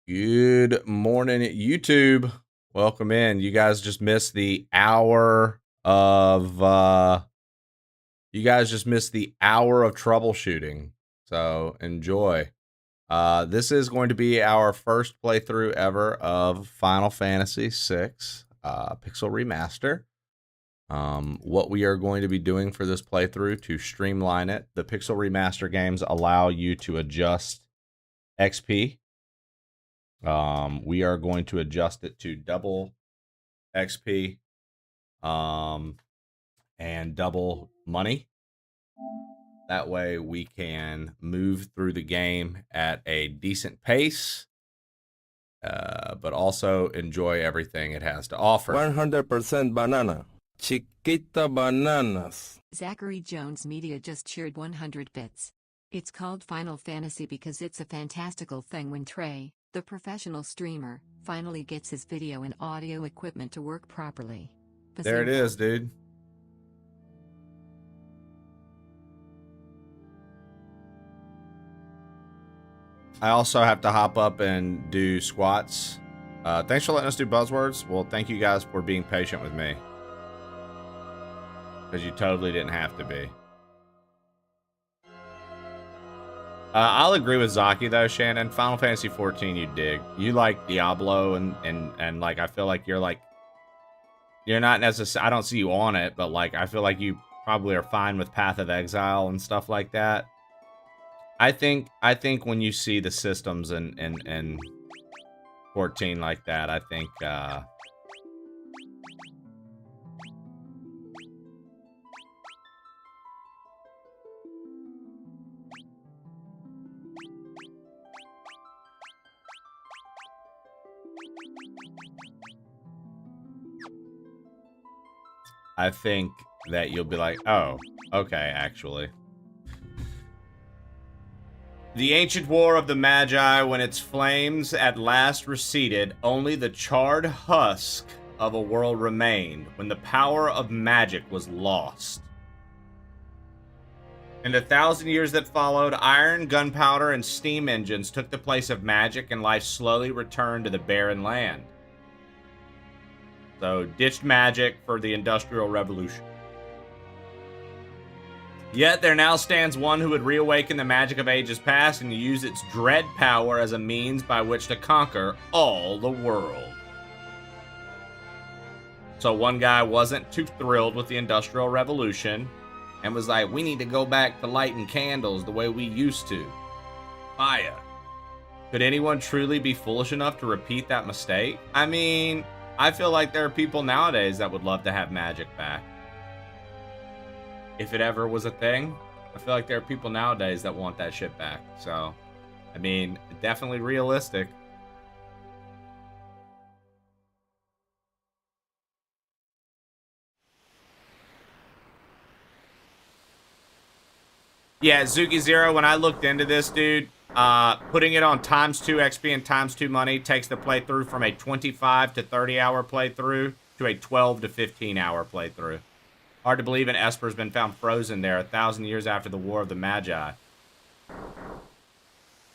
Good morning, YouTube. Welcome in. You guys just missed the hour of troubleshooting. So enjoy. This is going to be our first playthrough ever of Final Fantasy VI Pixel Remaster. What we are going to be doing for this playthrough to streamline it, the Pixel Remaster games allow you to adjust XP. We are going to adjust it to double XP and double money. That way we can move through the game at a decent pace, but also enjoy everything it has to offer. 100% banana. Chiquita bananas. Zachary Jones Media just cheered 100 bits. It's called Final Fantasy because it's a fantastical thing when Trey, the professional streamer, finally gets his video and audio equipment to work properly. There it is, dude. I also have to hop up and do squats. Thanks for letting us do buzzwords. Well, thank you guys for being patient with me. Because you totally didn't have to be. I'll agree with Zaki though, Shannon. Final Fantasy 14 you dig. You like Diablo and like I feel like you're not necessarily, I don't see you on it, but like I feel like you probably are fine with Path of Exile and stuff like that. I think when you see the systems in 14 like that, I think that you'll be like, oh, okay, actually. The ancient war of the Magi, when its flames at last receded, only the charred husk of a world remained, when the power of magic was lost. In the 1,000 years that followed, iron, gunpowder, and steam engines took the place of magic, and life slowly returned to the barren land. So, ditched magic for the Industrial Revolution. Yet there now stands one who would reawaken the magic of ages past and use its dread power as a means by which to conquer all the world. So one guy wasn't too thrilled with the Industrial Revolution and was like, we need to go back to lighting candles the way we used to. Fire. Could anyone truly be foolish enough to repeat that mistake? I mean, I feel like there are people nowadays that would love to have magic back. If it ever was a thing, I feel like there are people nowadays that want that shit back. So, I mean, definitely realistic. Yeah, Zuki Zero, when I looked into this, dude, putting it on ×2 XP and ×2 money takes the playthrough from a 25 to 30 hour playthrough to a 12 to 15 hour playthrough. Hard to believe an Esper's been found frozen there 1,000 years after the War of the Magi.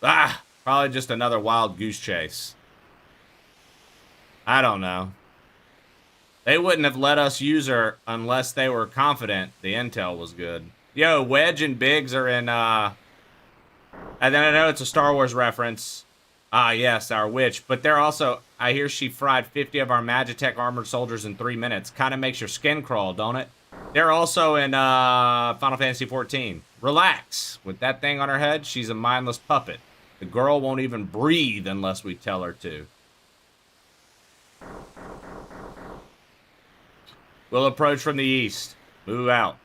Probably just another wild goose chase. I don't know. They wouldn't have let us use her unless they were confident the intel was good. Yo, Wedge and Biggs are in, and then I know it's a Star Wars reference. Yes, our witch. But they're also, I hear she fried 50 of our Magitech armored soldiers in 3 minutes. Kind of makes your skin crawl, don't it? They're also in Final Fantasy 14. Relax. With that thing on her head, she's a mindless puppet. The girl won't even breathe unless we tell her to. We'll approach from the east. Move out.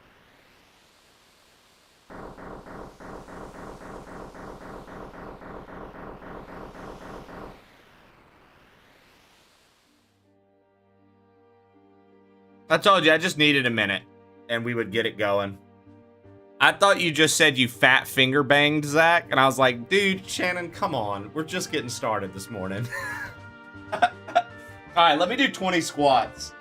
I told you, I just needed a minute, and we would get it going. I thought you just said you fat finger banged, Zach, and I was like, dude, Shannon, come on. We're just getting started this morning. All right, let me do 20 squats.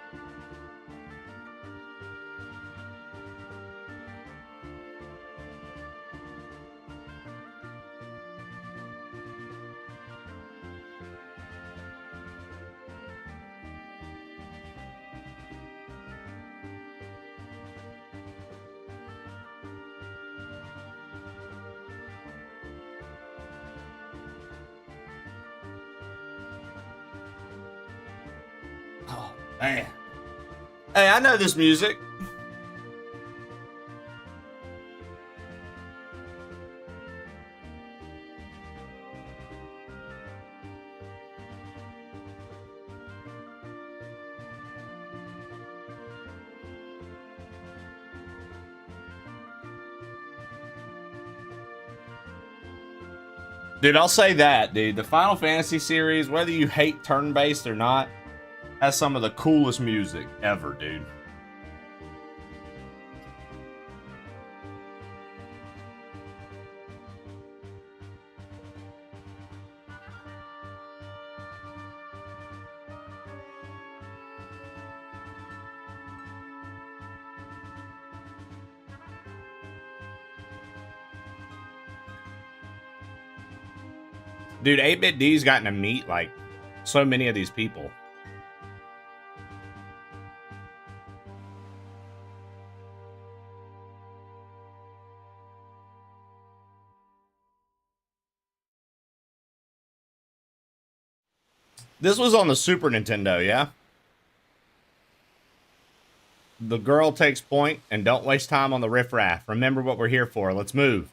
Oh, man. Hey, I know this music. Dude, I'll say that, dude. The Final Fantasy series, whether you hate turn-based or not, has some of the coolest music ever, dude. Dude, 8-Bit D's gotten to meet, like, so many of these people. This was on the Super Nintendo, yeah? The girl takes point, and don't waste time on the riffraff. Remember what we're here for. Let's move.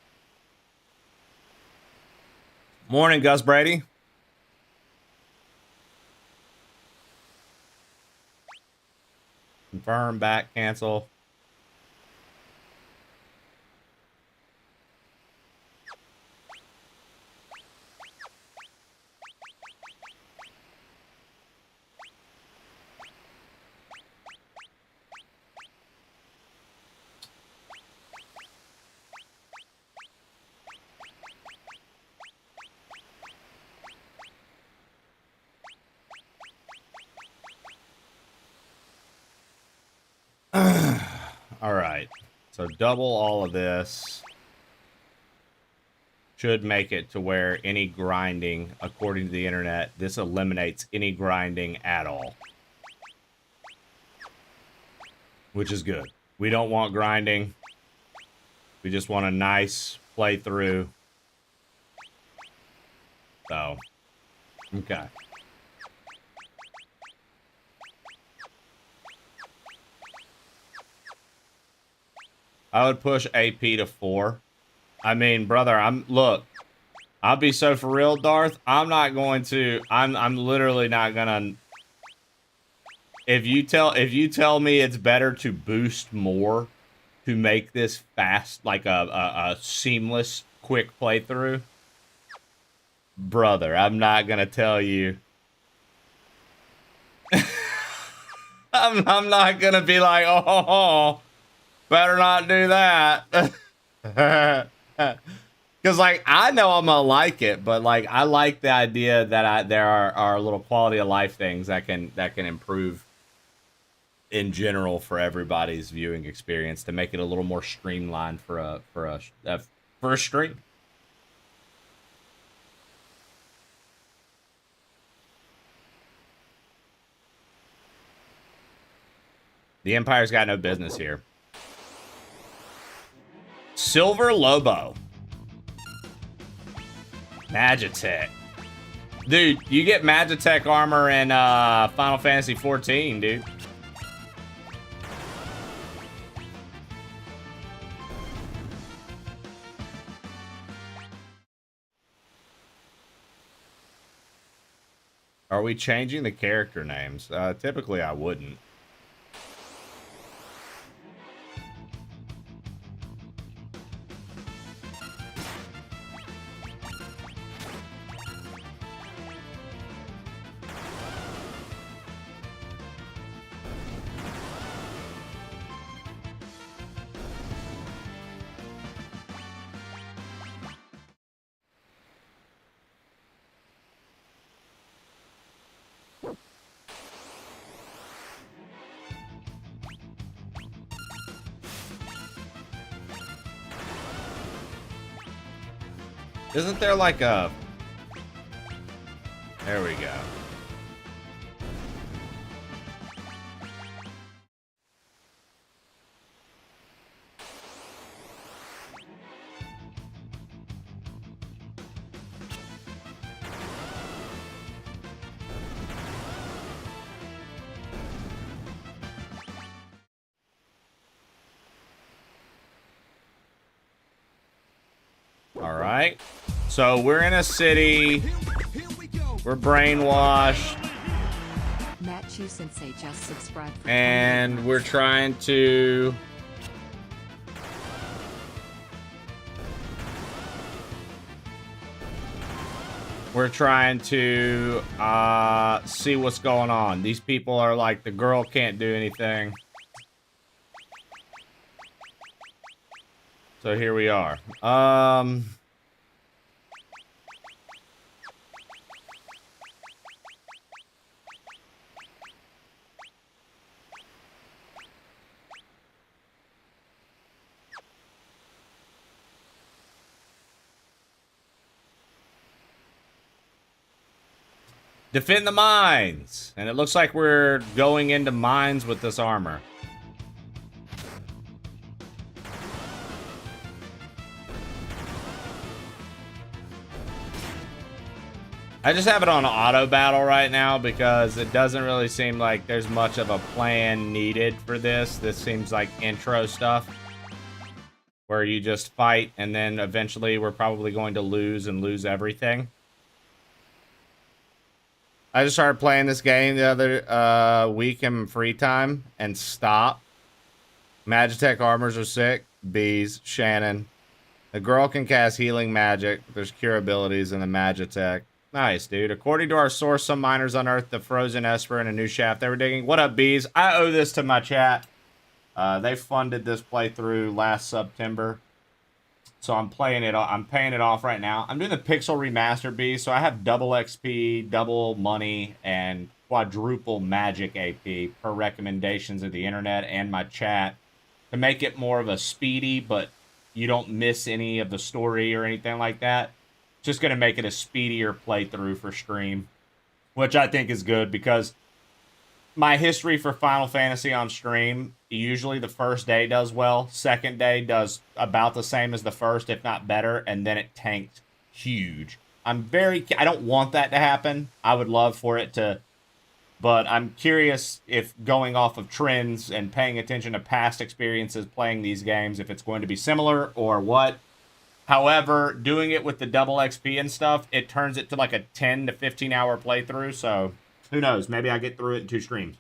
Morning, Gus Brady. Confirm, back, cancel. All right. So double all of this should make it to where any grinding, according to the internet, this eliminates any grinding at all. Which is good. We don't want grinding. We just want a nice playthrough. So, okay. I would push AP to 4. I mean, brother, look, I'll be so for real, Darth. I'm literally not gonna. If you tell me it's better to boost more to make this fast, like a seamless, quick playthrough, brother, I'm not gonna tell you. I'm not gonna be like, oh, better not do that. Because, like, I know I'm gonna like it, but, like, I like the idea that there are little quality of life things that can improve in general for everybody's viewing experience to make it a little more streamlined for a stream. The Empire's got no business here. Silver Lobo. Magitech. Dude, you get Magitech armor in Final Fantasy 14, dude. Are we changing the character names? Typically, I wouldn't. Isn't there like a... There we go. All right. So we're in a city. We're brainwashed. Matt Chu Sensei just subscribed for 28 And we're months. trying to... We're trying to see what's going on. These people are like, the girl can't do anything. So here we are. Defend the mines. And it looks like we're going into mines with this armor. I just have it on auto battle right now because it doesn't really seem like there's much of a plan needed for this. This seems like intro stuff where you just fight and then eventually we're probably going to lose and lose everything. I just started playing this game the other week in free time and stopped. Magitech armors are sick. Bees, Shannon. The girl can cast healing magic. There's cure abilities in the Magitech. Nice, dude. According to our source, some miners unearthed the frozen Esper in a new shaft they were digging. What up, Bees? I owe this to my chat. They funded this playthrough last September. So I'm playing it. I'm paying it off right now. I'm doing the Pixel Remaster B, so I have double XP, double money, and quadruple magic AP per recommendations of the internet and my chat to make it more of a speedy, but you don't miss any of the story or anything like that. Just going to make it a speedier playthrough for stream, which I think is good because my history for Final Fantasy on stream, usually the first day does well. Second day does about the same as the first, if not better, and then it tanked huge. I don't want that to happen. I would love for it to, but I'm curious if going off of trends and paying attention to past experiences playing these games, if it's going to be similar or what. However, doing it with the double XP and stuff, it turns it to like a 10 to 15 hour playthrough, so who knows? Maybe I get through it in 2 streams.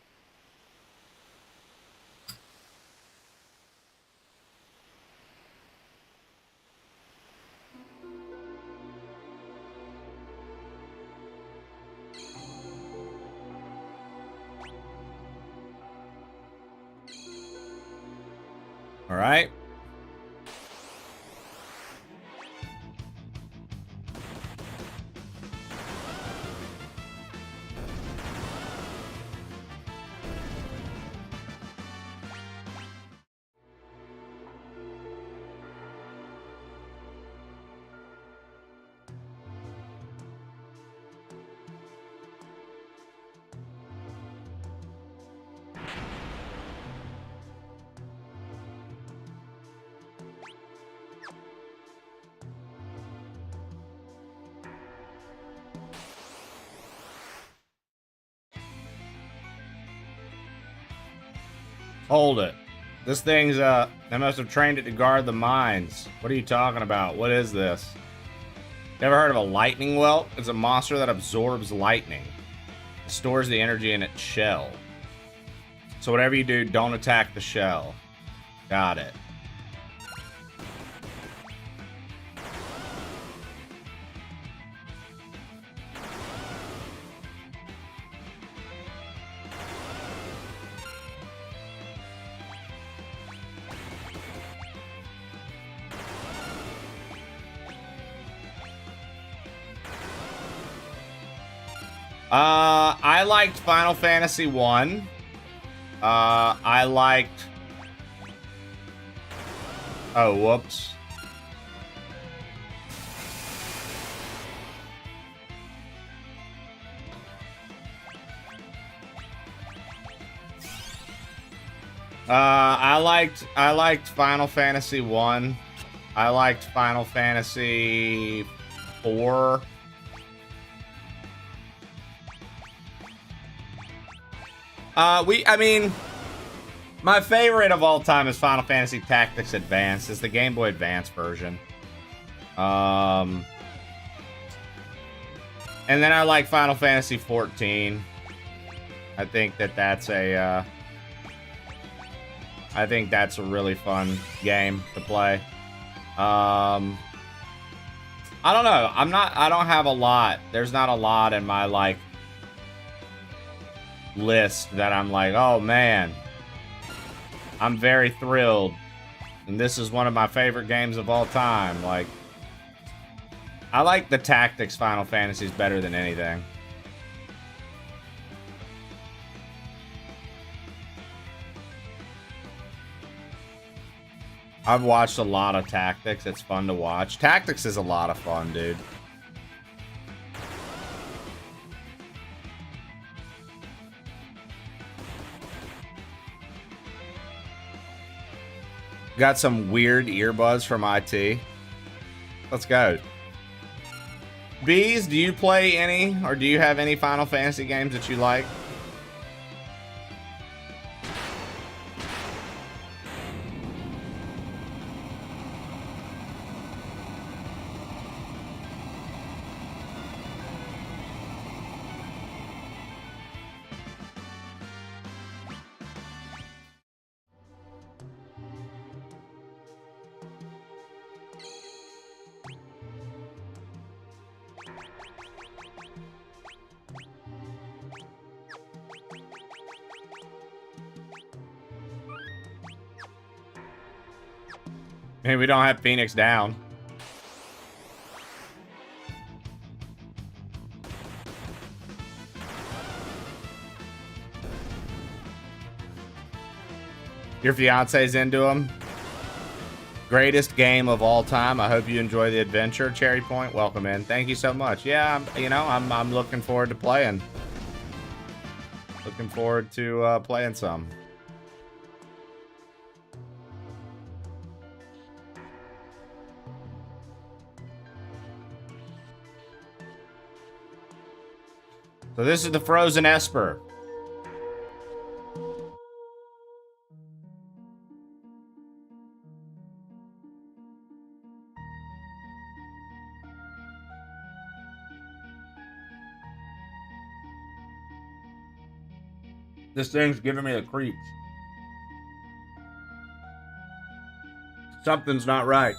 All right. Hold it. This thing's, they must have trained it to guard the mines. What are you talking about? What is this? Never heard of a lightning whelp? It's a monster that absorbs lightning. It stores the energy in its shell. So whatever you do, don't attack the shell. Got it. I liked Final Fantasy 1. I liked... Oh, whoops. I liked Final Fantasy 1. I liked Final Fantasy 4. I mean, my favorite of all time is Final Fantasy Tactics Advance. It's the Game Boy Advance version. And then I like Final Fantasy 14. I think that's a I think that's a really fun game to play. I don't know. I don't have a lot. There's not a lot in my like list that I'm like, "Oh man, I'm very thrilled. And this is one of my favorite games of all time." Like, I like the Tactics Final Fantasies better than anything. I've watched a lot of Tactics. It's fun to watch. Tactics is a lot of fun, dude. Got some weird earbuds from IT. Let's go. Bees, do you play any, or do you have any Final Fantasy games that you like? Hey, we don't have Phoenix down. Your fiance's into him. Greatest game of all time. I hope you enjoy the adventure. Cherry Point, welcome in. Thank you so much. Yeah, I'm looking forward to playing. Looking forward to playing some. So this is the Frozen Esper. This thing's giving me the creeps. Something's not right.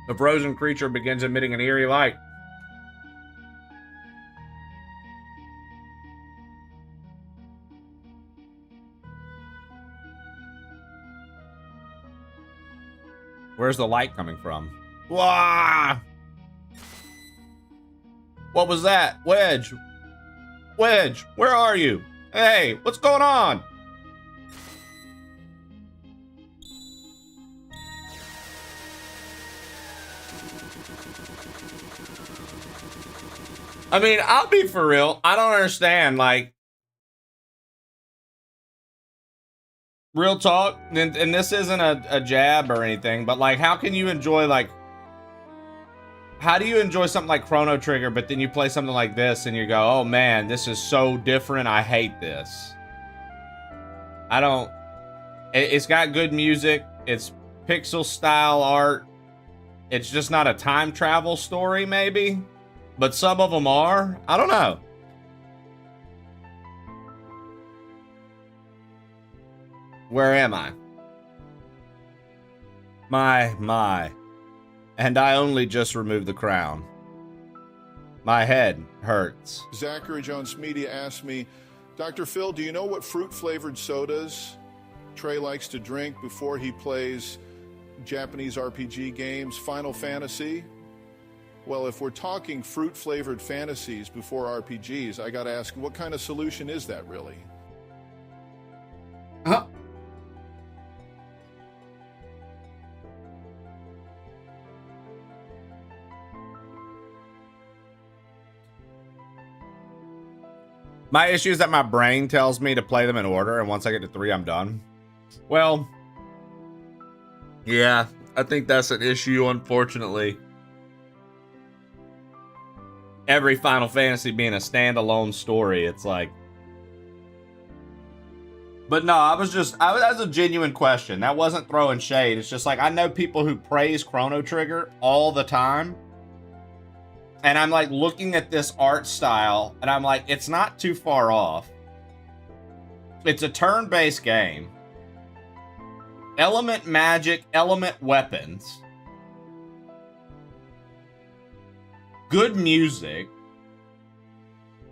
The frozen creature begins emitting an eerie light. Where's the light coming from? Wah! What was that? Wedge! Wedge, where are you? Hey, what's going on? I mean, I'll be for real. I don't understand, like, real talk, and this isn't a jab or anything, but like, how can you enjoy, like, how do you enjoy something like Chrono Trigger, but then you play something like this and you go, oh man, this is so different, I hate this. I don't, it's got good music, it's pixel style art, it's just not a time travel story maybe, but some of them are. I don't know. Where am I? My. And I only just removed the crown. My head hurts. Zachary Jones Media asked me, Dr. Phil, do you know what fruit-flavored sodas Trey likes to drink before he plays Japanese RPG games, Final Fantasy? Well, if we're talking fruit-flavored fantasies before RPGs, I gotta ask, what kind of solution is that really? Huh? My issue is that my brain tells me to play them in order, and once I get to 3, I'm done. Well, yeah, I think that's an issue, unfortunately. Every Final Fantasy being a standalone story, it's like, But no, that was a genuine question. That wasn't throwing shade. It's just like, I know people who praise Chrono Trigger all the time. And I'm like looking at this art style and I'm like, it's not too far off. It's a turn-based game. Element magic, element weapons. Good music.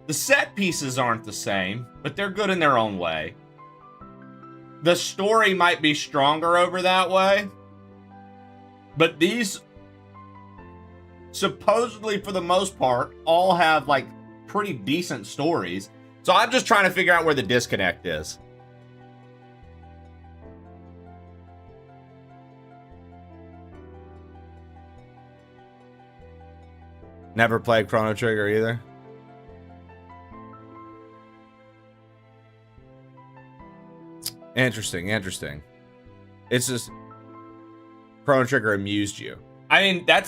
The set pieces aren't the same, but they're good in their own way. The story might be stronger over that way, but these supposedly, for the most part, all have like pretty decent stories. So I'm just trying to figure out where the disconnect is. Never played Chrono Trigger either. Interesting. It's just Chrono Trigger amused you. I mean, I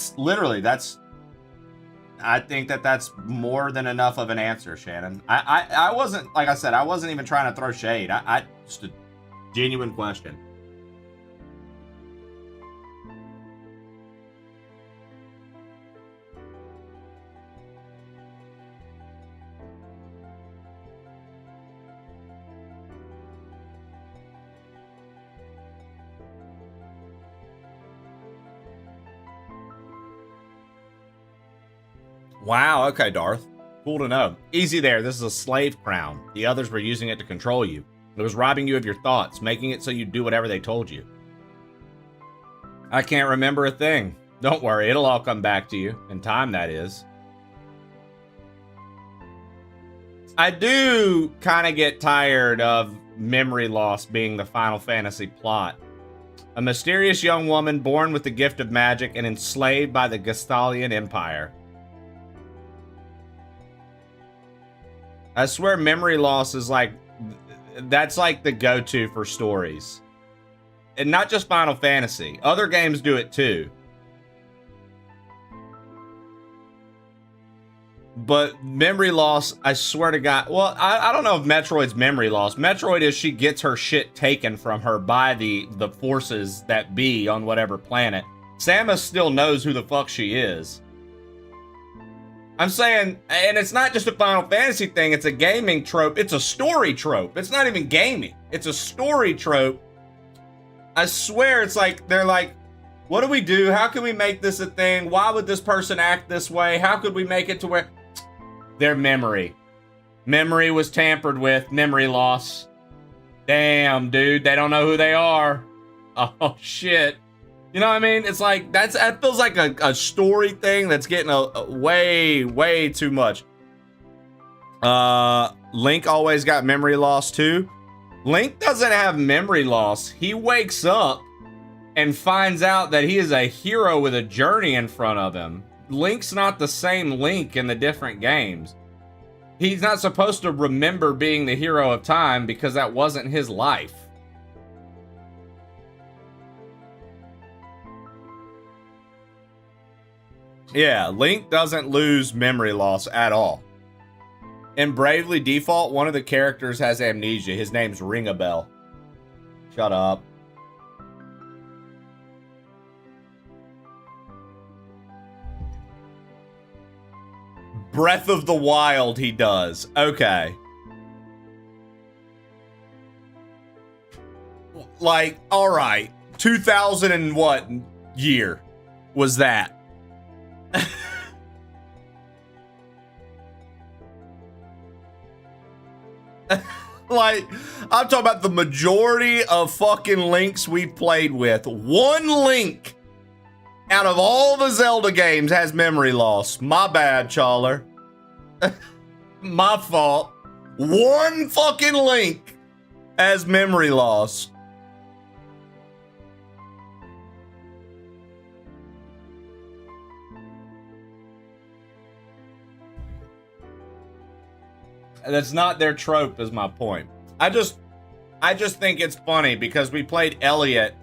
think that's more than enough of an answer, Shannon. I wasn't, like I said, I wasn't even trying to throw shade. I just a genuine question. Wow, okay, Darth. Cool to know. Easy there, this is a slave crown. The others were using it to control you. It was robbing you of your thoughts, making it so you do whatever they told you. I can't remember a thing. Don't worry, it'll all come back to you. In time, that is. I do kind of get tired of memory loss being the Final Fantasy plot. A mysterious young woman born with the gift of magic and enslaved by the Gestalian Empire. I swear memory loss is like, that's like the go-to for stories. And not just Final Fantasy. Other games do it too. But memory loss, I swear to God. Well, I don't know if Metroid's memory loss. Metroid is she gets her shit taken from her by the forces that be on whatever planet. Samus still knows who the fuck she is. I'm saying, and it's not just a Final Fantasy thing, it's a gaming trope. It's a story trope. It's not even gaming. It's a story trope. I swear it's like, they're like, what do we do? How can we make this a thing? Why would this person act this way? How could we make it to where... Their memory. Memory was tampered with. Memory loss. Damn, dude. They don't know who they are. Oh, shit. You know what I mean? It's like, that feels like a story thing that's getting a way too much. Link always got memory loss too. Link doesn't have memory loss. He wakes up and finds out that he is a hero with a journey in front of him. Link's not the same Link in the different games. He's not supposed to remember being the hero of time because that wasn't his life. Yeah, Link doesn't lose memory loss at all. In Bravely Default, one of the characters has amnesia. His name's Ring a Bell. Shut up. Breath of the Wild, he does. Okay. Like, alright. 2000 and what year was that? Like, I'm talking about the majority of fucking Links we played with. One Link out of all the Zelda games has memory loss. My bad, Chawler. My fault. One fucking Link has memory loss. That's not their trope, is my point. I just think it's funny because we played Elliot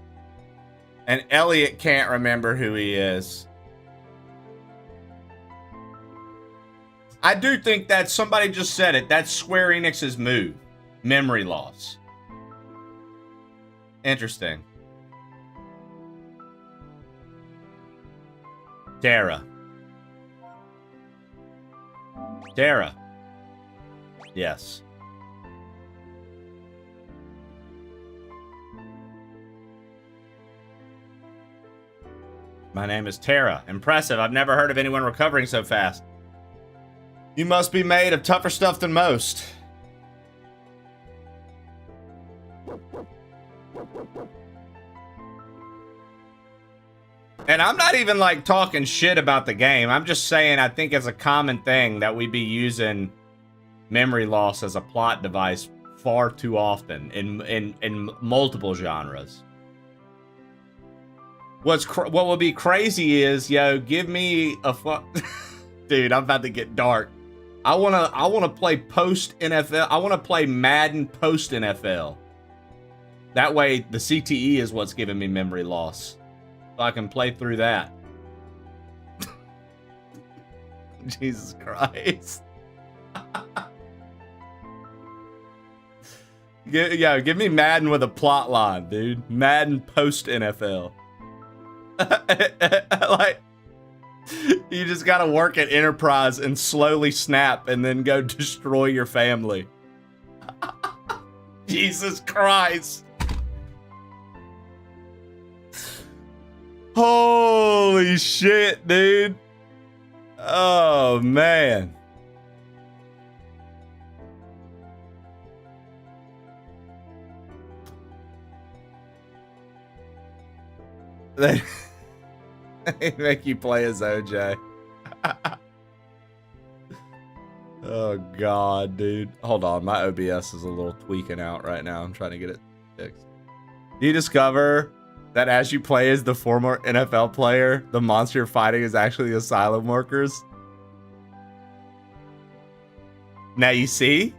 and Elliot can't remember who he is. I do think that somebody just said it. That's Square Enix's move. Memory loss. Interesting. Terra. Terra. Yes. My name is Terra. Impressive. I've never heard of anyone recovering so fast. You must be made of tougher stuff than most. And I'm not even like talking shit about the game. I'm just saying I think it's a common thing that we be using memory loss as a plot device far too often in multiple genres. What would be crazy is, yo, give me a dude, I'm about to get dark. I wanna play post NFL. I wanna play Madden post NFL. That way the CTE is what's giving me memory loss. So I can play through that. Jesus Christ. Give me Madden with a plot line, dude. Madden post NFL. Like, you just gotta work at Enterprise and slowly snap and then go destroy your family. Jesus Christ. Holy shit, dude. Oh, man. They make you play as OJ. Oh, God, dude. Hold on. My OBS is a little tweaking out right now. I'm trying to get it fixed. Do you discover that as you play as the former NFL player, the monster you're fighting is actually asylum workers? Now you see?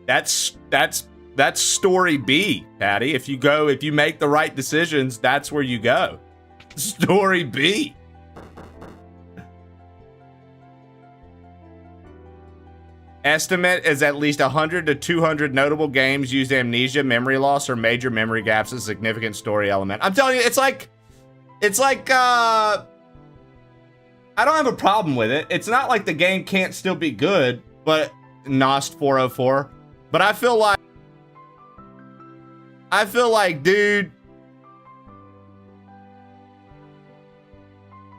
That's story B, Patty. If you make the right decisions, that's where you go. Story B. Estimate is at least 100 to 200 notable games use amnesia, memory loss, or major memory gaps as a significant story element. I'm telling you, it's like, I don't have a problem with it. It's not like the game can't still be good, but Nost 404. But I feel like, dude.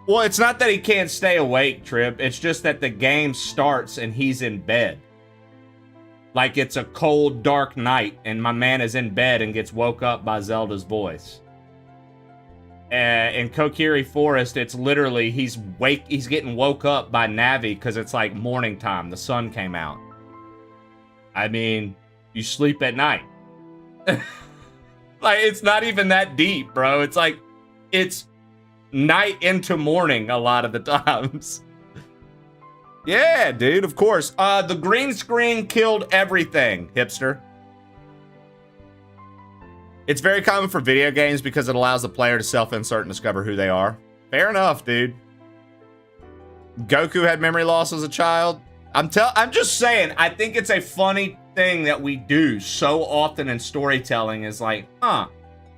Well, it's not that he can't stay awake, Trip. It's just that the game starts and he's in bed. Like it's a cold, dark night and my man is in bed and gets woke up by Zelda's voice. In Kokiri Forest, it's literally he's getting woke up by Navi because it's like morning time. The sun came out. I mean, you sleep at night. Like, it's not even that deep, bro. It's like, it's night into morning a lot of the times. Yeah, dude, of course. The green screen killed everything, hipster. It's very common for video games because it allows the player to self-insert and discover who they are. Fair enough, dude. Goku had memory loss as a child. I'm just saying, I think it's a funny thing that we do so often in storytelling is like,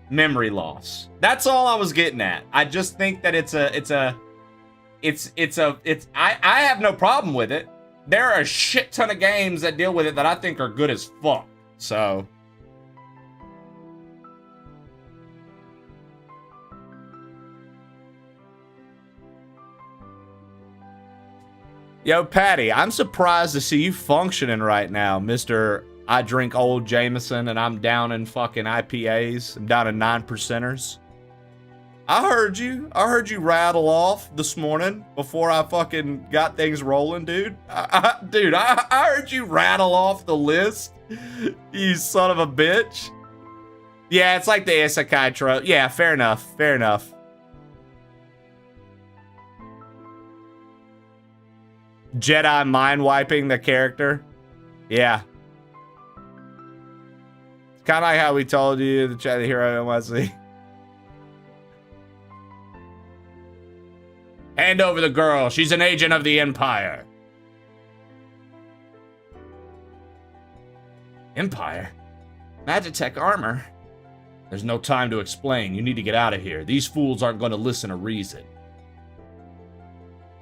memory loss. That's all I was getting at. I just think that I have no problem with it. There are a shit ton of games that deal with it that I think are good as fuck. So. Yo, Patty, I'm surprised to see you functioning right now, Mr. I drink old Jameson and I'm down in fucking IPAs. I'm down in 9%ers. I heard you rattle off this morning before I fucking got things rolling, dude. I heard you rattle off the list. You son of a bitch. Yeah, it's like the isekai trope. Yeah, fair enough. Fair enough. Jedi mind wiping the character. Yeah. It's kind of like how we told you the Jedi hero NYC. Hand over the girl. She's an agent of the Empire. Empire? Magitech armor? There's no time to explain. You need to get out of here. These fools aren't going to listen to reason.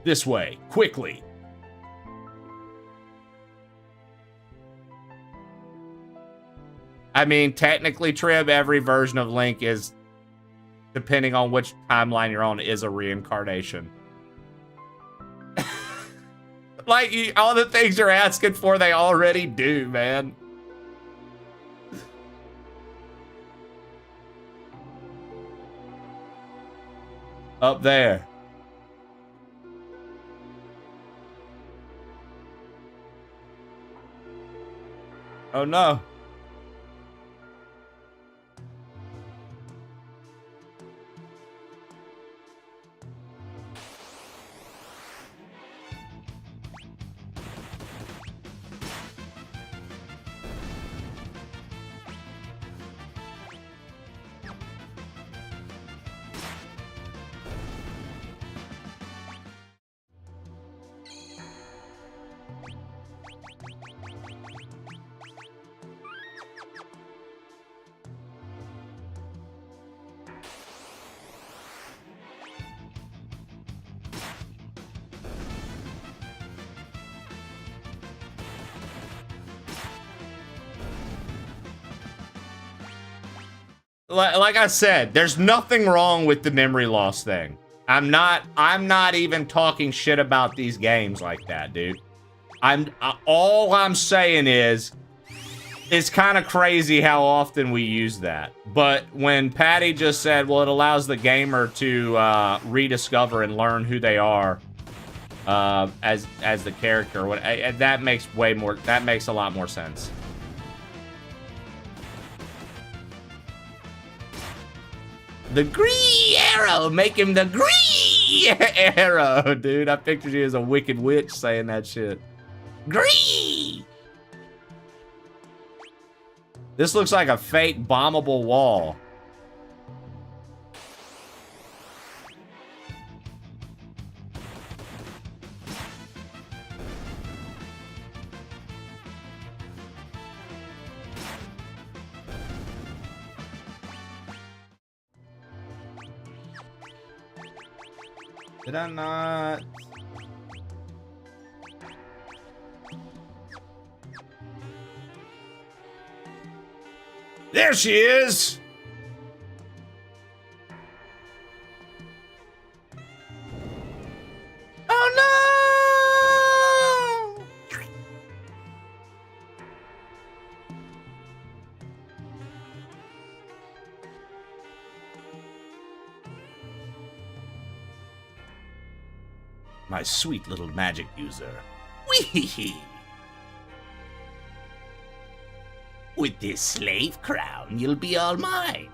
This way, quickly. I mean, technically, Trib, every version of Link is, depending on which timeline you're on, is a reincarnation. Like, all the things you're asking for, they already do, man. Up there. Oh no. Like I said, there's nothing wrong with the memory loss thing. I'm not even talking shit about these games like that, dude. All I'm saying is it's kind of crazy how often we use that. But when Patty just said, well, it allows the gamer to rediscover and learn who they are as the character, that makes a lot more sense. The green arrow, make him the green arrow, dude. I pictured you as a wicked witch saying that shit. Green. This looks like a fake bombable wall. Did I not? There she is! Oh no! My sweet little magic user. Wee! With this slave crown, you'll be all mine.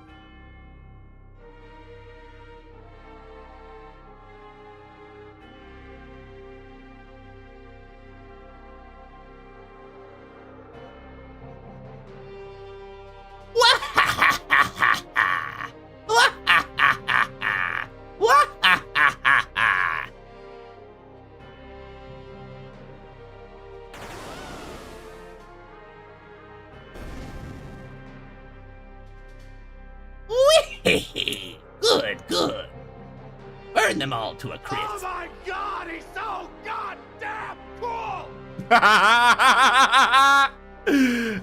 Good, good. Burn them all to a crisp. Oh my god, he's so goddamn cool!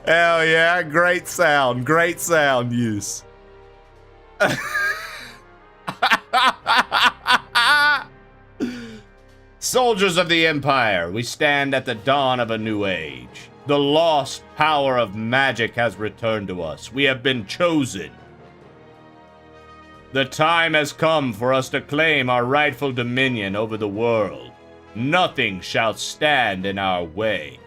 Hell yeah, great sound use. Soldiers of the Empire, we stand at the dawn of a new age. The lost power of magic has returned to us. We have been chosen. The time has come for us to claim our rightful dominion over the world. Nothing shall stand in our way.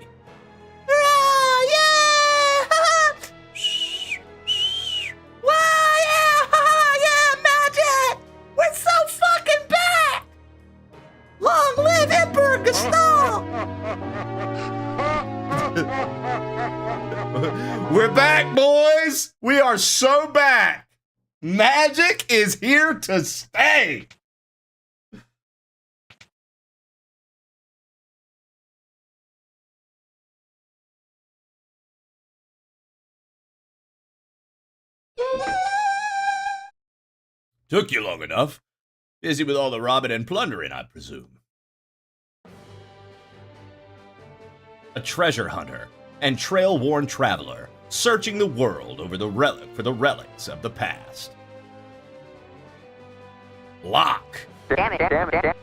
Magic! We're so fucking back! Long live Emperor Gustav! We're back, boys! We are so back! Magic is here to stay! Took you long enough. Busy with all the robbing and plundering, I presume. A treasure hunter and trail-worn traveler, searching the world over for the relics of the past. Locke. Damn it.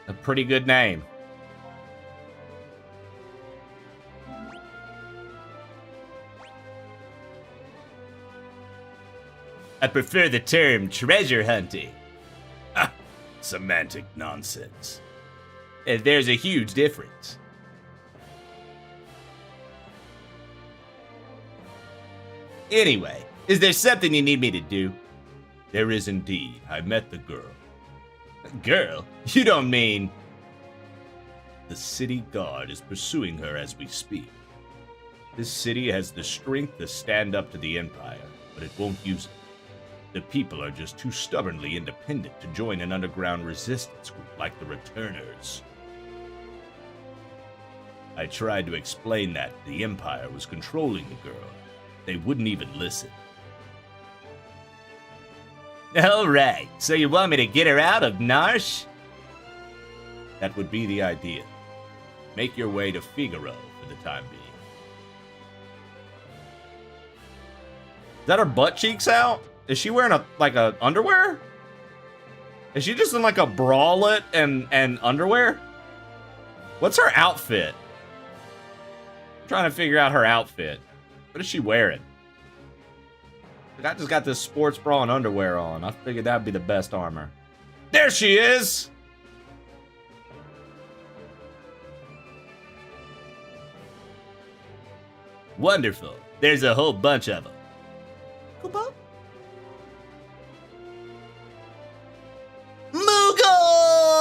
A pretty good name. I prefer the term treasure hunting. Ah, semantic nonsense. There's a huge difference. Anyway, is there something you need me to do? There is indeed. I met the girl. Girl? You don't mean... The city guard is pursuing her as we speak. This city has the strength to stand up to the Empire, but it won't use it. The people are just too stubbornly independent to join an underground resistance group like the Returners. I tried to explain that the Empire was controlling the girl. They wouldn't even listen. Alright, so you want me to get her out of Narsh? That would be the idea. Make your way to Figaro for the time being. Is that her butt cheeks out? Is she wearing a underwear? Is she just in like a bralette and underwear? What's her outfit? I'm trying to figure out her outfit. What is she wearing? I just got this sports bra and underwear on. I figured that'd be the best armor. There she is! Wonderful. There's a whole bunch of them. Koopa? Moogles!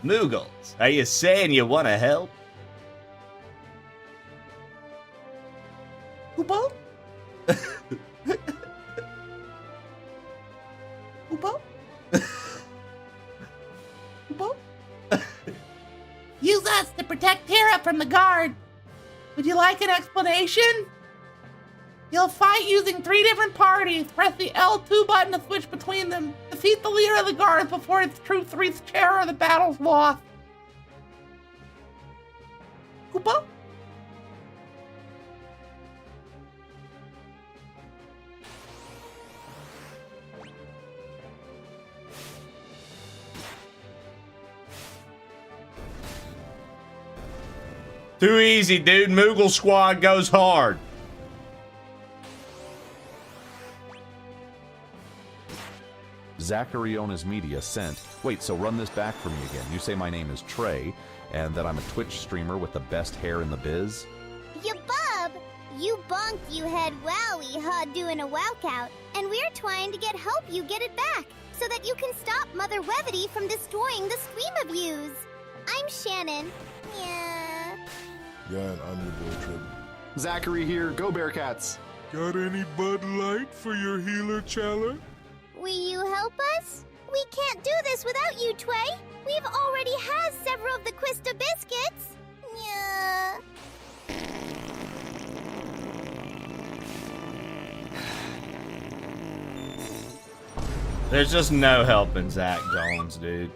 Moogles, are you saying you want to help? Koopa? Koopa? Koopa? Use us to protect Terra from the guard. Would you like an explanation? You'll fight using 3 different parties. Press the L2 button to switch between them. Defeat the leader of the guards before its troops reach Terra or the battle's lost. Koopa? Too easy, dude. Moogle Squad goes hard. Zachariona's Media sent. Wait, so run this back for me again. You say my name is Trey, and that I'm a Twitch streamer with the best hair in the biz? Ya bub! You bonked you head wowie ha doing a walkout, and we're trying to get help you get it back, so that you can stop Mother Wevity from destroying the stream of yous. I'm Shannon. Yeah. Yeah, I'm your boy Trip. Zachary here, go Bearcats! Got any Bud Light for your healer, Chala? Will you help us? We can't do this without you, Trey. We've already had several of the Quista biscuits. Yeah. There's just no helping Zach Jones, dude.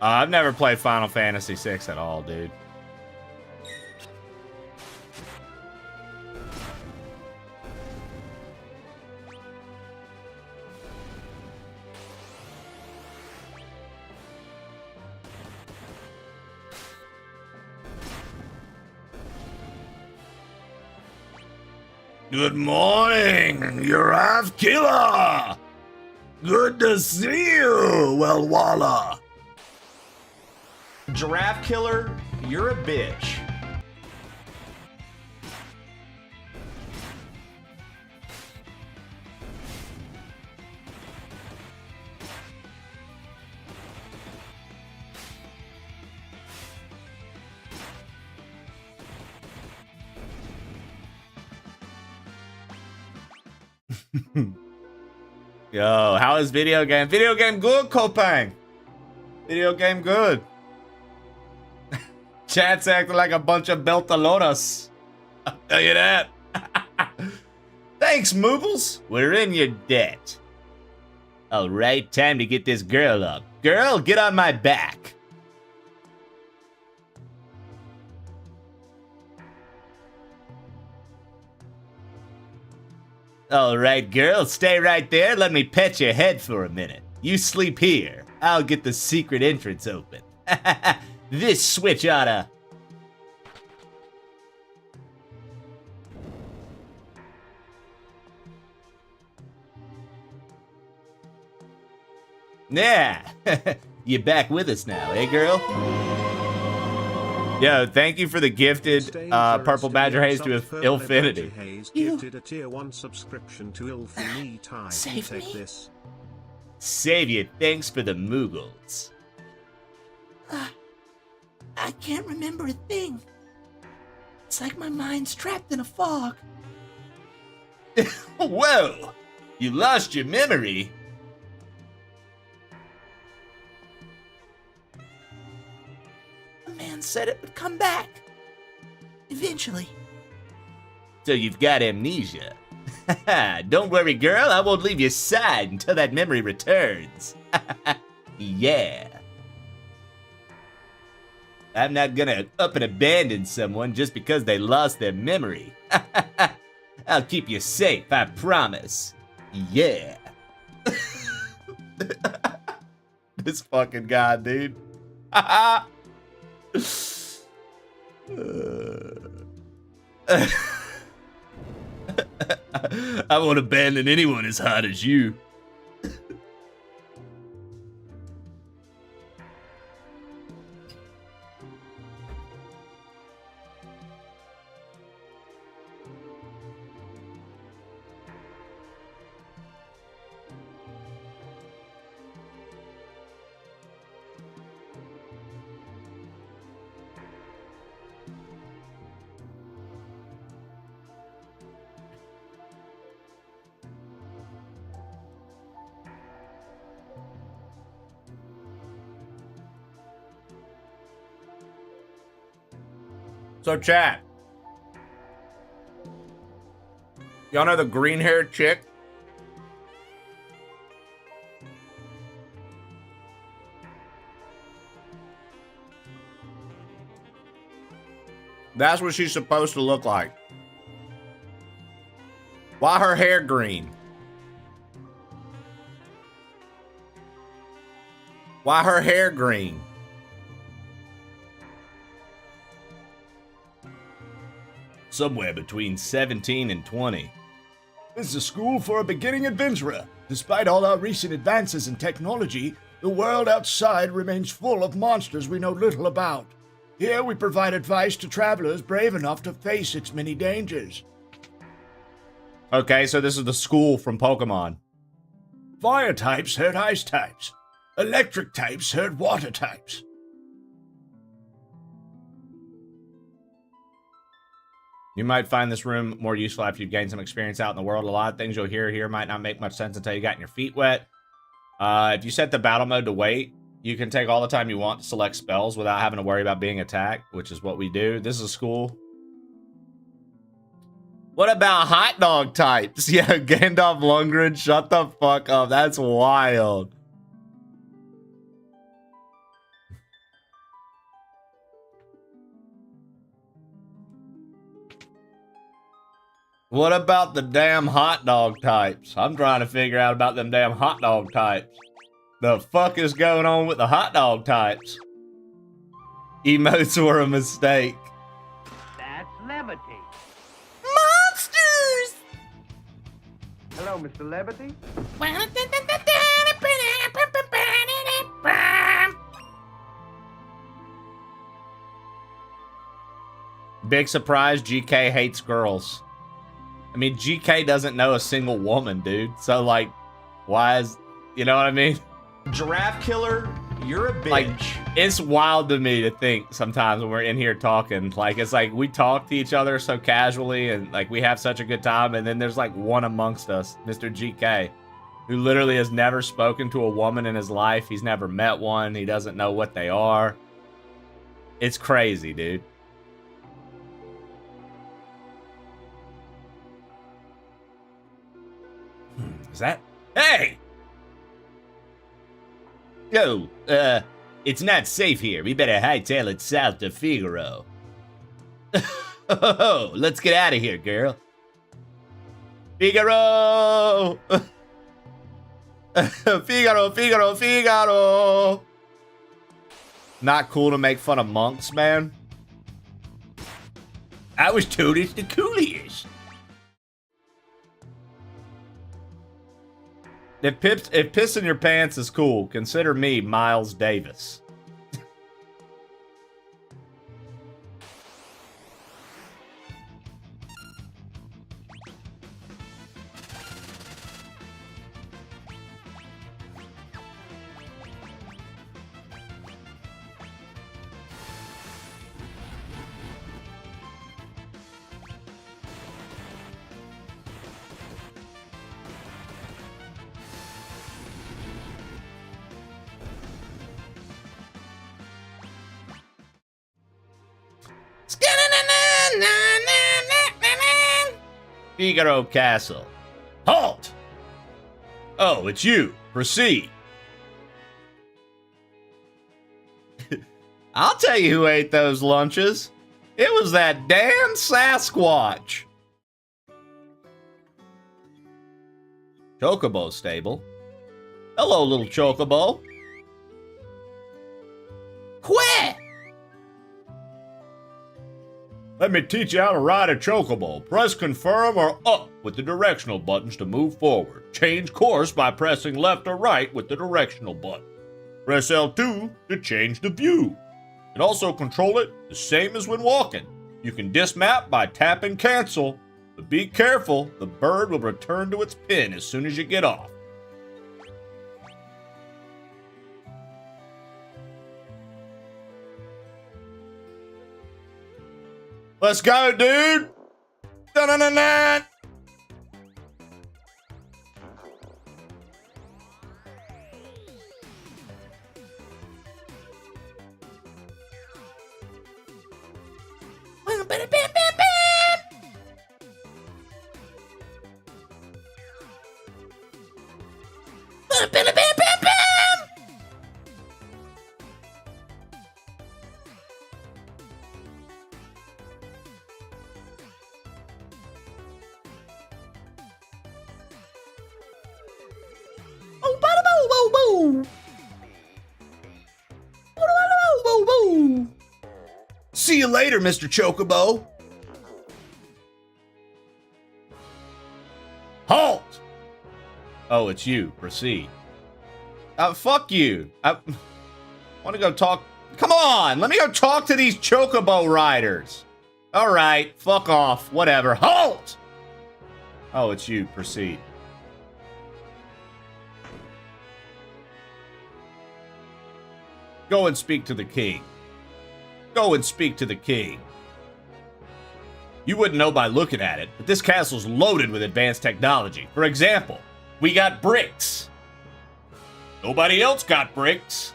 I've never played Final Fantasy VI at all, dude. Good morning, Giraffe Killer! Good to see you, Wellwalla! Giraffe Killer, you're a bitch. Yo, how is video game? Video game good, Kopang? Video game good. Chat's acting like a bunch of beltaloras. I'll tell you that. Thanks, Moobles. We're in your debt. All right, time to get this girl up. Girl, get on my back. All right, girl, stay right there. Let me pet your head for a minute. You sleep here. I'll get the secret entrance open. This switch oughta... Yeah, you back with us now, eh, girl? Yo, thank you for the gifted Purple Badger Haze to Ilfinity. Gifted a tier 1 subscription to Ilfinity. Save me? This. Save you, thanks for the Moogles. I can't remember a thing. It's like my mind's trapped in a fog. Whoa, you lost your memory? A man said it would come back. Eventually. So you've got amnesia. Don't worry, girl, I won't leave your side until that memory returns. Yeah. I'm not gonna up and abandon someone just because they lost their memory. I'll keep you safe, I promise. Yeah. This fucking guy, dude. I won't abandon anyone as hard as you. So, chat. Y'all know the green-haired chick? That's what she's supposed to look like. Why her hair green? Why her hair green? Somewhere between 17 and 20. This is a school for a beginning adventurer. Despite all our recent advances in technology, the world outside remains full of monsters we know little about. Here we provide advice to travelers brave enough to face its many dangers. Okay, so this is the school from Pokemon. Fire types hurt ice types. Electric types hurt water types. You might find this room more useful after you've gained some experience out in the world. A lot of things you'll hear here might not make much sense until you gotten your feet wet. If you set the battle mode to wait, you can take all the time you want to select spells without having to worry about being attacked, which is what we do. This is a school. What about hot dog types? Yeah, Gandalf Lundgren, shut the fuck up. That's wild. What about the damn hot dog types? I'm trying to figure out about them damn hot dog types. The fuck is going on with the hot dog types? Emotes were a mistake. That's levity. Monsters! Hello, Mr. Levity. Big surprise, GK hates girls. I mean, GK doesn't know a single woman, dude. So, like, why is... You know what I mean? Giraffe killer, you're a bitch. Like, it's wild to me to think sometimes when we're in here talking. Like, it's like we talk to each other so casually and, like, we have such a good time. And then there's, like, one amongst us, Mr. GK. who literally has never spoken to a woman in his life. He's never met one. He doesn't know what they are. It's crazy, dude. Is that? Hey! Yo, it's not safe here. We better hightail it south to Figaro. Oh, let's get out of here, girl. Figaro! Figaro, Figaro, Figaro! Not cool to make fun of monks, man. I was told it's the coolest. If pissing your pants is cool, consider me Miles Davis. Figaro Castle. Halt! Oh, it's you. Proceed. I'll tell you who ate those lunches. It was that damn Sasquatch. Chocobo stable. Hello, little Chocobo. Quit! Let me teach you how to ride a chocobo. Press confirm or up with the directional buttons to move forward. Change course by pressing left or right with the directional button. Press L2 to change the view. And also control it the same as when walking. You can dismount by tapping cancel, but be careful, the bird will return to its pin as soon as you get off. Let's go, dude! Da-na-na-na! See you later, Mr. Chocobo. Halt! Oh, it's you. Proceed. Fuck you. I want to go talk. Come on, let me go talk to these Chocobo riders. All right, fuck off. Whatever. Halt! Oh, it's you. Proceed. Go and speak to the king. Go and speak to the king. You wouldn't know by looking at it, but this castle's loaded with advanced technology. For example, we got bricks. Nobody else got bricks.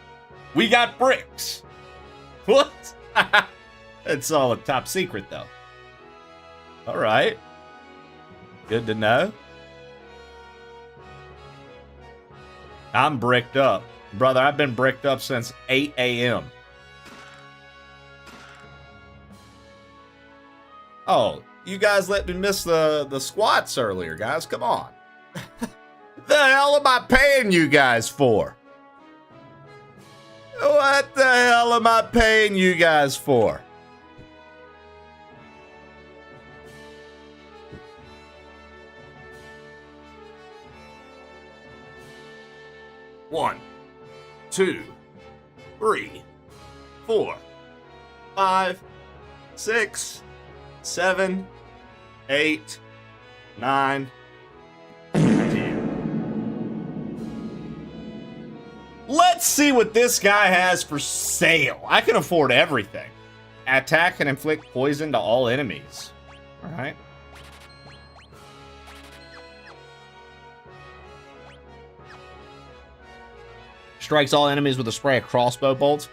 We got bricks. What? It's all a top secret, though. All right. Good to know. I'm bricked up. Brother, I've been bricked up since 8 a.m. Oh, you guys let me miss the squats earlier, guys. Come on. The hell am I paying you guys for? What the hell am I paying you guys for? One, 2, 3, 4, 5, 6, 7, 8, 9, 10. Let's see what this guy has for sale. I can afford everything. Attack and inflict poison to all enemies. All right. Strikes all enemies with a spray of crossbow bolts.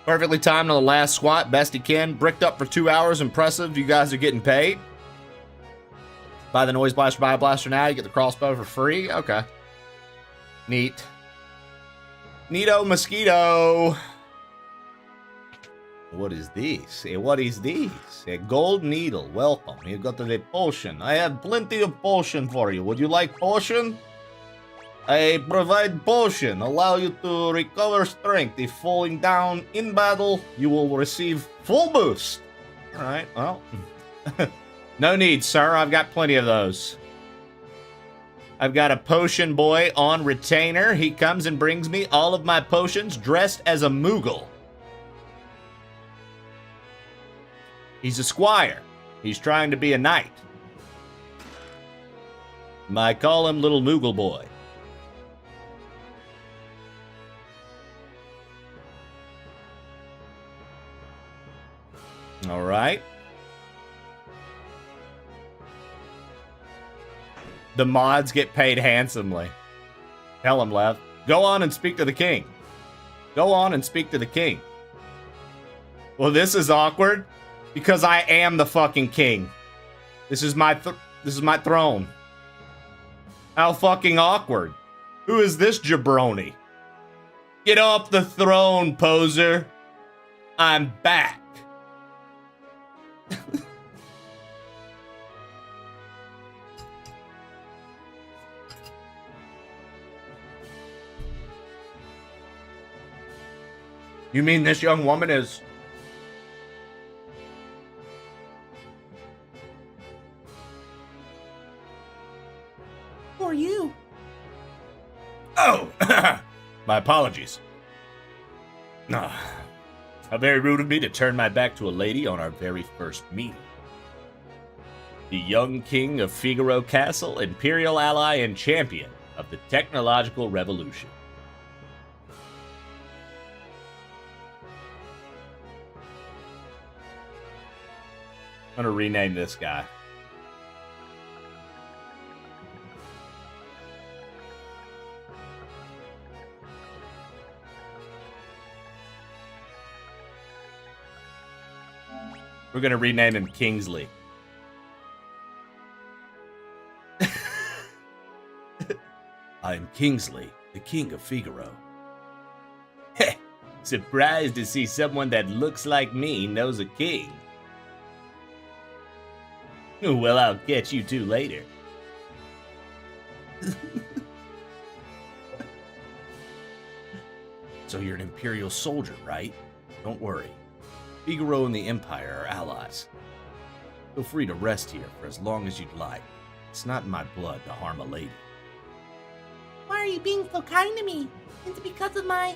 Perfectly timed on the last squat. Best he can. Bricked up for 2 hours. Impressive. You guys are getting paid. Buy the noise blaster, buy a blaster now. You get the crossbow for free. Okay. Neat. Neato mosquito. What is this? What is this? A gold needle. Welcome. You got a potion. I have plenty of potion for you. Would you like potion? I provide potion. Allow you to recover strength. If falling down in battle, you will receive full boost. Alright, well. No need, sir. I've got plenty of those. I've got a potion boy on retainer. He comes and brings me all of my potions dressed as a Moogle. He's a squire. He's trying to be a knight. I call him Little Moogle Boy. All right. The mods get paid handsomely. Tell him, Lev. Go on and speak to the king. Go on and speak to the king. Well, this is awkward because I am the fucking king. This is my throne. How fucking awkward. Who is this jabroni? Get off the throne, poser. I'm back. You mean this young woman is... Who are you? Oh, my apologies. How very rude of me to turn my back to a lady on our very first meeting. The young king of Figaro Castle, imperial ally and champion of the technological revolution. I'm gonna rename this guy. We're gonna rename him Kingsley. I'm Kingsley, the king of Figaro. Heh, surprised to see someone that looks like me knows a king. Well, I'll get you two later. So you're an Imperial soldier, right? Don't worry. Figaro and the Empire are allies. Feel free to rest here for as long as you'd like. It's not in my blood to harm a lady. Why are you being so kind to me? Is it because of my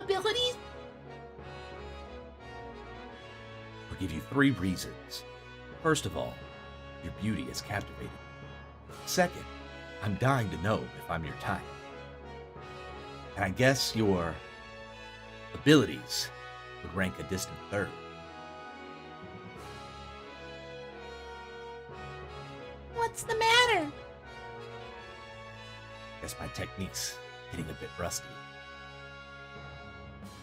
abilities? I'll give you 3 reasons. First of all, your beauty has captivated me. Second, I'm dying to know if I'm your type. And I guess your abilities would rank a distant third. What's the matter? Guess my technique's getting a bit rusty.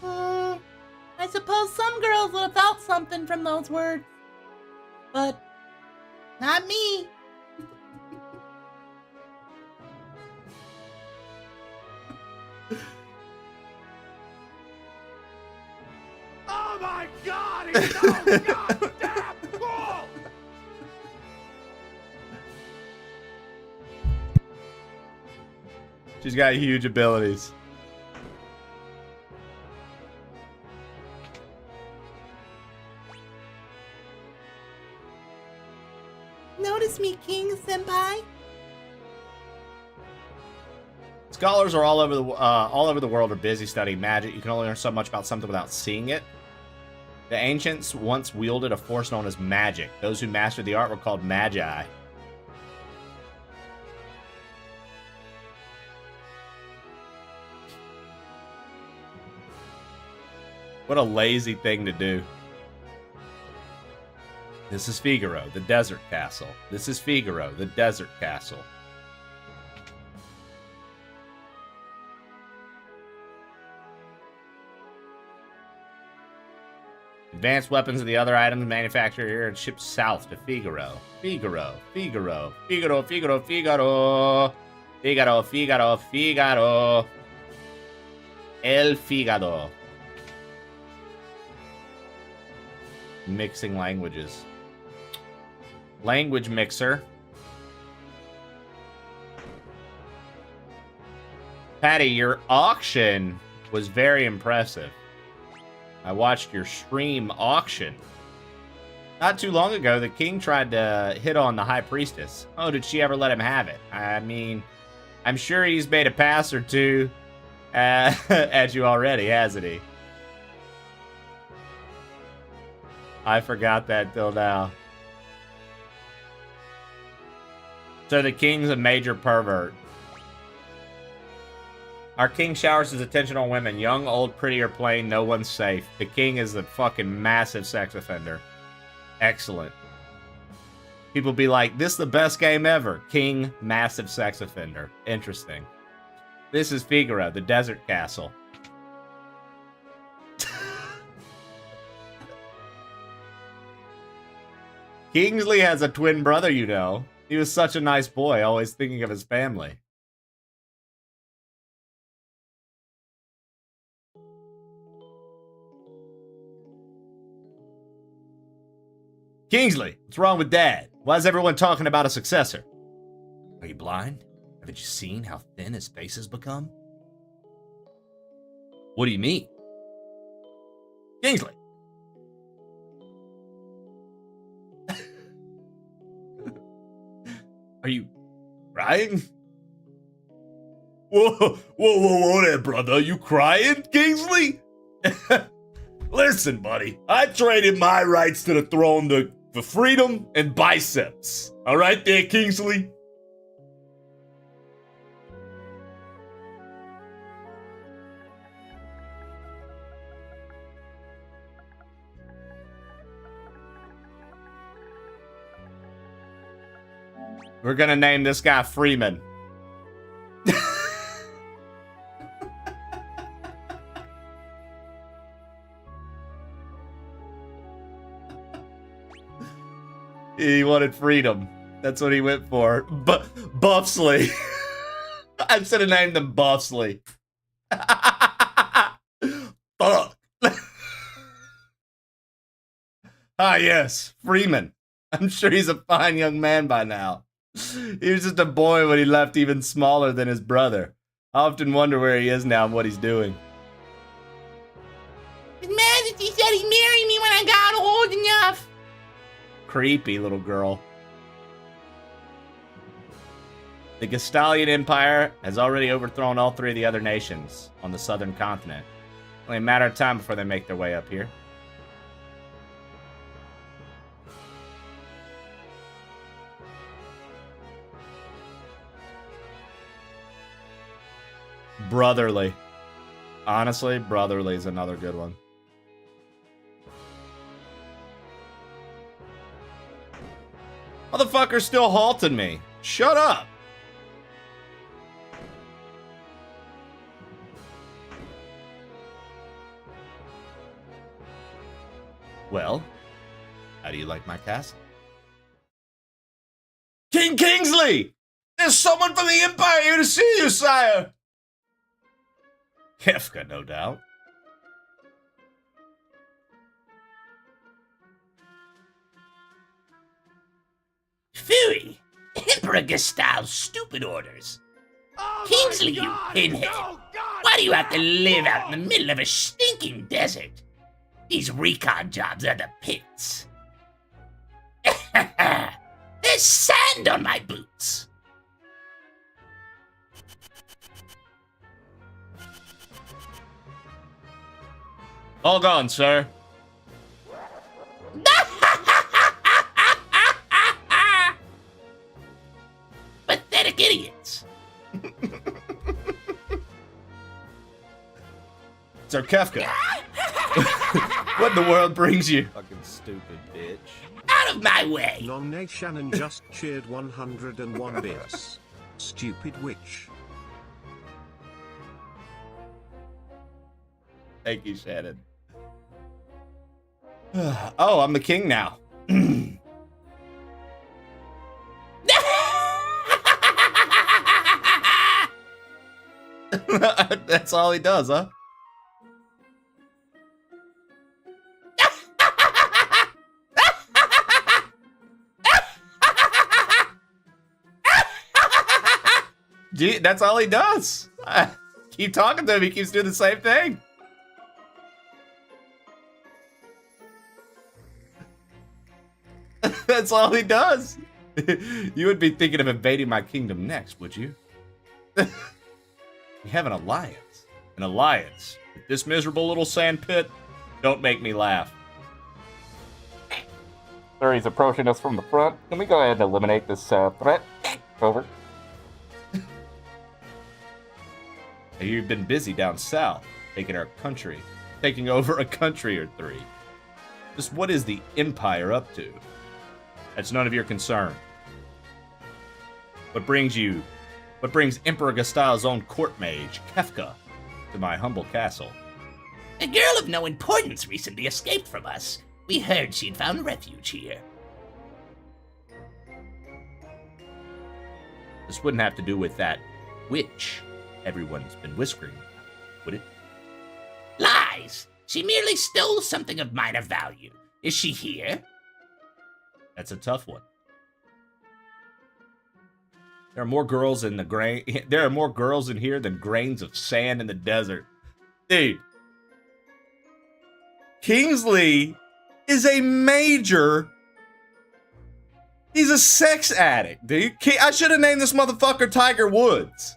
I suppose some girls would have felt something from those words. But not me. Oh my God, he's so goddamn cool! She's got huge abilities. Notice me, King Senpai? Scholars are all over the world are busy studying magic. You can only learn so much about something without seeing it. The ancients once wielded a force known as magic. Those who mastered the art were called magi. What a lazy thing to do. This is Figaro, the desert castle. This is Figaro, the desert castle. Advanced weapons and the other items manufactured here and shipped south to Figaro. Figaro. Figaro. Figaro. Figaro. Figaro. Figaro. Figaro. Figaro. El Figaro. Mixing languages. Language mixer. Patty, your auction was very impressive. I watched your stream auction. Not too long ago, the king tried to hit on the high priestess. Oh, did she ever let him have it? I mean, I'm sure he's made a pass or two at you already, hasn't he? I forgot that till now. So the king's a major pervert. Our king showers his attention on women. Young, old, pretty, or plain, no one's safe. The king is a fucking massive sex offender. Excellent. People be like, this is the best game ever. King, massive sex offender. Interesting. This is Figaro, the desert castle. Kingsley has a twin brother, you know. He was such a nice boy, always thinking of his family. Kingsley, what's wrong with Dad? Why is everyone talking about a successor? Are you blind? Haven't you seen how thin his face has become? What do you mean? Kingsley! Are you crying? Whoa there, brother. You crying, Kingsley? Listen, buddy. I traded my rights to the throne for freedom and biceps. All right there, Kingsley? We're gonna name this guy Freeman. He wanted freedom. That's what he went for. Buffsley. I should have named him Buffsley. Fuck. Yes, Freeman. I'm sure he's a fine young man by now. He was just a boy when he left, even smaller than his brother. I often wonder where he is now and what he's doing. His Majesty said he'd marry me when I got old enough. Creepy little girl. The Gestalian Empire has already overthrown all three of the other nations on the southern continent. Only a matter of time before they make their way up here. Brotherly. Honestly, Brotherly is another good one. Motherfucker's still halting me. Shut up. Well, how do you like my castle? King Kingsley! There's someone from the Empire here to see you, sire! Kefka, no doubt. Phooey! Emperor Gestal's stupid orders. Oh Kingsley, you God, pinhead! no, God, Why do you have to live out in the middle of a stinking desert? These recon jobs are the pits. There's sand on my boots. All gone, sir. Pathetic idiots. Sir Kefka. What in the world brings you? Fucking stupid bitch. Out of my way. Nonne Shannon just cheered 101 bits. Stupid witch. Thank you, Shannon. Oh, I'm the king now. That's all he does, huh? Gee, that's all he does. Keep talking to him, he keeps doing the same thing. That's all he does. You would be thinking of invading my kingdom next, would you? We have an alliance. An alliance. With this miserable little sand pit? Don't make me laugh. Sir, he's approaching us from the front. Can we go ahead and eliminate this threat? Over. You've been busy down south, taking our country. Taking over a country or three. Just what is the Empire up to? That's none of your concern. What brings Emperor Gustave's own court mage, Kefka, to my humble castle? A girl of no importance recently escaped from us. We heard she'd found refuge here. This wouldn't have to do with that witch everyone's been whispering about, would it? Lies! She merely stole something of minor value. Is she here? That's a tough one. There are more girls in here than grains of sand in the desert. Dude. Kingsley is a major. He's a sex addict, dude. I should have named this motherfucker Tiger Woods.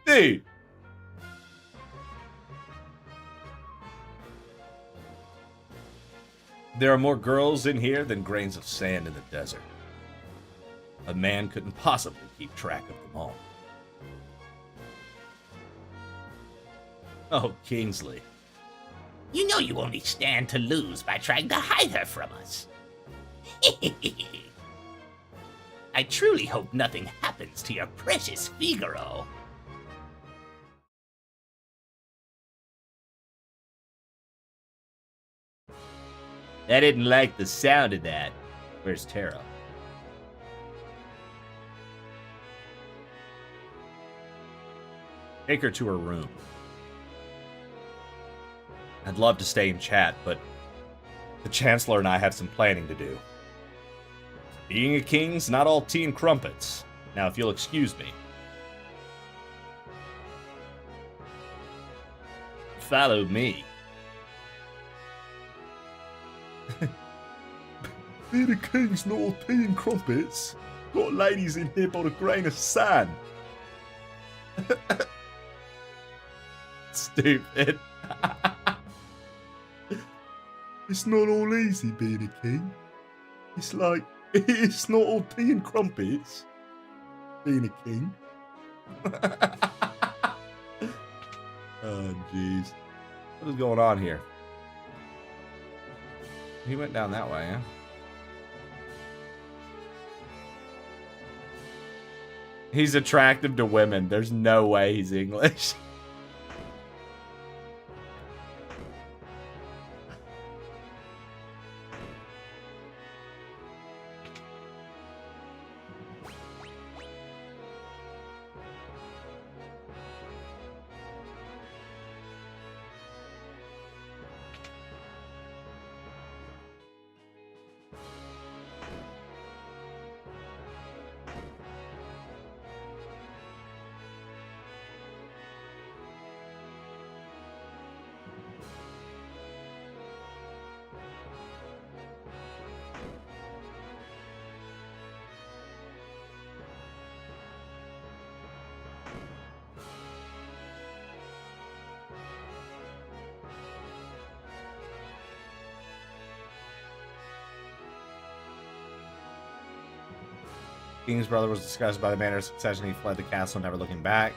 Dude. There are more girls in here than grains of sand in the desert. A man couldn't possibly keep track of them all. Oh, Kingsley. You know you only stand to lose by trying to hide her from us. I truly hope nothing happens to your precious Figaro. I didn't like the sound of that. Where's Tara? Take her to her room. I'd love to stay and chat, but the Chancellor and I have some planning to do. Being a king's not all tea and crumpets. Now, if you'll excuse me. Follow me. Being a king's not all tea and crumpets. Got ladies in here by the grain of sand. Stupid. It's not all easy being a king. It's like, it's not all tea and crumpets being a king. Oh, jeez. What is going on here? He went down that way, huh? He's attractive to women. There's no way he's English. King's brother was disgusted by the manner of succession. He fled the castle, never looking back.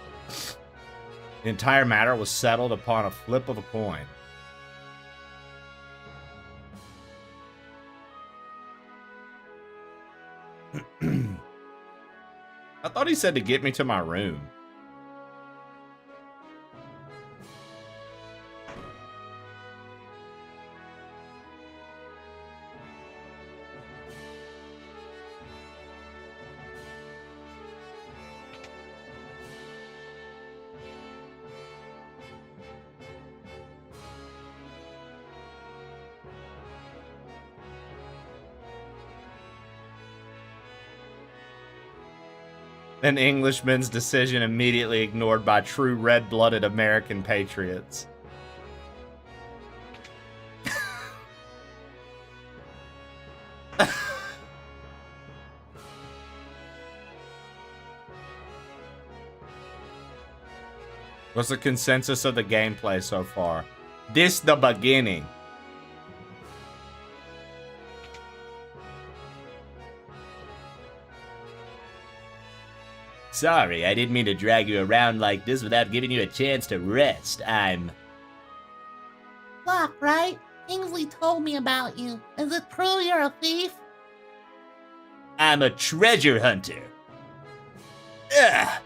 The entire matter was settled upon a flip of a coin. I thought he said to get me to my room. An Englishman's decision immediately ignored by true red-blooded American patriots. What's the consensus of the gameplay so far? This the beginning. Sorry, I didn't mean to drag you around like this without giving you a chance to rest. Look, right? Kingsley told me about you. Is it true you're a thief? I'm a treasure hunter. Ugh.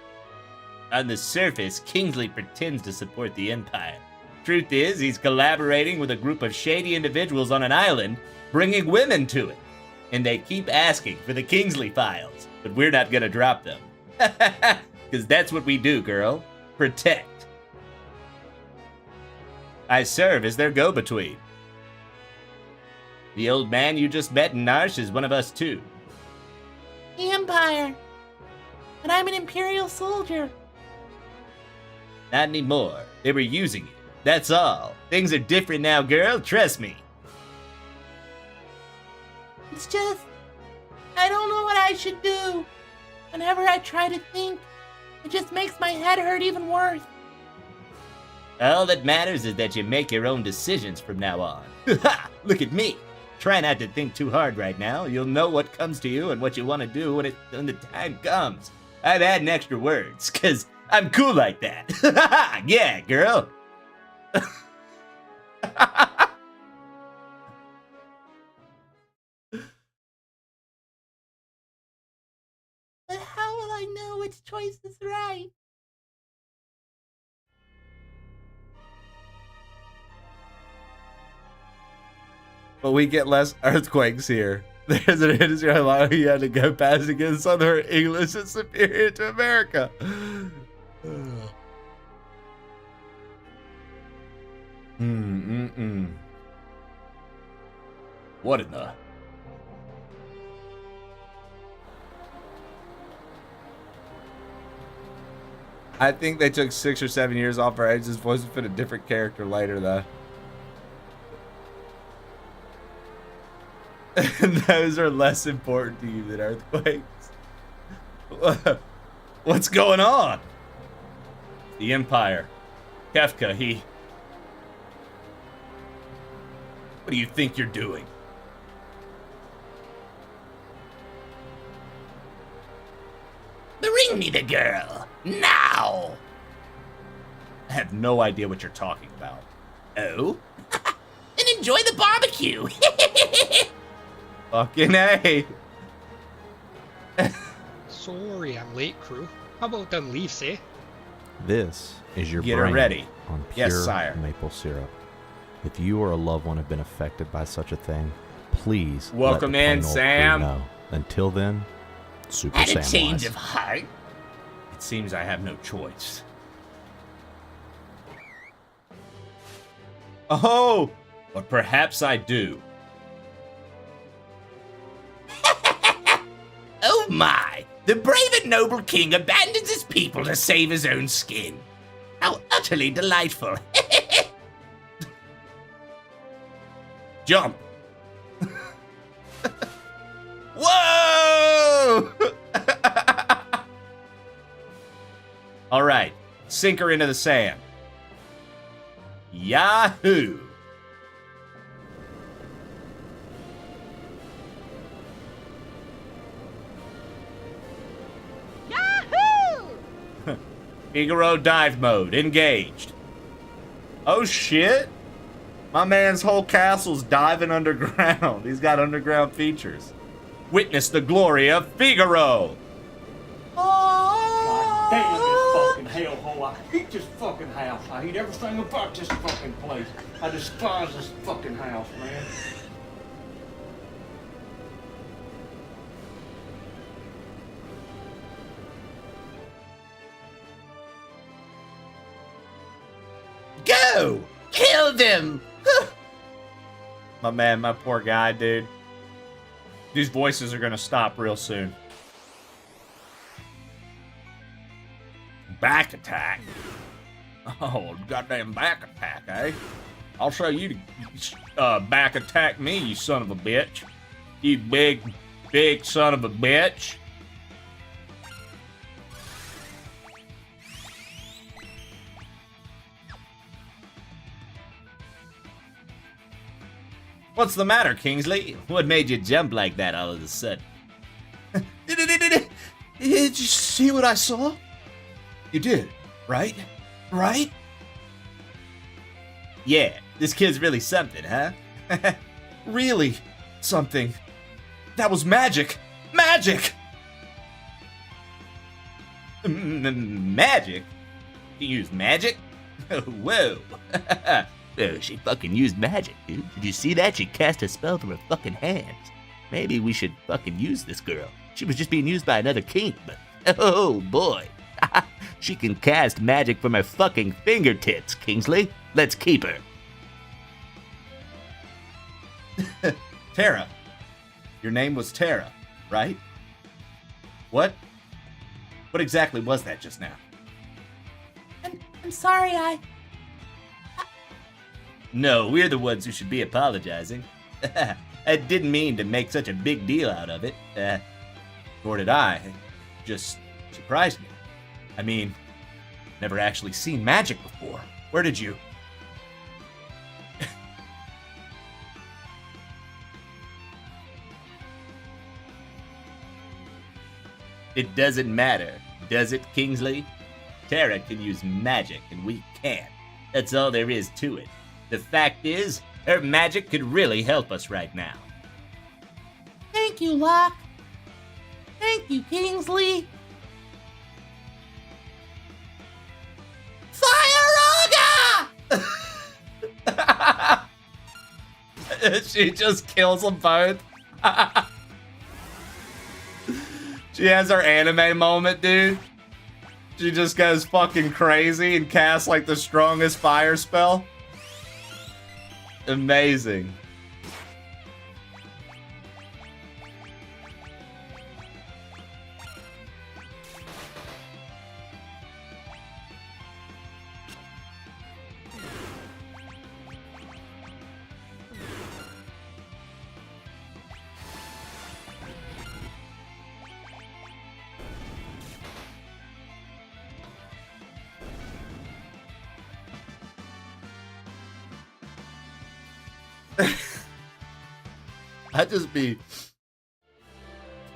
On the surface, Kingsley pretends to support the Empire. Truth is, he's collaborating with a group of shady individuals on an island, bringing women to it. And they keep asking for the Kingsley files, but we're not gonna drop them. Because that's what we do, girl. Protect. I serve as their go-between. The old man you just met in Narsh is one of us too. The Empire. But I'm an Imperial soldier. Not anymore. They were using you. That's all. Things are different now, girl. Trust me. It's just, I don't know what I should do. Whenever I try to think, it just makes my head hurt even worse. All that matters is that you make your own decisions from now on. Look at me. Try not to think too hard right now. You'll know what comes to you and what you want to do when the time comes. I've added extra words, because I'm cool like that. Yeah, girl. But how will I know which choice is right? But we get less earthquakes here. There's an industry how you had to go past against other English is superior to America. What in the... I think they took 6 or 7 years off our ages voice to fit a different character later, though. And those are less important to you than earthquakes. What's going on? The Empire. Kefka, he... What do you think you're doing? Bring me the girl. Now! I have no idea what you're talking about. Oh? Then enjoy the barbecue. Fucking A. Sorry, I'm late, crew. How about them leaves, eh? This is your Get her brain ready. on pure Yes, sire. maple syrup. If you or a loved one have been affected by such a thing, please Welcome let the in, plain old Sam. crew know. Until then, Super Had a Samwise. change of heart. It seems I have no choice. Oh! But perhaps I do. Oh my! The brave and noble king abandons his people to save his own skin. How utterly delightful. Jump! Whoa! All right, sink her into the sand. Yahoo! Yahoo! Figaro dive mode engaged. Oh shit! My man's whole castle's diving underground. He's got underground features. Witness the glory of Figaro. God damn this fucking hellhole. I hate this fucking house. I hate everything about this fucking place. I despise this fucking house, man. Go! Kill them! My man, my poor guy, dude. These voices are gonna stop real soon. Back attack? Oh, goddamn back attack, eh? I'll show you to back attack me, you son of a bitch. You big son of a bitch. What's the matter, Kingsley? What made you jump like that all of a sudden? Did you see what I saw? You did, right? Right? Yeah, this kid's really something, huh? Really something. That was magic! Magic! Magic? You use magic? Whoa. Oh, she fucking used magic, dude. Did you see that? She cast a spell from her fucking hands. Maybe we should fucking use this girl. She was just being used by another king, but oh boy. She can cast magic from her fucking fingertips, Kingsley. Let's keep her. Tara. Your name was Tara, right? What exactly was that just now? I'm sorry, No, we're the ones who should be apologizing. I didn't mean to make such a big deal out of it. Nor did I. It just surprised me. I mean, never actually seen magic before. Where did you? It doesn't matter, does it, Kingsley? Tara can use magic and we can't. That's all there is to it. The fact is, her magic could really help us right now. Thank you, Locke. Thank you, Kingsley. Fire! She just kills them both. She has her anime moment, dude. She just goes fucking crazy and casts like the strongest fire spell. Amazing.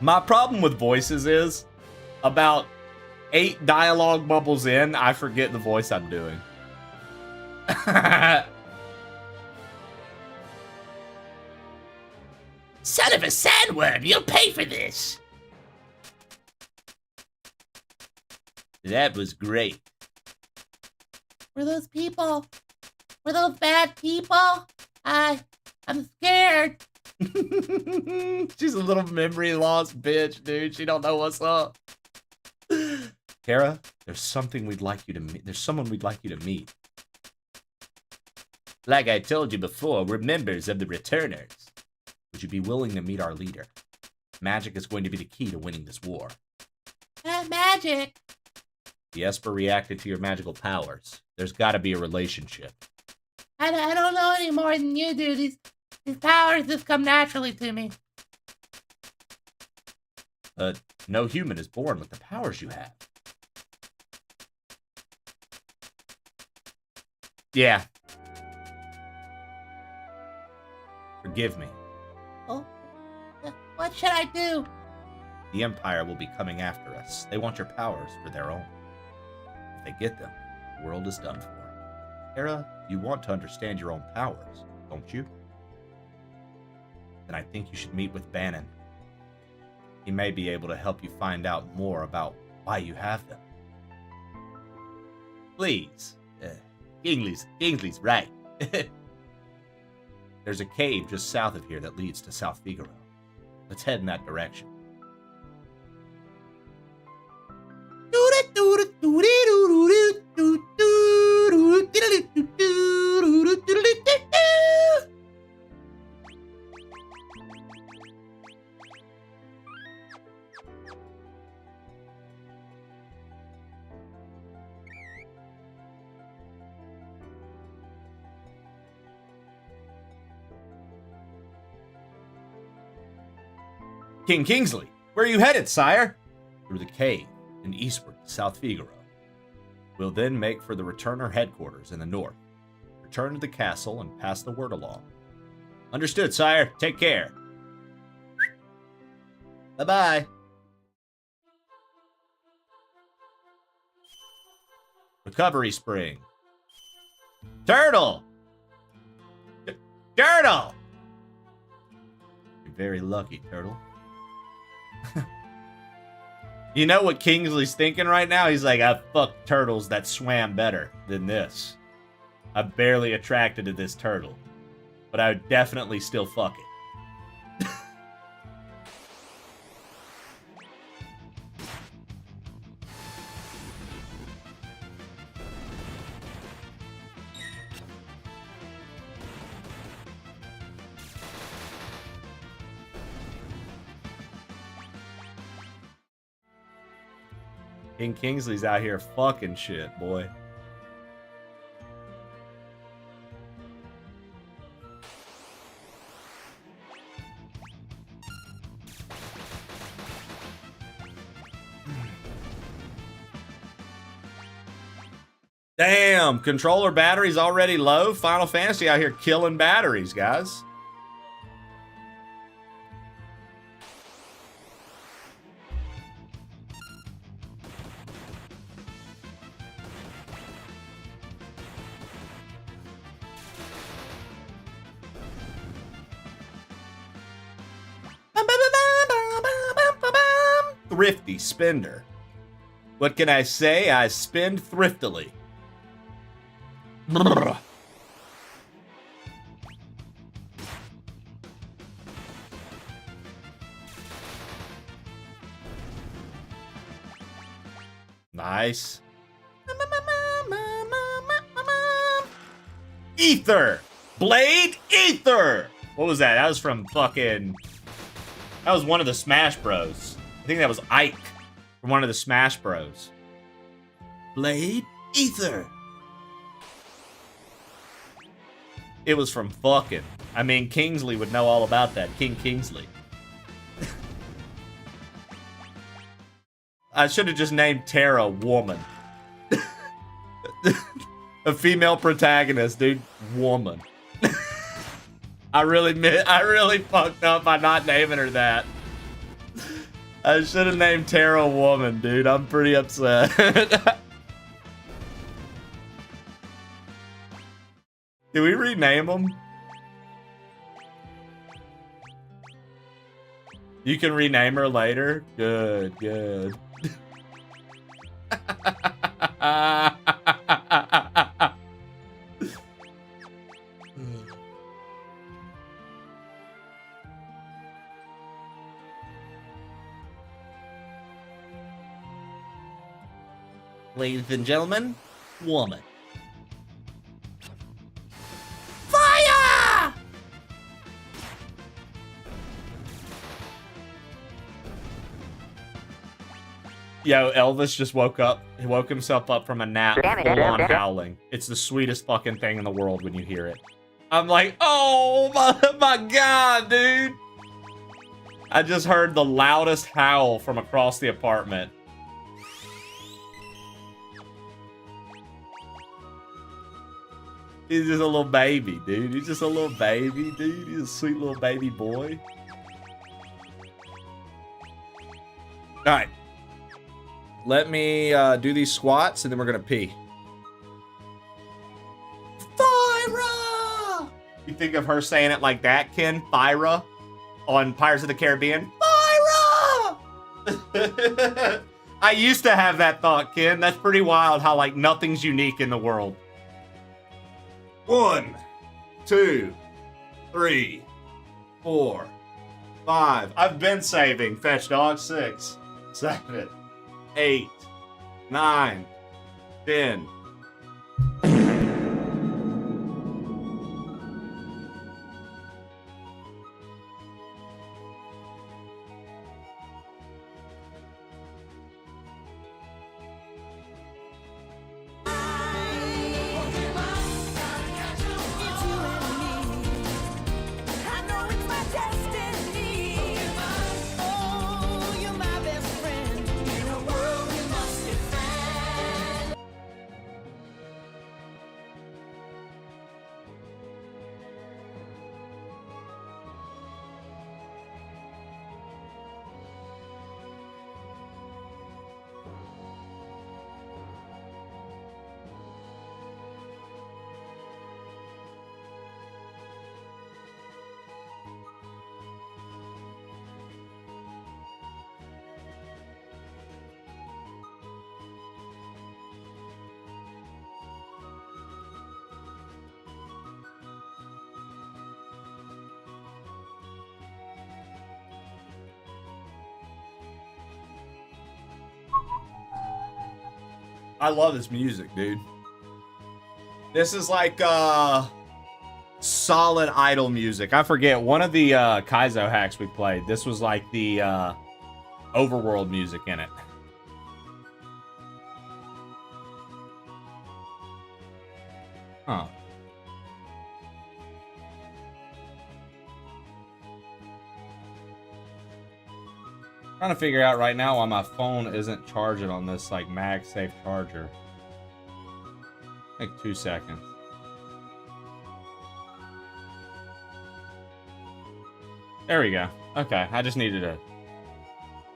My problem with voices is, about 8 dialogue bubbles in, I forget the voice I'm doing. Son of a sandworm, you'll pay for this. That was great. Were those bad people? I'm scared. She's a little memory lost bitch, dude. She don't know what's up. Kara, there's something we'd like you to meet. There's someone we'd like you to meet. Like I told you before, we're members of the Returners. Would you be willing to meet our leader? Magic is going to be the key to winning this war. Magic. The Esper reacted to your magical powers. There's got to be a relationship. I don't know any more than you do. These powers just come naturally to me. No human is born with the powers you have. Yeah. Forgive me. Oh, what should I do? The Empire will be coming after us. They want your powers for their own. If they get them, the world is done for. Hera, you want to understand your own powers, don't you? Then I think you should meet with Bannon. He may be able to help you find out more about why you have them. Please. Kingsley's right. There's a cave just south of here that leads to South Figaro. Let's head in that direction. King Kingsley, where are you headed, sire? Through the cave and eastward to South Figaro. We'll then make for the returner headquarters in the north. Return to the castle and pass the word along. Understood, sire. Take care. Bye-bye. Recovery spring. Turtle! Turtle! You're very lucky, Turtle. You know what Kingsley's thinking right now? He's like, I fucked turtles that swam better than this. I'm barely attracted to this turtle. But I would definitely still fuck it. King Kingsley's out here fucking shit, boy. Damn, controller battery's already low. Final Fantasy out here killing batteries, guys. Thrifty spender. What can I say? I spend thriftily. Brr. Nice. Ether! Blade Ether! What was that? That was from fucking... That was one of the Smash Bros. I think that was Ike from one of the Smash Bros. Blade Ether! It was from fucking... I mean, Kingsley would know all about that. King Kingsley. I should have just named Terra Woman. A female protagonist, dude. Woman. I really fucked up by not naming her that. I should have named Terra Woman, dude. I'm pretty upset. Did we rename them? You can rename her later? Good, good. Ladies and gentlemen, woman. Fire! Yo, Elvis just woke up. He woke himself up from a nap, full on howling. It's the sweetest fucking thing in the world when you hear it. I'm like, oh my god, dude. I just heard the loudest howl from across the apartment. He's just a little baby, dude. He's just a little baby, dude. He's a sweet little baby boy. Alright. Let me do these squats, and then we're gonna pee. Thyra! You think of her saying it like that, Ken? Thyra? On Pirates of the Caribbean? Thyra! I used to have that thought, Ken. That's pretty wild how, like, nothing's unique in the world. 1, 2, 3, 4, 5. I've been saving. Fetch dog. 6, 7, 8, 9, 10. I love this music, dude. This is like solid idle music. I forget, one of the Kaizo hacks we played, this was like the overworld music in it. Huh. Trying to figure out right now why my phone isn't charging on this like MagSafe charger. Take 2 seconds. There we go. Okay, I just needed to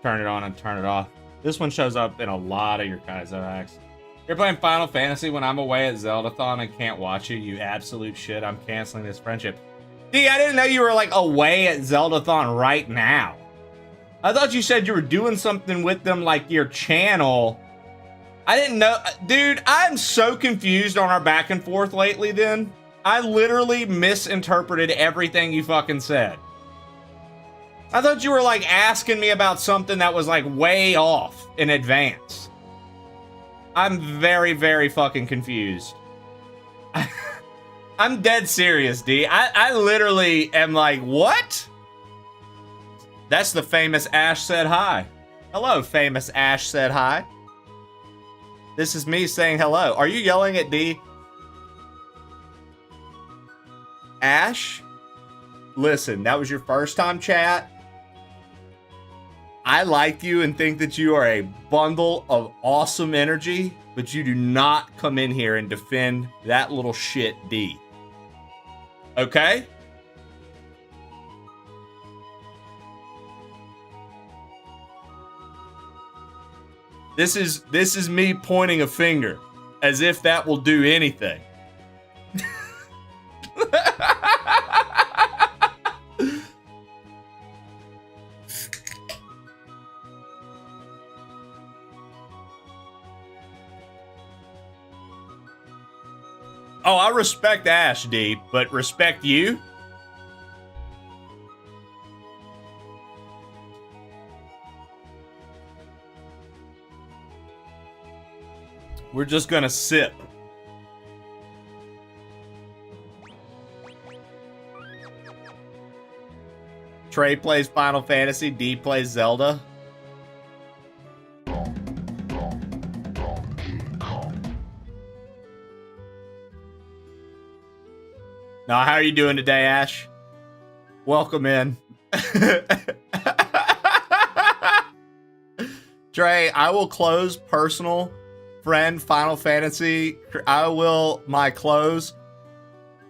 turn it on and turn it off. This one shows up in a lot of your Kaizo hacks. You're playing Final Fantasy when I'm away at Zeldathon and can't watch you. You absolute shit. I'm canceling this friendship. D, I didn't know you were like away at Zeldathon right now. I thought you said you were doing something with them, like your channel. I didn't know. Dude, I'm so confused on our back and forth lately then. I literally misinterpreted everything you fucking said. I thought you were like asking me about something that was like way off in advance. I'm very, very fucking confused. I'm dead serious, D. I literally am like, what? That's the famous Ash said hi. Hello, famous Ash said hi. This is me saying hello. Are you yelling at D? Ash? Listen, that was your first time chat. I like you and think that you are a bundle of awesome energy, but you do not come in here and defend that little shit D. Okay? This is me pointing a finger, as if that will do anything. Oh, I respect Ash, D, but respect you? We're just gonna sip. Trey plays Final Fantasy, D plays Zelda. Now, how are you doing today, Ash? Welcome in. Trey, I will close personal friend Final Fantasy. I will close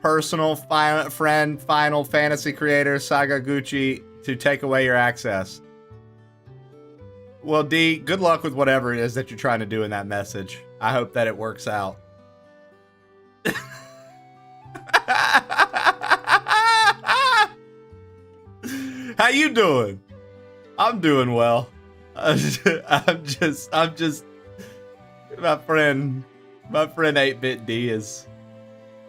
personal friend Final Fantasy creator Sagaguchi to take away your access. Well, D, good luck with whatever it is that you're trying to do in that message. I hope that it works out. How you doing? I'm doing well. I'm just my friend 8-Bit D is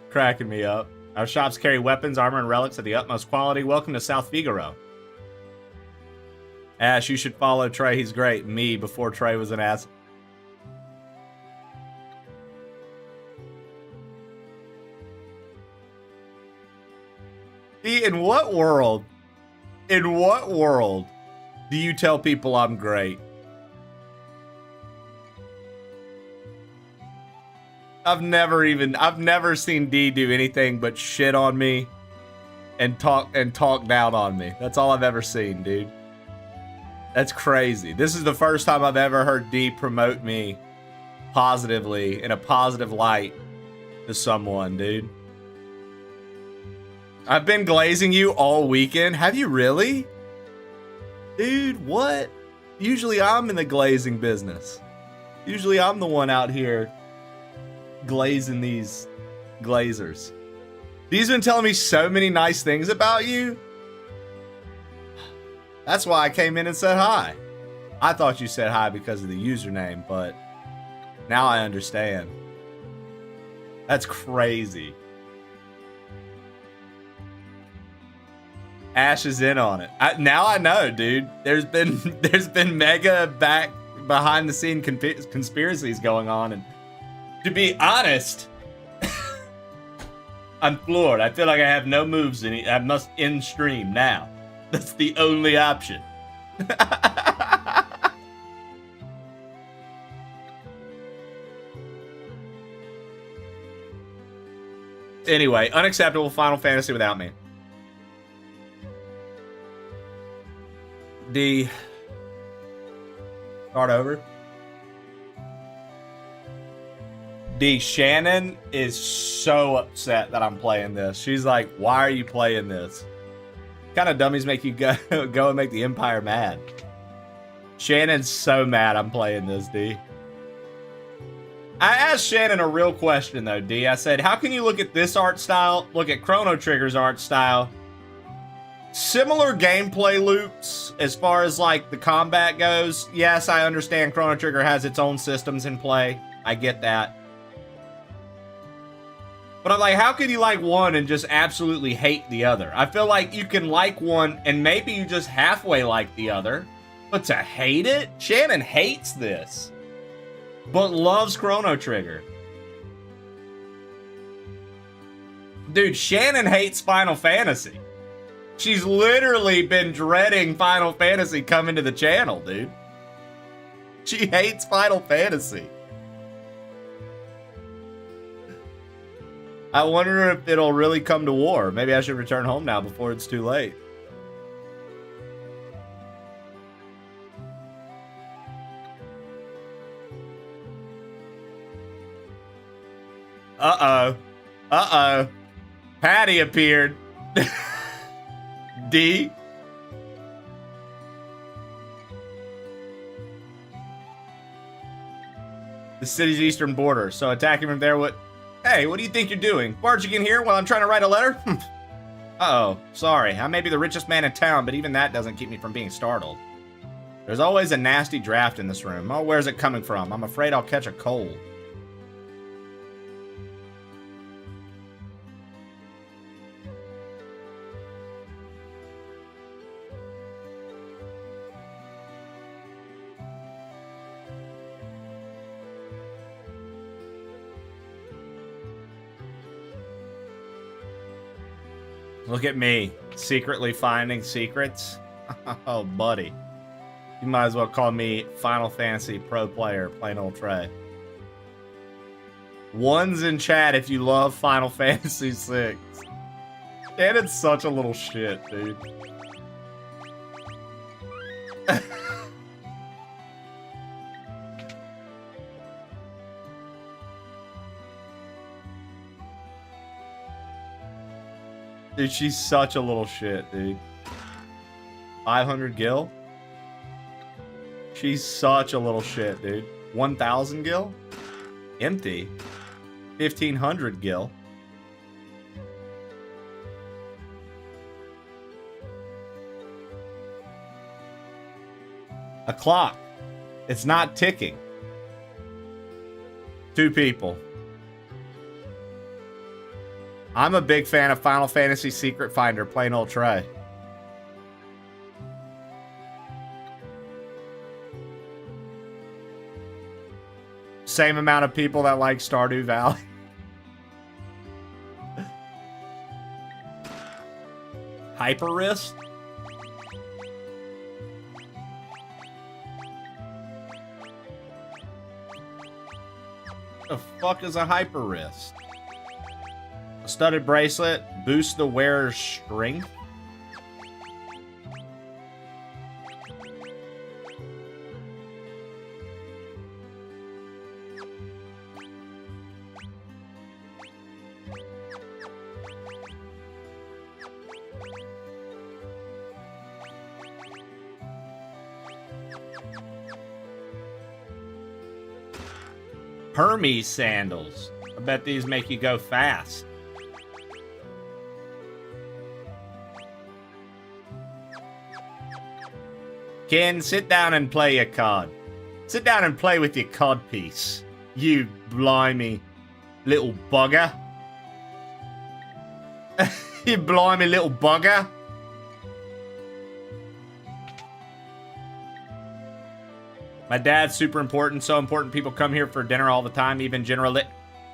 cracking me up. Our shops carry weapons, armor, and relics of the utmost quality. Welcome to South Figaro. Ash, you should follow Trey. He's great. Me, before Trey was an ass. D, in what world do you tell people I'm great? I've never seen D do anything but shit on me and talk down on me. That's all I've ever seen, dude. That's crazy. This is the first time I've ever heard D promote me positively, in a positive light to someone, dude. I've been glazing you all weekend. Have you really? Dude, what? Usually I'm in the glazing business. Usually I'm the one out here glazing these glazers. He's been telling me so many nice things about you. That's why I came in and said hi. I thought you said hi because of the username, but now I understand. That's crazy. Ash is in on it. Now I know, dude. There's been mega behind the scene conspiracies going on, and To be honest, I'm floored. I feel like I have no moves in it. I must end stream now. That's the only option. Anyway, unacceptable Final Fantasy without me. D. Start over. D. Shannon is so upset that I'm playing this. She's like, why are you playing this? What kind of dummies make you go and make the Empire mad? Shannon's so mad I'm playing this, D. I asked Shannon a real question, though, D. I said, how can you look at this art style, look at Chrono Trigger's art style, similar gameplay loops as far as, like, the combat goes? Yes, I understand Chrono Trigger has its own systems in play. I get that. But I'm like, how can you like one and just absolutely hate the other? I feel like you can like one and maybe you just halfway like the other. But to hate it? Shannon hates this. But loves Chrono Trigger. Dude, Shannon hates Final Fantasy. She's literally been dreading Final Fantasy coming to the channel, dude. She hates Final Fantasy. I wonder if it'll really come to war. Maybe I should return home now before it's too late. Uh-oh. Uh-oh. Patty appeared. D. The city's eastern border, so attacking from there would... Hey, what do you think you're doing? Barging in here while I'm trying to write a letter? Uh-oh. Sorry, I may be the richest man in town, but even that doesn't keep me from being startled. There's always a nasty draft in this room. Oh, where's it coming from? I'm afraid I'll catch a cold. Look at me, secretly finding secrets. Oh, buddy. You might as well call me Final Fantasy Pro Player, plain old Trey. One's in chat if you love Final Fantasy VI. And it's such a little shit, dude. Dude, she's such a little shit, dude. 500 gil? She's such a little shit, dude. 1,000 gil? Empty. 1,500 gil. A clock. It's not ticking. 2 people. I'm a big fan of Final Fantasy Secret Finder, plain old Trey. Same amount of people that like Stardew Valley. Hyper Wrist? The fuck is a Hyper Wrist? A studded bracelet boosts the wearer's strength. Hermes sandals. I bet these make you go fast. Ken, sit down and play your card. Sit down and play with your cod piece. You blimey little bugger. You blimey little bugger. My dad's super important, so important people come here for dinner all the time, even generally.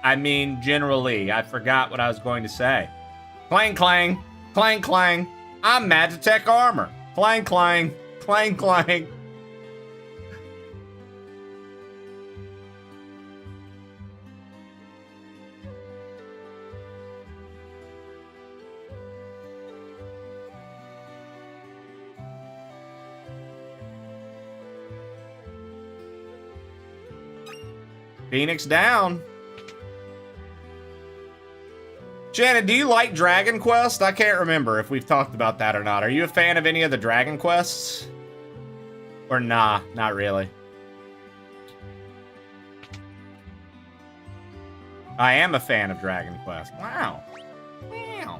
Generally. I forgot what I was going to say. Clang, clang, clang, clang. I'm Magitech Armor. Clang, clang, clang, clang. Phoenix down. Shannon, do you like Dragon Quest? I can't remember if we've talked about that or not. Are you a fan of any of the Dragon Quests? Or nah, not really. I am a fan of Dragon Quest. Wow. Wow.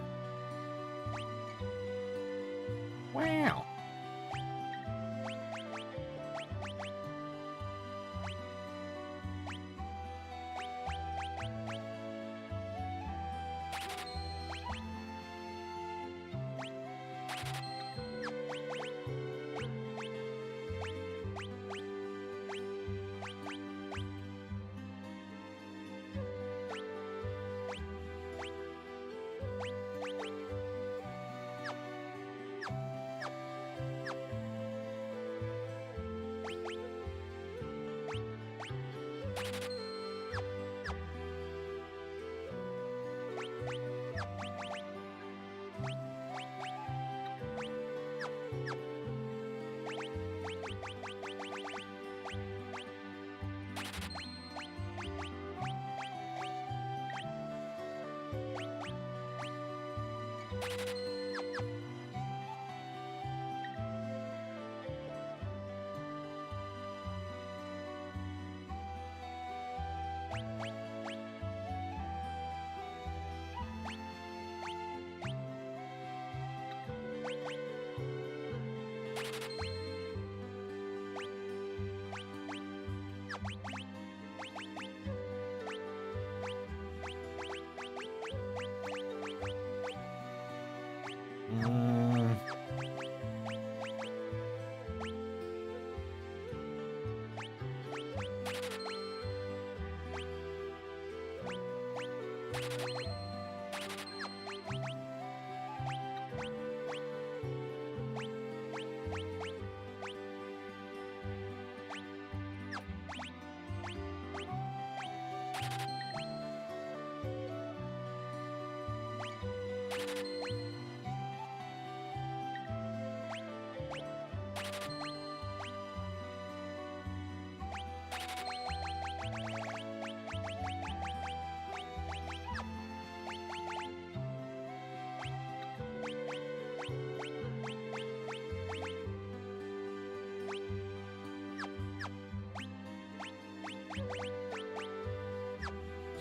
Wow.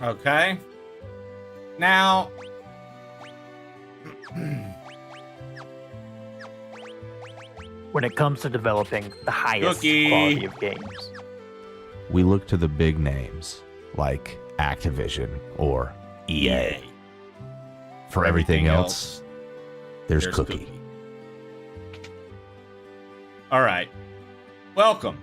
Okay. Now, when it comes to developing the highest Cookie. quality of games, We look to the big names like Activision or EA. For everything else, there's Cookie. All right. Welcome.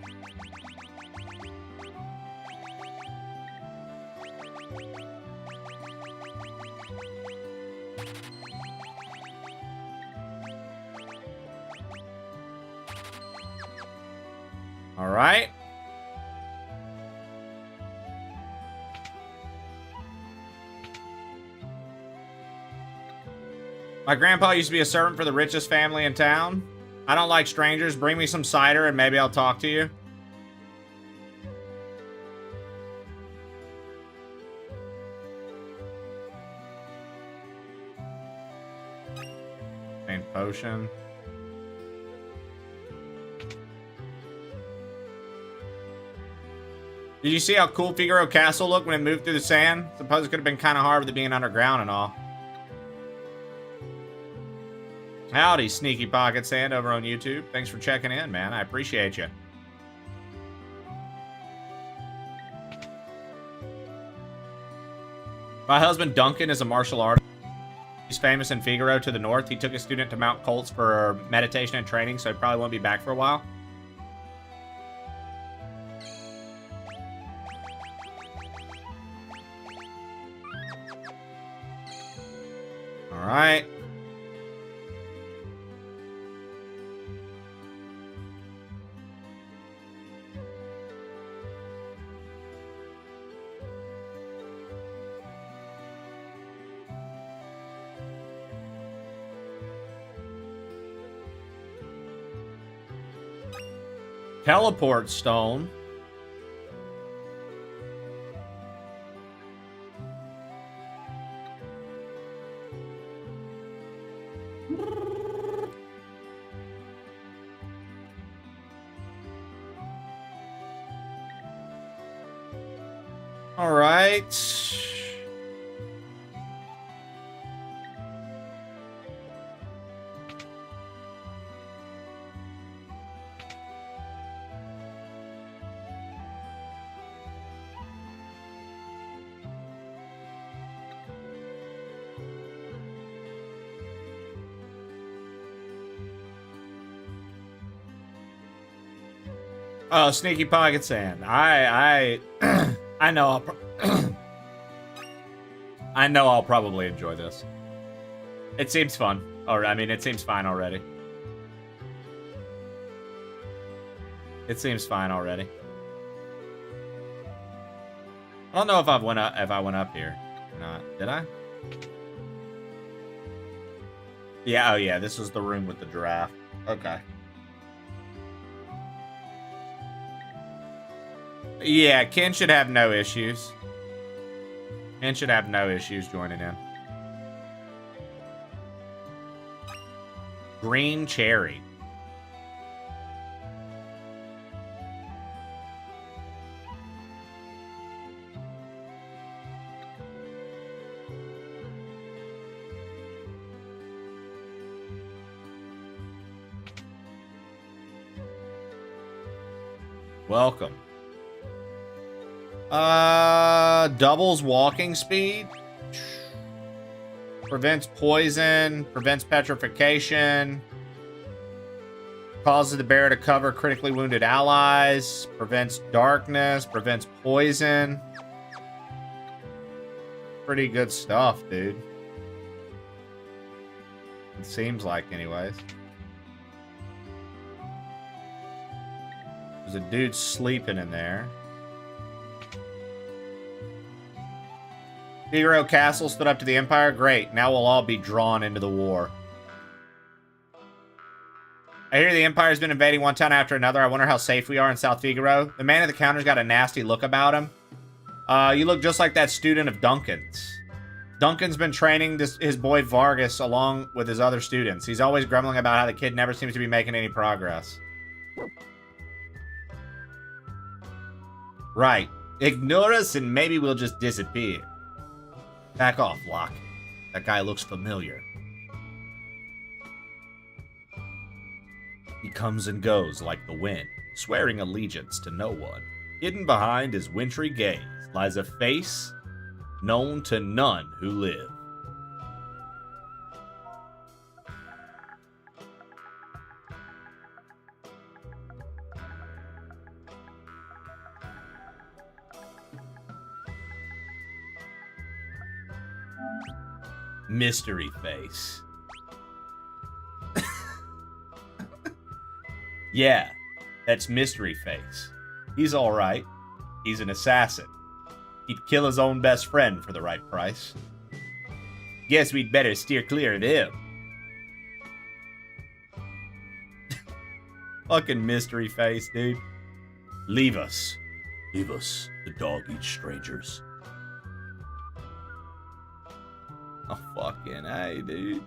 All right. My grandpa used to be a servant for the richest family in town. I don't like strangers. Bring me some cider and maybe I'll talk to you. Main potion. Did you see how cool Figaro Castle looked when it moved through the sand? Suppose it could have been kind of hard with it being underground and all. Howdy, Sneaky Pocket Sand over on YouTube. Thanks for checking in, man. I appreciate you. My husband, Duncan, is a martial artist. He's famous in Figaro to the north. He took a student to Mount Colts for meditation and training, so he probably won't be back for a while. All right. Teleport stone. All right. Oh, Sneaky Pocket Sand. I I know I know I'll probably enjoy this. It seems fun. Or I mean, it seems fine already. It seems fine already. I don't know if I went up here or not. Did I? Yeah, oh yeah, this was the room with the giraffe. Okay. Yeah, Ken should have no issues. Ken should have no issues joining in. Green cherry. Welcome. Doubles walking speed. Prevents poison. Prevents petrification. Causes the bear to cover critically wounded allies. Prevents darkness. Prevents poison. Pretty good stuff, dude. It seems like, anyways. There's a dude sleeping in there. Figaro Castle stood up to the Empire. Great. Now we'll all be drawn into the war. I hear the Empire's been invading one town after another. I wonder how safe we are in South Figaro. The man at the counter's got a nasty look about him. You look just like that student of Duncan's. Duncan's been training his boy Vargas along with his other students. He's always grumbling about how the kid never seems to be making any progress. Right. Ignore us and maybe we'll just disappear. Back off, Locke. That guy looks familiar. He comes and goes like the wind, swearing allegiance to no one. Hidden behind his wintry gaze lies a face known to none who live. Mystery face. Yeah, that's Mystery Face. He's alright. He's an assassin. He'd kill his own best friend for the right price. Guess we'd better steer clear of him. Fucking Mystery Face, dude. Leave us. Leave us. The dog eats strangers. Oh, fucking hey, dude.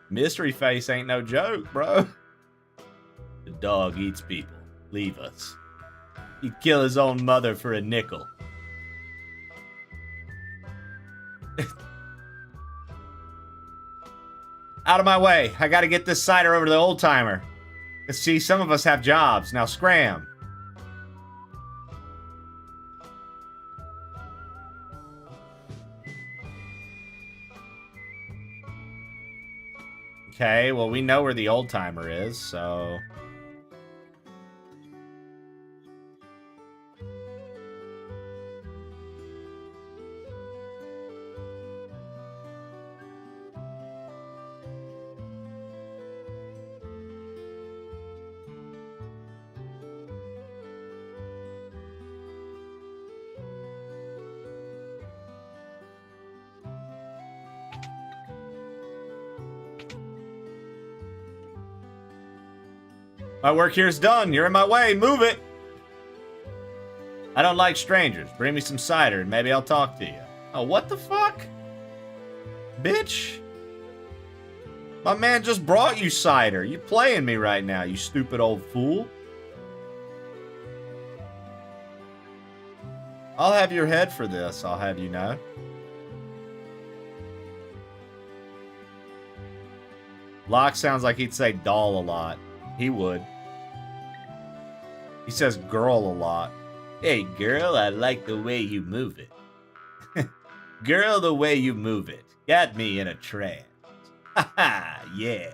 Mystery Face ain't no joke, bro. The dog eats people. Leave us. He'd kill his own mother for a nickel. Out of my way. I gotta get this cider over to the old timer. See, some of us have jobs. Now scram. Okay, well, we know where the old timer is, so... My work here's done. You're in my way. Move it. I don't like strangers. Bring me some cider and maybe I'll talk to you. Oh, what the fuck? Bitch. My man just brought you cider. You playing me right now, you stupid old fool. I'll have your head for this, I'll have you know. Locke sounds like he'd say doll a lot. He would. He says girl a lot. Hey girl, I like the way you move it. Girl, the way you move it. Got me in a trance. Haha, yeah.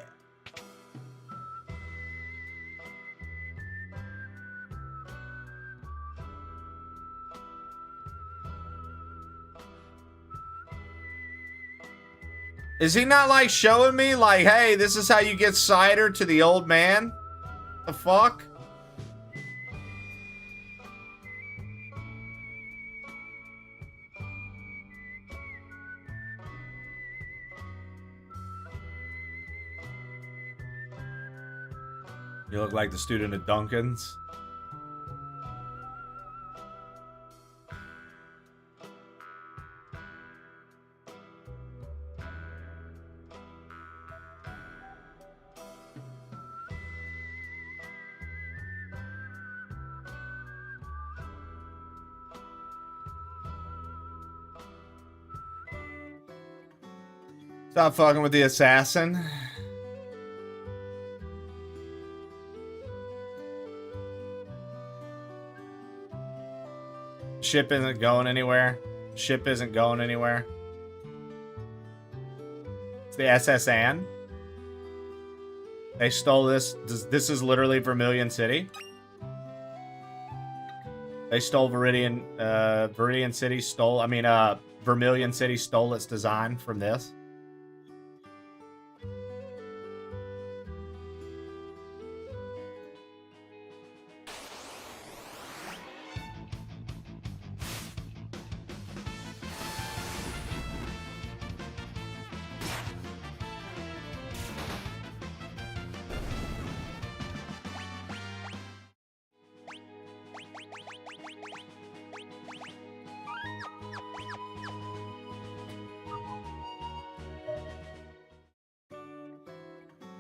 Is he not like showing me like, hey, this is how you get cider to the old man? The fuck? You look like the student at Duncan's. Stop fucking with the assassin. Ship isn't going anywhere. Ship isn't going anywhere. It's the SS Anne. They stole this. This is literally Vermilion City. They stole Viridian City stole, Vermilion City stole its design from this.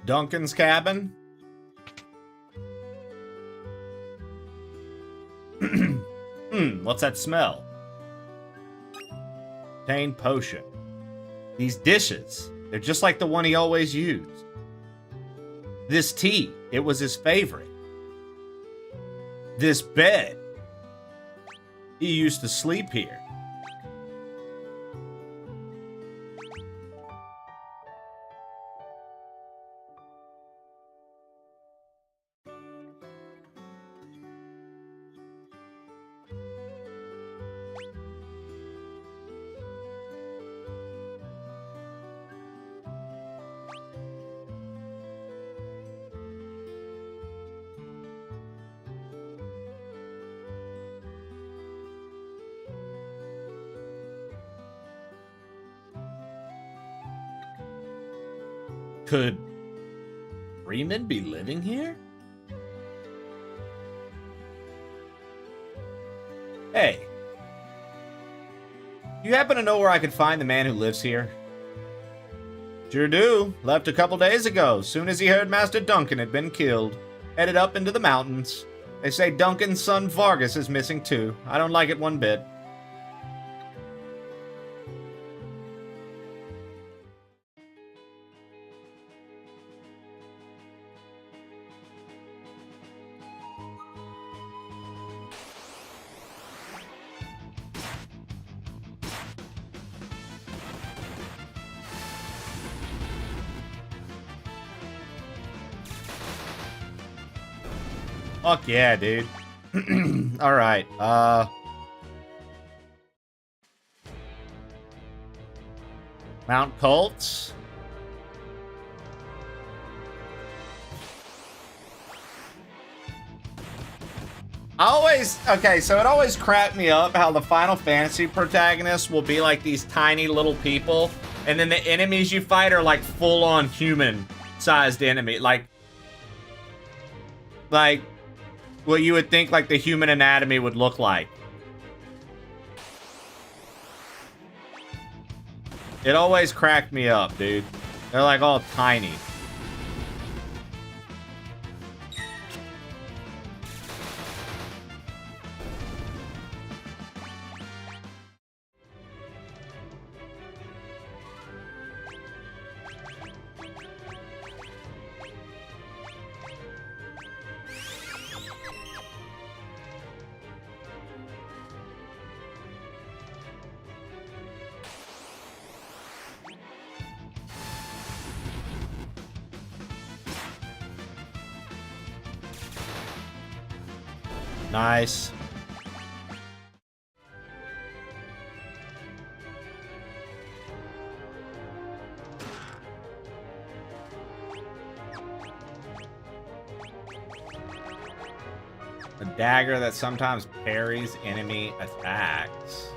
Duncan's cabin. What's that smell? Obtain potion. These dishes, they're just like the one he always used. This tea, it was his favorite. This bed, he used to sleep here. Could Freeman be living here? Hey. You happen to know where I could find the man who lives here? Sure do. Left a couple days ago, soon as he heard Master Duncan had been killed. Headed up into the mountains. They say Duncan's son Vargas is missing too. I don't like it one bit. Fuck yeah, dude. Alright, Mount Colts. Okay, so it always cracked me up how the Final Fantasy protagonists will be like these tiny little people, and then the enemies you fight are like full-on human-sized enemy. Like like what you would think like the human anatomy would look like. It always cracked me up, dude. They're like all tiny. Nice. A dagger that sometimes parries enemy attacks.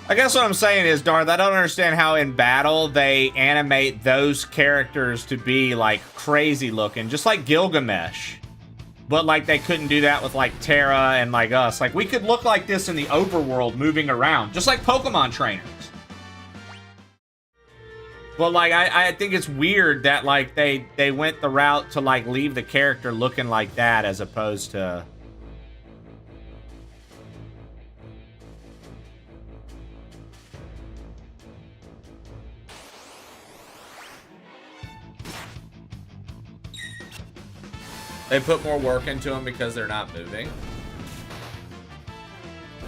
I guess what I'm saying is, Darth, I don't understand how in battle they animate those characters to be, like, crazy looking. Just like Gilgamesh. But, like, they couldn't do that with, like, Terra and, like, us. Like, we could look like this in the overworld moving around. Just like Pokemon trainers. But, like, I think it's weird that, like, they went the route to, like, leave the character looking like that as opposed to... They put more work into them because they're not moving.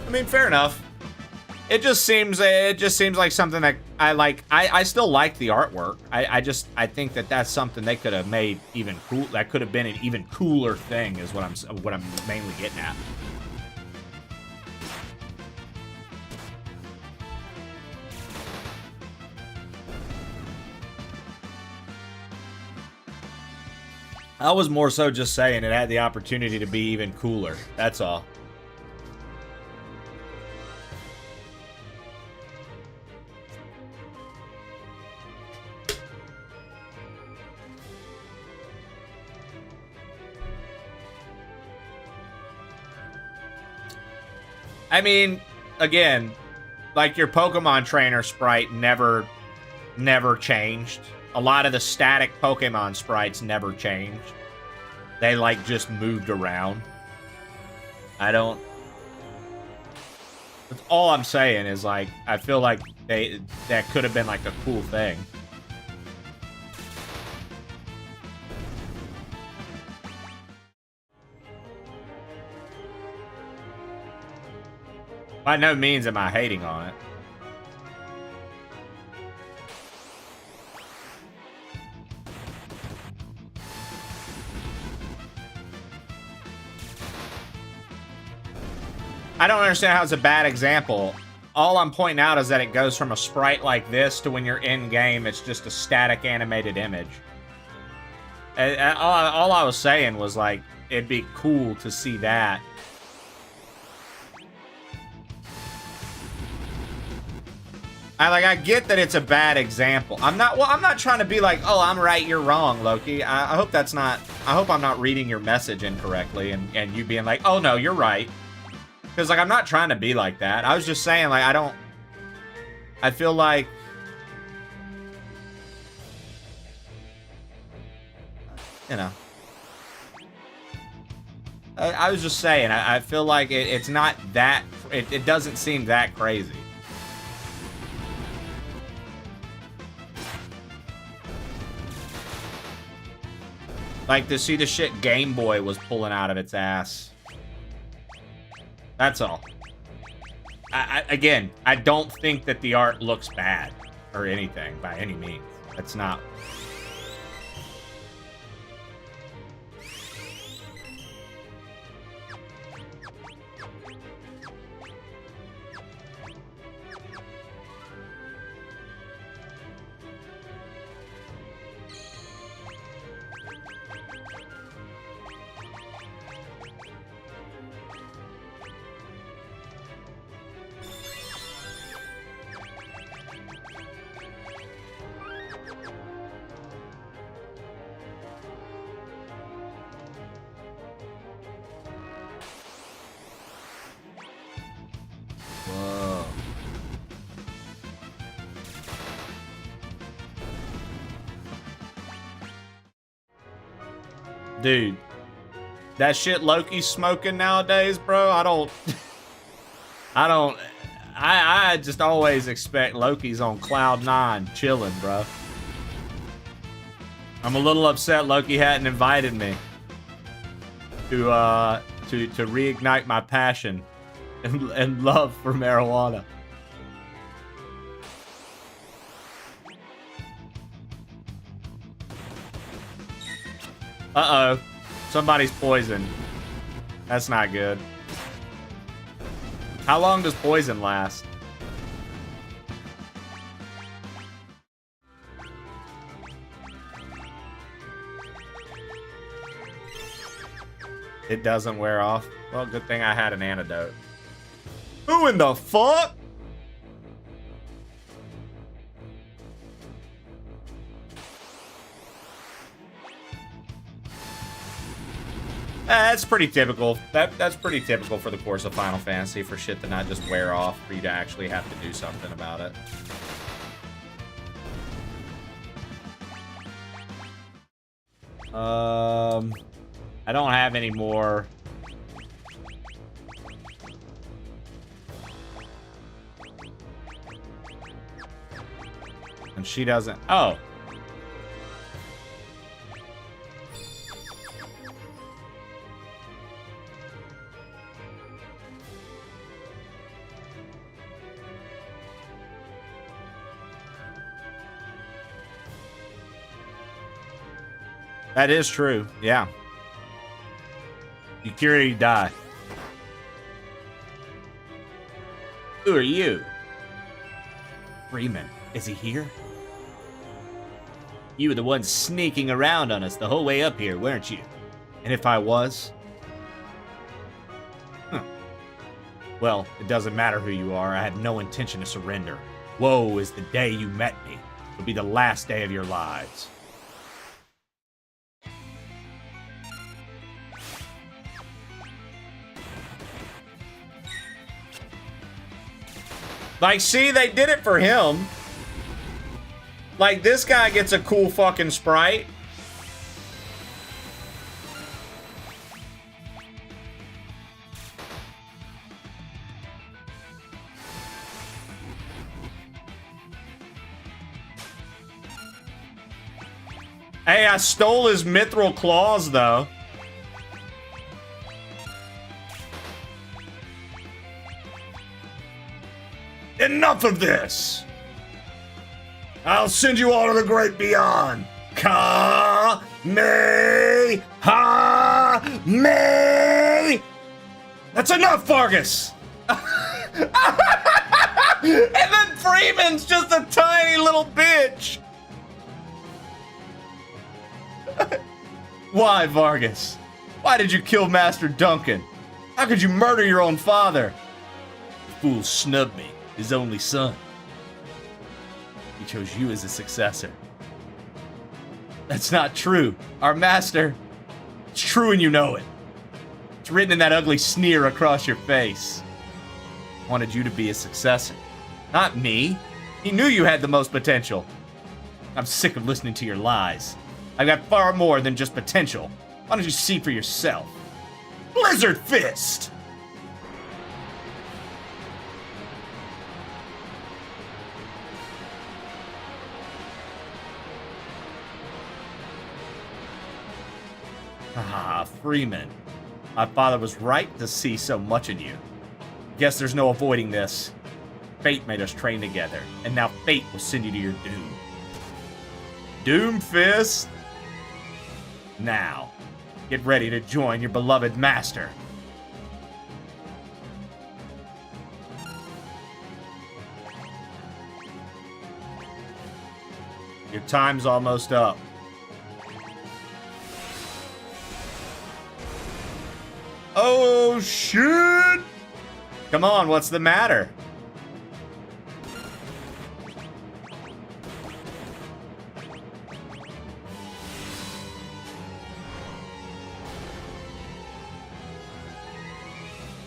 I mean, fair enough. It just seems like something that I like. I still like the artwork. I think that that's something they could have made even cool. That could have been an even cooler thing. Is what I'm mainly getting at. I was more so just saying it had the opportunity to be even cooler. That's all. I mean, again, like your Pokemon trainer sprite never changed. A lot of the static Pokemon sprites never changed. They, like, just moved around. That's all I'm saying is, like, I feel like that could have been, like, a cool thing. By no means am I hating on it. I don't understand how it's a bad example. All I'm pointing out is that it goes from a sprite like this to when you're in-game, it's just a static animated image. All I was saying was, like, it'd be cool to see that. I get that it's a bad example. I'm not trying to be like, oh, I'm right, you're wrong, Loki. I hope I'm not reading your message incorrectly and you being like, oh, no, you're right. Because, like, I'm not trying to be like that. I was just saying, like, I feel like... You know. I was just saying, I feel like it's not that... It doesn't seem that crazy. Like, to see the shit Game Boy was pulling out of its ass. That's all. Again, I don't think that the art looks bad or anything by any means. That's not. Whoa. Dude, that shit Loki's smoking nowadays, bro, I just always expect Loki's on cloud 9 chilling, bro. I'm a little upset Loki hadn't invited me to reignite my passion and love for marijuana. Uh-oh. Somebody's poisoned. That's not good. How long does poison last? It doesn't wear off. Well, good thing I had an antidote. Who in the fuck? That's pretty typical. That's pretty typical for the course of Final Fantasy, for shit to not just wear off, for you to actually have to do something about it. I don't have any more. And she doesn't. Oh. That is true, yeah. You cure or you die. Who are you? Freeman, is he here? You were the one sneaking around on us the whole way up here, weren't you? And if I was? Huh. Well, it doesn't matter who you are. I had no intention to surrender. Woe is the day you met me. It'll be the last day of your lives. Like, see, they did it for him. Like, this guy gets a cool fucking sprite. Hey, I stole his mithril claws, though. Enough of this! I'll send you all to the great beyond. Ka-me-ha-me! That's enough, Vargas! And then Freeman's just a tiny little bitch! Why, Vargas? Why did you kill Master Duncan? How could you murder your own father? The fool snubbed me, his only son. He chose you as a successor. That's not true. Our master... It's true and you know it. It's written in that ugly sneer across your face. Wanted you to be a successor. Not me. He knew you had the most potential. I'm sick of listening to your lies. I've got far more than just potential. Why don't you see for yourself? Blizzard Fist! Ah, Freeman. My father was right to see so much in you. Guess there's no avoiding this. Fate made us train together, and now fate will send you to your doom. Doom Fist? Now, get ready to join your beloved master. Your time's almost up. Oh, shit! Come on, what's the matter?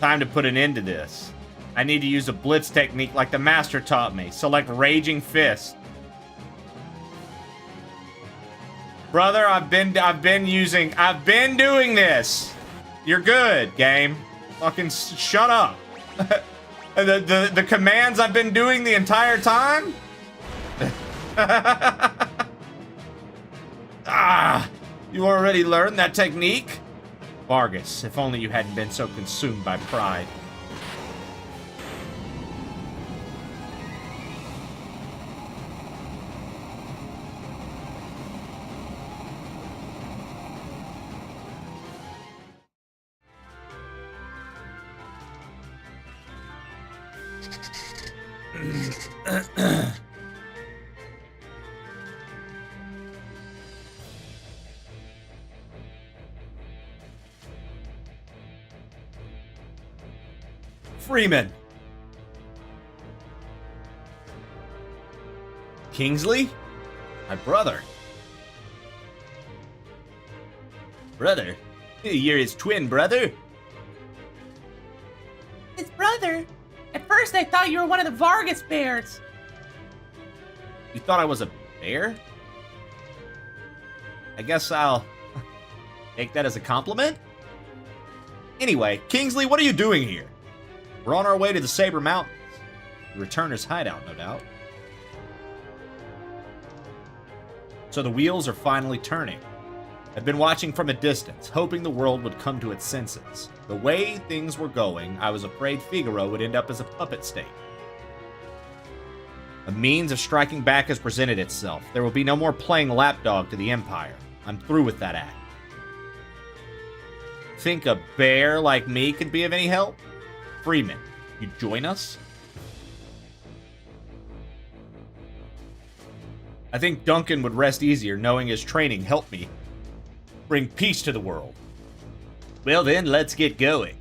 Time to put an end to this. I need to use a blitz technique like the master taught me. Select Raging Fist. Brother, I've been doing this. You're good, game. Fucking shut up. The commands I've been doing the entire time? You already learned that technique? Vargas, if only you hadn't been so consumed by pride. Freeman. Kingsley? My brother. Brother? You're his twin brother? His brother? At first I thought you were one of the Vargas bears. You thought I was a bear? I guess I'll take that as a compliment? Anyway, Kingsley, what are you doing here? We're on our way to the Saber Mountains. The Returner's hideout, no doubt. So the wheels are finally turning. I've been watching from a distance, hoping the world would come to its senses. The way things were going, I was afraid Figaro would end up as a puppet state. A means of striking back has presented itself. There will be no more playing lapdog to the Empire. I'm through with that act. Think a bear like me could be of any help? Freeman, you join us? I think Duncan would rest easier knowing his training helped me bring peace to the world. Well then, let's get going.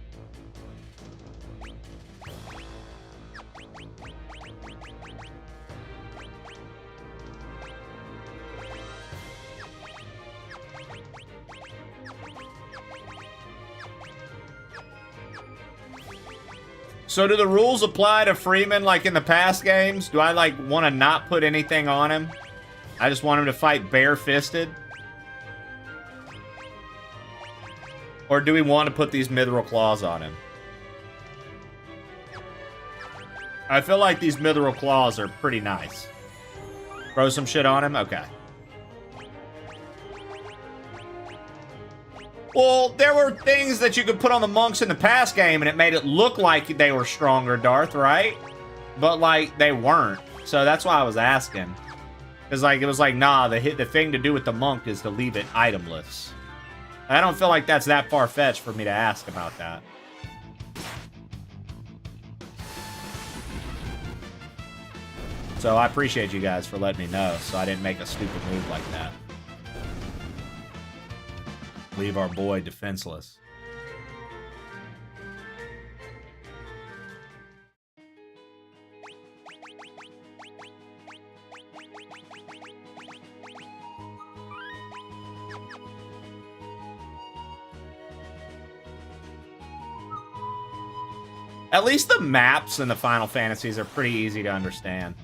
So do the rules apply to Freeman like in the past games? Do I like want to not put anything on him? I just want him to fight bare-fisted? Or do we want to put these mithril claws on him? I feel like these mithril claws are pretty nice. Throw some shit on him? Okay. Well, there were things that you could put on the monks in the past game, and it made it look like they were stronger, Darth, right? But, like, they weren't. So that's why I was asking. Because, like, it was like, nah, the thing to do with the monk is to leave it itemless. I don't feel like that's that far-fetched for me to ask about that. So I appreciate you guys for letting me know, so I didn't make a stupid move like that. Leave our boy defenseless. At least the maps in the Final Fantasies are pretty easy to understand.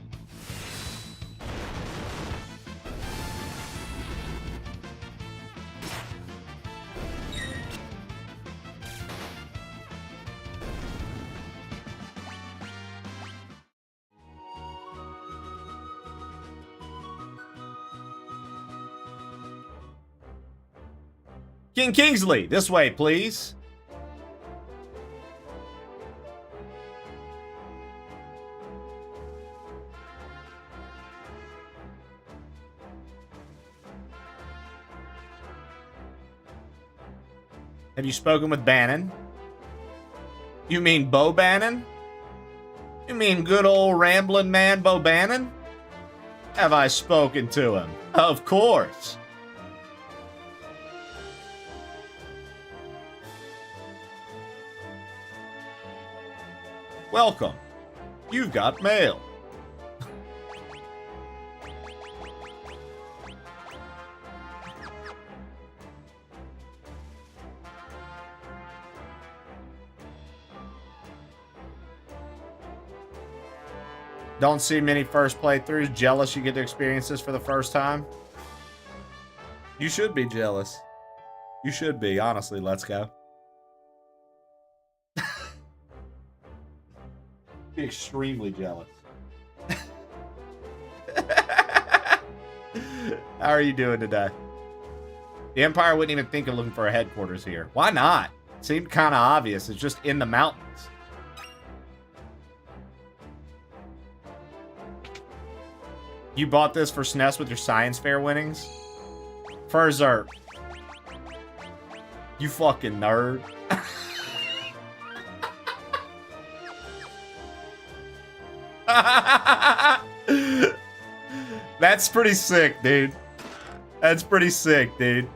King Kingsley, this way, please. Have you spoken with Bannon? You mean Bo Bannon? You mean good old rambling man Bo Bannon? Have I spoken to him? Of course. Welcome. You've got mail. Don't see many first playthroughs. Jealous you get to experience this for the first time? You should be jealous. You should be, honestly. Let's go. Be extremely jealous. How are you doing today? The Empire wouldn't even think of looking for a headquarters here. Why not? It seemed kind of obvious. It's just in the mountains. You bought this for SNES with your science fair winnings? Furzert. You fucking nerd. That's pretty sick, dude. That's pretty sick, dude.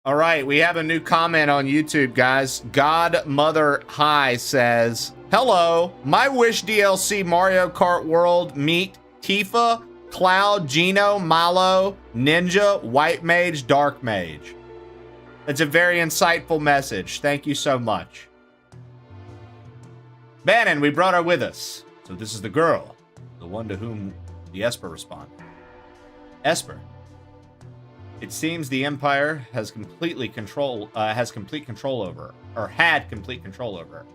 All right, we have a new comment on YouTube, guys. Godmother High says, hello, my Wish DLC Mario Kart World meet Tifa, Cloud, Geno, Malo, Ninja, White Mage, Dark Mage. It's a very insightful message. Thank you so much. Bannon, we brought her with us. So this is the girl, the one to whom the Esper responded. Esper. It seems the Empire has complete control over her, or had complete control over her.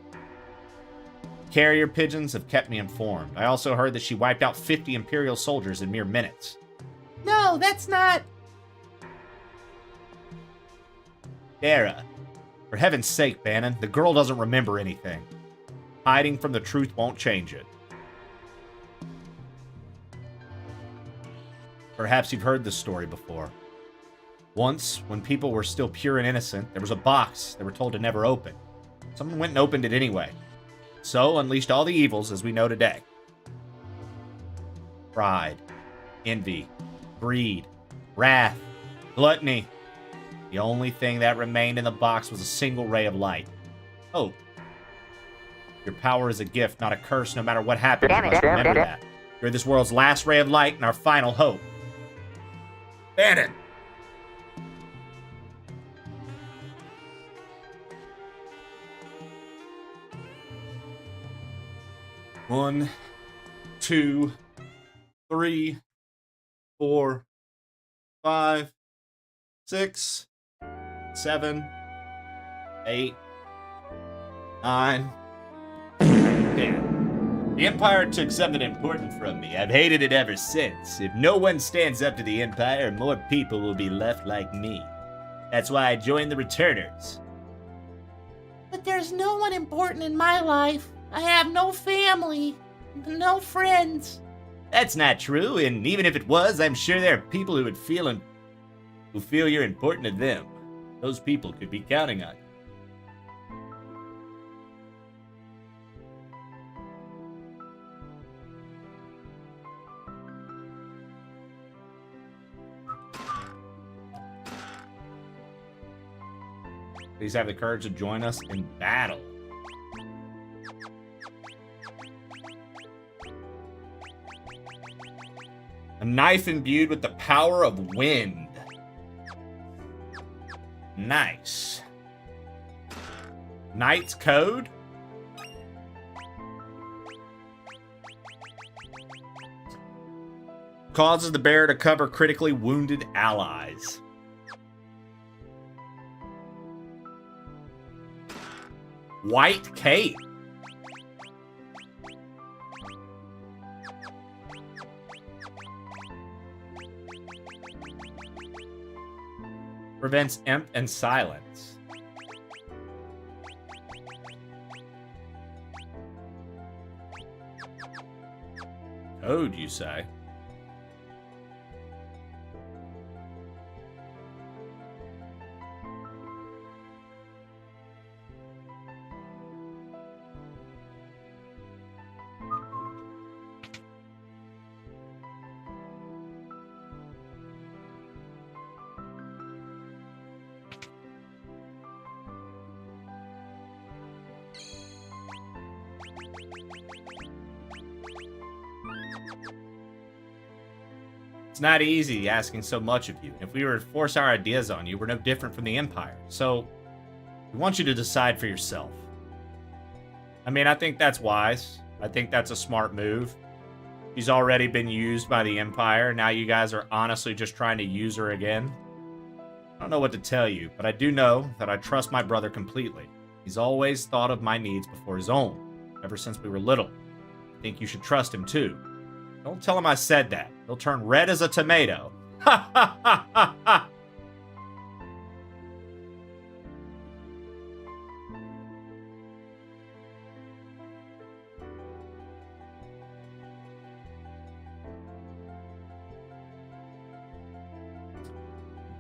Carrier pigeons have kept me informed. I also heard that she wiped out 50 Imperial soldiers in mere minutes. No, that's not... Dara, for heaven's sake, Bannon, the girl doesn't remember anything. Hiding from the truth won't change it. Perhaps you've heard this story before. Once, when people were still pure and innocent, there was a box they were told to never open. Someone went and opened it anyway. So, unleashed all the evils as we know today. Pride, envy, greed, wrath, gluttony. The only thing that remained in the box was a single ray of light. Hope. Your power is a gift, not a curse, no matter what happens. You must remember that. You're this world's last ray of light and our final hope. Bannon! One, 2, 3, 4, 5, 6, 7, 8, 9, 10. The Empire took something important from me. I've hated it ever since. If no one stands up to the Empire, more people will be left like me. That's why I joined the Returners. But there's no one important in my life. I have no family, no friends. That's not true, and even if it was, I'm sure there are people who would feel you're important to them. Those people could be counting on you. Please have the courage to join us in battle. A knife imbued with the power of wind. Nice. Knight's Code? Causes the bearer to cover critically wounded allies. White Cape. Prevents imp and silence. Code, you say? It's not easy asking so much of you. If we were to force our ideas on you, we're no different from the Empire. So, we want you to decide for yourself. I mean, I think that's wise. I think that's a smart move. She's already been used by the Empire. Now you guys are honestly just trying to use her again. I don't know what to tell you, but I do know that I trust my brother completely. He's always thought of my needs before his own, ever since we were little. I think you should trust him too. Don't tell him I said that. He'll turn red as a tomato. Ha ha ha ha ha!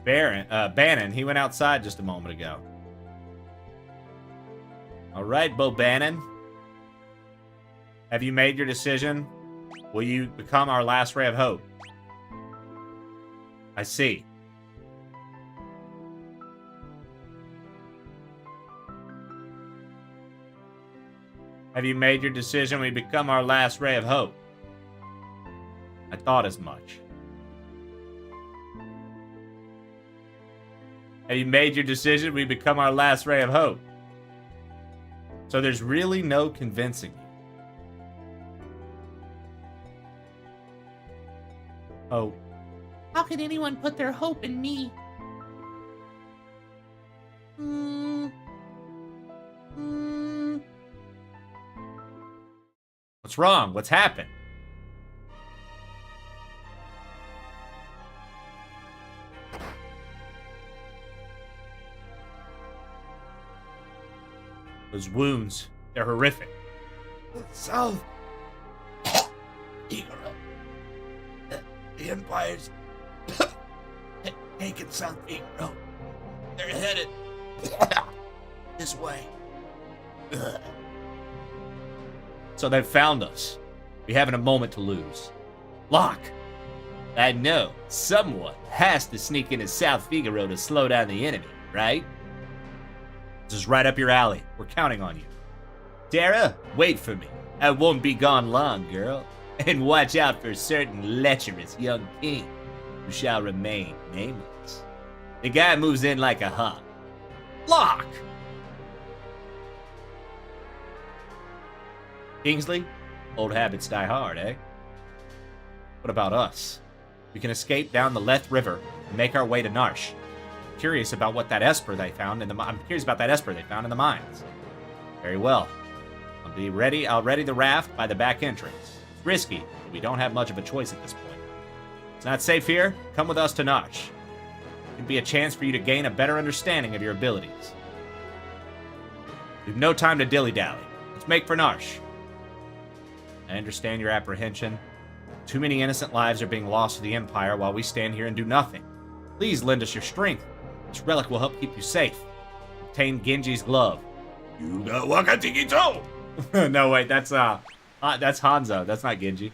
Bannon, he went outside just a moment ago. All right, Bo Bannon. Have you made your decision? Will you become our last ray of hope? I see. Have you made your decision? We become our last ray of hope. I thought as much. Have you made your decision? We become our last ray of hope. So there's really no convincing you. Oh. How can anyone put their hope in me? What's wrong? What's happened? Those wounds, they're horrific. South. The Empire's taken South Figaro. They're headed this way. So they've found us. We haven't a moment to lose. Locke! I know. Someone has to sneak into South Figaro to slow down the enemy, right? This is right up your alley. We're counting on you. Dara, wait for me. I won't be gone long, girl. And watch out for a certain lecherous young king who shall remain nameless. The guy moves in like a hawk. Locke! Kingsley, old habits die hard, eh? What about us? We can escape down the Leth River and make our way to Narsh. I'm curious about what that Esper they found in the mines. Very well. I'll ready the raft by the back entrance. It's risky, but we don't have much of a choice at this point. It's not safe here. Come with us to Narsh. It could be a chance for you to gain a better understanding of your abilities. We've no time to dilly-dally. Let's make for Narsh. I understand your apprehension. Too many innocent lives are being lost to the Empire while we stand here and do nothing. Please lend us your strength. This relic will help keep you safe. Obtain Genji's glove. You got Wakatikito! No, wait, that's Hanzo. That's not Genji.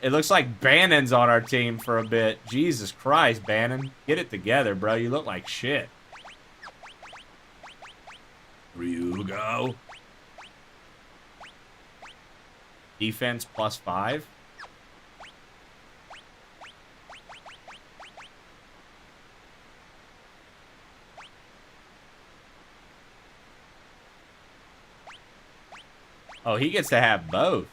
It looks like Bannon's on our team for a bit. Jesus Christ, Bannon. Get it together, bro. You look like shit. Ryugo. Defense +5. Oh, he gets to have both.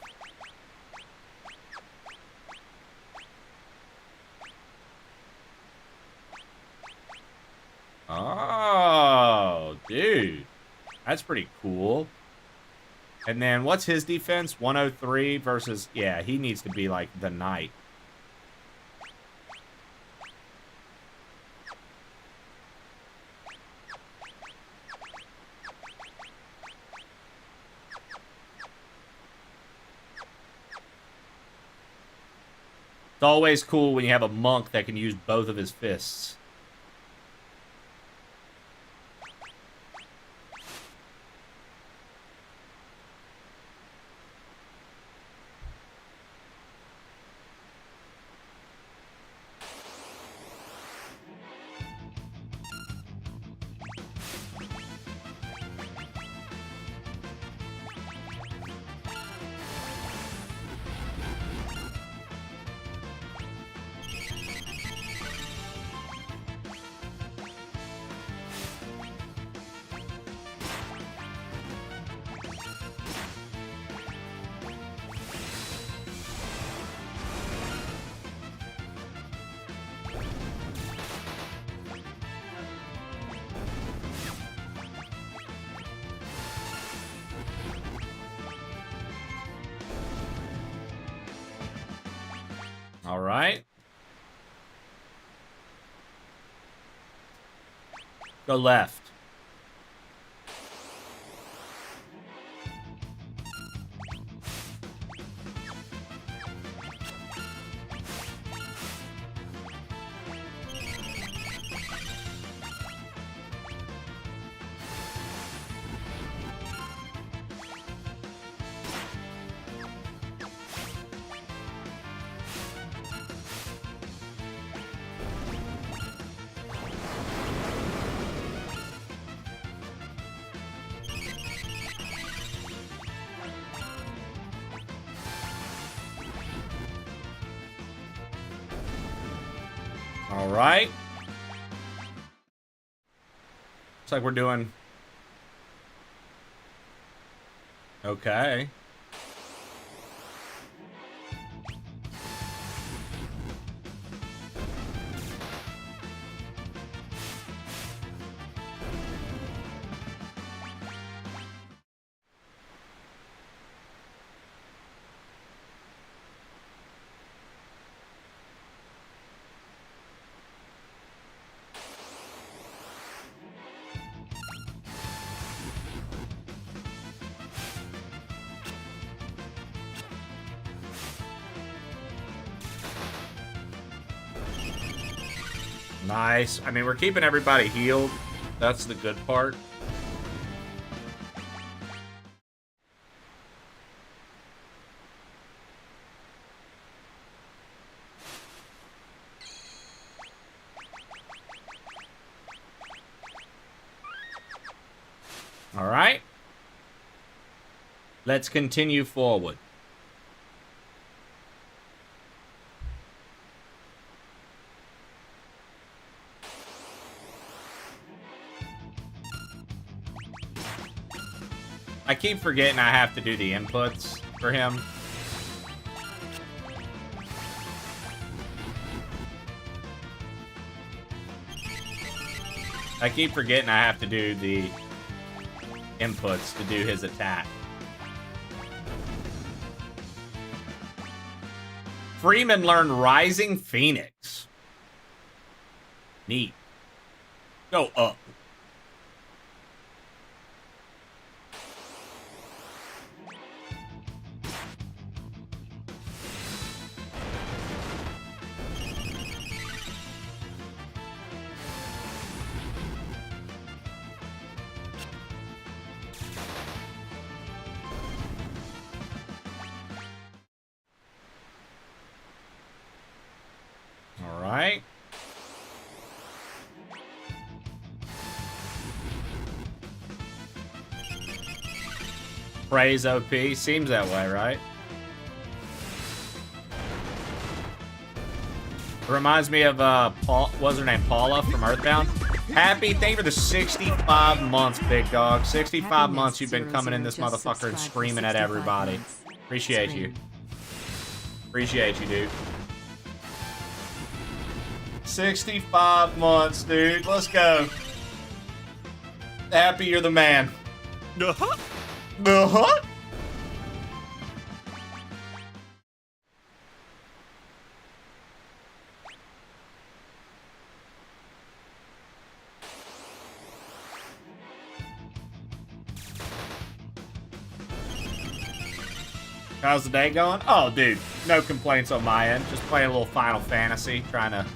Oh, dude. That's pretty cool. And then what's his defense? 103 versus... Yeah, he needs to be like the knight. It's always cool when you have a monk that can use both of his fists. All right. Go left. All right. Looks like we're doing okay. Nice. I mean, we're keeping everybody healed. That's the good part. All right. Let's continue forward. I keep forgetting I have to do the inputs for him. I keep forgetting I have to do the inputs to do his attack. Freeman learned Rising Phoenix. Neat. Go up. All right. Praise OP. Seems that way, right? It reminds me of, Paul, what's her name? Paula from Earthbound. Happy, thank you for the 65 months, big dog. 65 months you've been coming in this motherfucker and screaming at everybody. Appreciate you. Appreciate you, dude. 65 months, dude. Let's go. Happy you're the man. Uh-huh. Uh-huh. How's the day going? Oh, dude, no complaints on my end. Just playing a little Final Fantasy, trying to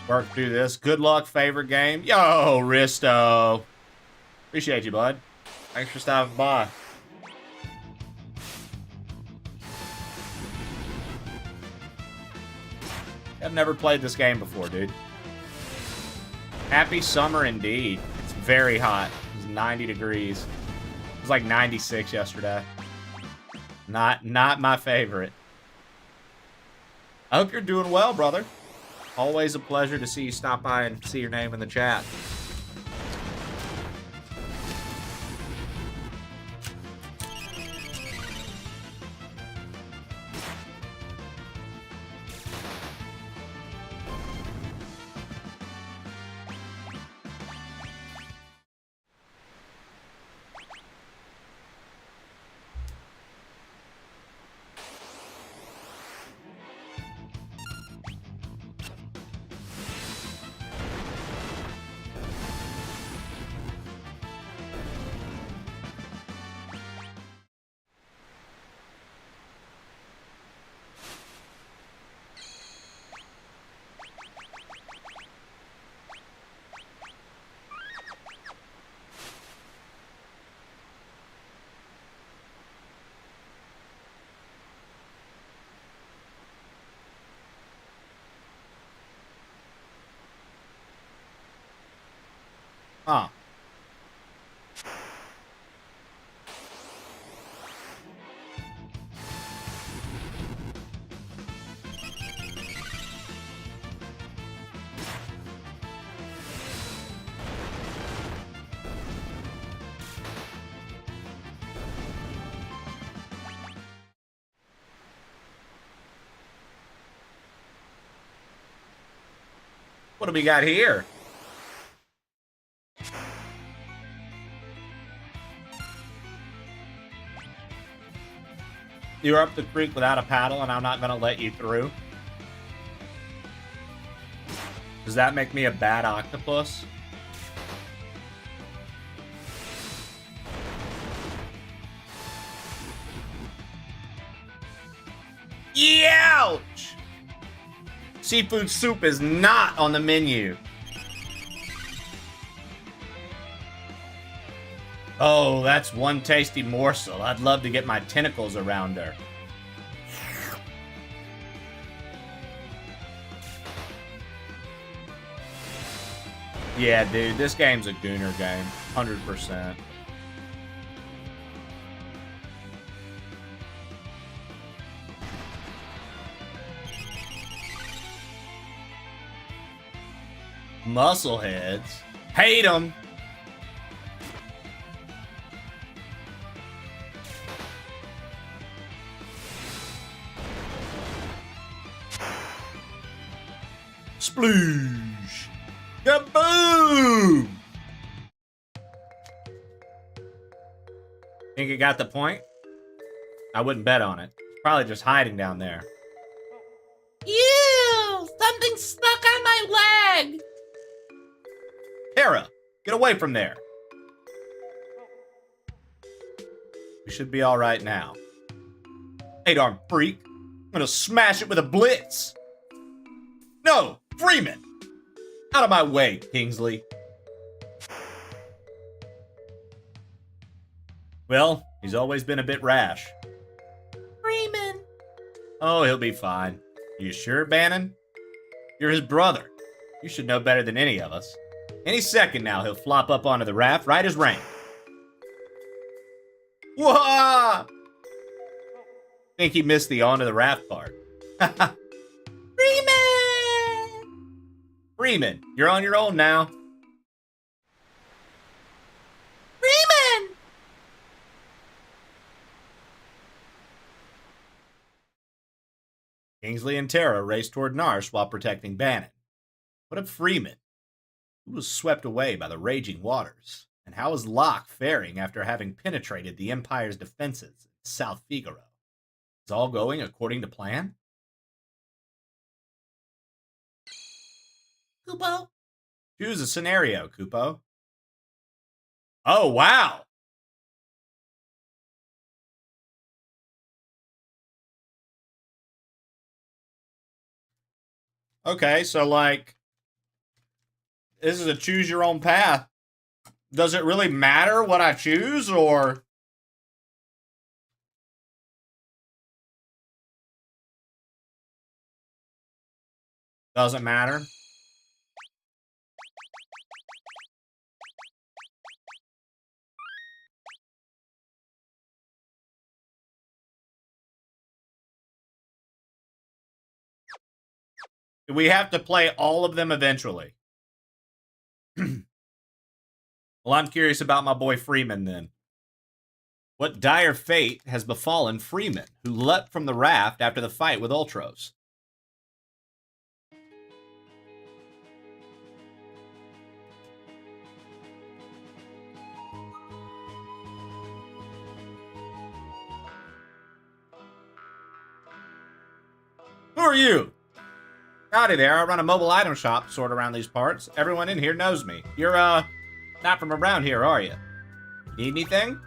work through this. Good luck, favorite game. Yo, Risto. Appreciate you, bud. Thanks for stopping by. I've never played this game before, dude. Happy summer indeed. It's very hot. It's 90 degrees. It was like 96 yesterday. Not my favorite. I hope you're doing well, brother. Always a pleasure to see you stop by and see your name in the chat. Huh. What do we got here? You're up the creek without a paddle, and I'm not gonna let you through. Does that make me a bad octopus? Ouch! Seafood soup is not on the menu. Oh, that's one tasty morsel. I'd love to get my tentacles around her. Yeah, dude, this game's a gooner game. 100%. Muscleheads. Hate them. Sploosh. Kaboom! Think it got the point? I wouldn't bet on it. Probably just hiding down there. Ew! Something stuck on my leg! Tara, get away from there. We should be alright now. Hey, darn freak. I'm gonna smash it with a blitz. No, Freeman! Out of my way, Kingsley. Well, he's always been a bit rash. Freeman! Oh, he'll be fine. You sure, Bannon? You're his brother. You should know better than any of us. Any second now, he'll flop up onto the raft right as rain. Whoa! Think he missed the onto the raft part. Freeman! Freeman, you're on your own now. Freeman! Kingsley and Tara race toward Narsh while protecting Bannon. What of Freeman? Who was swept away by the raging waters? And how is Locke faring after having penetrated the Empire's defenses in South Figaro? Is all going according to plan? Kupo? Choose a scenario, Kupo. Oh, wow! Okay, so like, this is a choose your own path. Does it really matter what I choose, or? Doesn't matter? We have to play all of them eventually. Well, I'm curious about my boy Freeman then. What dire fate has befallen Freeman, who leapt from the raft after the fight with Ultros? Who are you? Howdy there, I run a mobile item shop sort around these parts. Everyone in here knows me. You're, not from around here, are you? Need anything?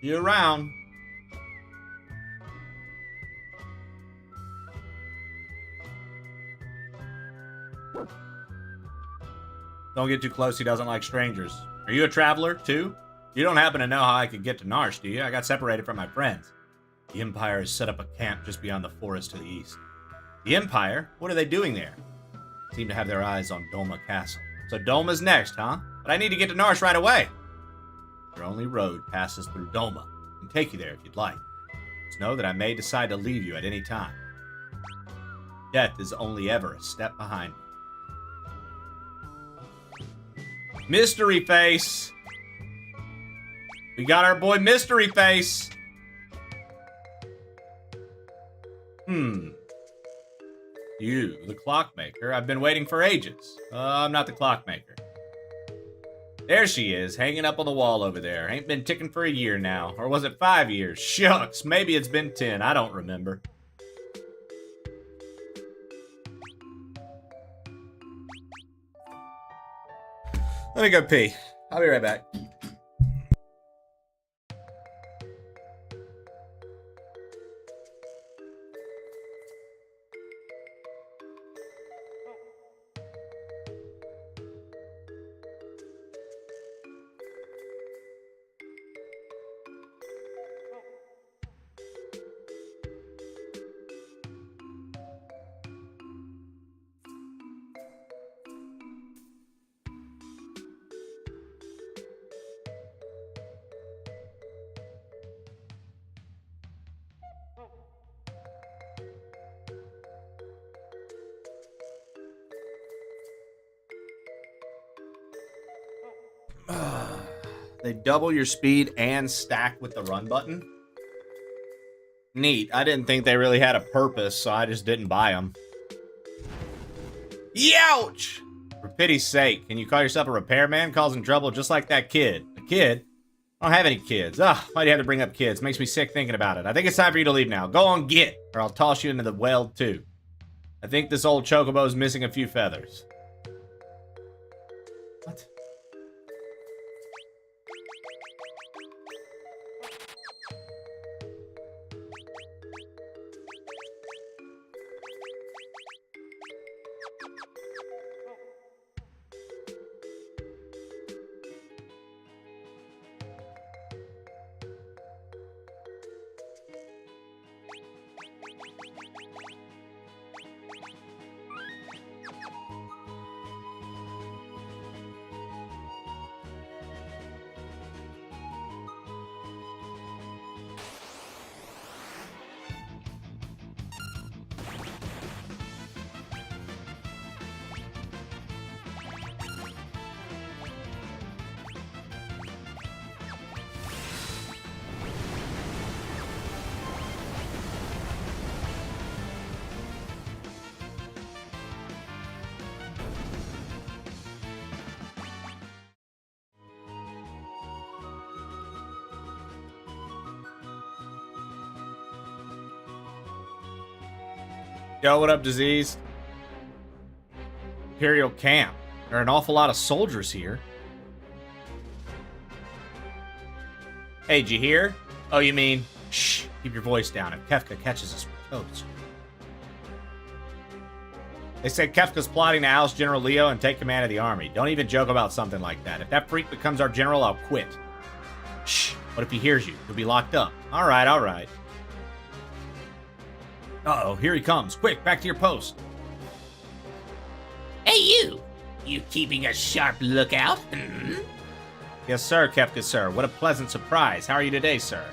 You around? Don't get too close, he doesn't like strangers. Are you a traveler, too? You don't happen to know how I could get to Narsh, do you? I got separated from my friends. The Empire has set up a camp just beyond the forest to the east. The Empire? What are they doing there? Seem to have their eyes on Doma Castle. So Doma's next, huh? But I need to get to Narsh right away. Your only road passes through Doma. I can take you there if you'd like. Just know that I may decide to leave you at any time. Death is only ever a step behind me. Mystery Face! We got our boy Mystery Face! You, the clockmaker. I've been waiting for ages. I'm not the clockmaker. There she is, hanging up on the wall over there. Ain't been ticking for a year now. Or was it 5 years? Shucks, maybe it's been 10. I don't remember. Let me go pee. I'll be right back. They double your speed and stack with the run button. Neat. I didn't think they really had a purpose, so I just didn't buy them. Youch! For pity's sake, can you call yourself a repairman causing trouble just like that kid? A kid? I don't have any kids. Ugh, why'd you have to bring up kids? Makes me sick thinking about it. I think it's time for you to leave now. Go on, get, or I'll toss you into the well, too. I think this old chocobo's missing a few feathers. What? Yo, what up, Disease? Imperial camp. There are an awful lot of soldiers here. Hey, did you hear? Oh, you mean? Shh, keep your voice down. If Kefka catches us, we're toast. They say Kefka's plotting to oust General Leo and take command of the army. Don't even joke about something like that. If that freak becomes our general, I'll quit. Shh, what if he hears you? He'll be locked up. All right, all right. Uh-oh, here he comes. Quick, back to your post. Hey, you! You keeping a sharp lookout? Hmm? Yes, sir, Kefka, sir. What a pleasant surprise. How are you today, sir?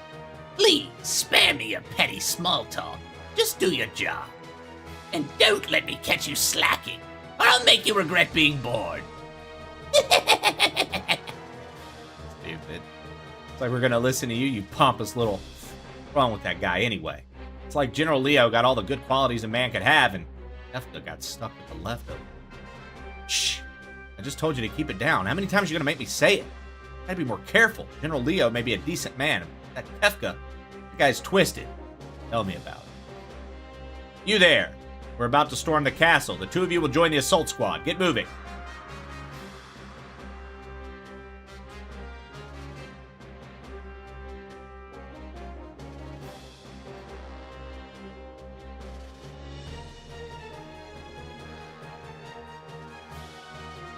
Please, spare me your petty small talk. Just do your job. And don't let me catch you slacking, or I'll make you regret being born. Stupid. It's like we're gonna listen to you, you pompous little... What's wrong with that guy, anyway? It's like General Leo got all the good qualities a man could have, and Kefka got stuck with the leftovers. Shh. I just told you to keep it down. How many times are you gonna make me say it? Gotta be more careful. General Leo may be a decent man. That Kefka, that guy's twisted. Tell me about it. You there. We're about to storm the castle. The two of you will join the assault squad. Get moving.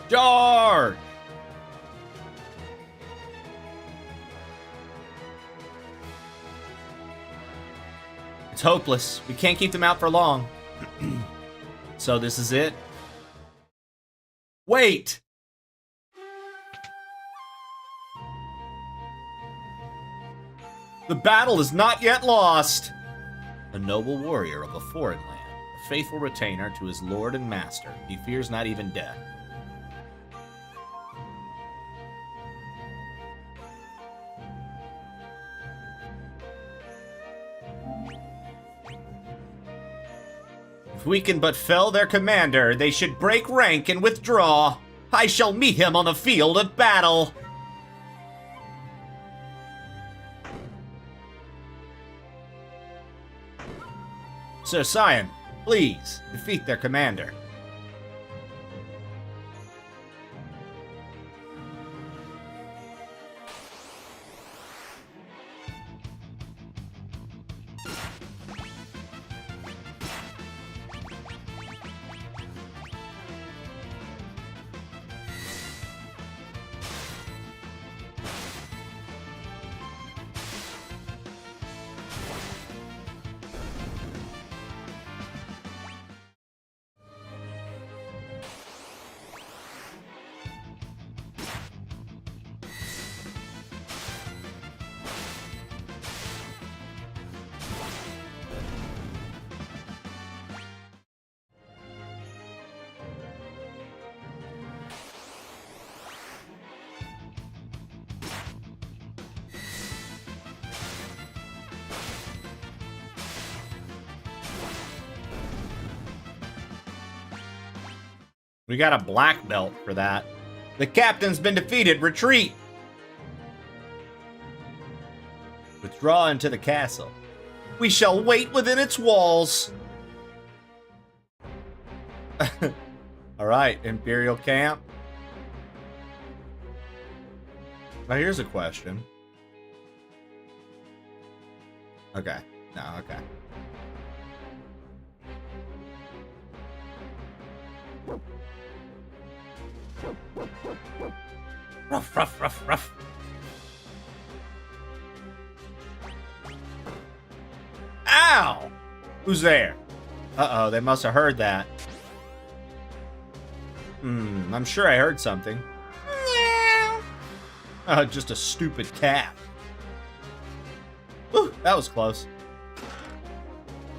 Charge! It's hopeless. We can't keep them out for long. So this is it? Wait! The battle is not yet lost! A noble warrior of a foreign land, a faithful retainer to his lord and master, he fears not even death. If we can but fell their commander, they should break rank and withdraw. I shall meet him on the field of battle. Sir Scion, please, defeat their commander. We got a black belt for that. The captain's been defeated. Retreat! Withdraw into the castle. We shall wait within its walls. Alright, Imperial camp. Now here's a question. Okay. No, okay. Ruff, ruff, ruff, ruff. Ow! Who's there? Uh-oh, they must have heard that. I'm sure I heard something. Oh, just a stupid cat. Whew, that was close.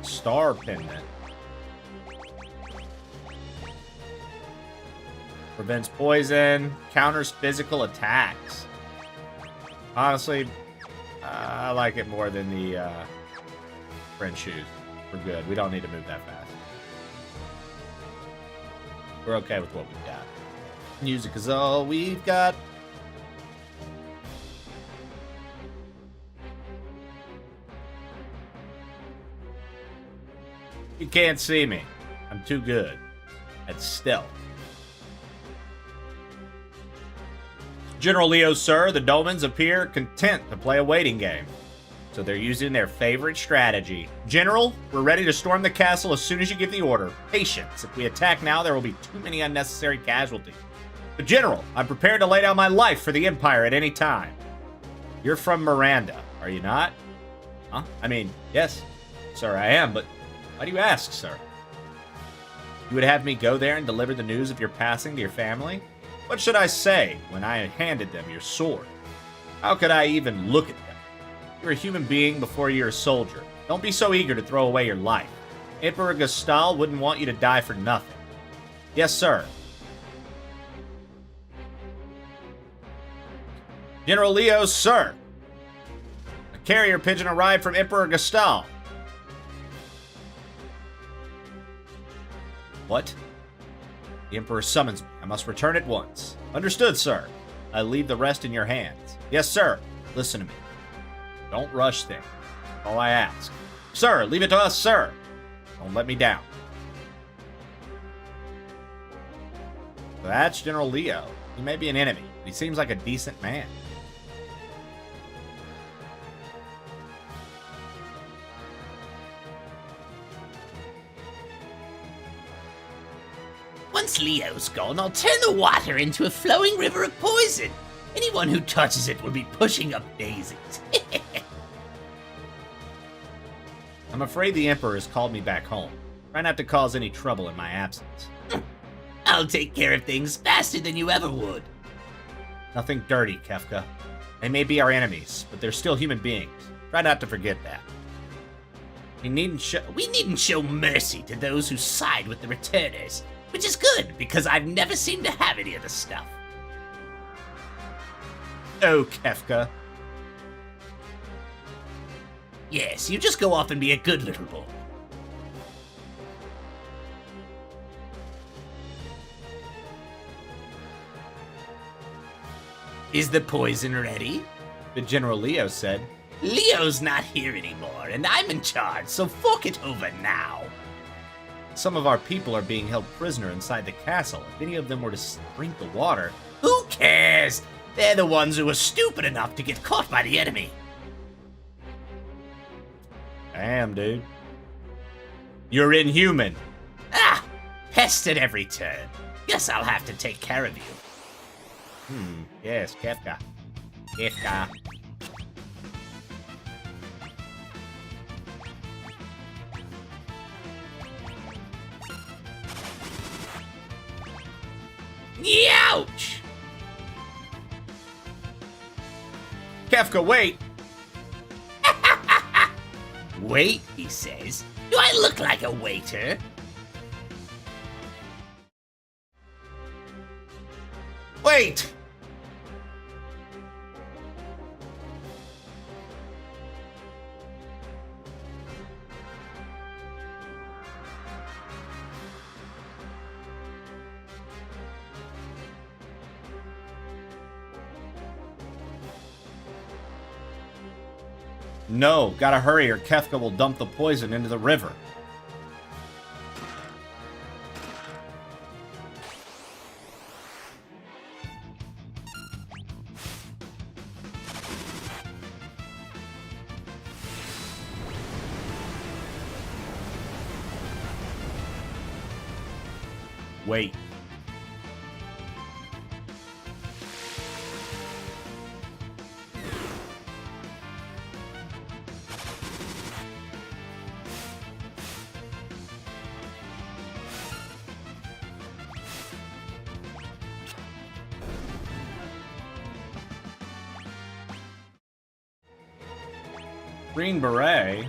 Star pendant. Prevents poison, counters physical attacks. Honestly, I like it more than the French shoes. We're good. We don't need to move that fast. We're okay with what we've got. Music is all we've got. You can't see me. I'm too good at stealth. General Leo, sir, the Dolmens appear content to play a waiting game. So they're using their favorite strategy. General, we're ready to storm the castle as soon as you give the order. Patience. If we attack now, there will be too many unnecessary casualties. But General, I'm prepared to lay down my life for the Empire at any time. You're from Miranda, are you not? Huh? I mean, yes, sir, I am, but why do you ask, sir? You would have me go there and deliver the news of your passing to your family? What should I say when I handed them your sword? How could I even look at them? You're a human being before you're a soldier. Don't be so eager to throw away your life. Emperor Gustal wouldn't want you to die for nothing. Yes, sir. General Leo, sir. A carrier pigeon arrived from Emperor Gustal. What? The Emperor summons me. I must return at once. Understood, sir. I leave the rest in your hands. Yes, sir. Listen to me. Don't rush things. That's all I ask. Sir, leave it to us, sir. Don't let me down. So that's General Leo. He may be an enemy, but he seems like a decent man. Once Leo's gone, I'll turn the water into a flowing river of poison. Anyone who touches it will be pushing up daisies. I'm afraid the Emperor has called me back home. Try not to cause any trouble in my absence. I'll take care of things faster than you ever would. Nothing dirty, Kefka. They may be our enemies, but they're still human beings. Try not to forget that. We needn't show mercy to those who side with the returners, which is good because I've never seemed to have any of the stuff. Oh, Kefka. Yes, you just go off and be a good little boy. Is the poison ready? The General Leo said. Leo's not here anymore, and I'm in charge, so fork it over now. Some of our people are being held prisoner inside the castle. If any of them were to drink the water... Who cares? They're the ones who were stupid enough to get caught by the enemy. Damn, dude. You're inhuman. Ah! Pest at every turn. Guess I'll have to take care of you. Yes, Kefka. Kefka. Youch! Kefka, wait! Wait, he says. Do I look like a waiter? Wait! No, gotta hurry or Kefka will dump the poison into the river. Wait. Green Beret?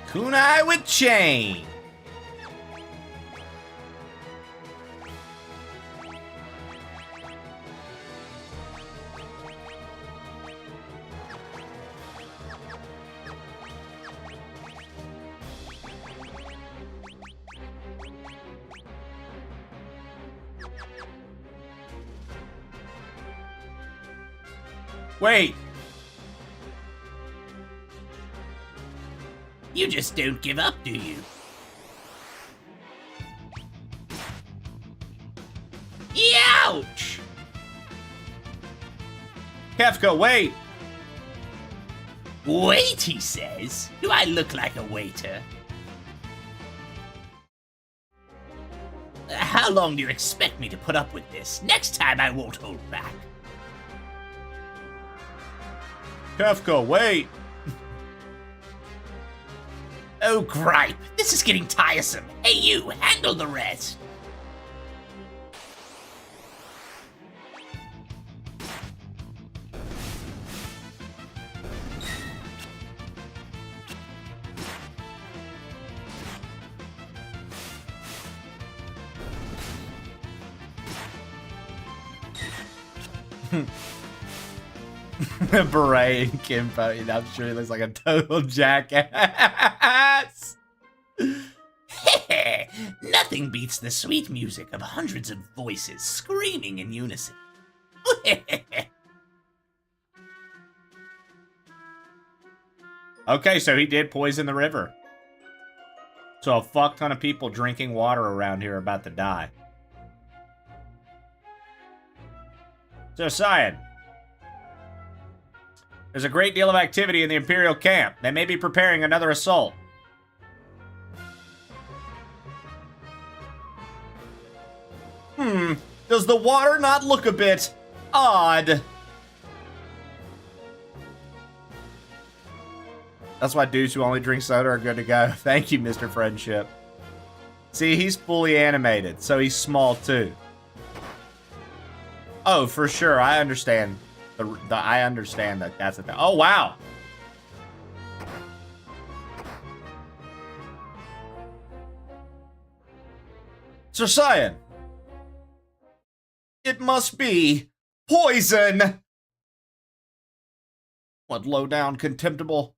Kunai with chain. Wait. You just don't give up, do you? Ouch! Kefka, wait! Wait, he says. Do I look like a waiter? How long do you expect me to put up with this? Next time I won't hold back. Kefka, wait! Oh, gripe! This is getting tiresome. Hey, you, handle the rest. Beret and Kimbo. I'm sure he looks like a total jackass. Nothing beats the sweet music of hundreds of voices screaming in unison. Okay, so he did poison the river. So a fuck ton of people drinking water around here are about to die. So, Cyan, there's a great deal of activity in the Imperial camp. They may be preparing another assault. Does the water not look a bit odd? That's why dudes who only drink soda are good to go. Thank you, Mr. Friendship. See, he's fully animated, so he's small too. Oh, for sure. I understand. I understand that that's a thing. Oh, wow. Sir Cyan. It must be poison. What low-down, contemptible.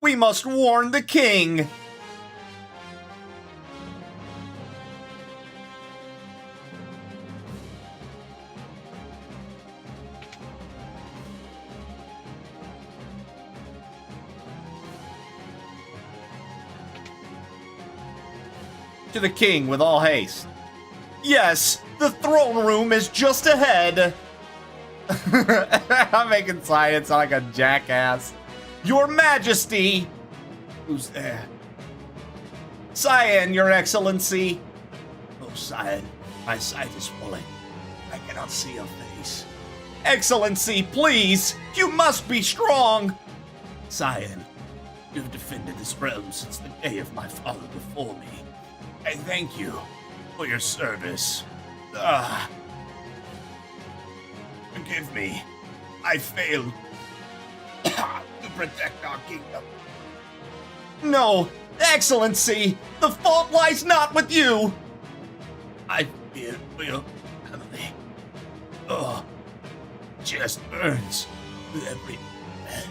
We must warn the king. To the king with all haste. Yes, the throne room is just ahead. I'm making science like a jackass. Your Majesty! Who's there? Cyan, Your Excellency. Oh, Cyan, my sight is fulling. I cannot see your face. Excellency, please! You must be strong! Cyan, you've defended this realm since the day of my father before me. I thank you for your service. Forgive me. I failed to protect our kingdom. No, Excellency, the fault lies not with you. I fear for your family. Oh, chest burns with every breath.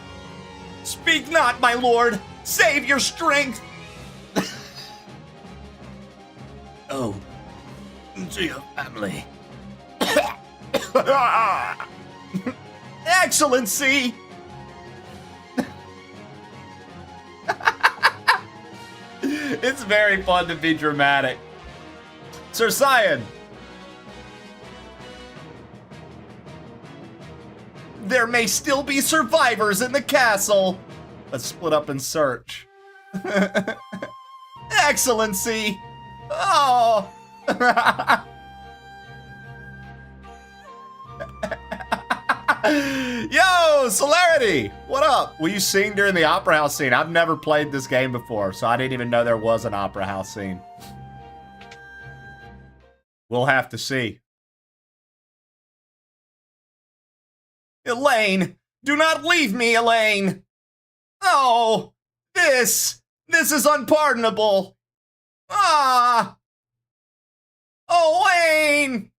Speak not, my lord. Save your strength. Oh, to your family. Excellency! It's very fun to be dramatic. Sir Cyan! There may still be survivors in the castle. Let's split up and search. Excellency! Oh! Yo, Celerity! What up? Will you sing during the Opera House scene? I've never played this game before, so I didn't even know there was an Opera House scene. We'll have to see. Elaine! Do not leave me, Elaine! Oh! This is unpardonable! Ah! Elaine!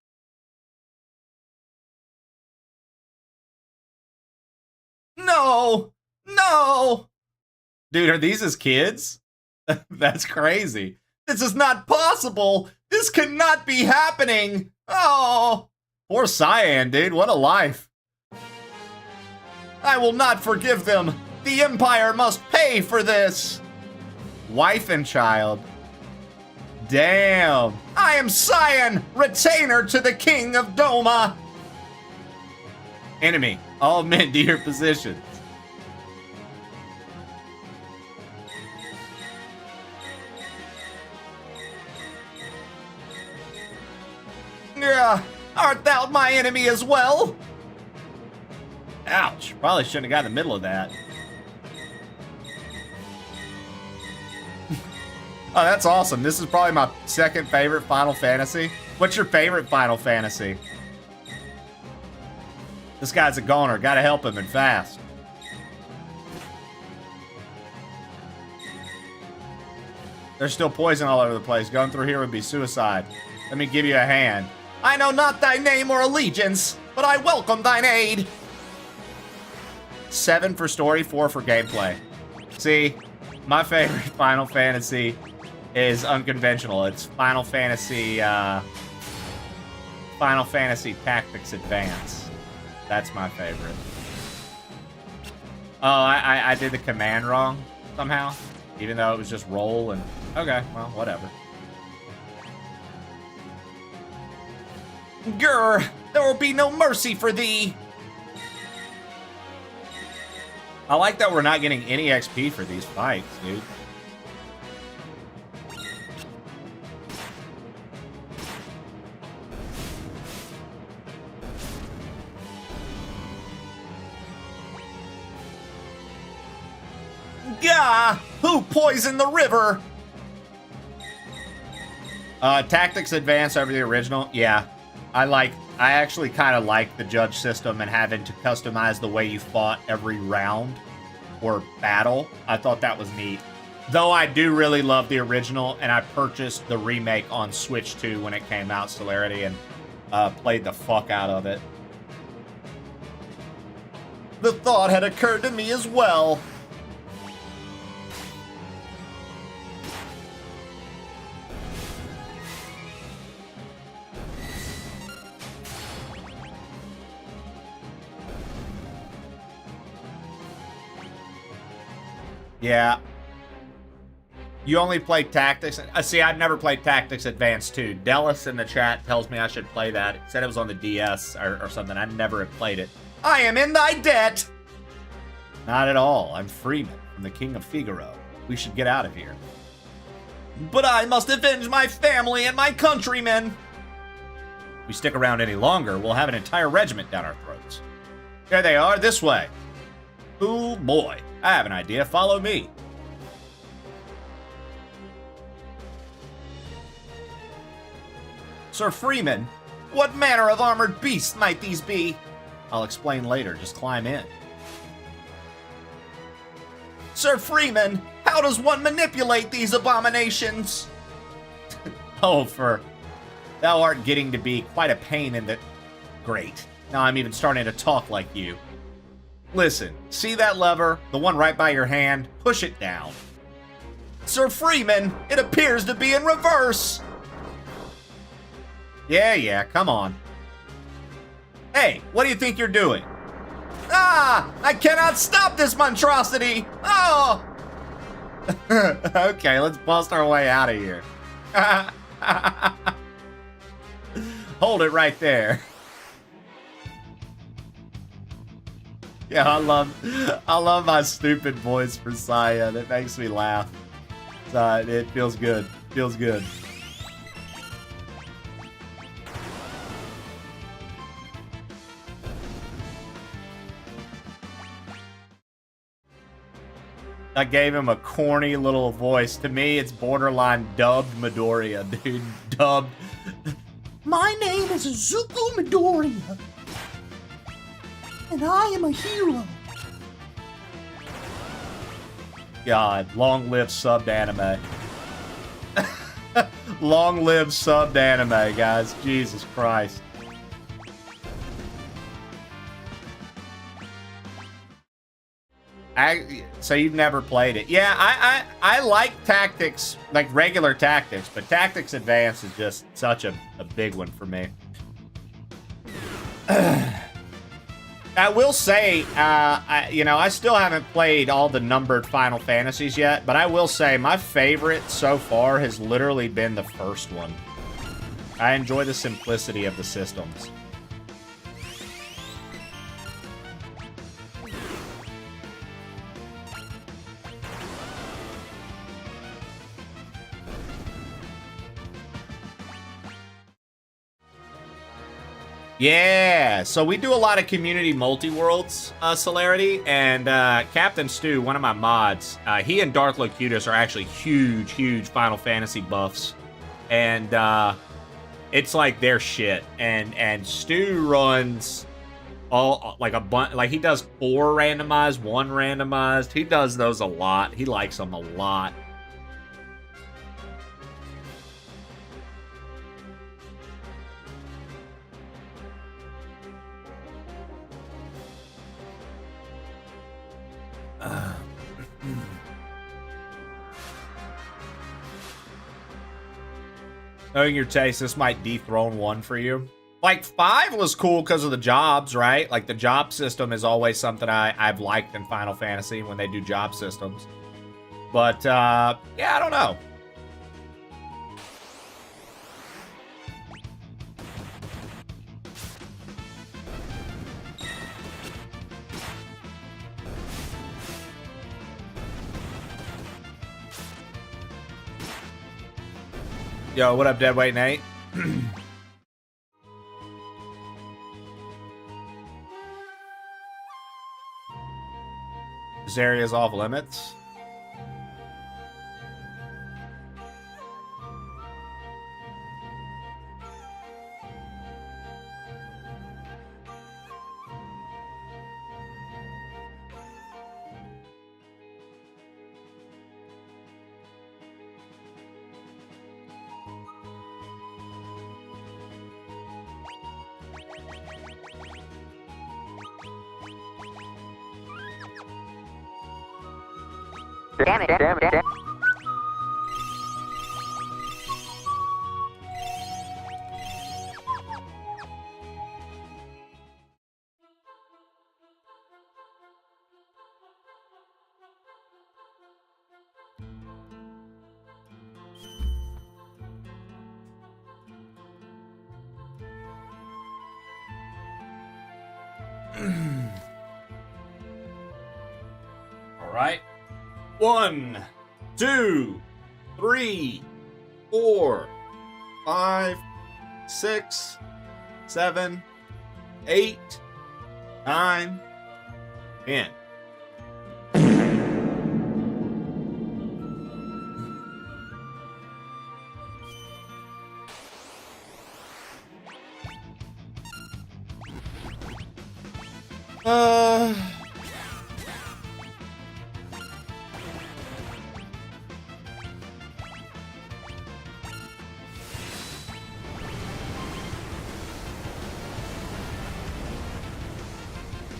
No! No! Dude, are these his kids? That's crazy. This is not possible! This cannot be happening! Oh! Poor Cyan, dude. What a life. I will not forgive them. The Empire must pay for this. Wife and child. Damn. I am Cyan, retainer to the King of Doma. Enemy. All men to your positions. Art thou my enemy as well? Ouch. Probably shouldn't have got in the middle of that. Oh, that's awesome. This is probably my second favorite Final Fantasy. What's your favorite Final Fantasy? This guy's a goner. Gotta help him and fast. There's still poison all over the place. Going through here would be suicide. Let me give you a hand. I know not thy name or allegiance, but I welcome thine aid. 7 for story, 4 for gameplay. See, my favorite Final Fantasy is unconventional. It's Final Fantasy Tactics Advance. That's my favorite. Oh, I did the command wrong somehow, even though it was just roll and... Okay, well, whatever. Grr, there will be no mercy for thee. I like that we're not getting any XP for these fights, dude. Gah! Who poisoned the river? Tactics Advance over the original? Yeah. I actually kind of like the judge system and having to customize the way you fought every round or battle. I thought that was neat. Though I do really love the original, and I purchased the remake on Switch 2 when it came out, Celerity, and played the fuck out of it. The thought had occurred to me as well. Yeah. You only play Tactics? See, I've never played Tactics Advance 2. Dellis in the chat tells me I should play that. It said it was on the DS or something. I never have played it. I am in thy debt! Not at all. I'm Freeman from the King of Figaro. We should get out of here. But I must avenge my family and my countrymen! If we stick around any longer, we'll have an entire regiment down our throats. There they are, this way. Oh boy. I have an idea. Follow me. Sir Freeman, what manner of armored beasts might these be? I'll explain later. Just climb in. Sir Freeman, how does one manipulate these abominations? Oh, for thou art getting to be quite a pain in the... Great. Now I'm even starting to talk like you. Listen, see that lever? The one right by your hand? Push it down. Sir Freeman, it appears to be in reverse. Yeah, come on. Hey, what do you think you're doing? Ah! I cannot stop this monstrosity! Oh! Okay, let's bust our way out of here. Hold it right there. Yeah, I love my stupid voice for Cyan. It makes me laugh. It feels good. Feels good. I gave him a corny little voice. To me, it's borderline dubbed Midoriya, dude. Dubbed. My name is Zuko Midoriya. And I am a hero. God, long live subbed anime. Long live subbed anime, guys. Jesus Christ. So you've never played it. Yeah, I like Tactics, like regular Tactics, but Tactics Advance is just such a big one for me. I will say, I still haven't played all the numbered Final Fantasies yet, but I will say my favorite so far has literally been the first one. I enjoy the simplicity of the systems. Yeah, so we do a lot of community multi-worlds, Celerity, and Captain Stu, one of my mods, he and Dark Locutus are actually huge Final Fantasy buffs, and it's like their shit, and Stu runs all, like a bunch, like he does 4 randomized, 1 randomized, he does those a lot, he likes them a lot. Knowing your taste, this might dethrone 1 for you. Like, 5 was cool because of the jobs, right? Like, the job system is always something I've liked in Final Fantasy when they do job systems. But, yeah, I don't know. Yo, what up, Deadweight Nate? This area is off limits. Damn it, damn it, damn it. All right. 1, 2, 3, 4, 5, 6, 7, 8, 9, 10.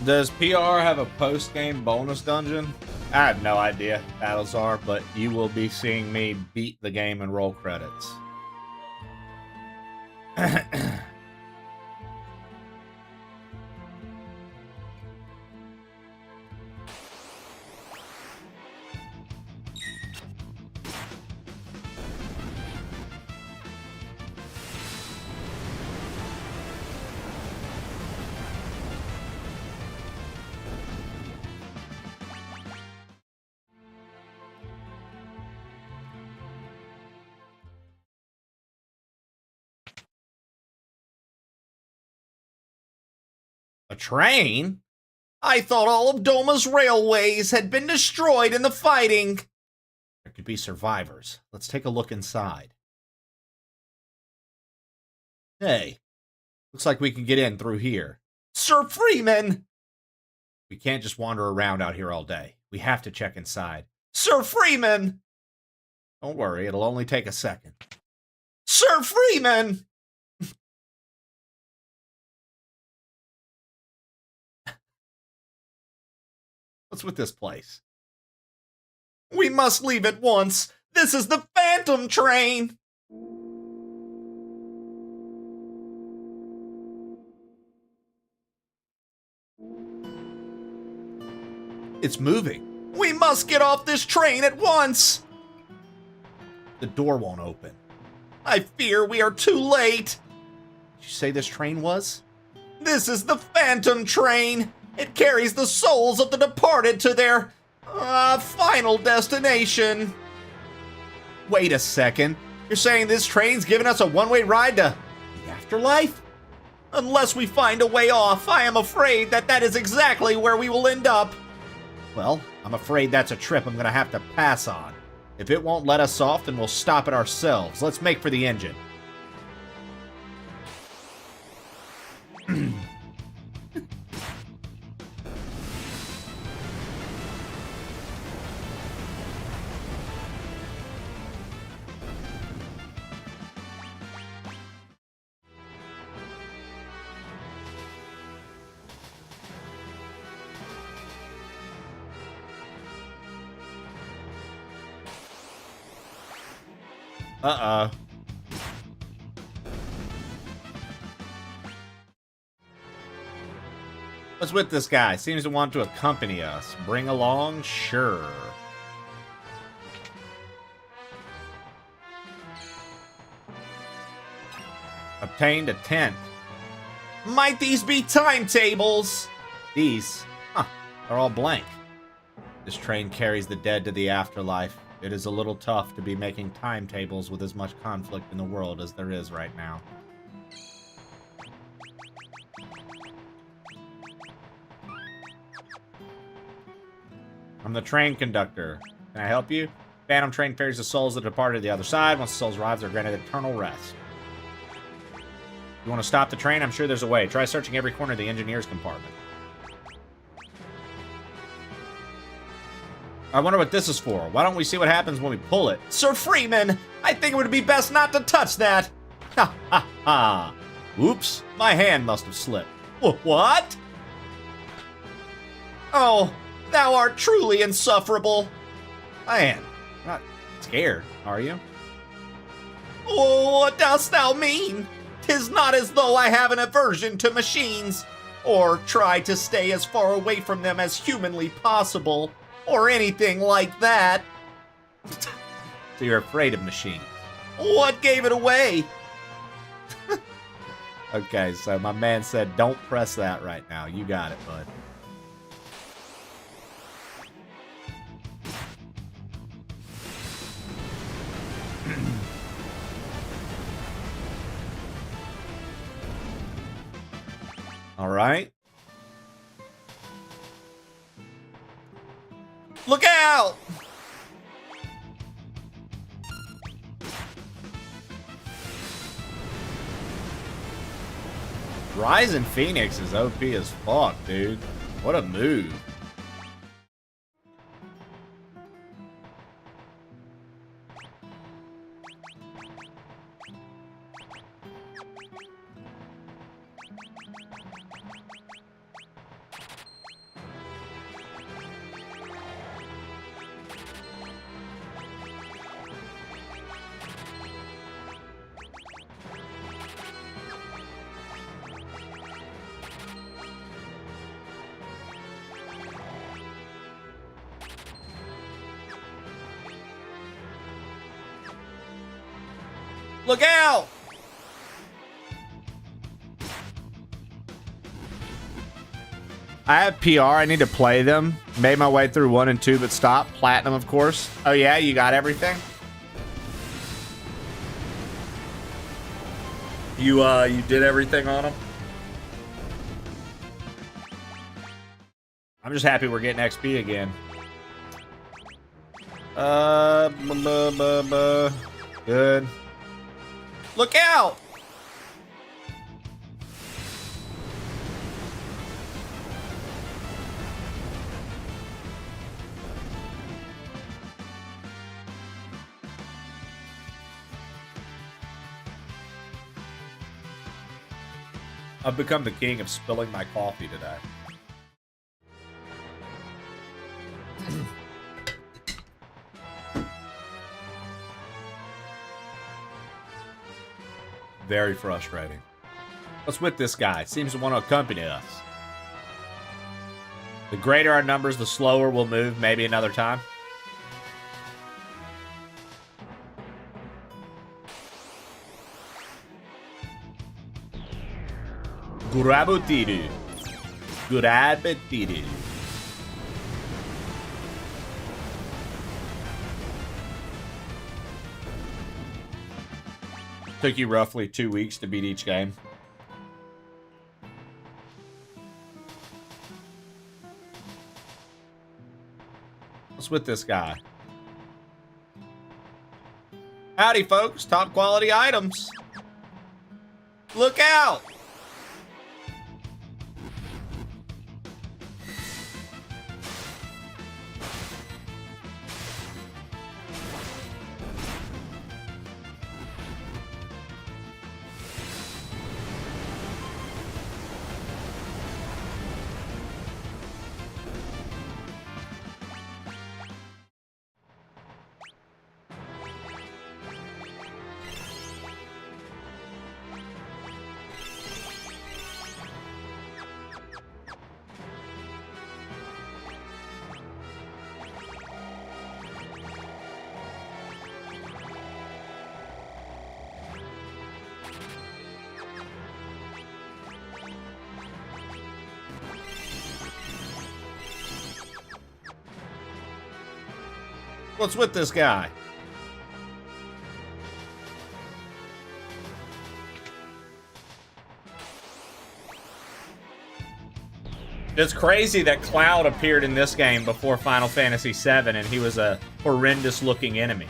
Does PR have a post-game bonus dungeon? I have no idea, Battlesar, but you will be seeing me beat the game and roll credits. A train? I thought all of Doma's railways had been destroyed in the fighting. There could be survivors. Let's take a look inside. Hey, looks like we can get in through here. Sir Freeman! We can't just wander around out here all day. We have to check inside. Sir Freeman! Don't worry, it'll only take a second. Sir Freeman! What's with this place? We must leave at once. This is the Phantom Train. It's moving. We must get off this train at once. The door won't open. I fear we are too late. Did you say this train was? This is the Phantom Train. It carries the souls of the departed to their final destination. Wait a second. You're saying this train's giving us a one-way ride to the afterlife? Unless we find a way off, I am afraid that is exactly where we will end up. Well, I'm afraid that's a trip I'm going to have to pass on. If it won't let us off, then we'll stop it ourselves. Let's make for the engine. Uh-oh. What's with this guy? Seems to want to accompany us. Bring along? Sure. Obtained a tent. Might these be timetables? These? Huh. They're all blank. This train carries the dead to the afterlife. It is a little tough to be making timetables with as much conflict in the world as there is right now. I'm the train conductor. Can I help you? Phantom train ferries the souls that departed to the other side. Once the souls arrive, they're granted eternal rest. You want to stop the train? I'm sure there's a way. Try searching every corner of the engineer's compartment. I wonder what this is for. Why don't we see what happens when we pull it? Sir Freeman, I think it would be best not to touch that. Ha ha ha. Oops, my hand must have slipped. What? Oh, thou art truly insufferable. Man, you're not scared, are you? Oh, what dost thou mean? 'Tis not as though I have an aversion to machines, or try to stay as far away from them as humanly possible, or anything like that. So you're afraid of machines. What gave it away? Okay, so my man said don't press that right now. You got it, bud. All right. Look out! Rising Phoenix is OP as fuck, dude. What a move. Look out! I have PR. I need to play them. Made my way through 1 and 2, but stopped. Platinum, of course. Oh, yeah? You got everything? You did everything on them? I'm just happy we're getting XP again. Good. Look out! I've become the king of spilling my coffee today. Very frustrating. What's with this guy? Seems to want to accompany us. The greater our numbers, the slower we'll move. Maybe another time. Grabutiru. Grabutiru. Took you roughly 2 weeks to beat each game. What's with this guy? Howdy, folks. Top quality items. Look out! What's with this guy? It's crazy that Cloud appeared in this game before Final Fantasy VII, and he was a horrendous-looking enemy.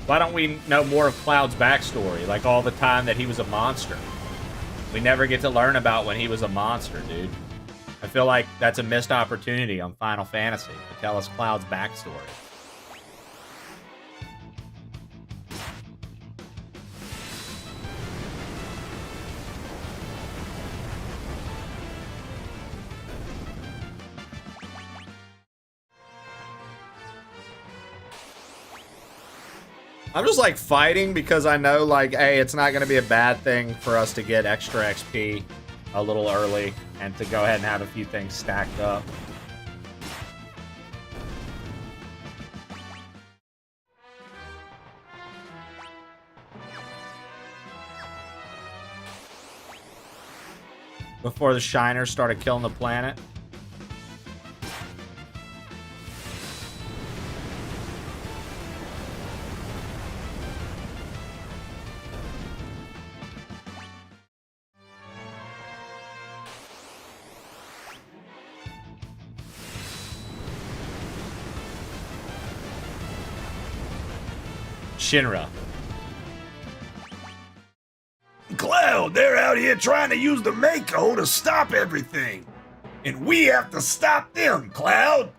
Why don't we know more of Cloud's backstory, like all the time that he was a monster? We never get to learn about when he was a monster, dude. I feel like that's a missed opportunity on Final Fantasy to tell us Cloud's backstory. I'm just like fighting because I know like, hey, it's not going to be a bad thing for us to get extra XP a little early and to go ahead and have a few things stacked up. Before the Shiners started killing the planet. Shinra. Cloud, they're out here trying to use the Mako to stop everything. And we have to stop them, Cloud.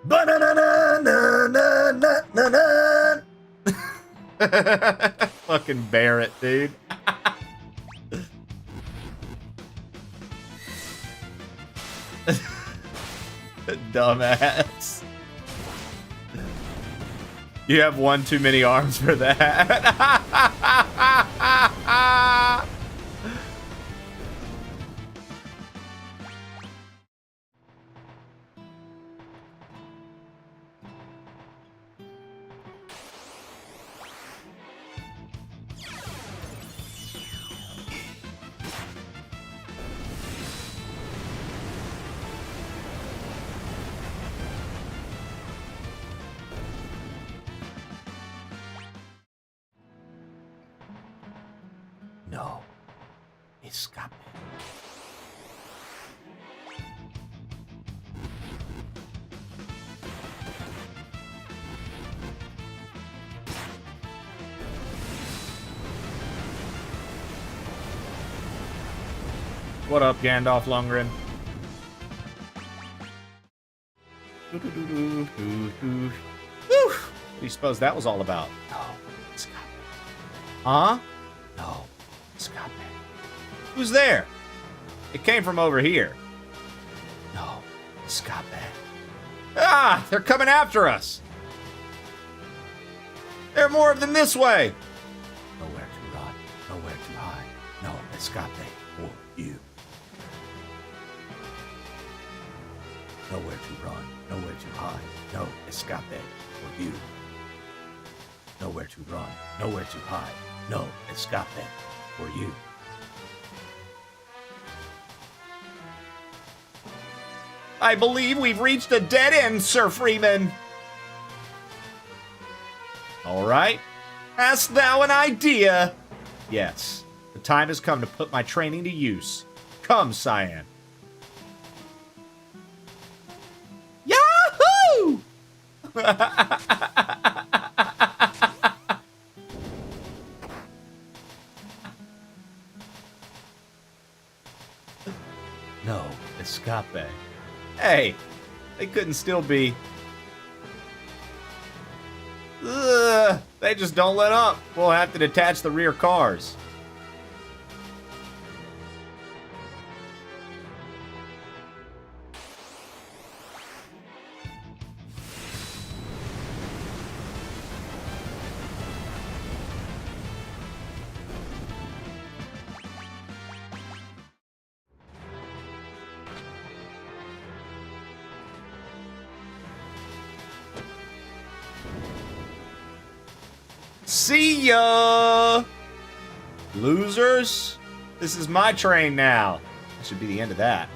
Ba-na-na-na-na-na-na-na. Fucking Barrett, dude. Dumbass. You have one too many arms for that. No. Escape. What up, Gandalf Lundgren? Whew. What do you suppose that was all about? No. Escape. Huh? No. Escape. Who's there? It came from over here. No. Escape. Ah! They're coming after us! There are more of them this way! Nowhere to run. Nowhere to hide. No. Escape. For you. Nowhere to run. Nowhere to hide. No. Escape. For you. Nowhere to run. Nowhere to hide. No. Escape. For you. I believe we've reached a dead end, Sir Freeman. All right. Hast thou an idea? Yes. The time has come to put my training to use. Come, Cyan. Yahoo! No. Escape. Hey, they couldn't still be. Ugh, they just don't let up. We'll have to detach the rear cars. See ya! Losers. This is my train now. That should be the end of that.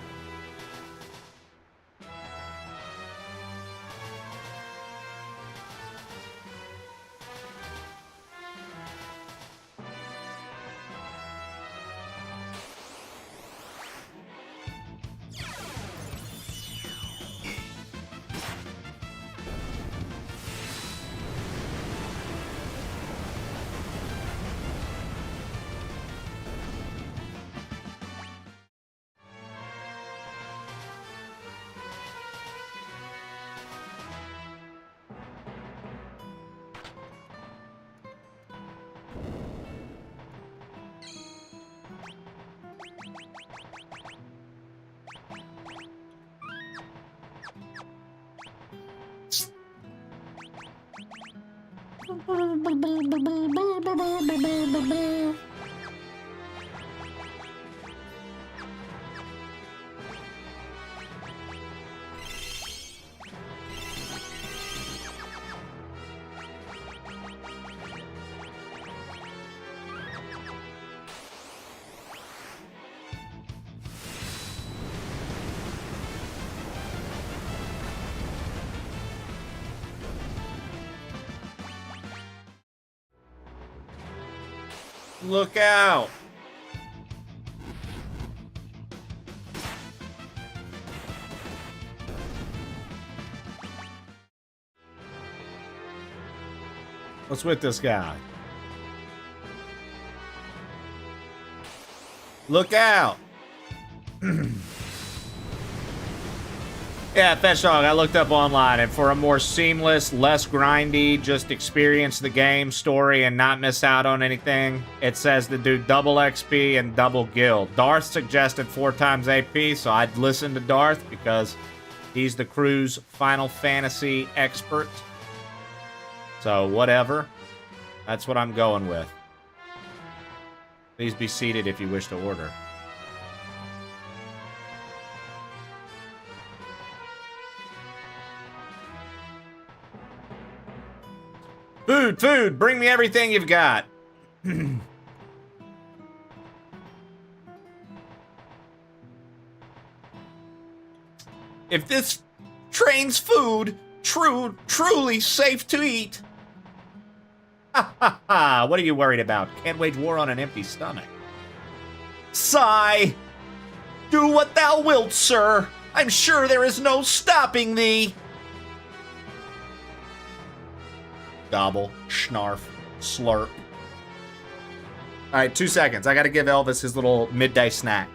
Look out! What's with this guy? Look out! Yeah, Fetch Dog, I looked up online, and for a more seamless, less grindy, just experience the game story and not miss out on anything, it says to do double XP and double guild. Darth suggested 4 times AP, so I'd listen to Darth because he's the crew's Final Fantasy expert. So, whatever. That's what I'm going with. Please be seated if you wish to order. Food, food! Bring me everything you've got! If this train's food truly safe to eat. Ha ha ha! What are you worried about? Can't wage war on an empty stomach. Sigh! Do what thou wilt, sir! I'm sure there is no stopping thee! Gobble, schnarf, slurp. Alright, 2 seconds. I gotta give Elvis his little midday snack.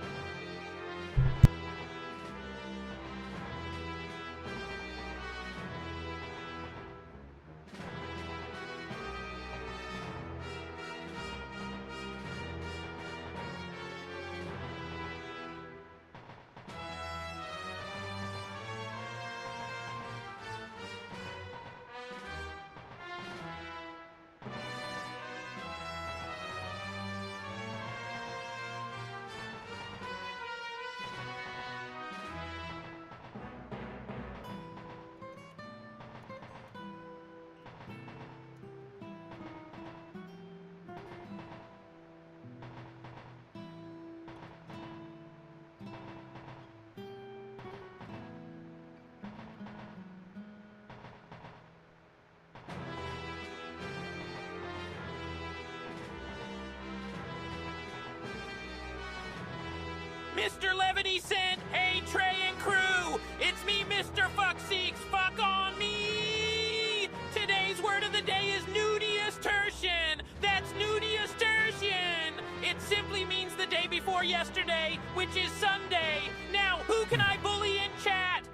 Mr. Levity sent, hey Trey and crew, it's me Mr. Fuckseeks, fuck on me! Today's word of the day is nudious tertian. That's nudious tertian. It simply means the day before yesterday, which is Sunday. Now, who can I bully in chat?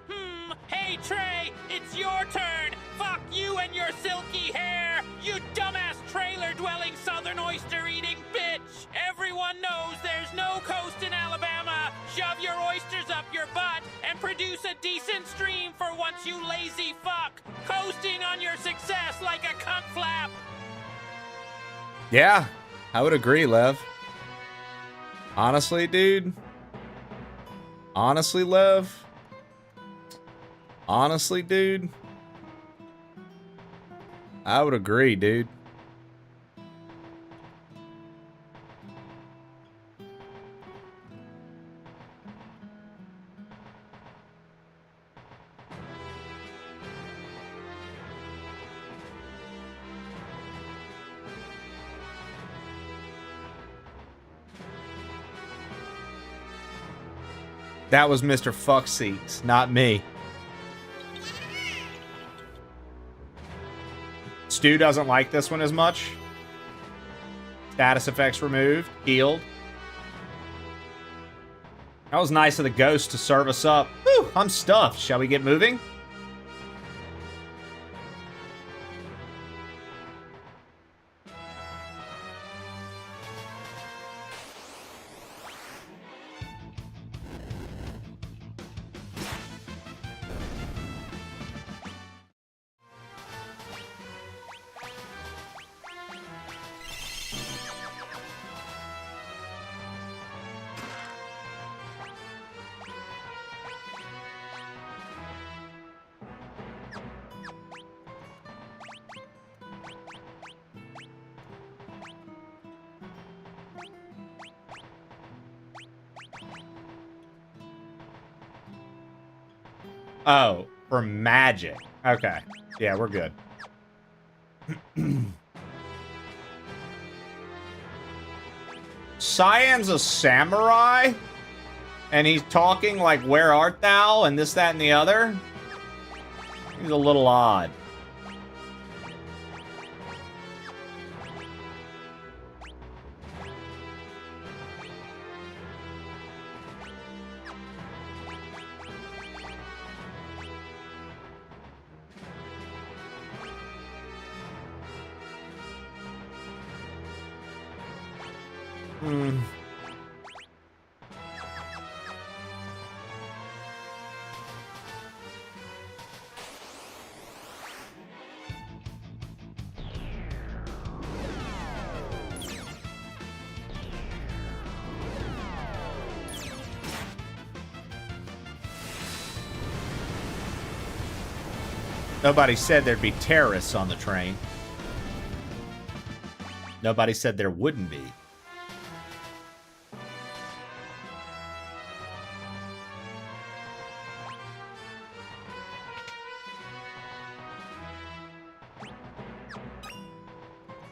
Hey Trey, it's your turn. Fuck you and your silky hair, you dumbass trailer-dwelling southern oyster-eating bitch. Everyone knows there's no coast in Alabama. Shove your oysters up your butt and produce a decent stream for once, you lazy fuck. Coasting on your success like a cunt flap. Yeah, I would agree, Lev. Honestly, dude. Honestly, Lev. Honestly, dude. I would agree, dude. That was Mr. Fuckseeks, not me. Stu doesn't like this one as much. Status effects removed. Healed. That was nice of the ghost to serve us up. Whew, I'm stuffed. Shall we get moving? Oh, for magic. Okay. Yeah, we're good. Cyan's a samurai? And he's talking like, where art thou? And this, that, and the other? He's a little odd. Hmm. Nobody said there'd be terrorists on the train. Nobody said there wouldn't be.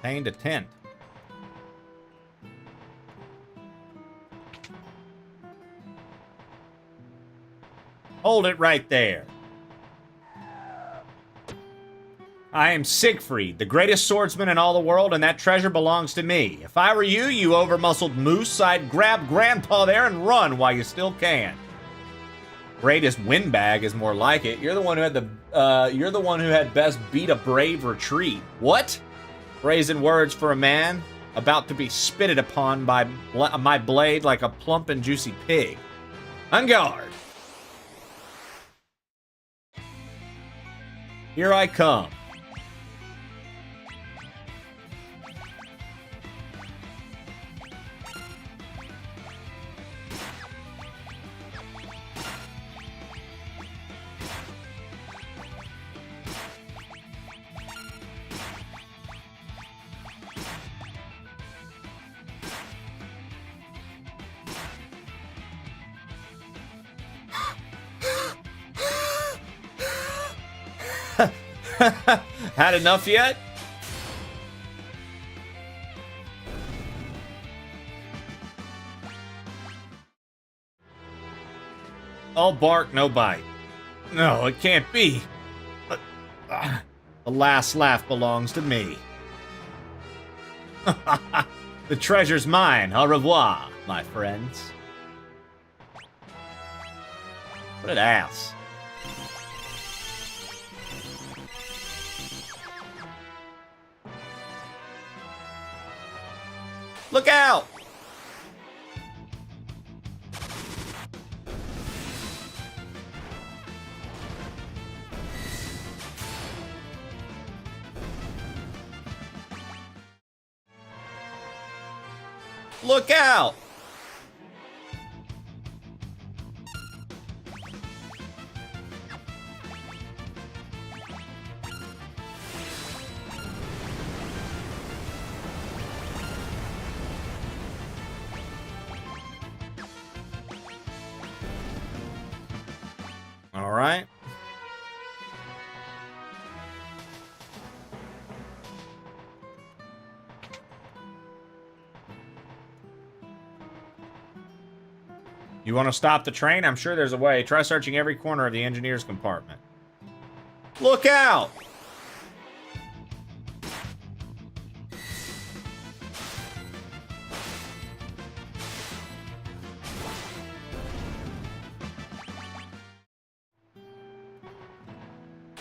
Pained a tent. Hold it right there. I am Siegfried, the greatest swordsman in all the world, and that treasure belongs to me. If I were you, you over-muscled moose, I'd grab Grandpa there and run while you still can. Greatest windbag is more like it. You're the one who had best beat a brave retreat. What? Brazen words for a man about to be spitted upon by my blade like a plump and juicy pig. On guard. Here I come. Had enough yet? All bark, no bite. No, it can't be. The last laugh belongs to me. The treasure's mine. Au revoir, my friends. What an ass. Look out! Look out! All right. You want to stop the train? I'm sure there's a way. Try searching every corner of the engineer's compartment. Look out!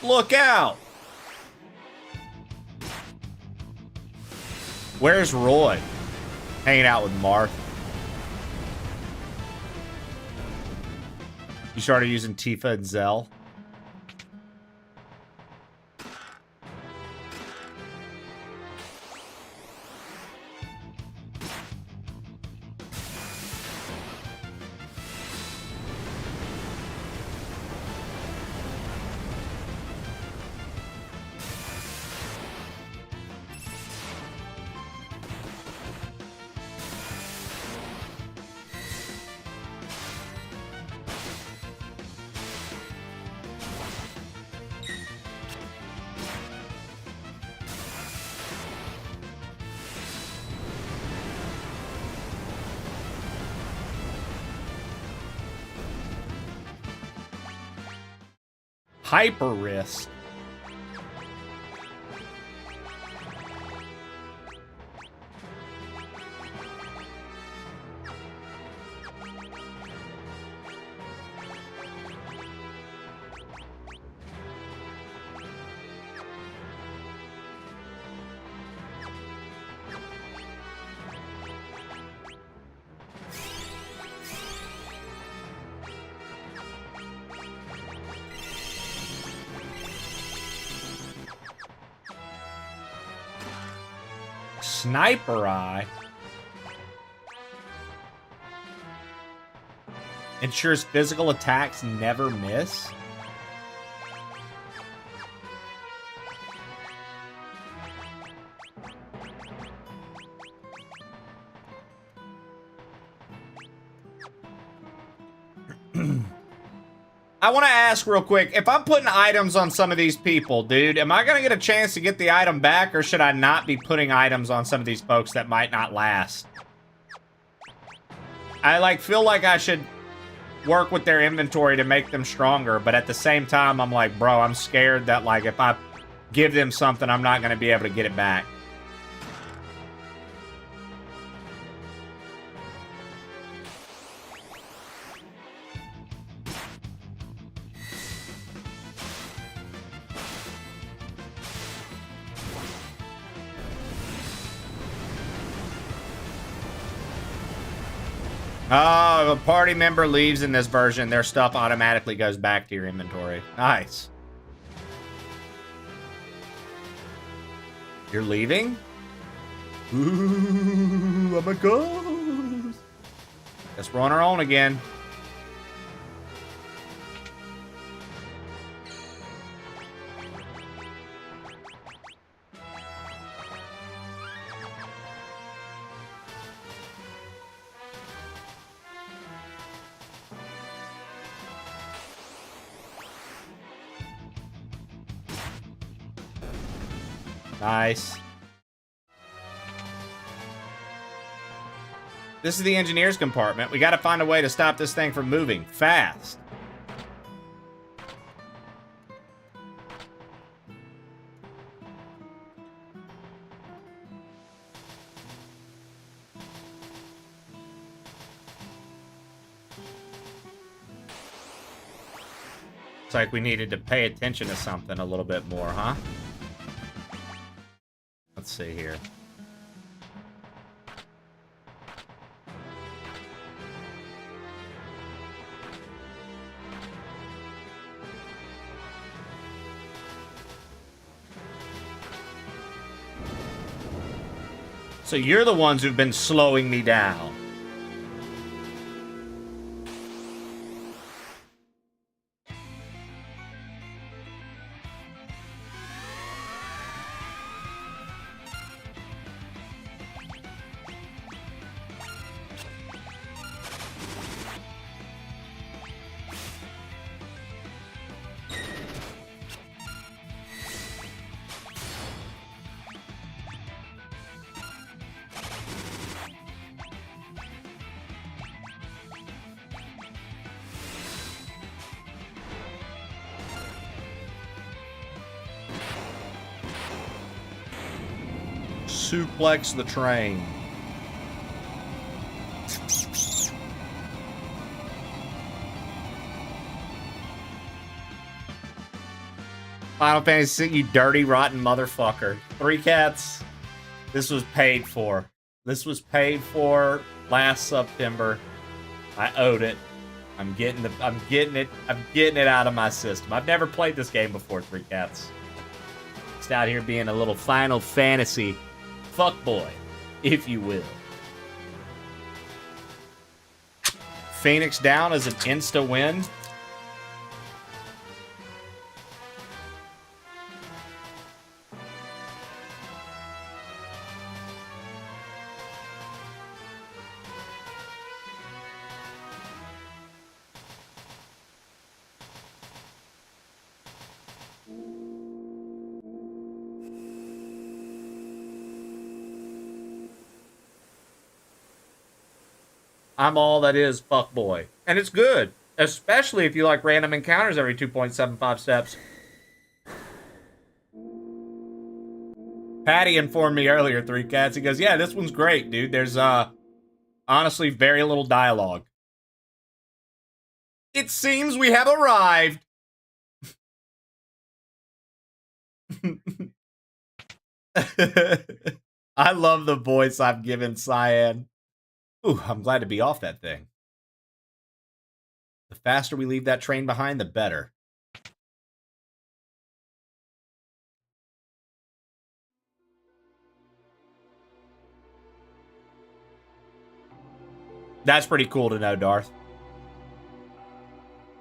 Look out! Where's Roy? Hanging out with Marth. You started using Tifa and Zell. Hyper wrist. Sniper eye. Ensures physical attacks never miss. I want to ask real quick, if I'm putting items on some of these people, dude, am I going to get a chance to get the item back, or should I not be putting items on some of these folks that might not last? I, like, feel like I should work with their inventory to make them stronger, but at the same time, I'm like, bro, I'm scared that, like, if I give them something, I'm not going to be able to get it back. Oh, if a party member leaves in this version, their stuff automatically goes back to your inventory. Nice. You're leaving? Ooh, I'm a ghost. Guess we're on our own again. Nice. This is the engineer's compartment. We gotta find a way to stop this thing from moving fast. It's like we needed to pay attention to something a little bit more, huh? Let's see here. So you're the ones who've been slowing me down. Suplex the train. Final Fantasy, you dirty, rotten motherfucker. 3 cats. This was paid for. This was paid for last September. I owed it. I'm getting it out of my system. I've never played this game before, 3 cats. Just out here being a little Final Fantasy fuckboy, if you will. Phoenix down as an insta win. I'm all that is fuckboy. And it's good. Especially if you like random encounters every 2.75 steps. Patty informed me earlier, Three Cats. He goes, yeah, this one's great, dude. There's, honestly very little dialogue. It seems we have arrived. I love the voice I've given Cyan. Ooh, I'm glad to be off that thing. The faster we leave that train behind, the better. That's pretty cool to know, Darth.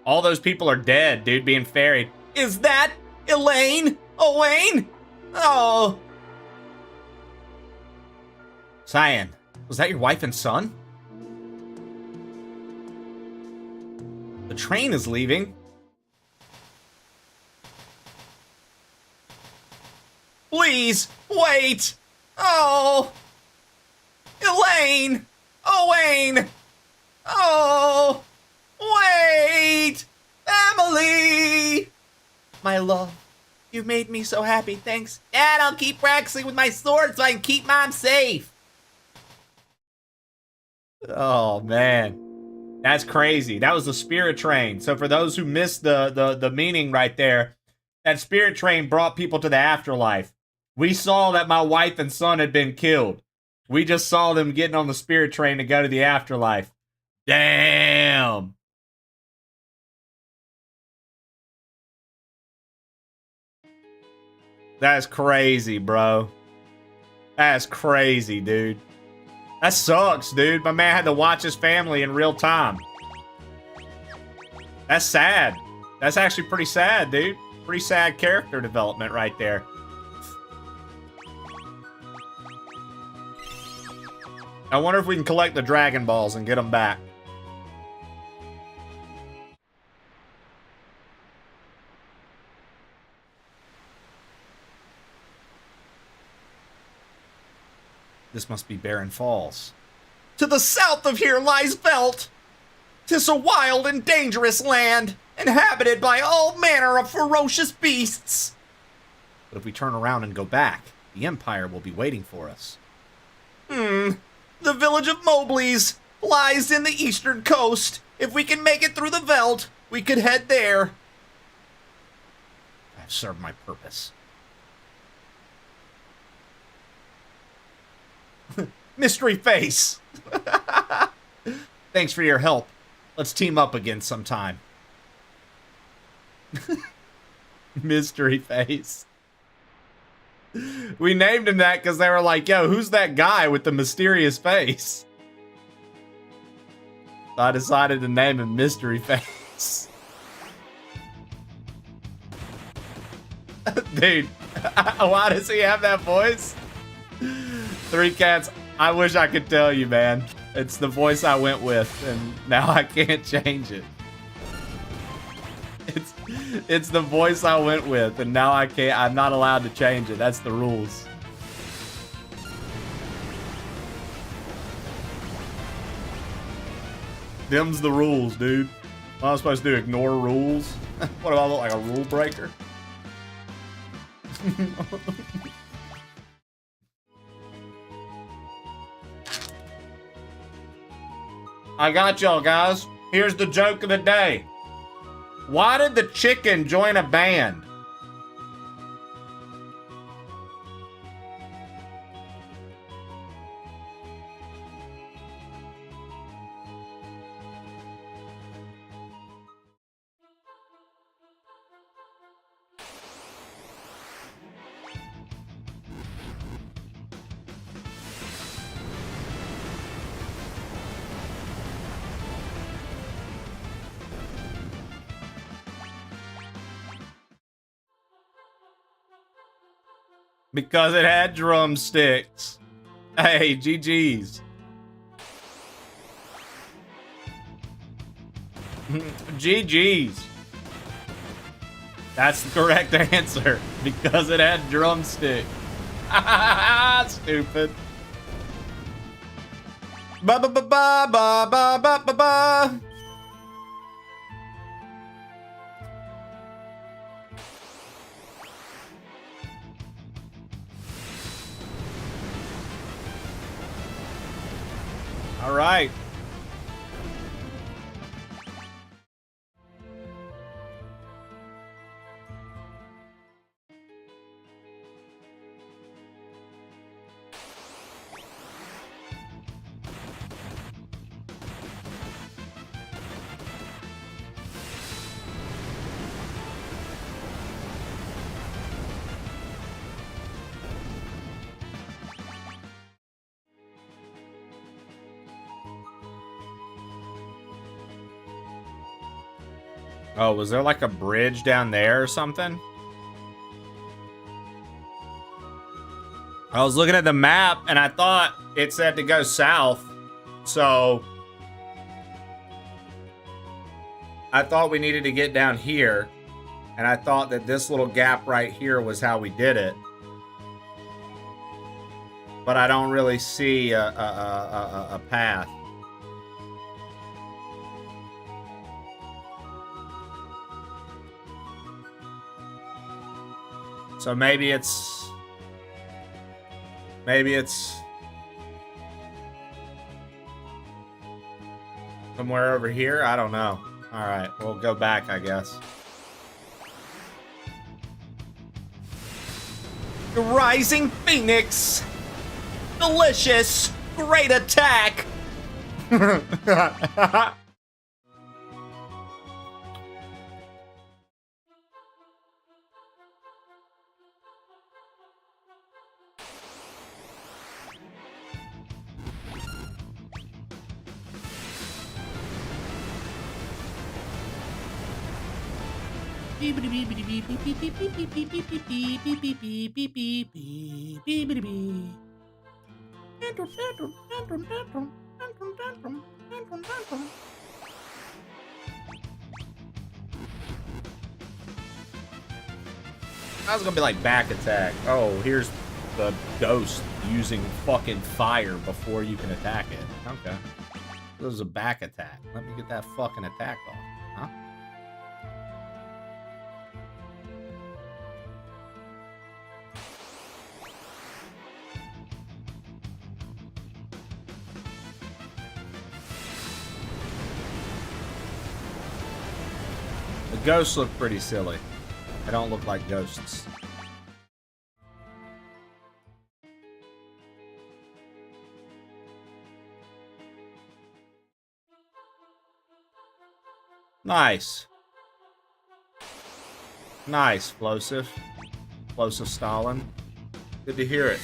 All those people are dead, dude, being ferried. Is that Elaine? Owain? Oh. Cyan, was that your wife and son? The train is leaving. Please, wait! Oh! Elaine! Owain! Oh! Wait! Emily! My love, you made me so happy, thanks. Dad, I'll keep practicing with my sword so I can keep Mom safe. Oh, man. That's crazy. That was the spirit train. So for those who missed the meaning right there, that spirit train brought people to the afterlife. We saw that my wife and son had been killed. We just saw them getting on the spirit train to go to the afterlife. Damn. That's crazy, bro. That's crazy, dude. That sucks, dude. My man had to watch his family in real time. That's sad. That's actually pretty sad, dude. Pretty sad character development right there. I wonder if we can collect the Dragon Balls and get them back. This must be Barren Falls. To the south of here lies Velt. 'Tis a wild and dangerous land, inhabited by all manner of ferocious beasts. But if we turn around and go back, the Empire will be waiting for us. The village of Mobley's lies in the eastern coast. If we can make it through the Veld, we could head there. I've served my purpose. Mystery Face! Thanks for your help. Let's team up again sometime. Mystery Face. We named him that because they were like, yo, who's that guy with the mysterious face? So I decided to name him Mystery Face. Dude, why does he have that voice? Three Cats, I wish I could tell you, man. It's the voice I went with, and now I can't change it. It's the voice I went with, and now I can't. I'm not allowed to change it. That's the rules. Them's the rules, dude. What am I supposed to do? Ignore rules? What do I look like, a rule breaker? I got y'all, guys. Here's the joke of the day. Why did the chicken join a band? Because it had drumsticks. Hey, GG's. GG's. That's the correct answer. Because it had drumsticks. Stupid. Ba ba ba ba ba ba ba ba ba. All right. Oh, was there like a bridge down there or something? I was looking at the map and I thought it said to go south. So I thought we needed to get down here. And I thought that this little gap right here was how we did it. But I don't really see a path. So maybe it's somewhere over here. I don't know. All right, we'll go back, I guess. Rising Phoenix, delicious, great attack. I was gonna be like back attack. Oh, here's the ghost using fucking fire before you can attack it. Okay. This is a back attack. Let me get that fucking attack off. Huh? The ghosts look pretty silly. They don't look like ghosts. Nice. Nice, Explosive. Explosive Stalin. Good to hear it.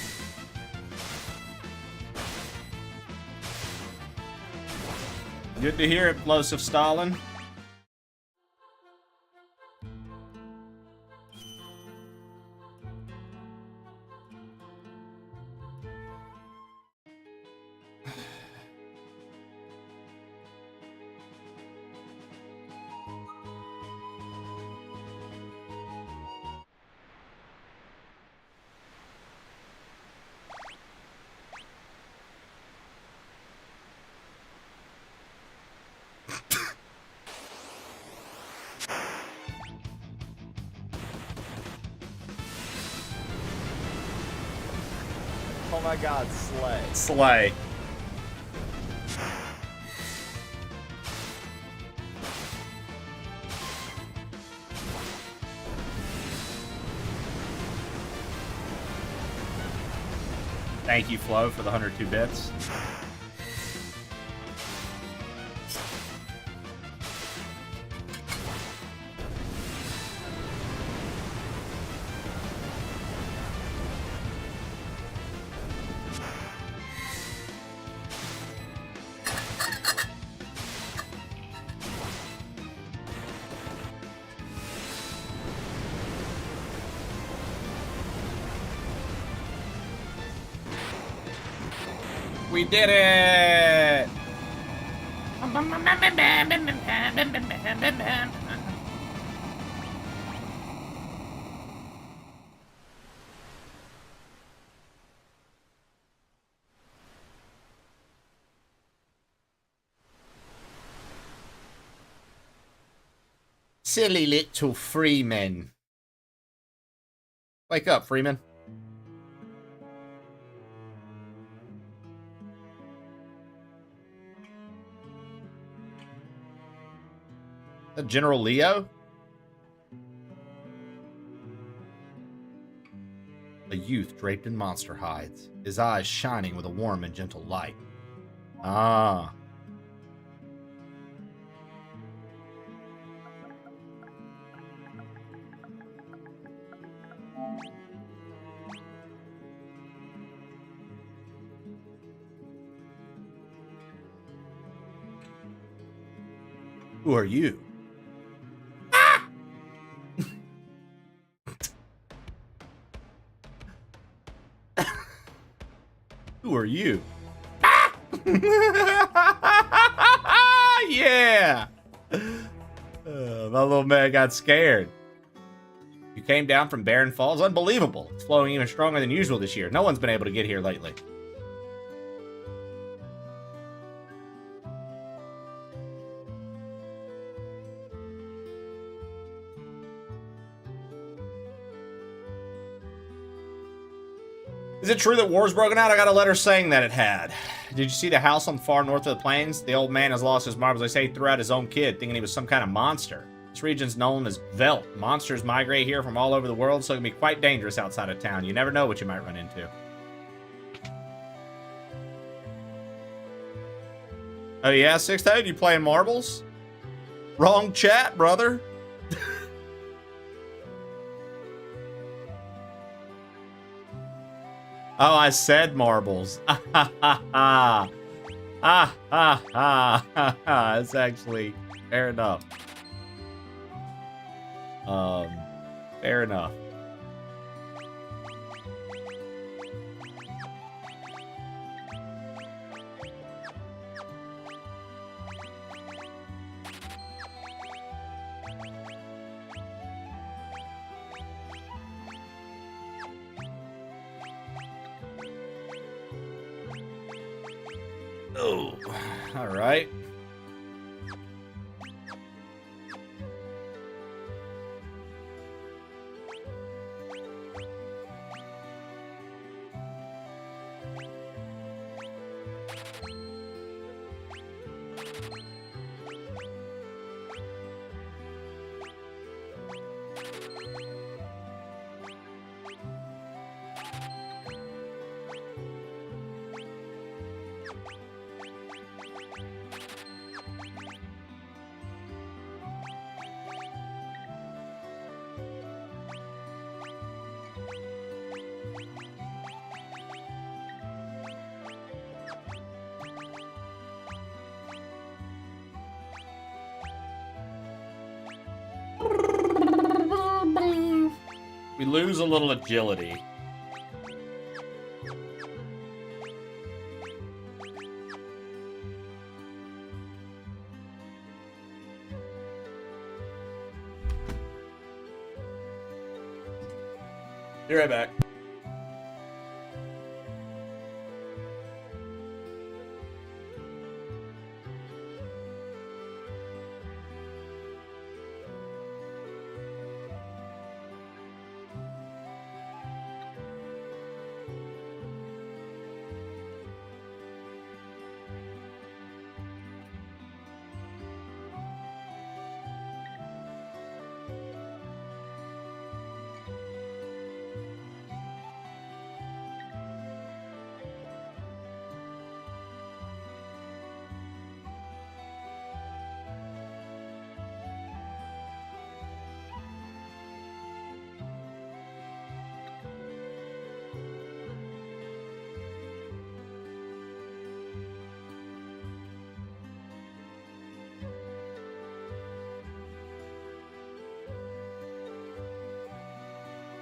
Good to hear it, Explosive Stalin. Oh my god, slay. Slay. Thank you, Flo, for the 102 bits. We did it! Silly little Freeman. Wake up, Freeman. General Leo? A youth draped in monster hides, his eyes shining with a warm and gentle light. Ah. Who are you? Who are you? Yeah! My little man got scared. You came down from Barren Falls? Unbelievable. It's flowing even stronger than usual this year. No one's been able to get here lately. Is it true that war's broken out? I got a letter saying that it had. Did you see the house on the far north of the plains? The old man has lost his marbles. They say he threw out his own kid, thinking he was some kind of monster. This region's known as Velt. Monsters migrate here from all over the world, so it can be quite dangerous outside of town. You never know what you might run into. Oh yeah, Six-Toed, you playing marbles? Wrong chat, brother. Oh, I said marbles. That's actually fair enough. Fair enough. Oh, all right. We lose a little agility. Be right back.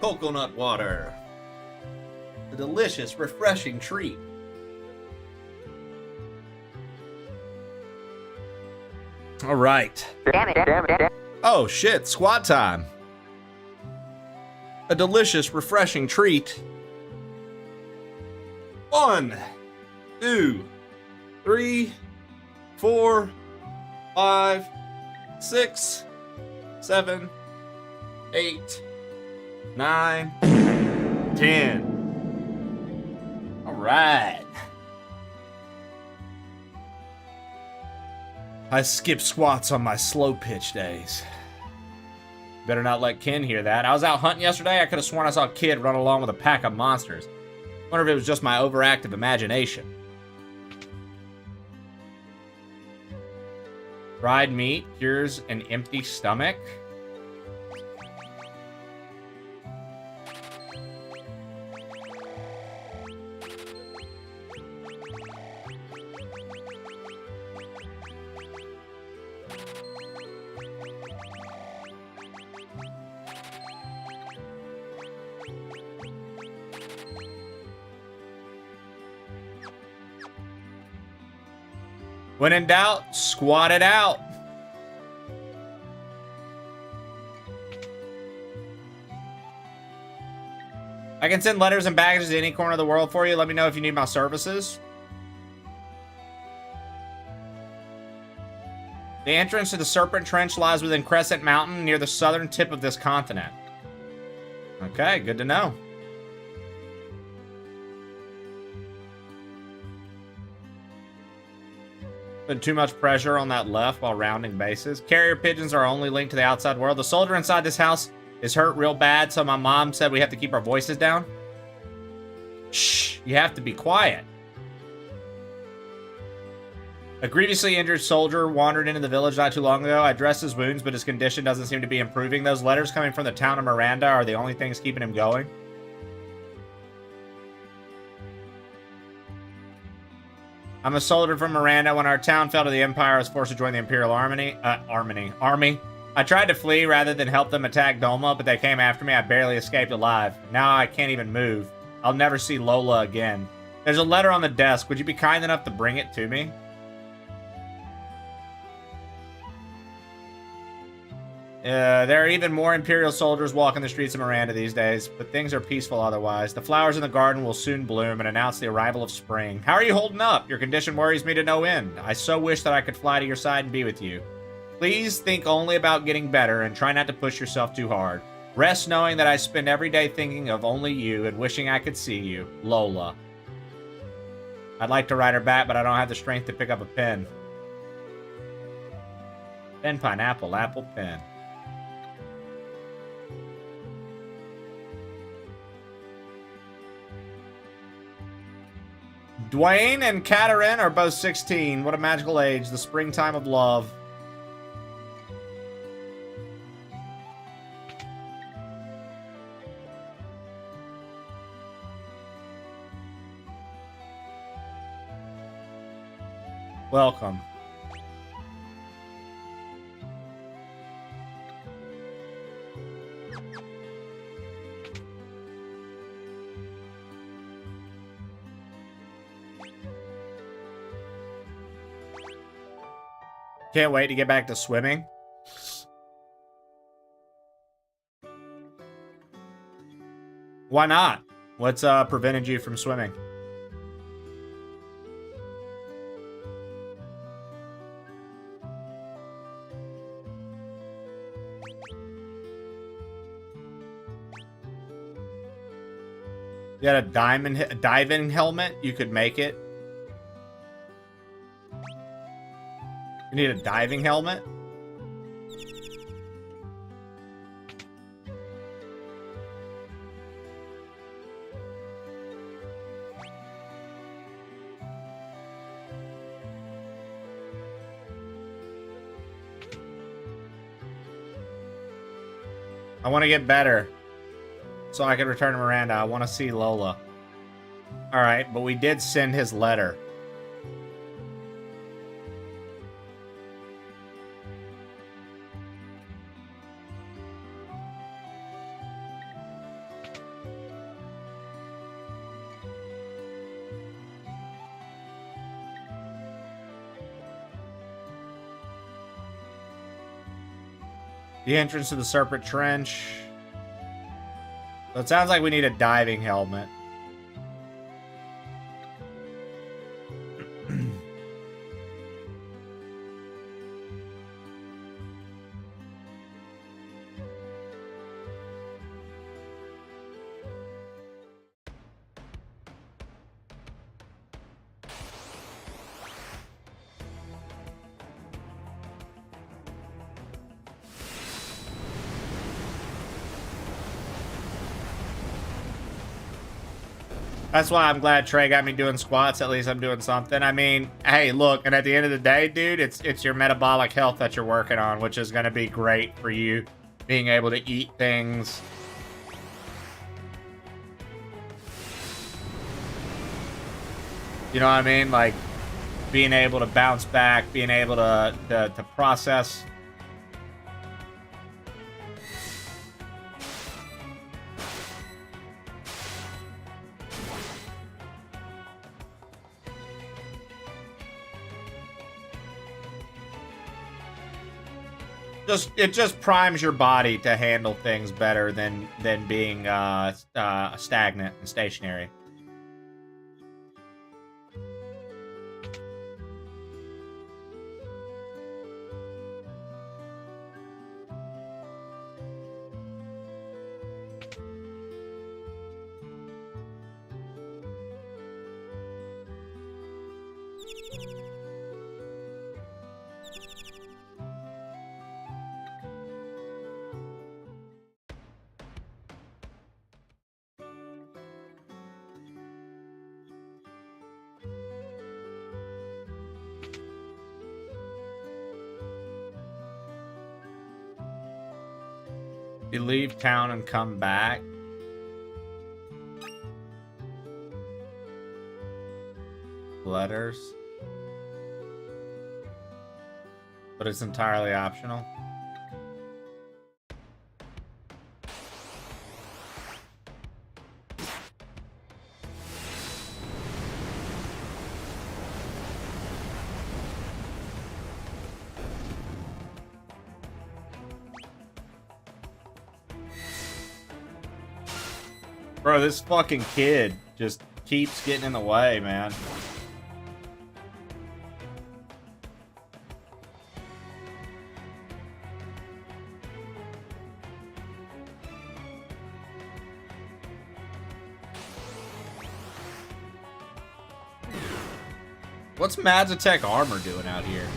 Coconut water. A delicious, refreshing treat. All right. Oh shit, squat time. A delicious, refreshing treat. 1, 2, 3, 4, 5, 6, 7, 8, 9, 10. All right. I skip squats on my slow pitch days. Better not let Ken hear that. I was out hunting yesterday. I could have sworn I saw a kid run along with a pack of monsters. Wonder if it was just my overactive imagination. Fried meat cures an empty stomach. When in doubt, squat it out. I can send letters and packages to any corner of the world for you. Let me know if you need my services. The entrance to the Serpent Trench lies within Crescent Mountain near the southern tip of this continent. Okay, good to know. Put too much pressure on that left while rounding bases. Carrier pigeons are only linked to the outside world. The soldier inside this house is hurt real bad, so my mom said we have to keep our voices down. Shh, you have to be quiet. A grievously injured soldier wandered into the village not too long ago. I dressed his wounds, but his condition doesn't seem to be improving. Those letters coming from the town of Miranda are the only things keeping him going. I'm a soldier from Miranda. When our town fell to the Empire, I was forced to join the Imperial Army. I tried to flee rather than help them attack Doma, but they came after me. I barely escaped alive. Now I can't even move. I'll never see Lola again. There's a letter on the desk. Would you be kind enough to bring it to me? There are even more Imperial soldiers walking the streets of Miranda these days, but things are peaceful otherwise. The flowers in the garden will soon bloom and announce the arrival of spring. How are you holding up? Your condition worries me to no end. I so wish that I could fly to your side and be with you. Please think only about getting better and try not to push yourself too hard. Rest knowing that I spend every day thinking of only you and wishing I could see you. Lola. I'd like to write her back, but I don't have the strength to pick up a pen. Pen, pineapple, apple, pen. Dwayne and Katarine are both 16. What a magical age. The springtime of love. Welcome. Can't wait to get back to swimming. Why not? What's prevented you from swimming? You had a diving helmet? You could make it. You need a diving helmet? I want to get better so I can return to Miranda. I want to see Lola. Alright, but we did send his letter. The entrance to the Serpent Trench. So it sounds like we need a diving helmet. That's why I'm glad Trey got me doing squats. At least I'm doing something. I mean, hey, look, and at the end of the day, dude, it's your metabolic health that you're working on, which is going to be great for you being able to eat things. You know what I mean? Like being able to bounce back, being able to process. It just primes your body to handle things better than being stagnant and stationary. You leave town and come back. Letters. But it's entirely optional. Bro, this fucking kid just keeps getting in the way, man. What's Mazatec Armor doing out here?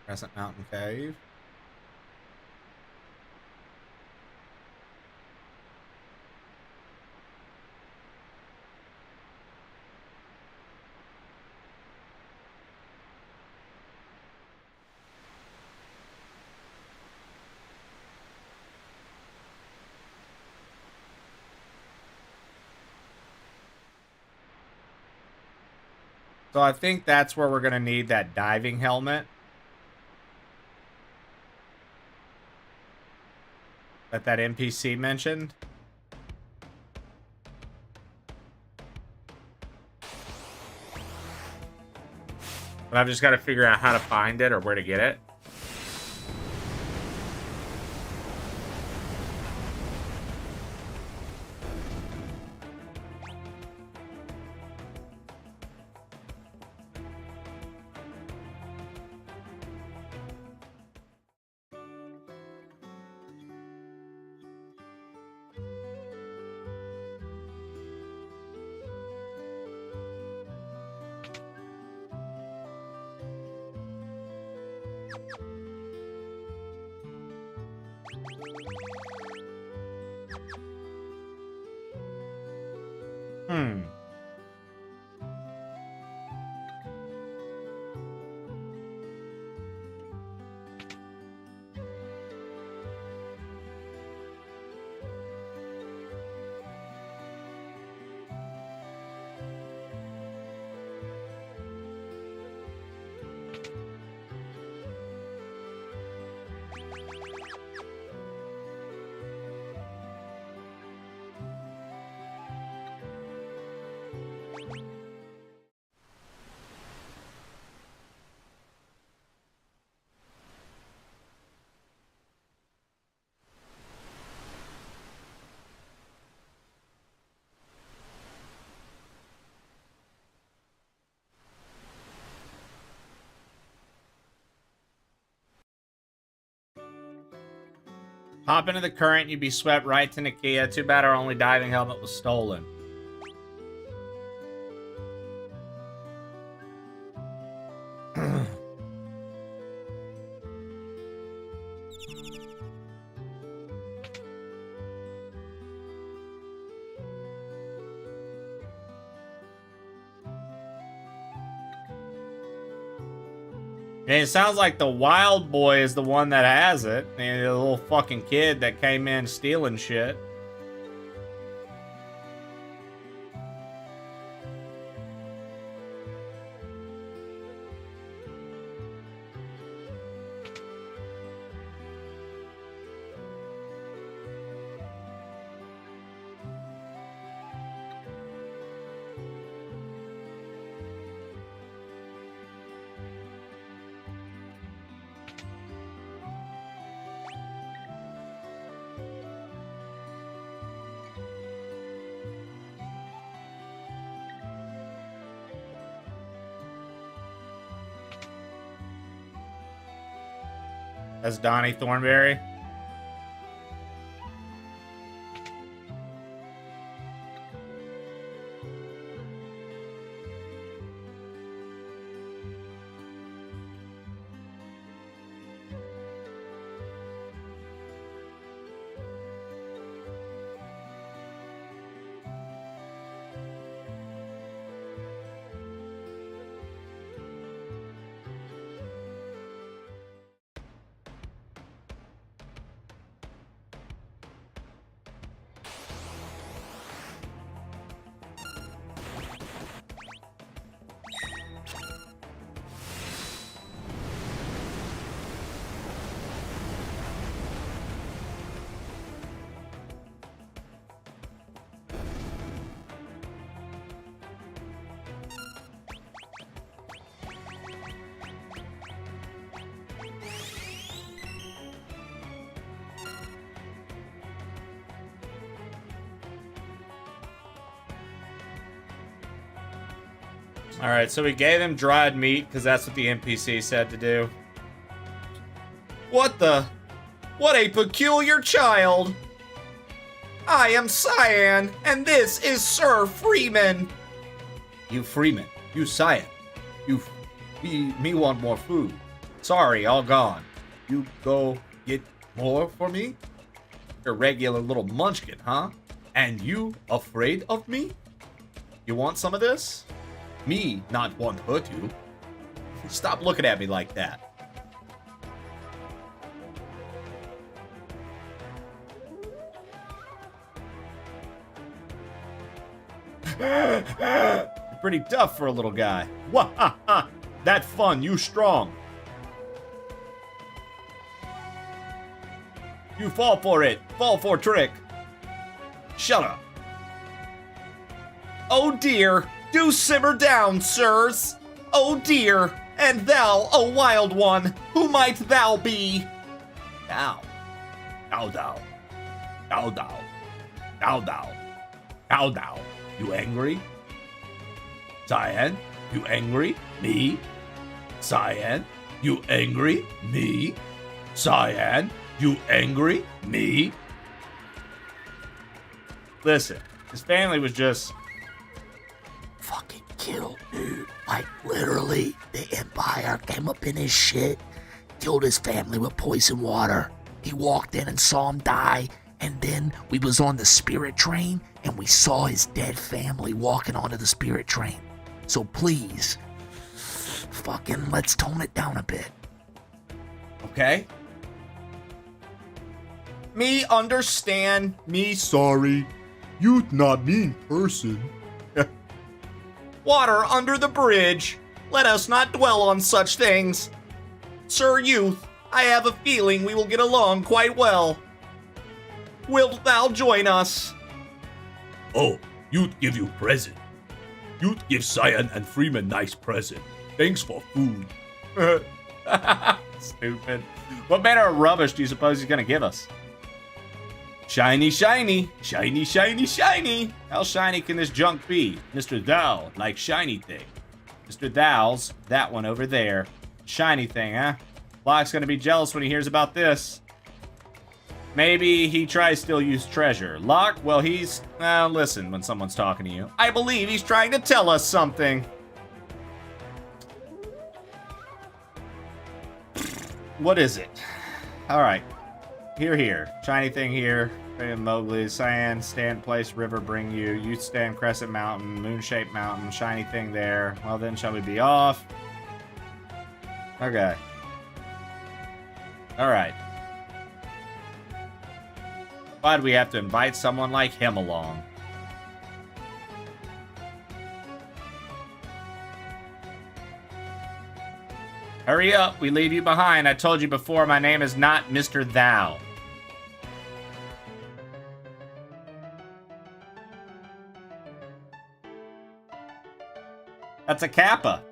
Crescent Mountain Cave. So I think that's where we're going to need that diving helmet. That NPC mentioned. But I've just got to figure out how to find it or where to get it. Hop into the current, you'd be swept right to Nakia. Too bad our only diving helmet was stolen. it sounds like the wild boy is the one that has it. And the little fucking kid that came in stealing shit. That's Donnie Thornberry. Alright, so we gave him dried meat because that's what the NPC said to do. What a peculiar child! I am Cyan, and this is Sir Freeman! You Freeman, you Cyan. Me want more food. Sorry, all gone. You go get more for me? You're a regular little munchkin, huh? And you afraid of me? You want some of this? Me not want to hurt you. Stop looking at me like that. You're pretty tough for a little guy. Wah-ha-ha! That fun, you strong. You fall for it. Fall for trick. Shut up. Oh dear. Do simmer down, sirs. Oh dear, and thou, a wild one, who might thou be? Thou. Thou. You angry? Cyan, you angry? Me? Cyan, you angry? Me? Cyan, you angry? Me? Listen, his family was just fucking killed, dude. Like, literally, the Empire came up in his shit, killed his family with poison water. He walked in and saw him die, and then we was on the spirit train, and we saw his dead family walking onto the spirit train. So please, fucking let's tone it down a bit. Okay? Me understand, me sorry. You not mean person. Water under the bridge. Let us not dwell on such things. Sir Youth, I have a feeling we will get along quite well. Wilt thou join us? Oh, Youth give you present. Youth give Cyan and Freeman nice present. Thanks for food. Stupid. What manner of rubbish do you suppose he's gonna give us? Shiny, shiny, shiny, shiny, shiny. How shiny can this junk be? Mr. Thou, like shiny thing. Mr. Thou's, that one over there. Shiny thing, huh? Locke's gonna be jealous when he hears about this. Maybe he tries still use treasure. Locke, well, he's... listen when someone's talking to you. I believe he's trying to tell us something. What is it? Alright. Here. Shiny thing here. Mowgli. Cyan, stand place, river, bring you. Youth stand, crescent mountain, moon-shaped mountain. Shiny thing there. Well then, shall we be off? Okay. Alright. Why'd we have to invite someone like him along? Hurry up, we leave you behind. I told you before, my name is not Mr. Thou. That's a kappa.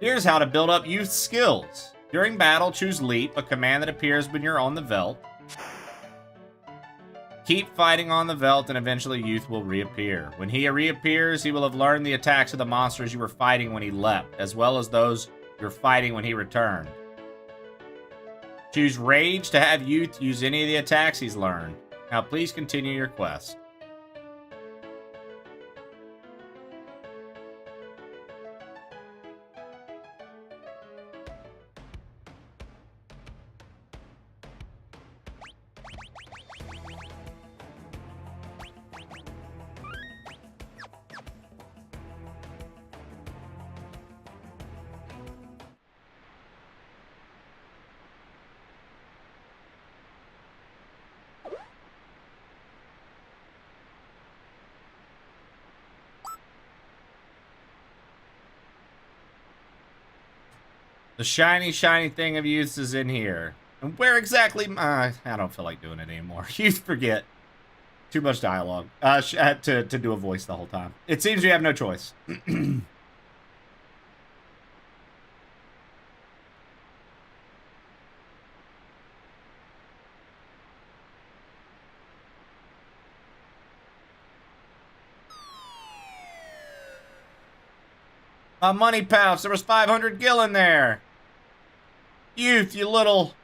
Here's how to build up youth skills. During battle, choose Leap, a command that appears when you're on the Veld. Keep fighting on the Veld, and eventually youth will reappear. When he reappears, he will have learned the attacks of the monsters you were fighting when he leapt, as well as those you're fighting when he returned. Choose Rage to have youth use any of the attacks he's learned. Now please continue your quest. The shiny, shiny thing of youth is in here. And where exactly... I don't feel like doing it anymore. Youth forget. Too much dialogue. I had to do a voice the whole time. It seems you have no choice. My money pouch. There was 500 gil in there. Youth, you little...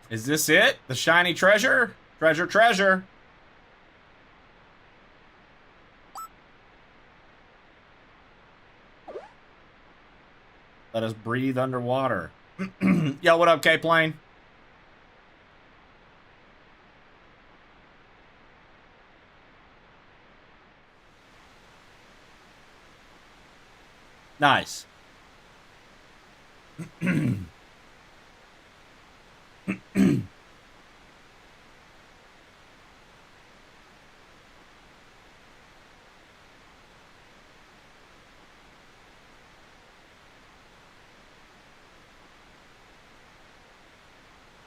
Is this it? The shiny treasure? Treasure, treasure. Let us breathe underwater. Yo, what up, K-Plane? Nice.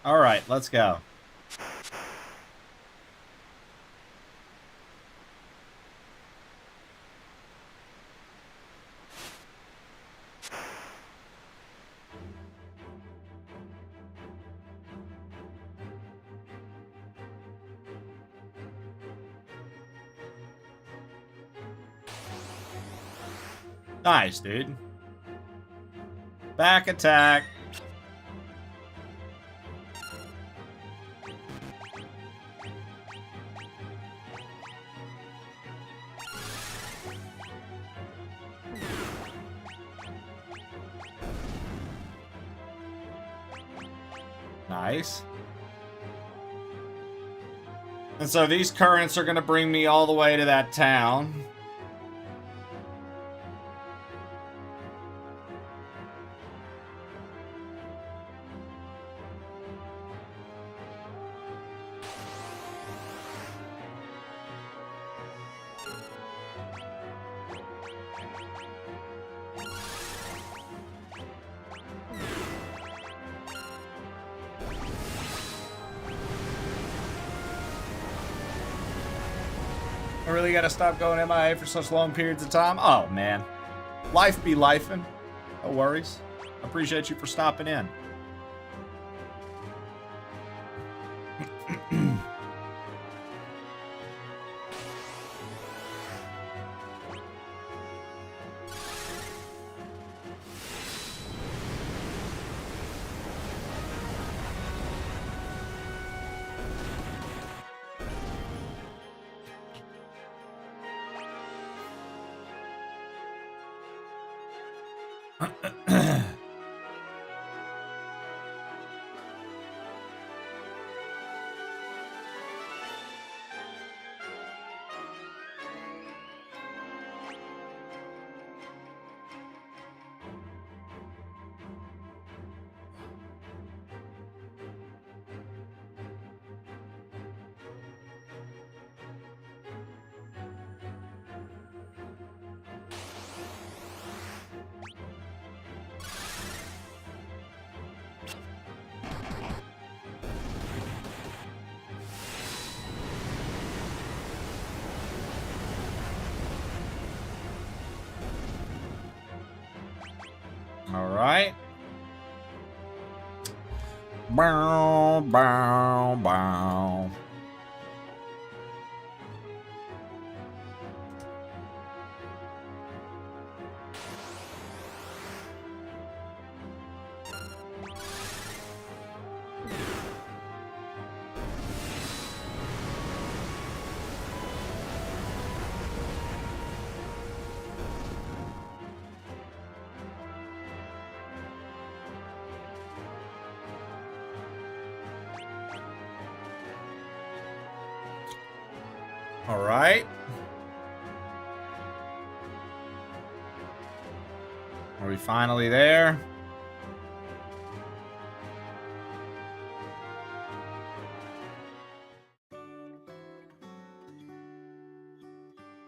All right, let's go. Nice, dude. Back attack. Nice. And so these currents are going to bring me all the way to that town. I really gotta stop going MIA for such long periods of time? Oh, man. Life be lifing. No worries. Appreciate you for stopping in. All right. Bow, bow, bow. All right. Are we finally there?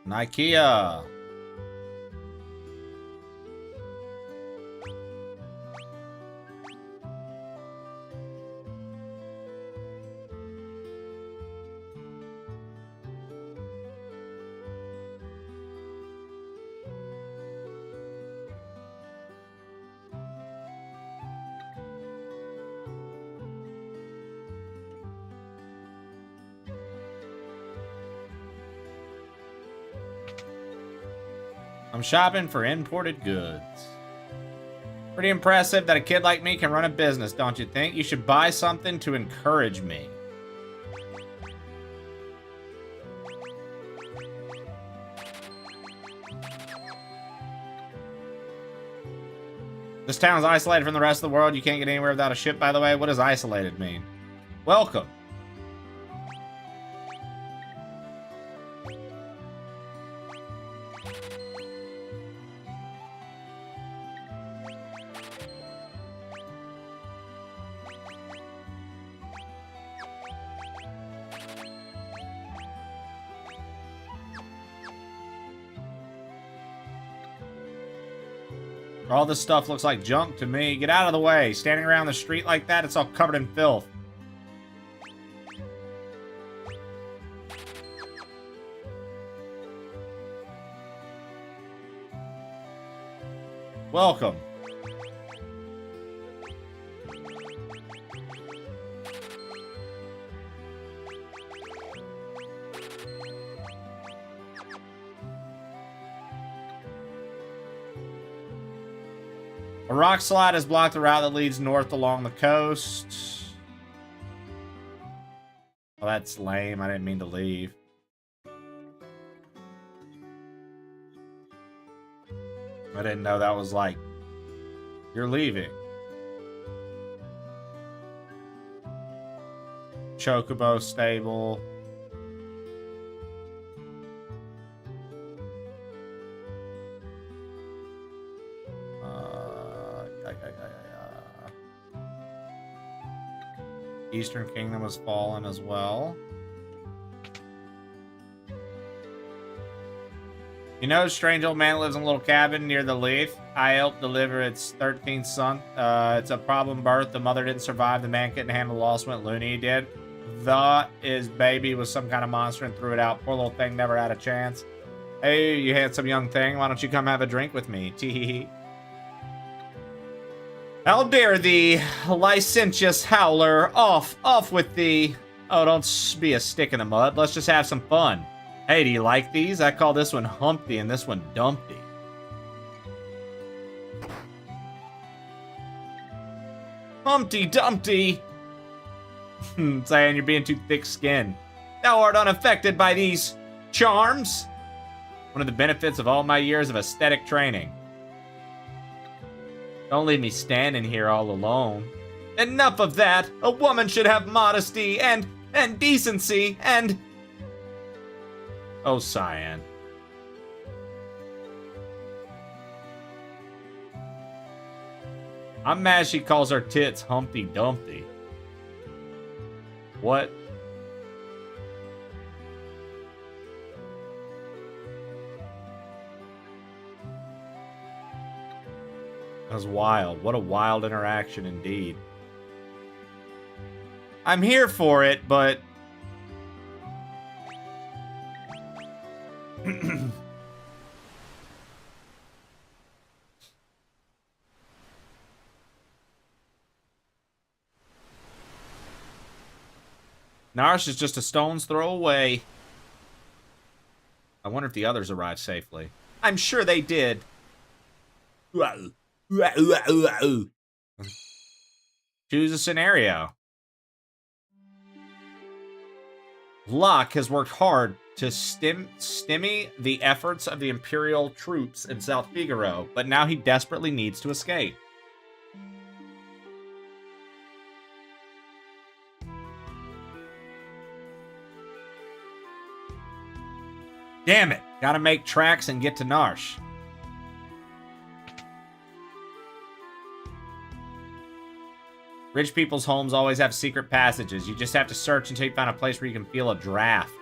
Ikea. I'm shopping for imported goods. Pretty impressive that a kid like me can run a business, don't you think? You should buy something to encourage me. This town's isolated from the rest of the world. You can't get anywhere without a ship, by the way. What does isolated mean? Welcome. All this stuff looks like junk to me. Get out of the way. Standing around the street like that, it's all covered in filth. Welcome. A rock slide has blocked the route that leads north along the coast. Oh, that's lame. I didn't mean to leave. I didn't know that was like, you're leaving. Chocobo stable. Eastern Kingdom has fallen as well. You know, strange old man lives in a little cabin near the Leaf. I helped deliver its 13th son. It's a problem birth. The mother didn't survive. The man couldn't handle the loss, went loony. He did. Thought his baby was some kind of monster and threw it out. Poor little thing never had a chance. Hey, you handsome young thing. Why don't you come have a drink with me? Tee. How dare thee, licentious howler, off with thee. Oh, don't be a stick in the mud. Let's just have some fun. Hey, do you like these? I call this one Humpty and this one Dumpty. Humpty Dumpty. Saying you're being too thick-skinned. Thou art unaffected by these charms. One of the benefits of all my years of aesthetic training. Don't leave me standing here all alone. Enough of that! A woman should have modesty and decency and... Oh, Cyan. I'm mad she calls her tits Humpty Dumpty. What? That was wild. What a wild interaction indeed. I'm here for it, but... Narsh is just a stone's throw away. I wonder if the others arrived safely. I'm sure they did. Choose a scenario. Locke has worked hard to stymie the efforts of the Imperial troops in South Figaro, but now he desperately needs to escape. Damn it! Gotta make tracks and get to Narsh. Rich people's homes always have secret passages. You just have to search until you find a place where you can feel a draft.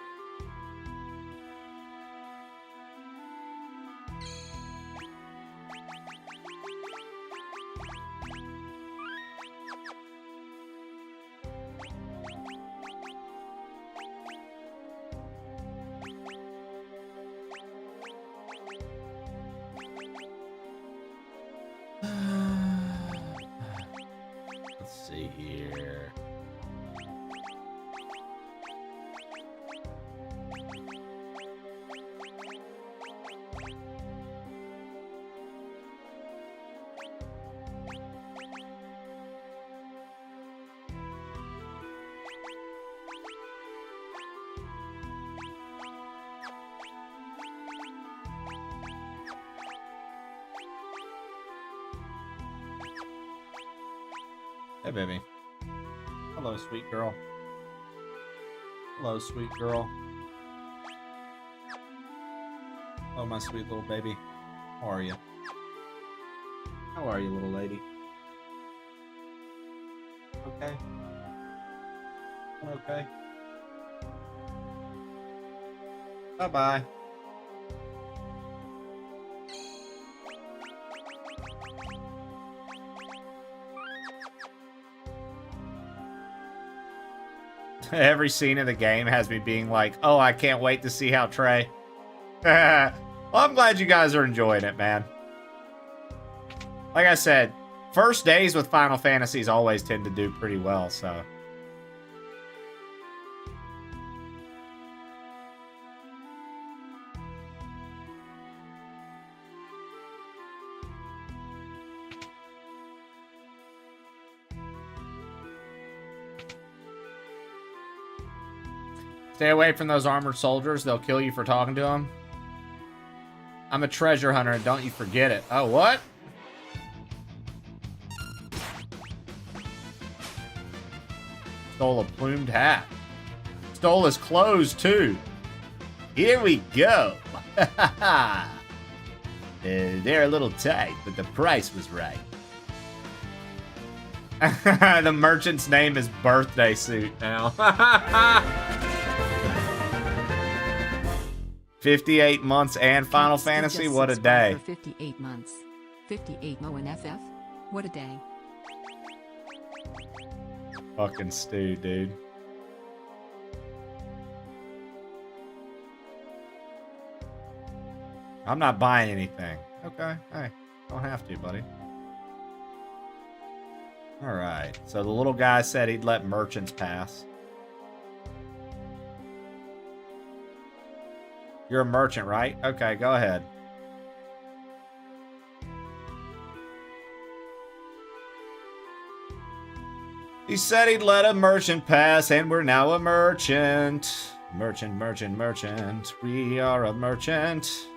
Let's see here. Hey, baby. Hello, sweet girl. Hello, sweet girl. Hello, my sweet little baby. How are you? How are you, little lady? Okay. Okay. Bye-bye. Every scene of the game has me being like, oh, I can't wait to see how Trey... Well, I'm glad you guys are enjoying it, man. Like I said, first days with Final Fantasies always tend to do pretty well, so... Stay away from those armored soldiers. They'll kill you for talking to them. I'm a treasure hunter, and don't you forget it. Oh, what? Stole a plumed hat. Stole his clothes, too. Here we go. They're a little tight, but the price was right. The merchant's name is Birthday Suit now. 58 months and Final Fantasy? What a day. For 58 months. 58 Mo and FF? What a day. Fucking Stu, dude. I'm not buying anything. Okay, hey, don't have to, buddy. Alright, so the little guy said he'd let merchants pass. You're a merchant, right? Okay, go ahead. He said he'd let a merchant pass, and we're now a merchant. Merchant, merchant, merchant. We are a merchant.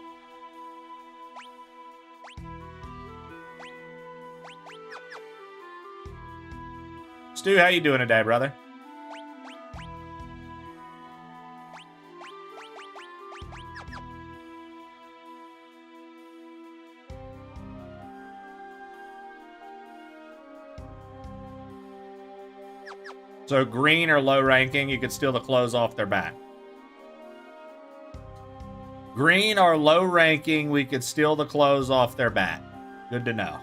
Stu, how you doing today, brother? So green or low ranking, you could steal the clothes off their back. Green or low ranking, we could steal the clothes off their back. Good to know.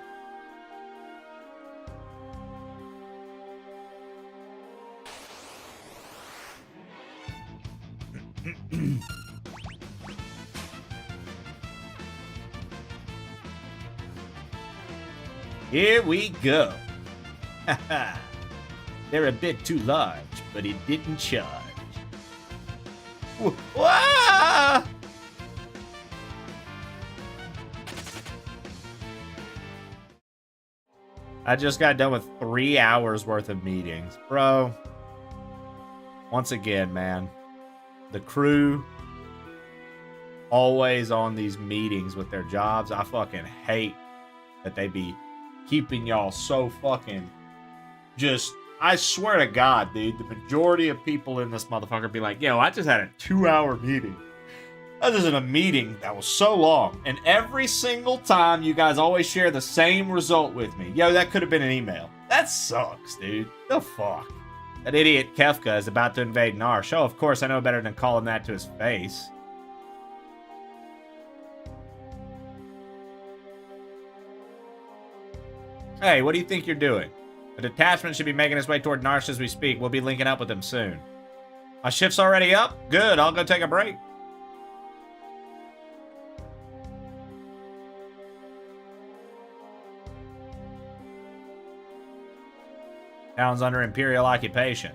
Here we go. They're a bit too large, but it didn't charge. Wah! I just got done with 3 hours worth of meetings. Bro, once again, man, the crew always on these meetings with their jobs. I fucking hate that they be keeping y'all so fucking just... I swear to God, dude, the majority of people in this motherfucker be like, yo, I just had a 2-hour meeting. That isn't a meeting that was so long. And every single time, you guys always share the same result with me. Yo, that could have been an email. That sucks, dude. The fuck? That idiot Kefka is about to invade Narsh. Oh, of course, I know better than calling that to his face. Hey, what do you think you're doing? A detachment should be making its way toward Narsh as we speak. We'll be linking up with them soon. My shift's already up? Good, I'll go take a break. Town's under Imperial occupation.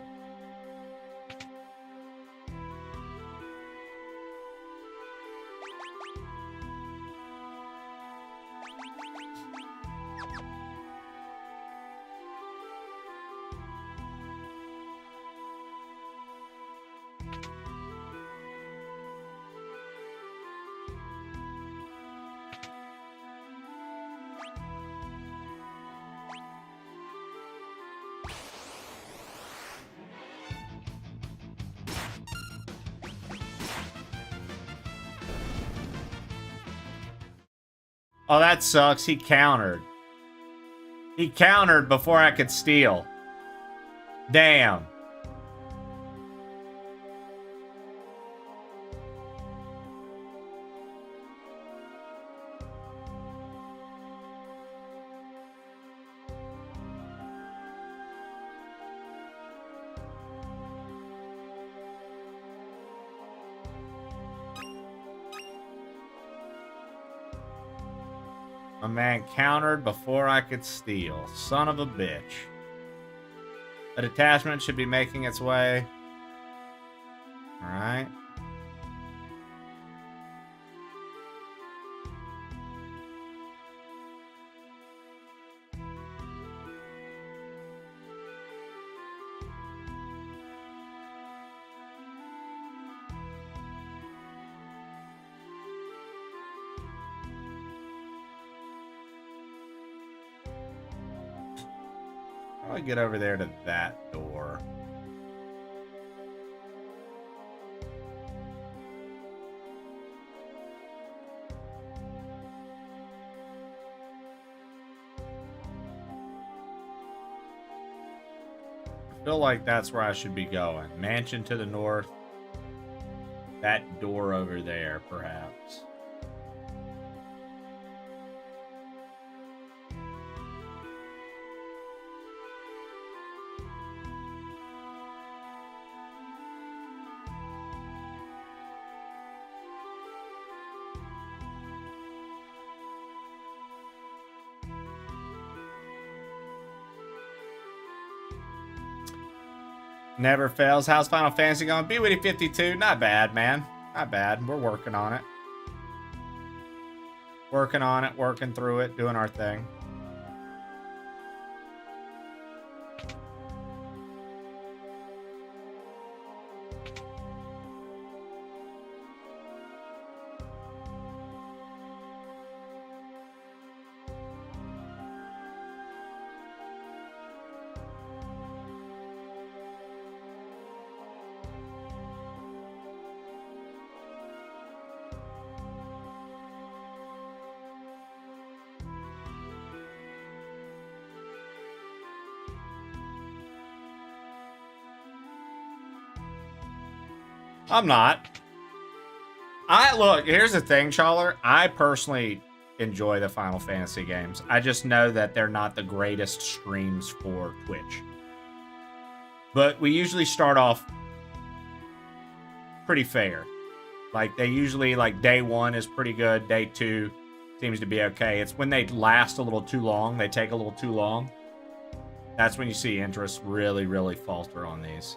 Oh, that sucks. He countered. He countered before I could steal. Damn. A man countered before I could steal. Son of a bitch. A detachment should be making its way. Alright. How do I get over there to that door? I feel like that's where I should be going. Mansion to the north. That door over there, perhaps. Never fails. How's Final Fantasy going? B-Witty 52. Not bad, man. Not bad. We're working on it. Working on it. Working through it. Doing our thing. I'm not. Look, here's the thing, Chawler. I personally enjoy the Final Fantasy games. I just know that they're not the greatest streams for Twitch. But we usually start off pretty fair. Like, they usually, like, day 1 is pretty good. Day 2 seems to be okay. It's when they last a little too long, they take a little too long. That's when you see interest really, really falter on these.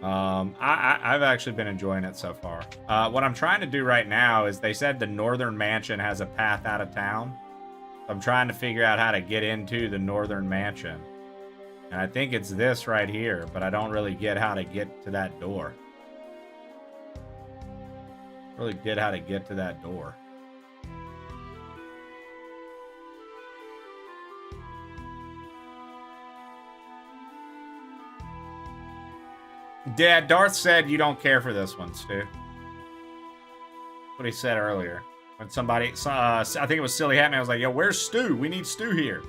I've actually been enjoying it so far. What I'm trying to do right now is they said the Northern Mansion has a path out of town. So I'm trying to figure out how to get into the Northern Mansion. And I think it's this right here, but I don't really get how to get to that door. Really get how to get to that door. Dad, Darth said you don't care for this one, Stu. That's what he said earlier. When somebody, I think it was Silly Hatman, was like, yo, where's Stu? We need Stu here.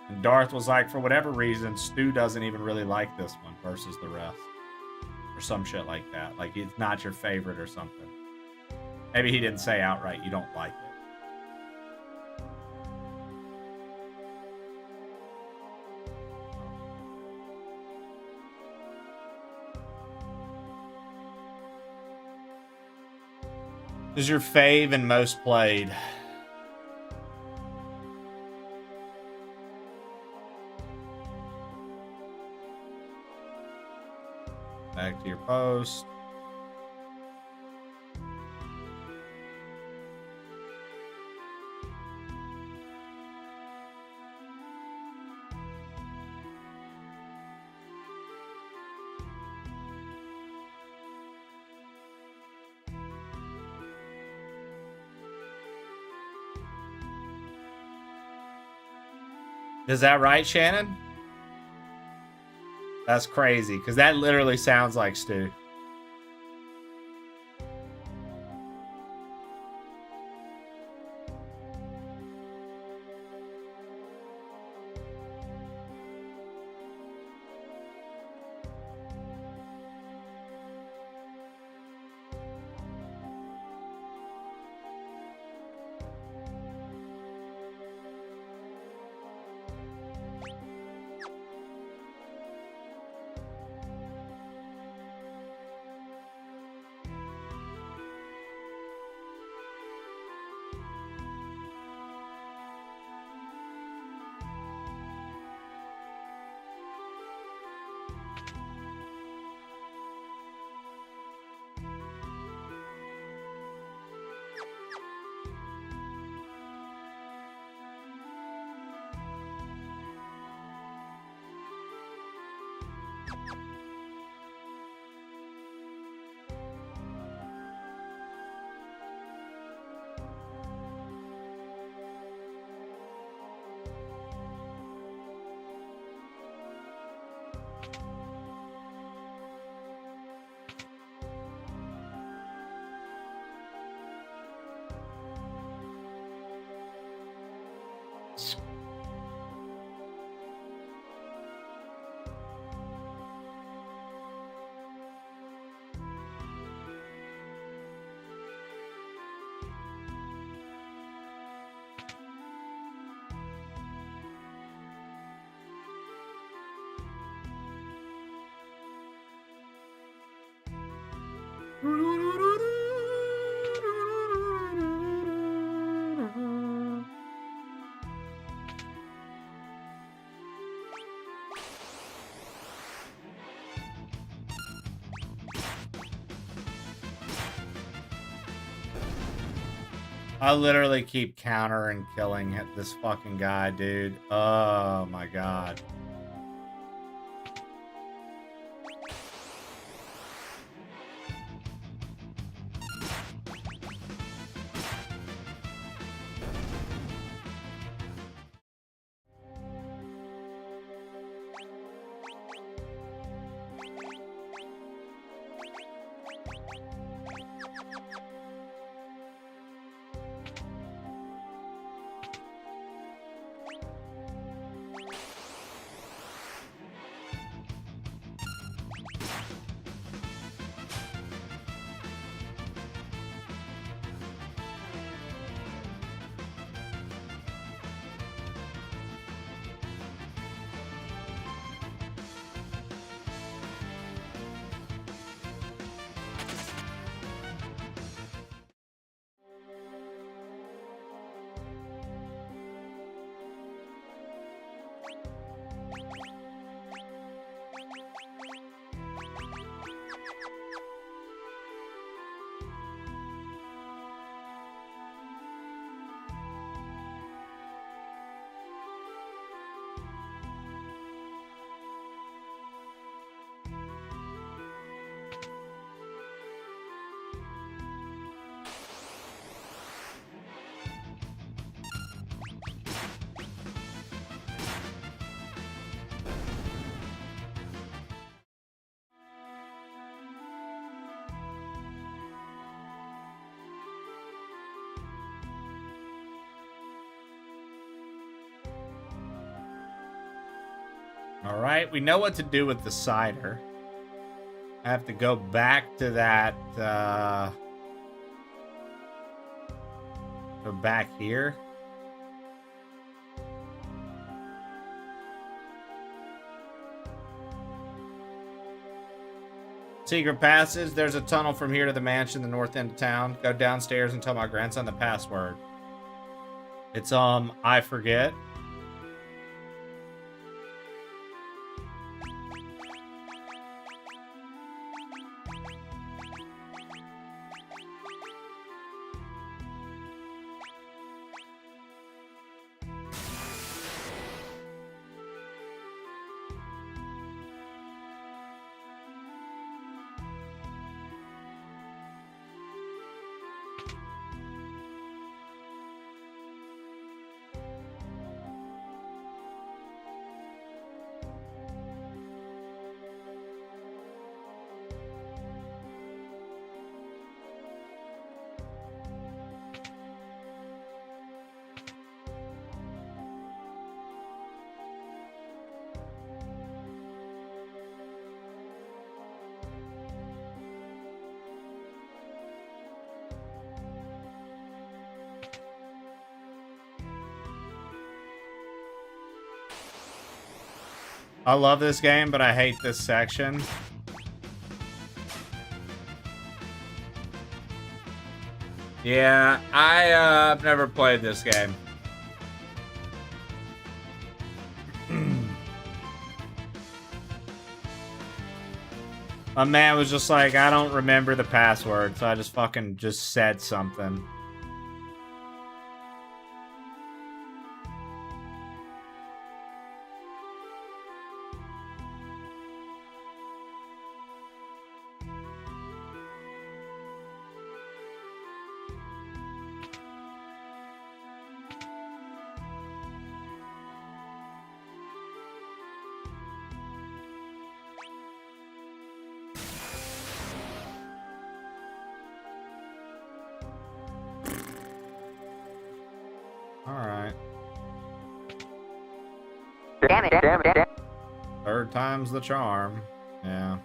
And Darth was like, for whatever reason, Stu doesn't even really like this one versus the rest. Or some shit like that. Like, it's not your favorite or something. Maybe he didn't say outright you don't like it. This is your fave and most played. Back to your post. Is that right, Shannon? That's crazy, because that literally sounds like Stu. I literally keep countering killing this fucking guy, dude. Oh my god. All right, we know what to do with the cider. I have to go back to that, go back here. Secret passage. There's a tunnel from here to the mansion, the north end of town. Go downstairs and tell my grandson the password. It's, I forget. I love this game, but I hate this section. Yeah, I've never played this game. My man was just like, I don't remember the password, so I just fucking just said something. Alright. Damn it. Third time's the charm. Yeah.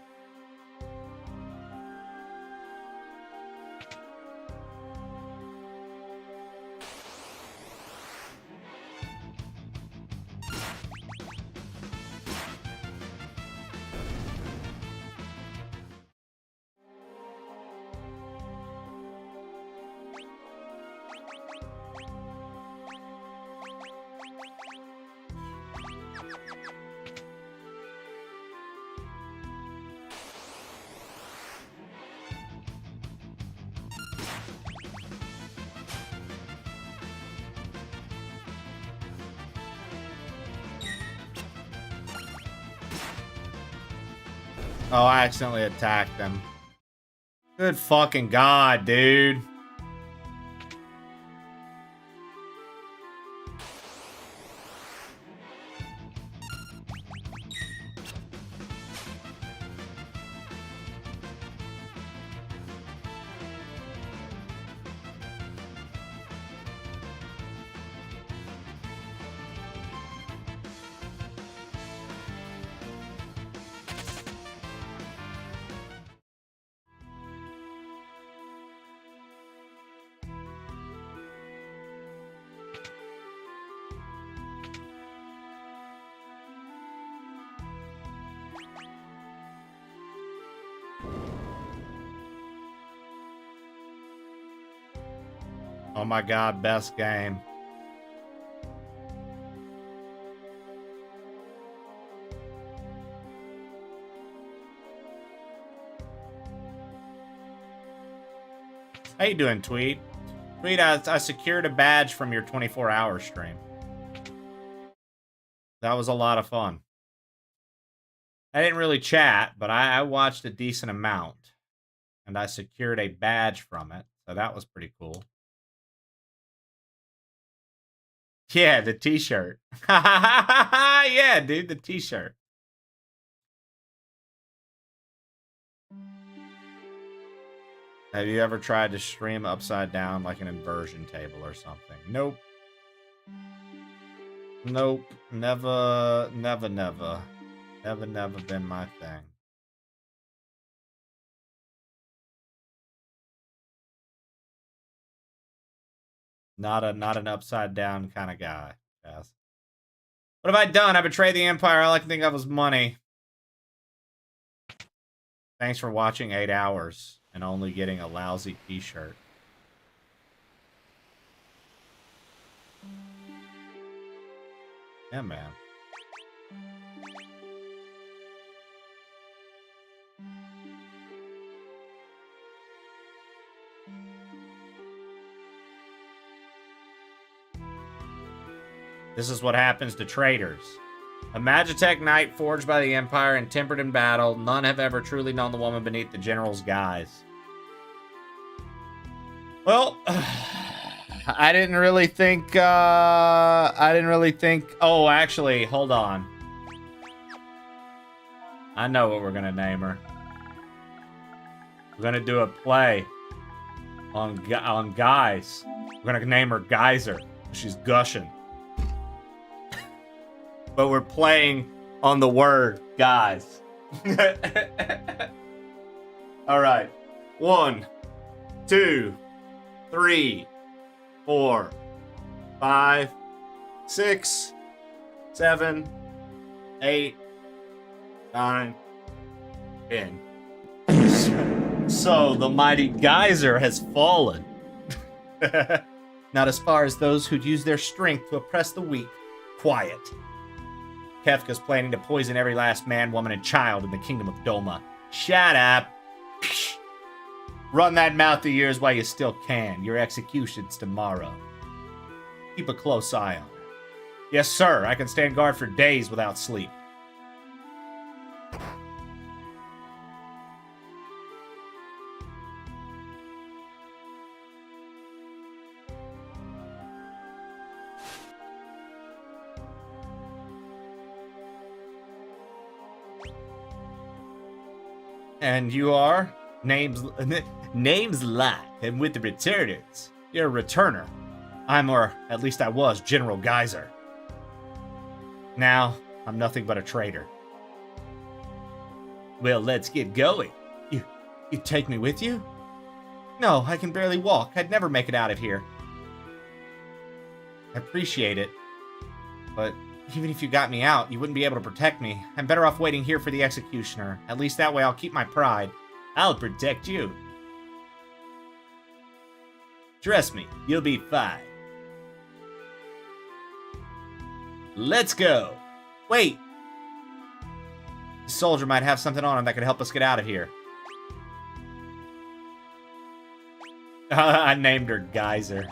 Oh, I accidentally attacked them. Good fucking god, dude. Oh my god, best game. How you doing, Tweet? Tweet, I secured a badge from your 24-hour stream. That was a lot of fun. I didn't really chat, but I watched a decent amount. And I secured a badge from it. So that was pretty cool. Yeah, the t-shirt. Yeah, dude, the t-shirt. Have you ever tried to stream upside down like an inversion table or something? Nope. Nope. Never, never, never. Never been my thing. Not an upside down kind of guy. Yes. What have I done? I betrayed the Empire. All I can think of was money. Thanks for watching 8 hours and only getting a lousy t-shirt. Yeah, man. This is what happens to traitors. A Magitech knight forged by the Empire and tempered in battle, none have ever truly known the woman beneath the general's guise. Well, I didn't really think, oh, actually, hold on. I know what we're gonna name her. We're gonna do a play on guys. We're gonna name her Geyser. She's gushing. But we're playing on the word guys. All right. 1, 2, 3, 4, 5, 6, 7, 8, 9, 10. So the mighty Geyser has fallen. Not as far as those who'd use their strength to oppress the weak. Quiet. Kefka's planning to poison every last man, woman, and child in the kingdom of Doma. Shut up. Psh. Run that mouth of yours while you still can. Your execution's tomorrow. Keep a close eye on her. Yes, sir. I can stand guard for days without sleep. And you are? Name's Lack, and with the returners. You're a returner. I'm, or at least I was, General Geyser. Now, I'm nothing but a traitor. Well, let's get going. You take me with you? No, I can barely walk. I'd never make it out of here. I appreciate it, but even if you got me out, you wouldn't be able to protect me. I'm better off waiting here for the executioner. At least that way I'll keep my pride. I'll protect you. Trust me, you'll be fine. Let's go. Wait. This soldier might have something on him that could help us get out of here. I named her Geyser.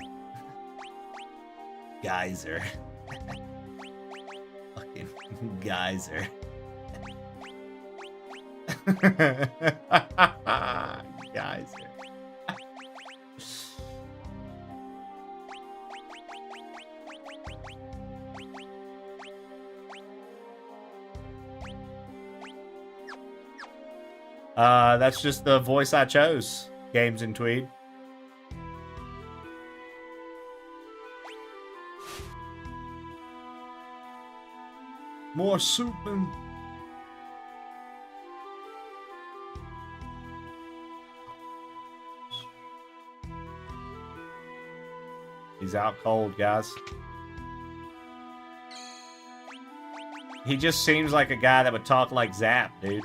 Geyser. Geyser. Geyser. That's just the voice I chose. Games in Tweed. More soup and... He's out cold, guys. He just seems like a guy that would talk like Zap, dude.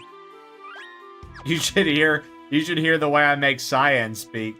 You should hear the way I make Cyan speak.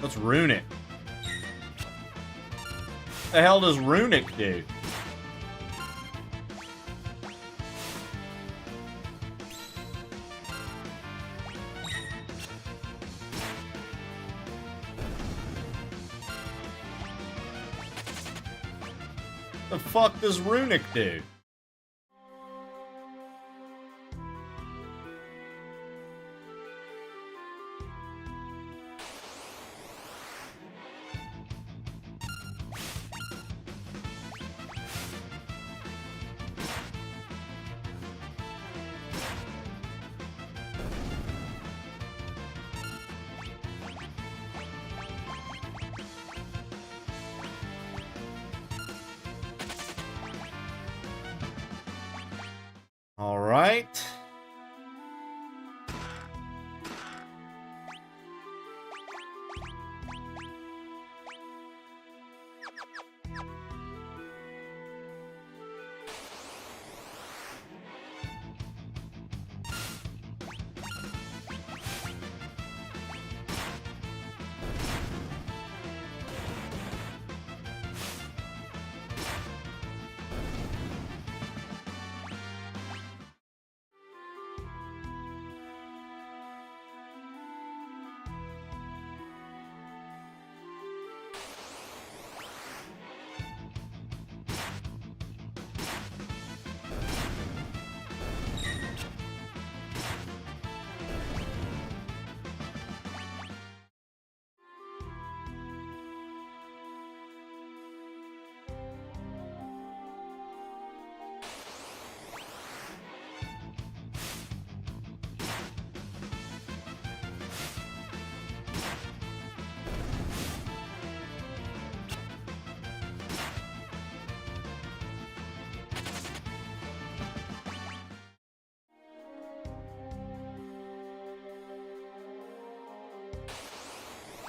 Let's Runic. The hell does Runic do? The fuck does Runic do? All right.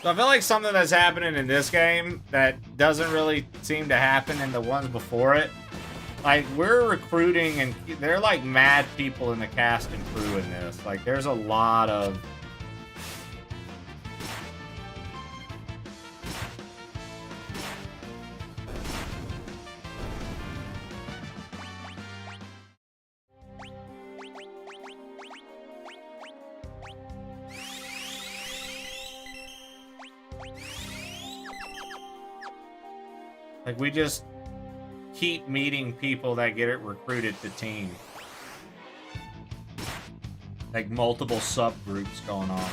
So I feel like something that's happening in this game that doesn't really seem to happen in the ones before it. Like, we're recruiting, and they're like mad people in the cast and crew in this. Like, there's a lot of... Like, we just keep meeting people that get it recruited to team. Like, multiple subgroups going on.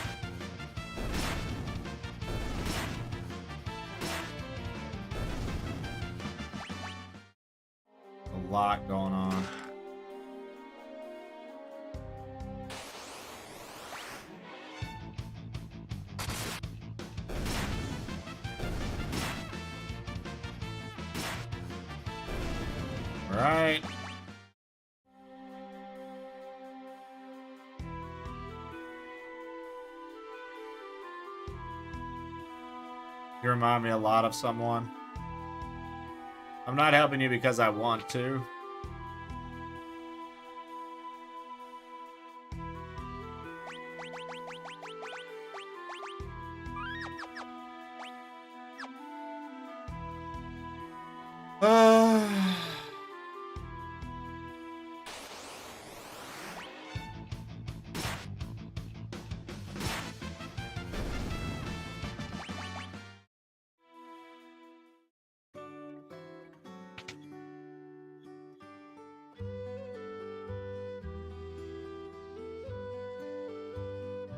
A lot going on. Right. You remind me a lot of someone. I'm not helping you because I want to.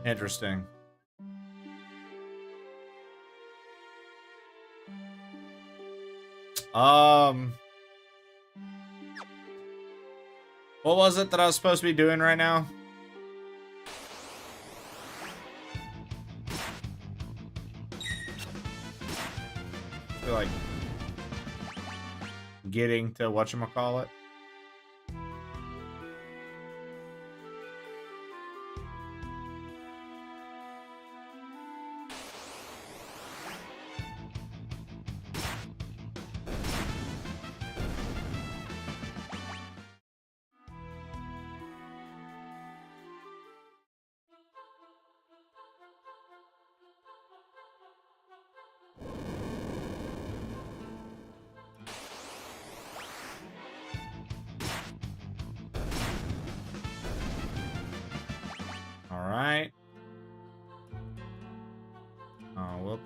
Interesting. What was it that I was supposed to be doing right now? I feel like getting to whatchamacallit. All right. Oh, whoops.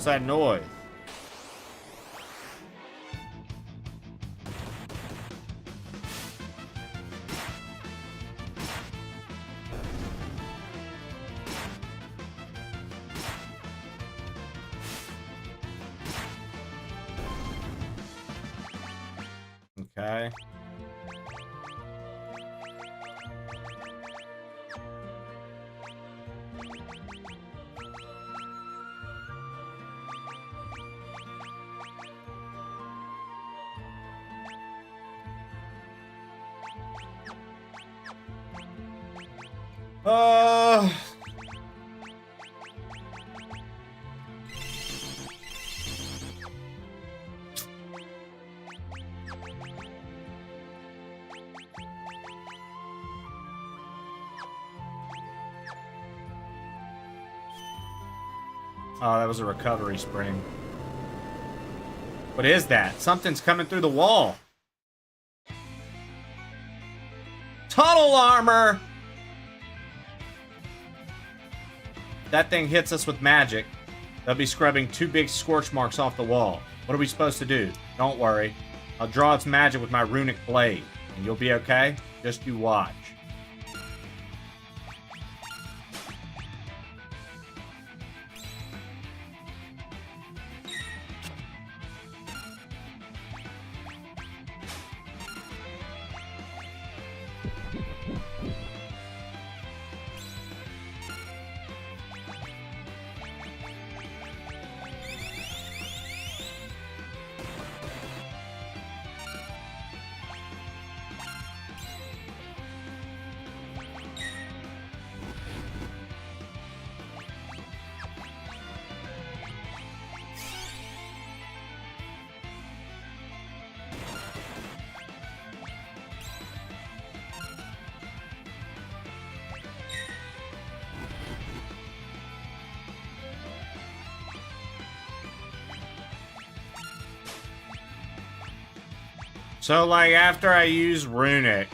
What's that noise? Okay. Uh... Oh, that was a recovery spring. What is that? Something's coming through the wall. Tunnel armor! That thing hits us with magic. They'll be scrubbing 2 big scorch marks off the wall. What are we supposed to do? Don't worry. I'll draw its magic with my runic blade. And you'll be okay? Just you watch. So, like, after I use runic,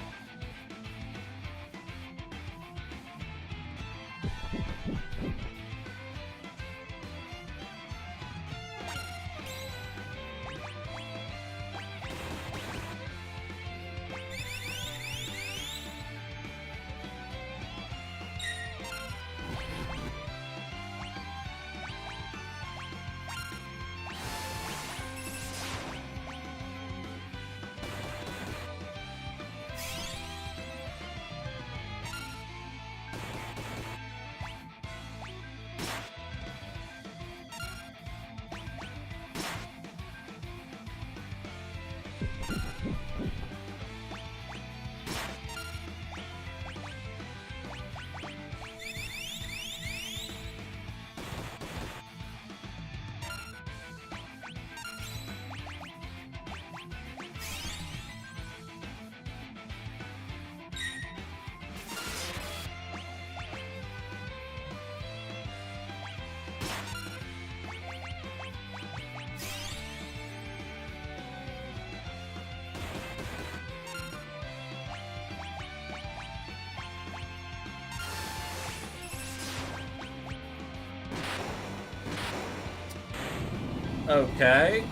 okay.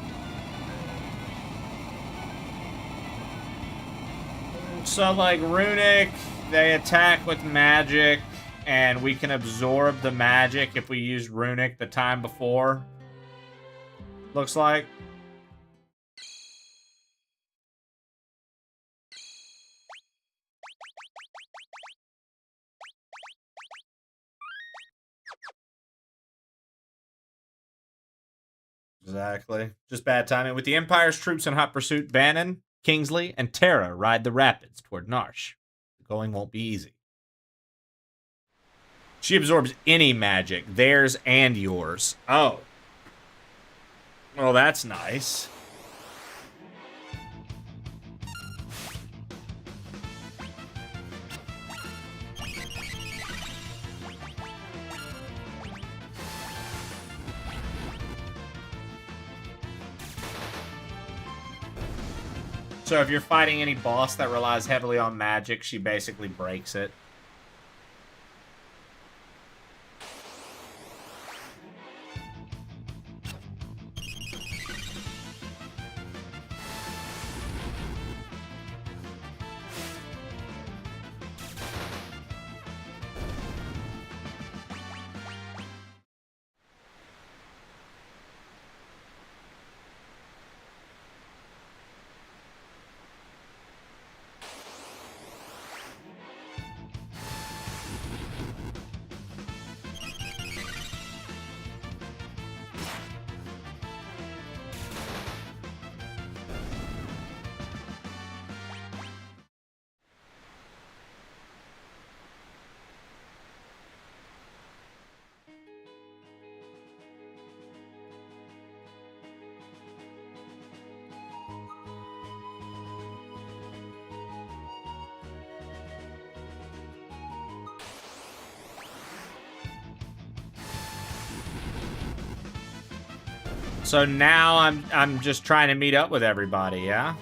So, like, runic, they attack with magic, and we can absorb the magic if we used runic the time before. Looks like. Exactly. Just bad timing. With the Empire's troops in hot pursuit, Bannon, Kingsley, and Terra ride the rapids toward Narsh. The going won't be easy. She absorbs any magic, theirs and yours. Oh. Well, that's nice. So if you're fighting any boss that relies heavily on magic, she basically breaks it. So now I'm just trying to meet up with everybody, yeah?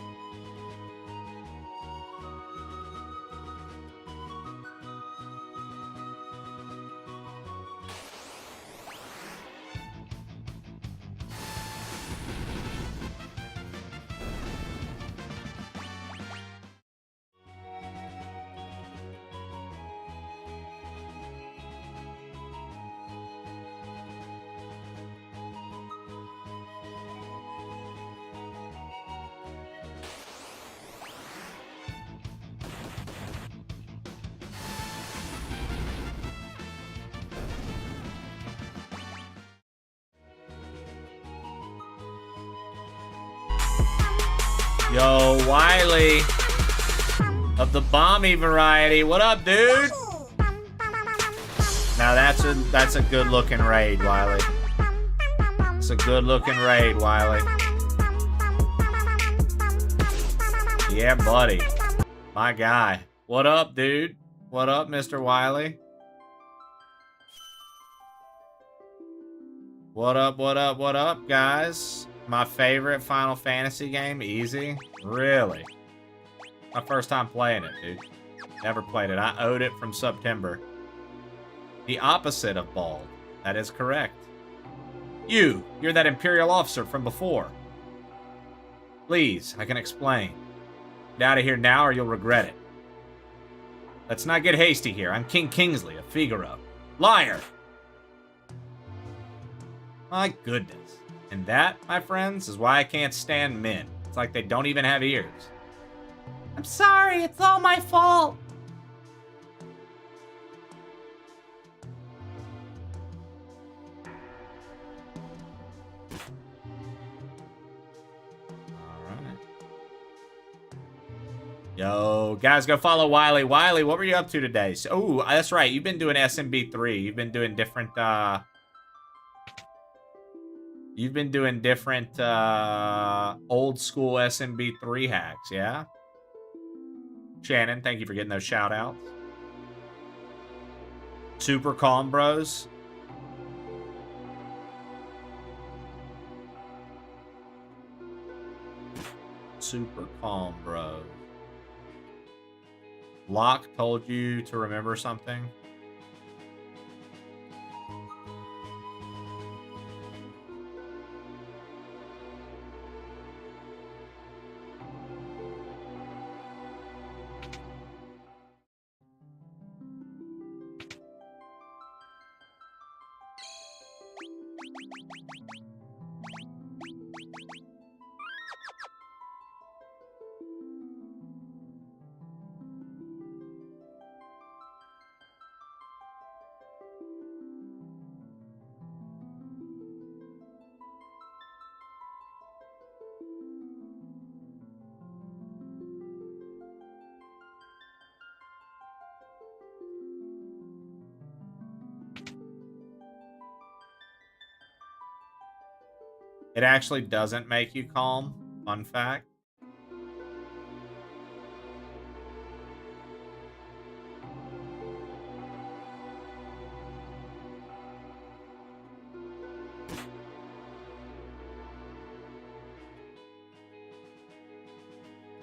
Yo, Wiley of the Bomby variety. What up, dude? Now that's a good looking raid, Wiley. It's a good looking raid, Wiley. Yeah, buddy. My guy. What up, dude? What up, Mr. Wiley? What up, what up, what up, guys? My favorite Final Fantasy game, easy. Really? My first time playing it, dude. Never played it. I owed it from September. The opposite of bald. That is correct. You're that Imperial officer from before. Please, I can explain. Get out of here now or you'll regret it. Let's not get hasty here. I'm King Kingsley of Figaro. Liar! My goodness. And that, my friends, is why I can't stand men. It's like they don't even have ears. I'm sorry, it's all my fault. Yo, guys, go follow Wiley. Wiley, what were you up to today? So, oh, that's right. You've been doing SMB3. You've been doing different, old school SMB3 hacks, yeah? Shannon, thank you for getting those shout outs. Super calm, bros. Super calm, bro. Locke told you to remember something? It actually doesn't make you calm. Fun fact.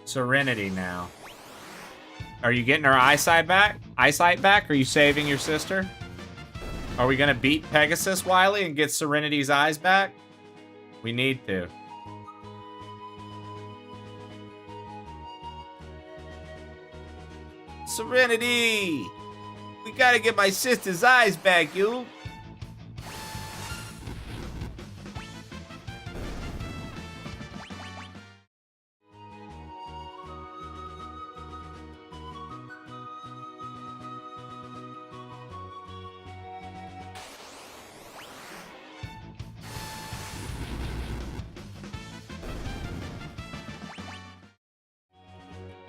Serenity now. Are you getting her eyesight back? Eyesight back? Are you saving your sister? Are we gonna beat Pegasus, Wiley, and get Serenity's eyes back? We need to. Serenity! We gotta get my sister's eyes back, you!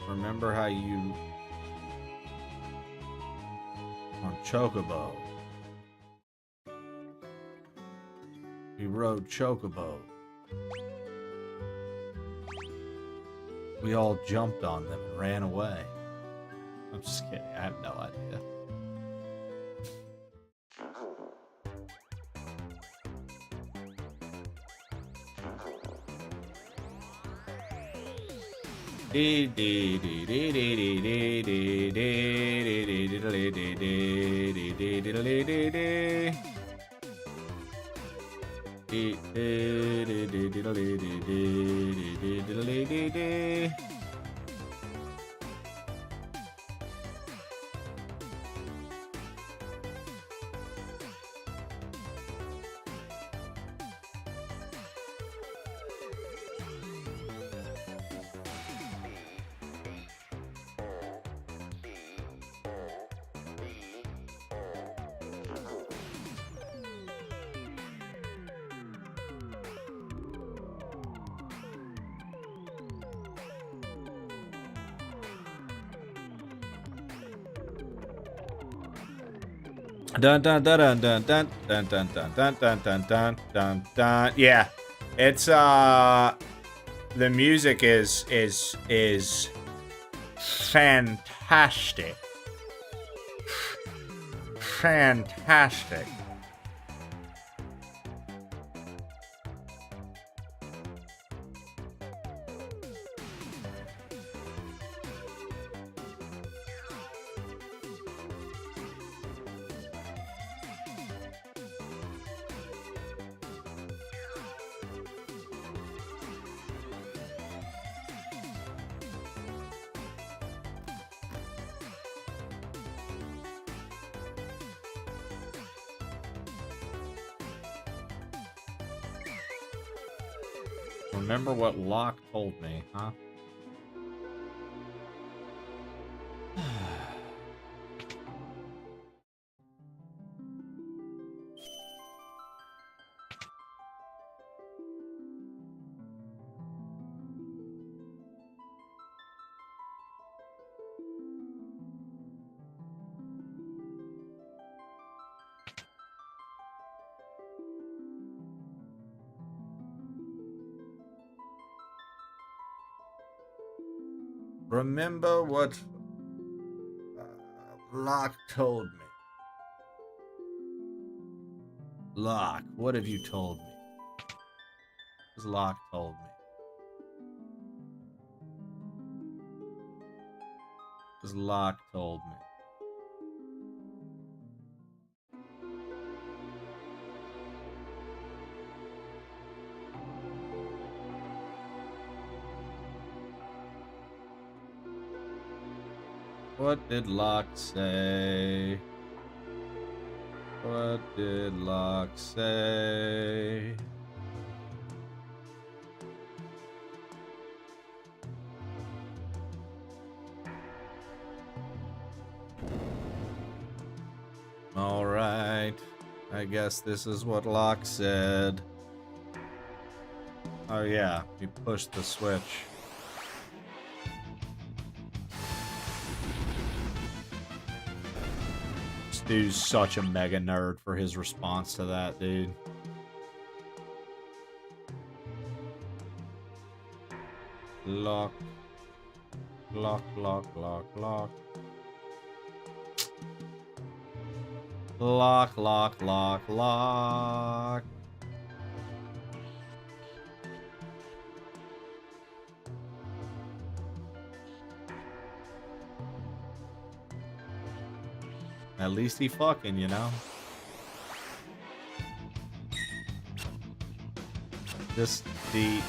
Remember how you... on Chocobo. We rode Chocobo. We all jumped on them and ran away. I'm just kidding. I have no idea. Dun dun dun dun dun dun dun dun dun dun dun dun dun dun dun. Yeah, it's the music is fantastic, fantastic. Remember what Locke told me, huh? Remember what Locke told me. Locke, what have you told me? What has Locke told me? What has Locke told me? What did Locke say? What did Locke say? All right. I guess this is what Locke said. Oh yeah, he pushed the switch. This dude's such a mega nerd for his response to that, dude. Lock. Lock, lock, lock, lock. Lock, lock, lock, lock. At least he fucking, you know? Just the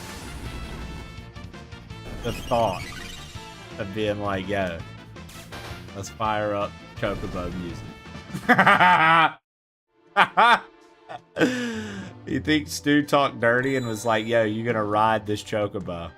thought of being like, yo, let's fire up Chocobo music. You think Stu talked dirty and was like, yo, you gonna ride this Chocobo?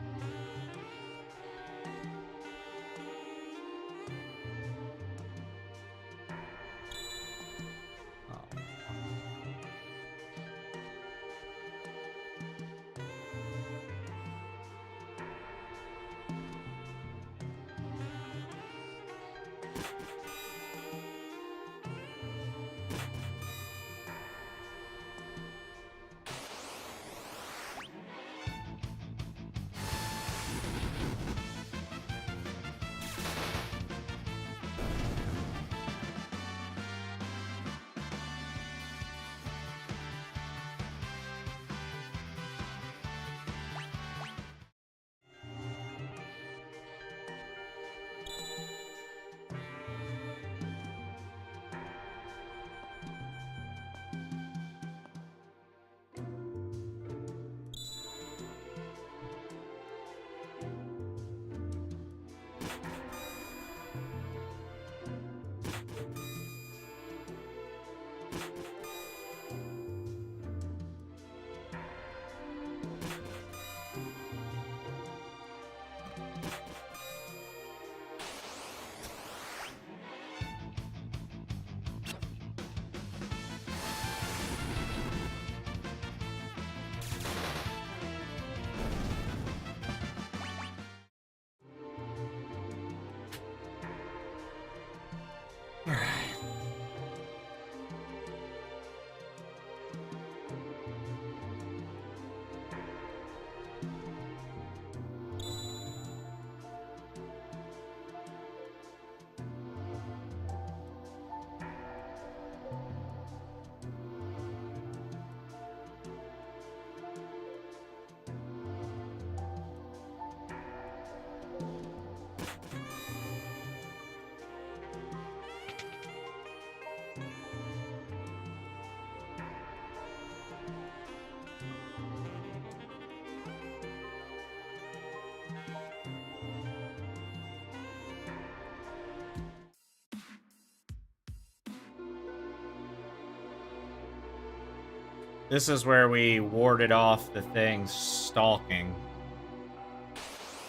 This is where we warded off the thing stalking.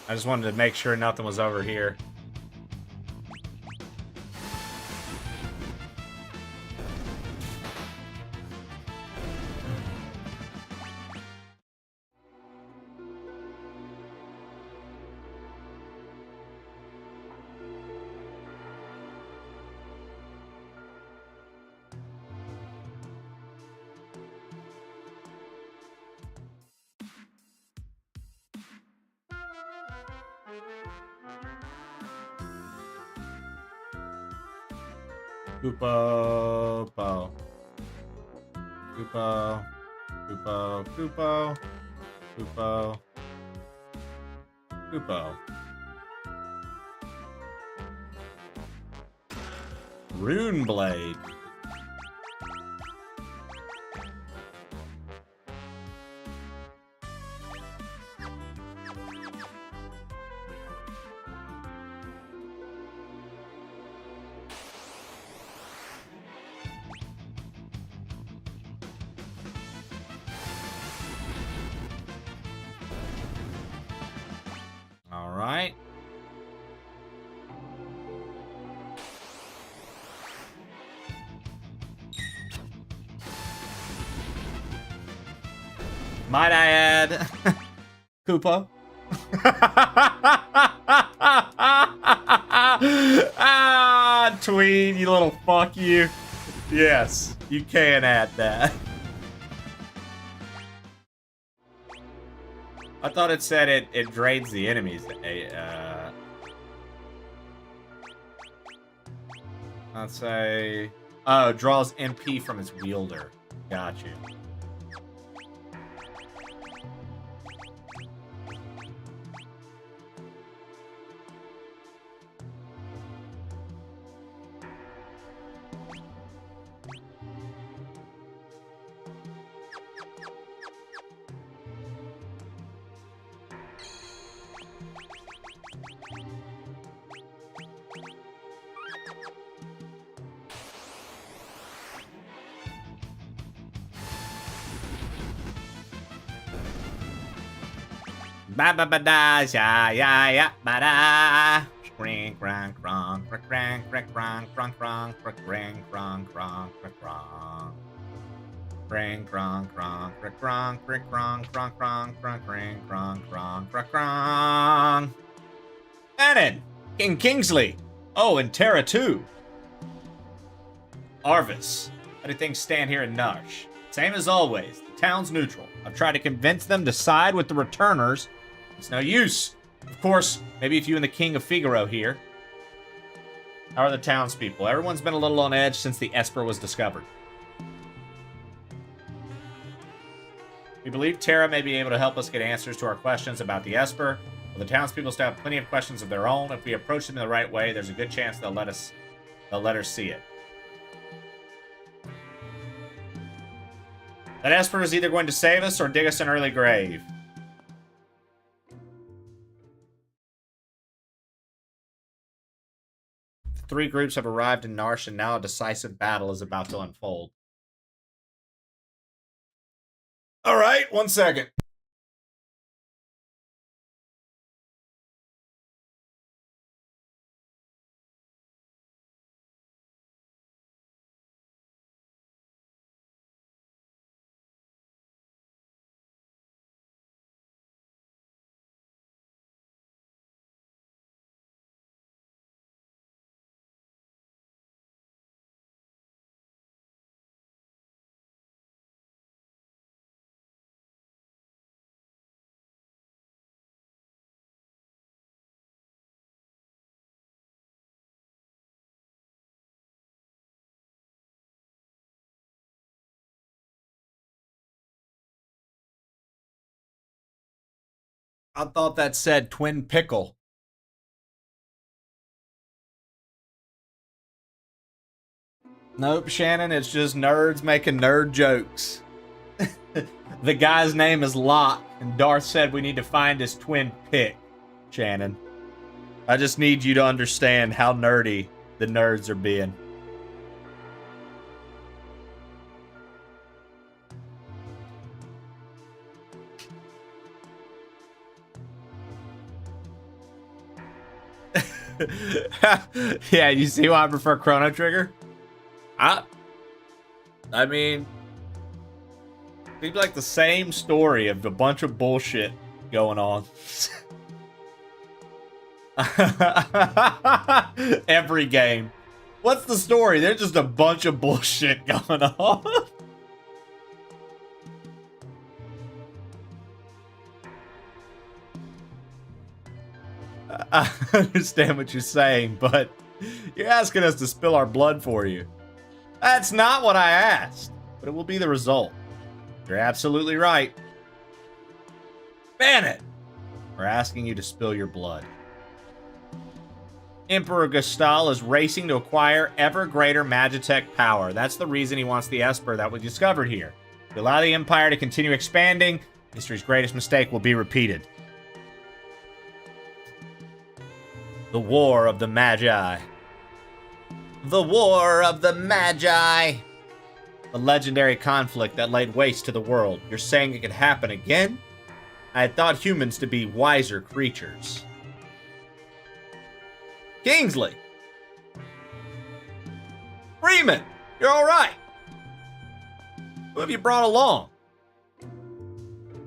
I just wanted to make sure nothing was over here. Koopo, po. Koopo, Koopo, Koopo, Koopo, Koopo. Rune Blade. All right. Might I add, Koopa? Ah, Tweed, you little fuck you. Yes, you can add that. I thought it said it drains the enemies. I'd say... Oh, draws MP from its wielder. Got you. Ba ba ba da ya ya ya ba da. Crank crank crank crank crank crank crank crank crank crank crank crank crank crank crank. Crank crank crank crank crank crank crank crank crank crank crank crank crank crank crank. Anon, King Kingsley. Oh, and Terra too. Arvis. How do things stand here in Nush? Same as always. The town's neutral. I've tried to convince them to side with the returners. It's no use. Of course, maybe if you and the King of Figaro here. How are the townspeople? Everyone's been a little on edge since the Esper was discovered. We believe Terra may be able to help us get answers to our questions about the Esper, but the townspeople still have plenty of questions of their own. If we approach them in the right way, there's a good chance they'll let her see it. That Esper is either going to save us or dig us an early grave. The three groups have arrived in Narsh, and now a decisive battle is about to unfold. All right, 1 second. I thought that said twin pickle. Nope, Shannon, it's just nerds making nerd jokes. The guy's name is Locke, and Darth said we need to find his twin pick, Shannon. I just need you to understand how nerdy the nerds are being. Yeah, you see why I prefer Chrono Trigger? I mean, seems like the same story of a bunch of bullshit going on. Every game. What's the story? There's just a bunch of bullshit going on. I understand what you're saying, but you're asking us to spill our blood for you. That's not what I asked, but it will be the result. You're absolutely right. Ban it! We're asking you to spill your blood. Emperor Gustal is racing to acquire ever greater Magitech power. That's the reason he wants the Esper that we discovered here. To allow the Empire to continue expanding, history's greatest mistake will be repeated. The War of the Magi. The War of the Magi. The legendary conflict that laid waste to the world. You're saying it could happen again? I had thought humans to be wiser creatures. Kingsley! Freeman! You're alright! Who have you brought along?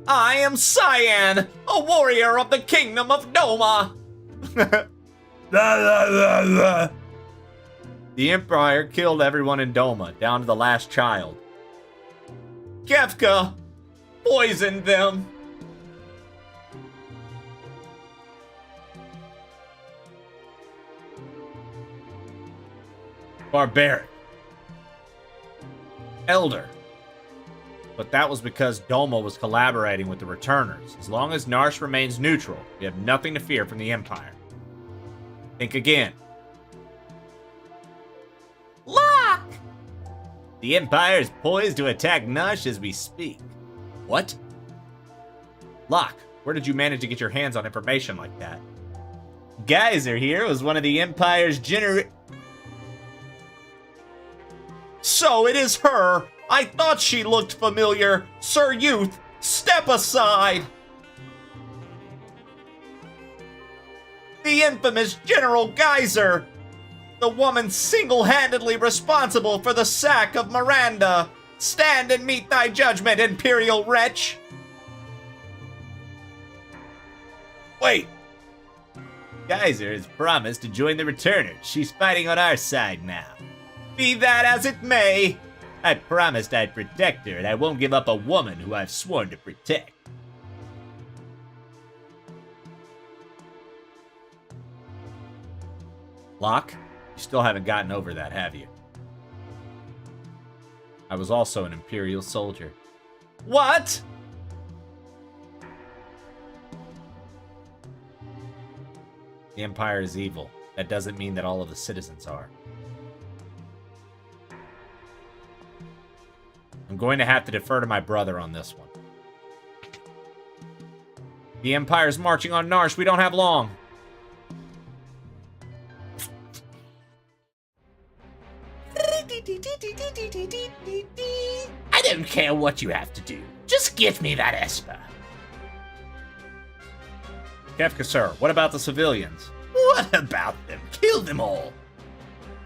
I am Cyan, a warrior of the kingdom of Doma! The Empire killed everyone in Doma, down to the last child. Kefka poisoned them. Barbaric. Elder. But that was because Doma was collaborating with the Returners. As long as Narsh remains neutral, we have nothing to fear from the Empire. Think again. Lock! The Empire is poised to attack Narsh as we speak. What? Locke, where did you manage to get your hands on information like that? Geyser here was one of the Empire's So it is her! I thought she looked familiar! Sir Youth, step aside! The infamous General Geyser! The woman single-handedly responsible for the sack of Miranda! Stand and meet thy judgment, Imperial wretch! Wait! Geyser has promised to join the Returners. She's fighting on our side now. Be that as it may, I promised I'd protect her, and I won't give up a woman who I've sworn to protect. Locke, you still haven't gotten over that, have you? I was also an Imperial soldier. What? The Empire is evil. That doesn't mean that all of the citizens are. I'm going to have to defer to my brother on this one. The Empire's marching on Narsh. We don't have long. I don't care what you have to do. Just get me that Esper. Kefka, sir, what about the civilians? What about them? Kill them all.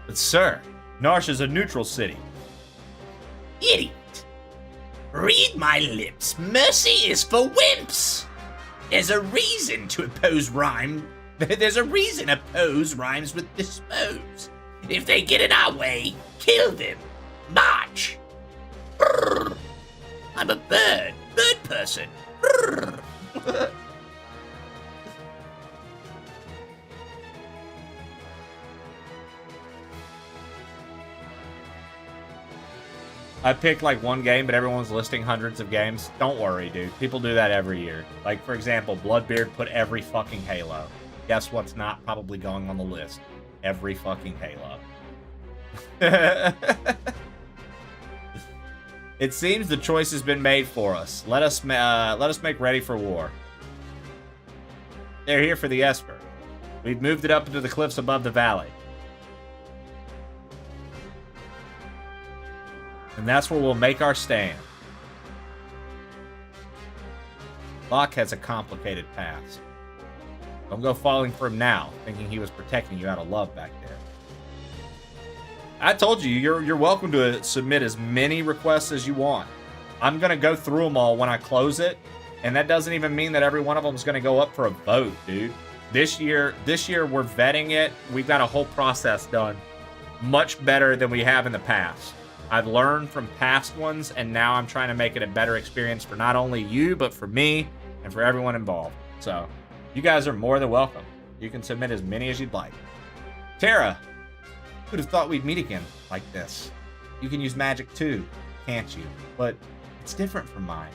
But sir, Narsh is a neutral city. Idiot. Read my lips. Mercy is for wimps. There's a reason to oppose rhyme. There's a reason oppose rhymes with dispose. If they get in our way, kill them. March. Brrr. I'm a bird person. Brrr. I picked like one game, but everyone's listing hundreds of games. Don't worry, dude. People do that every year. Like, for example, Bloodbeard put every fucking Halo. Guess what's not probably going on the list? Every fucking Halo. It seems the choice has been made for us. Let us make ready for war. They're here for the Esper. We've moved it up into the cliffs above the valley. And that's where we'll make our stand. Locke has a complicated past. Don't go falling for him now, thinking he was protecting you out of love back there. I told you, you're welcome to submit as many requests as you want. I'm going to go through them all when I close it, and that doesn't even mean that every one of them is going to go up for a vote, dude. This year we're vetting it. We've got a whole process done much better than we have in the past. I've learned from past ones, and now I'm trying to make it a better experience for not only you, but for me and for everyone involved. So, you guys are more than welcome. You can submit as many as you'd like. Tara, who'd have thought we'd meet again like this? You can use magic too, can't you? But it's different from mine.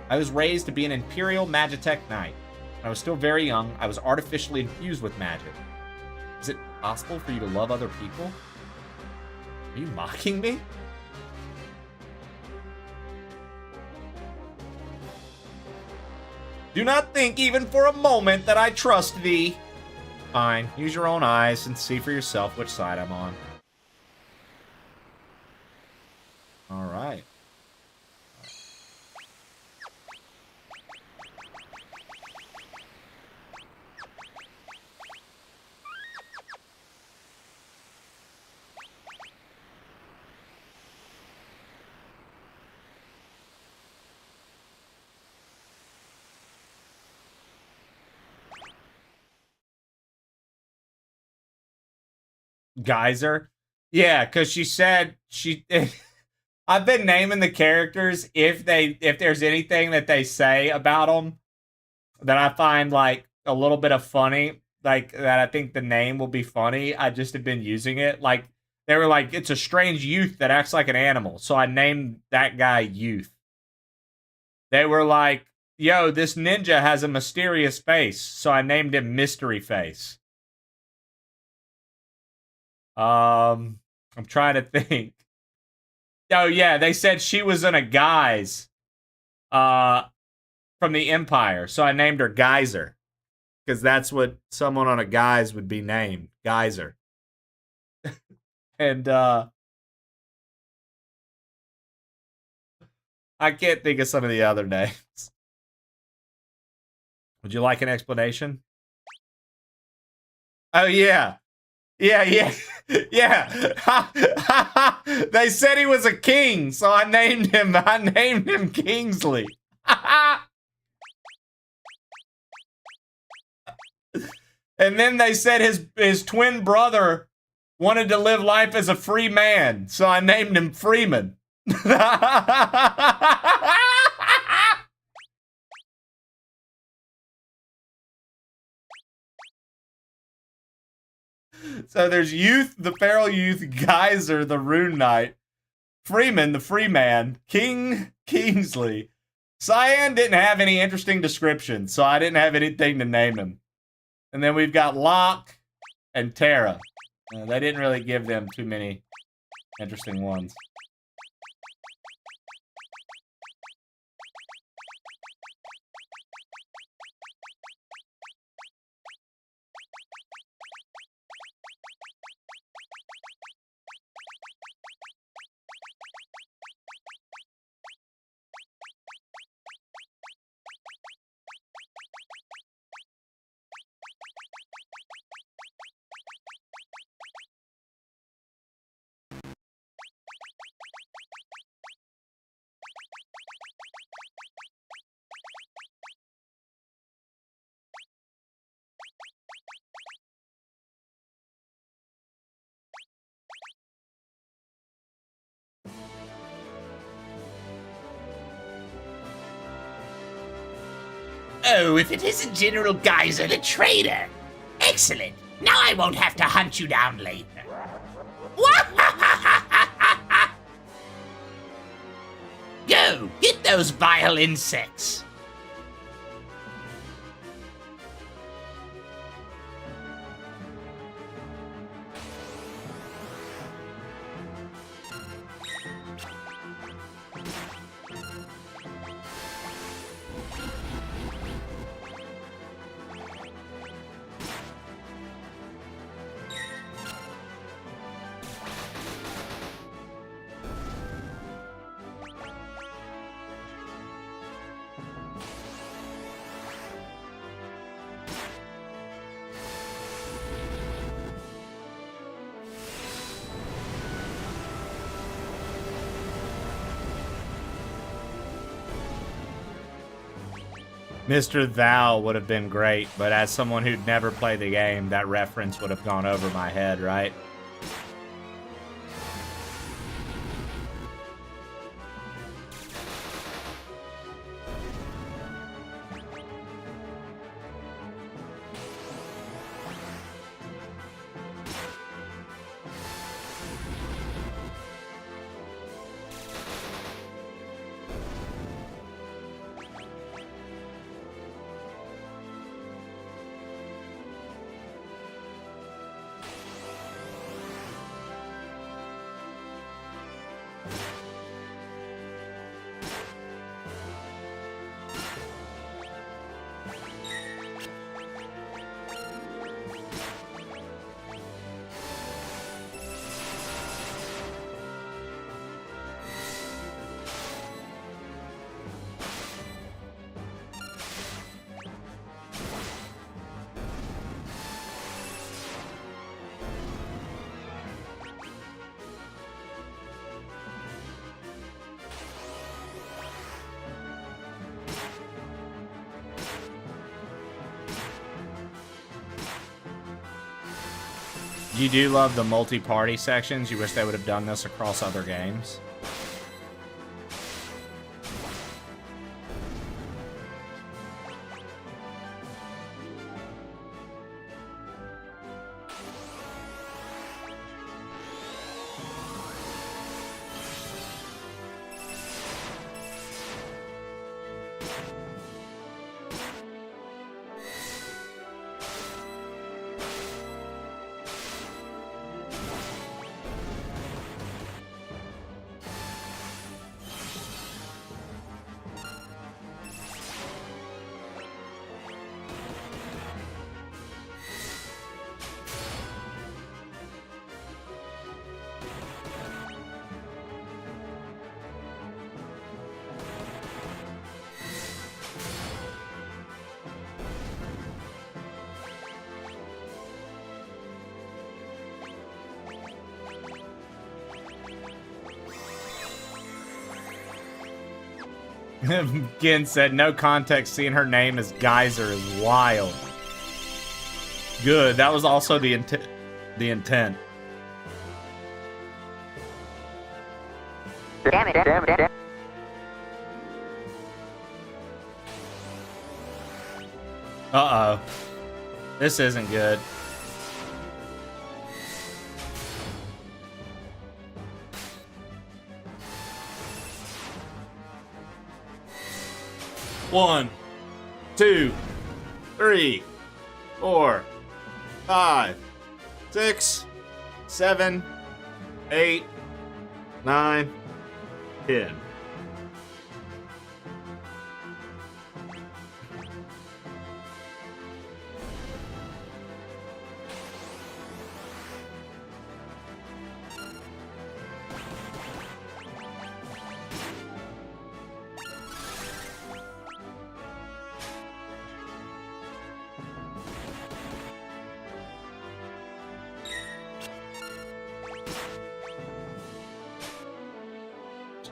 I was raised to be an Imperial Magitech Knight. When I was still very young, I was artificially infused with magic. Is it possible for you to love other people? Are you mocking me? Do not think even for a moment that I trust thee. Fine, use your own eyes and see for yourself which side I'm on. All right. Geyser? Yeah, because she said she... I've been naming the characters if there's anything that they say about them that I find, like, a little bit of funny, like, that I think the name will be funny. I just have been using it. Like, they were like, it's a strange youth that acts like an animal, so I named that guy Youth. They were like, yo, this ninja has a mysterious face, so I named him Mystery Face. I'm trying to think. Oh yeah, they said she was in a guise from the Empire, so I named her Geyser. Because that's what someone on a guise would be named. Geyser. And I can't think of some of the other names. Would you like an explanation? Oh yeah. Yeah. They said he was a king, so I named him Kingsley. And then they said his twin brother wanted to live life as a free man, so I named him Freeman. So there's Youth, the Feral Youth, Geyser, the Rune Knight, Freeman, the Free Man, Kingsley. Cyan didn't have any interesting descriptions, so I didn't have anything to name him. And then we've got Locke and Tara. They didn't really give them too many interesting ones. Oh, if it isn't General Geyser the traitor! Excellent! Now I won't have to hunt you down later. Get those vile insects! Mr. Thou would have been great, but as someone who'd never played the game, that reference would have gone over my head, right? You do love the multi-party sections. You wish they would have done this across other games. Gin said, no context, seeing her name as Geyser is wild. Good, that was also the intent. Damn it, damn it, damn it. Uh-oh. This isn't good. One, 2, 3, 4, 5, 6, 7, 8, 9, 10.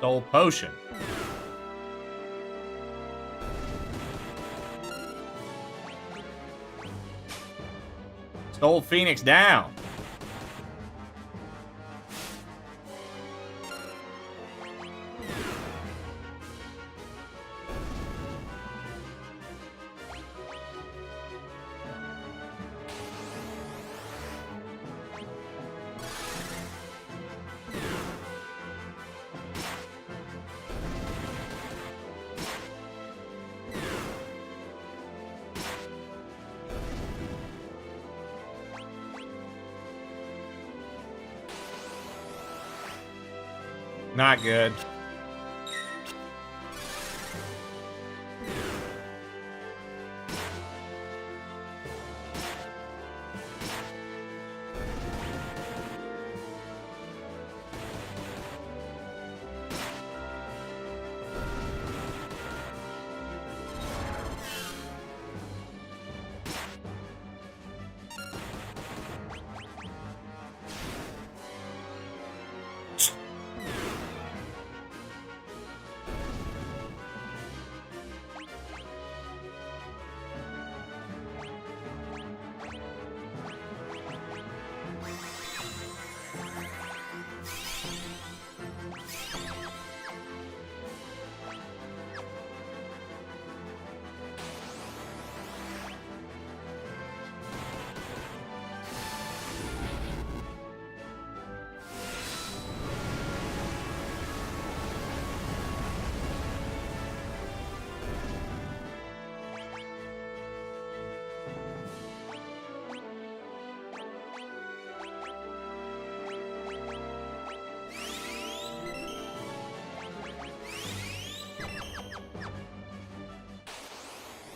Stole potion. Stole Phoenix down. Not good.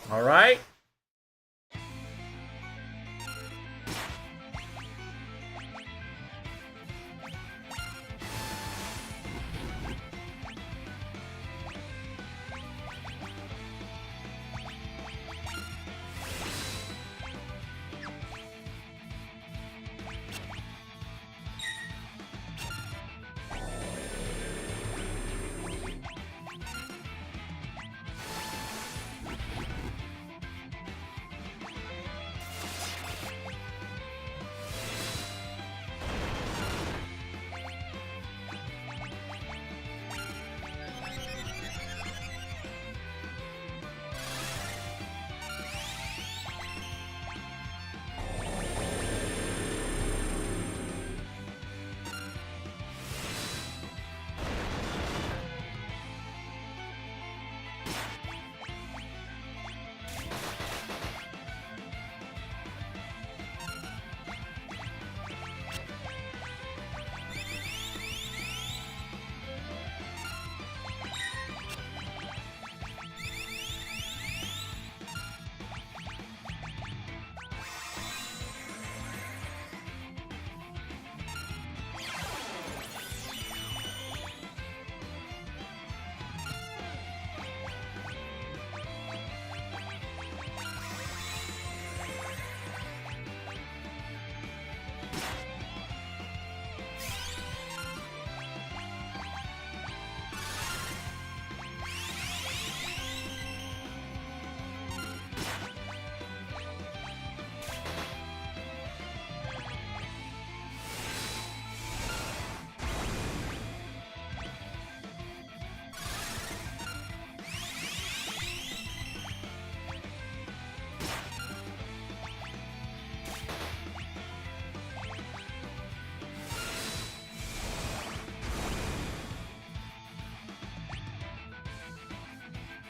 All right.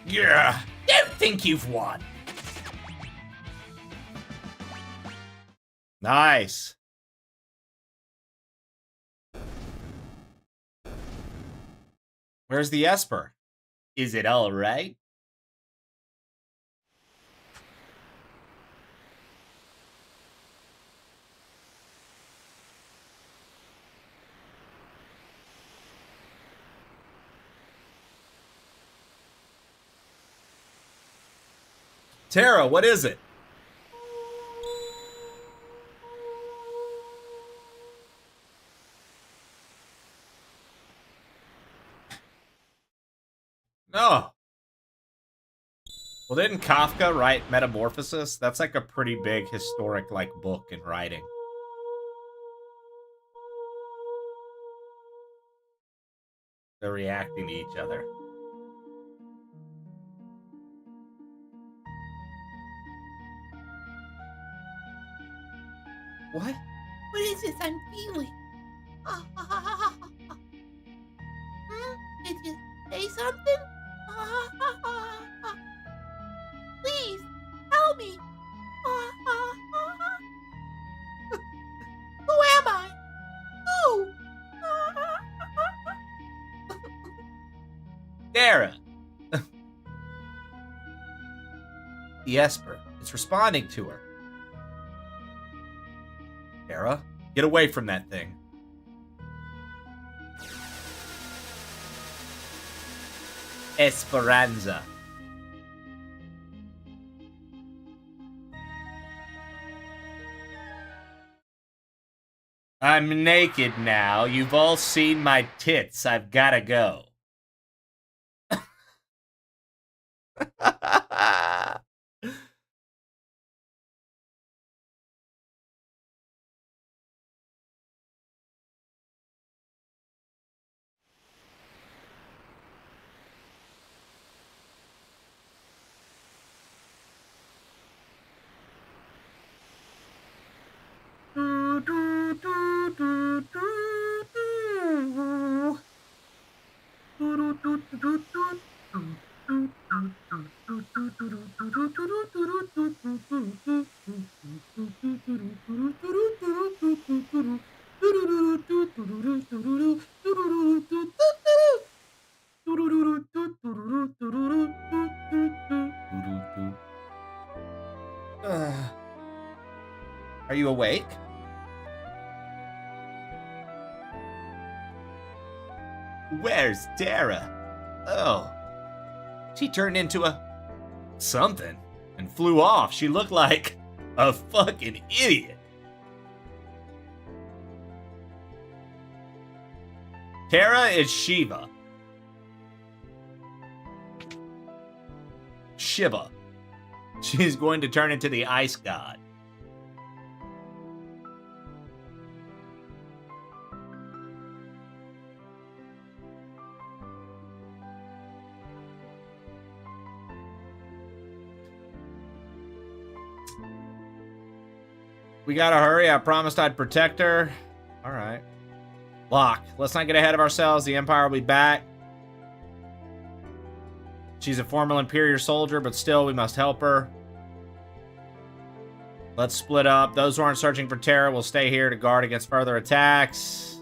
Yeah, don't think you've won. Nice. Where's the Esper? Is it all right? Tara, what is it? No. Well, didn't Kafka write Metamorphosis? That's like a pretty big historic like book in writing. They're reacting to each other. What? What is this I'm feeling? Did you say something? Please, help me. Who am I? Who? Dara! The Esper. It's responding to her. Dara, get away from that thing. Esperanza. I'm naked now. You've all seen my tits. I've gotta go. Are you awake? Where's Dara? Oh. She turned into a something and flew off. She looked like a fucking idiot. Tara is Shiva. Shiva. She's going to turn into the ice god. We gotta hurry. I promised I'd protect her. All right. Locke, let's not get ahead of ourselves. The Empire will be back. She's a former Imperial soldier, but still, we must help her. Let's split up. Those who aren't searching for Terra will stay here to guard against further attacks.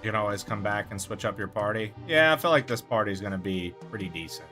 You can always come back and switch up your party. Yeah, I feel like this party's gonna be pretty decent.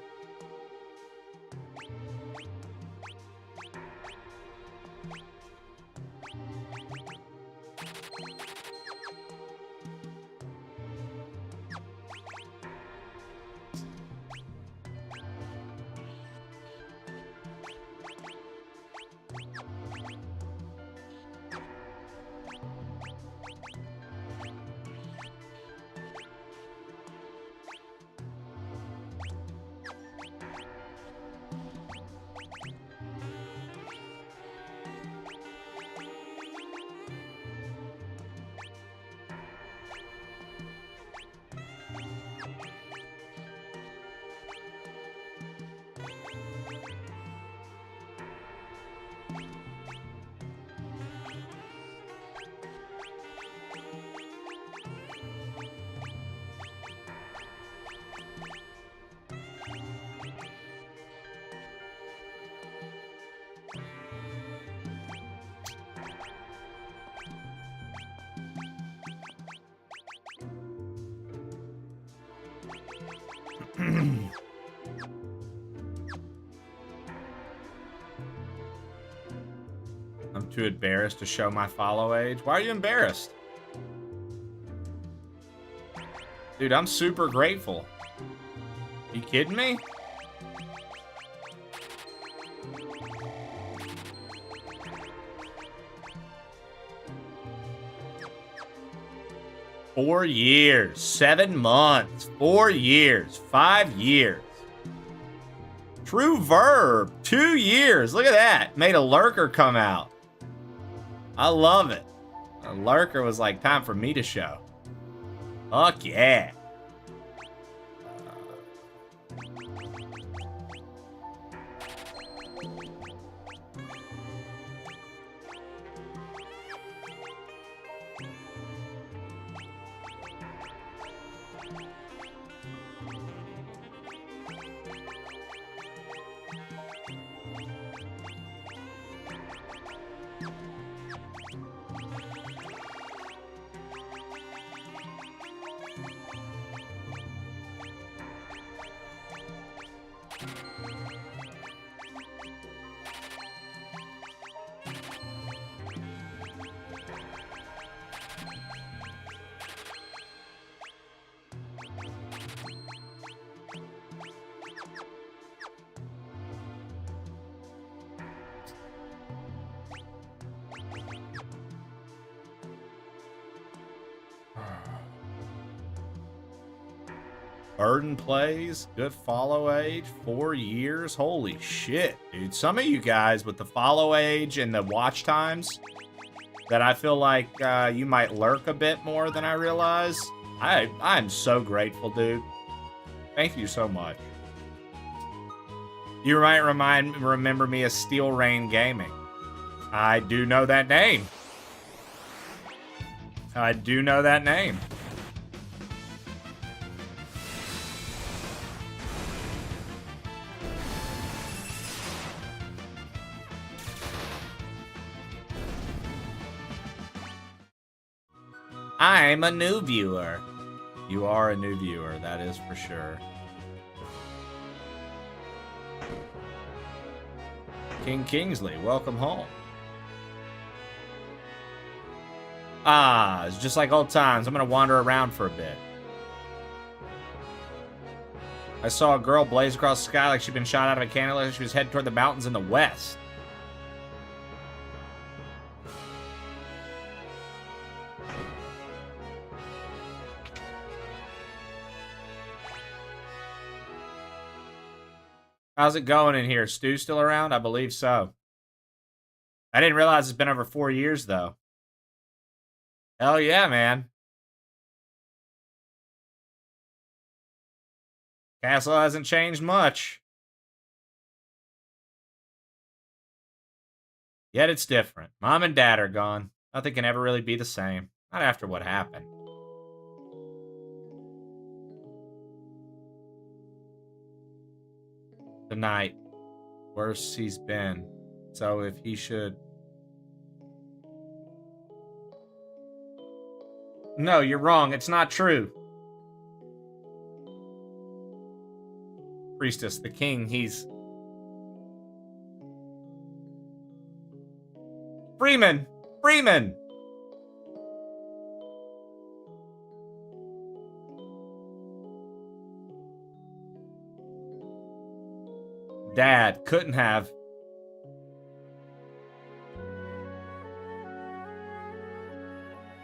I'm too embarrassed to show my follow age. Why are you embarrassed? Dude, I'm super grateful. kidding me? Four years, 7 months, 4 years, 5 years. True verb, 2 years. Look at that. Made a lurker come out. I love it. A lurker was like, time for me to show. Fuck yeah. Burden plays, good follow age, 4 years. Holy shit, dude. Some of you guys with the follow age and the watch times that I feel like you might lurk a bit more than I realize. I'm so grateful, dude. Thank you so much. You might remember me as Steel Rain Gaming. I do know that name. I do know that name. I'm a new viewer. You are a new viewer, that is for sure. King Kingsley, welcome home. Ah, it's just like old times. I'm gonna wander around for a bit. I saw a girl blaze across the sky like she'd been shot out of a cannon like she was headed toward the mountains in the west. How's it going in here? Stu still around? I believe so. I didn't realize it's been over 4 years, though. Hell yeah, man. Castle hasn't changed much. Yet it's different. Mom and Dad are gone. Nothing can ever really be the same. Not after what happened. Tonight. Worse he's been. So if he should... No, you're wrong. It's not true. Priestess, the king, he's... Freeman! Freeman! Dad couldn't have.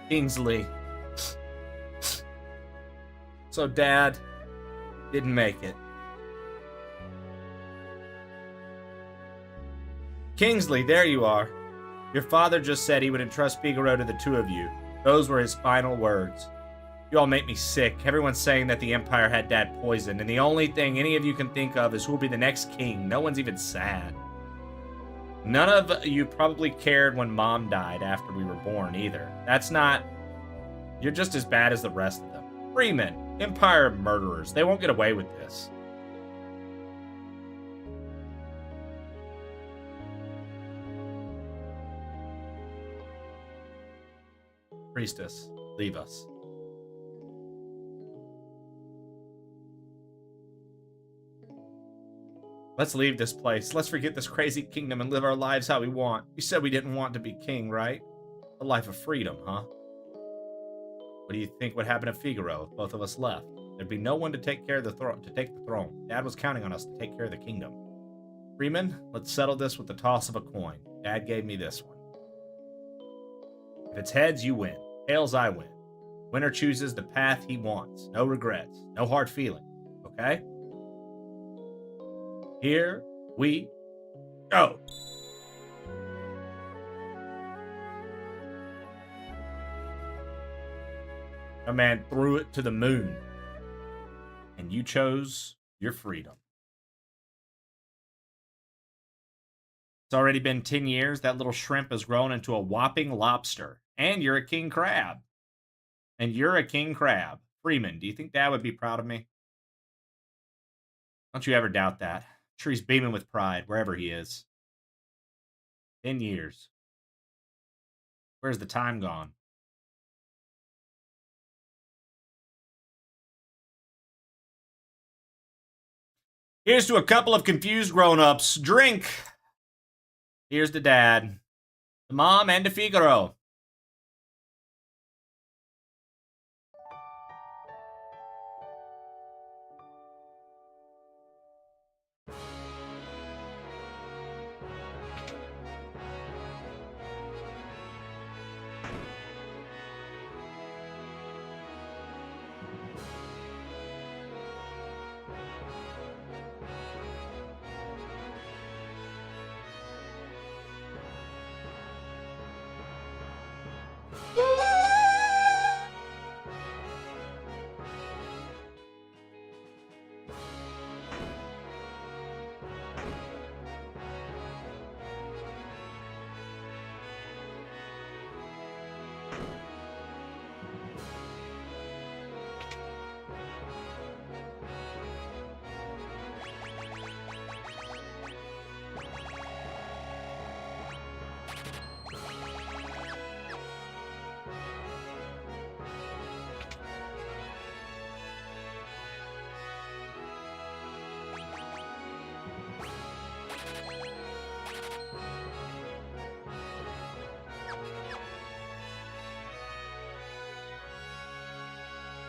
Kingsley. So Dad didn't make it. Kingsley, there you are. Your father just said he would entrust Figaro to the two of you. Those were his final words. You all make me sick. Everyone's saying that the Empire had Dad poisoned, and the only thing any of you can think of is who will be the next king. No one's even sad. None of you probably cared when Mom died after we were born, either. That's not... You're just as bad as the rest of them. Freemen, Empire murderers. They won't get away with this. Priestess, leave us. Let's leave this place. Let's forget this crazy kingdom and live our lives how we want. You said we didn't want to be king, right? A life of freedom, huh? What do you think would happen to Figaro if both of us left? There'd be no one to take care of the throne. To take the throne. Dad was counting on us to take care of the kingdom. Freeman, let's settle this with the toss of a coin. Dad gave me this one. If it's heads, you win. Tails, I win. Winner chooses the path he wants. No regrets. No hard feelings. Okay? Here we go. A man threw it to the moon. And you chose your freedom. It's already been 10 years. That little shrimp has grown into a whopping lobster. And you're a king crab. And you're a king crab. Freeman, do you think Dad would be proud of me? Don't you ever doubt that. I'm sure he's beaming with pride wherever he is. 10 years. Where's the time gone? Here's to a couple of confused grown-ups. Drink! Here's to Dad, to Mom, and to Figaro.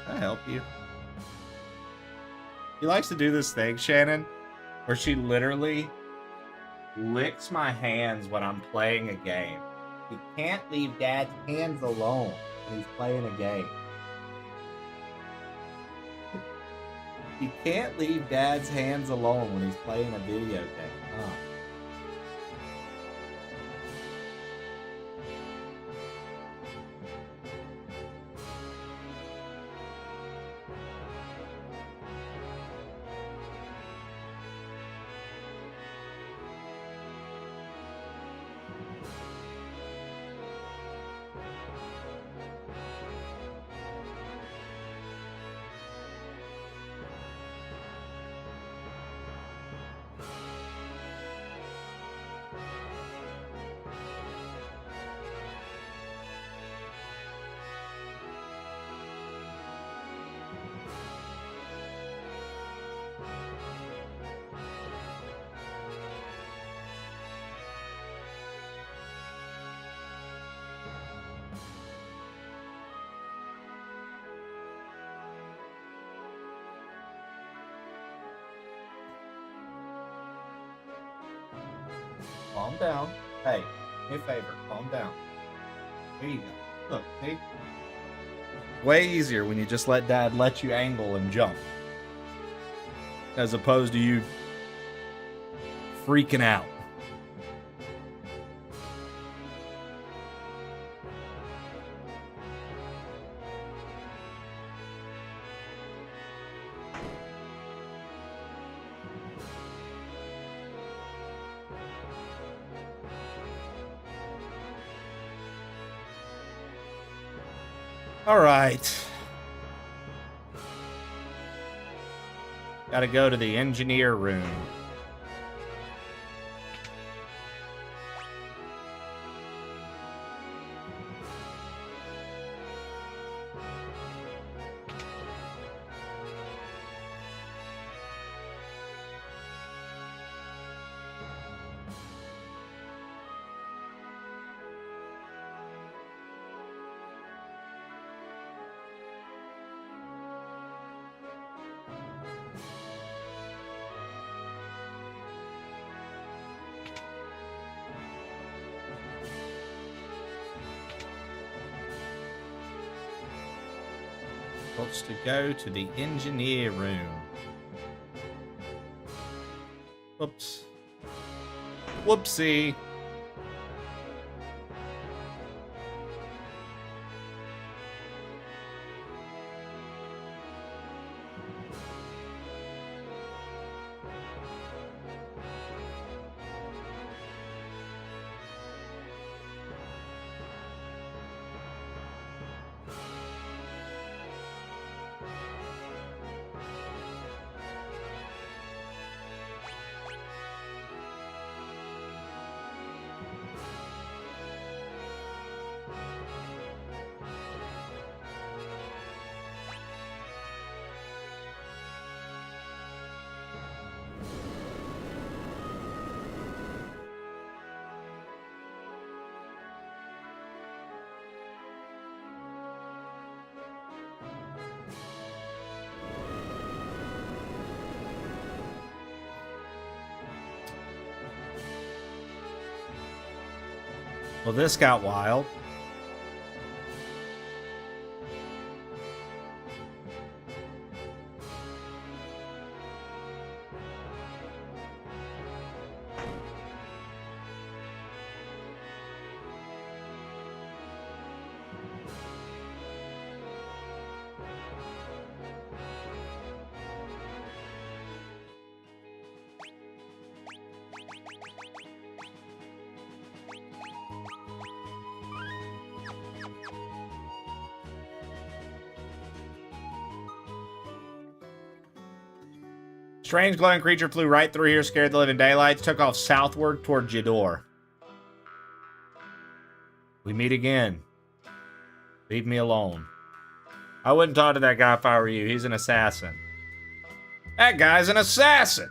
Can I help you? He likes to do this thing, Shannon, where she literally licks my hands when I'm playing a game. He can't leave Dad's hands alone when he's playing a game. He can't leave Dad's hands alone when he's playing a video game. Huh. Calm down. Hey, do me a favor. Calm down. Here you go. Look, see? Way easier when you just let Dad let you angle and jump. As opposed to you freaking out. All right. Gotta go to the engineer room. wants to go to the engineer room. Whoops. Whoopsie. Well, this got wild. Strange glowing creature flew right through here, scared the living daylights, took off southward toward Jador. We meet again. Leave me alone. I wouldn't talk to that guy if I were you. He's an assassin. That guy's an assassin!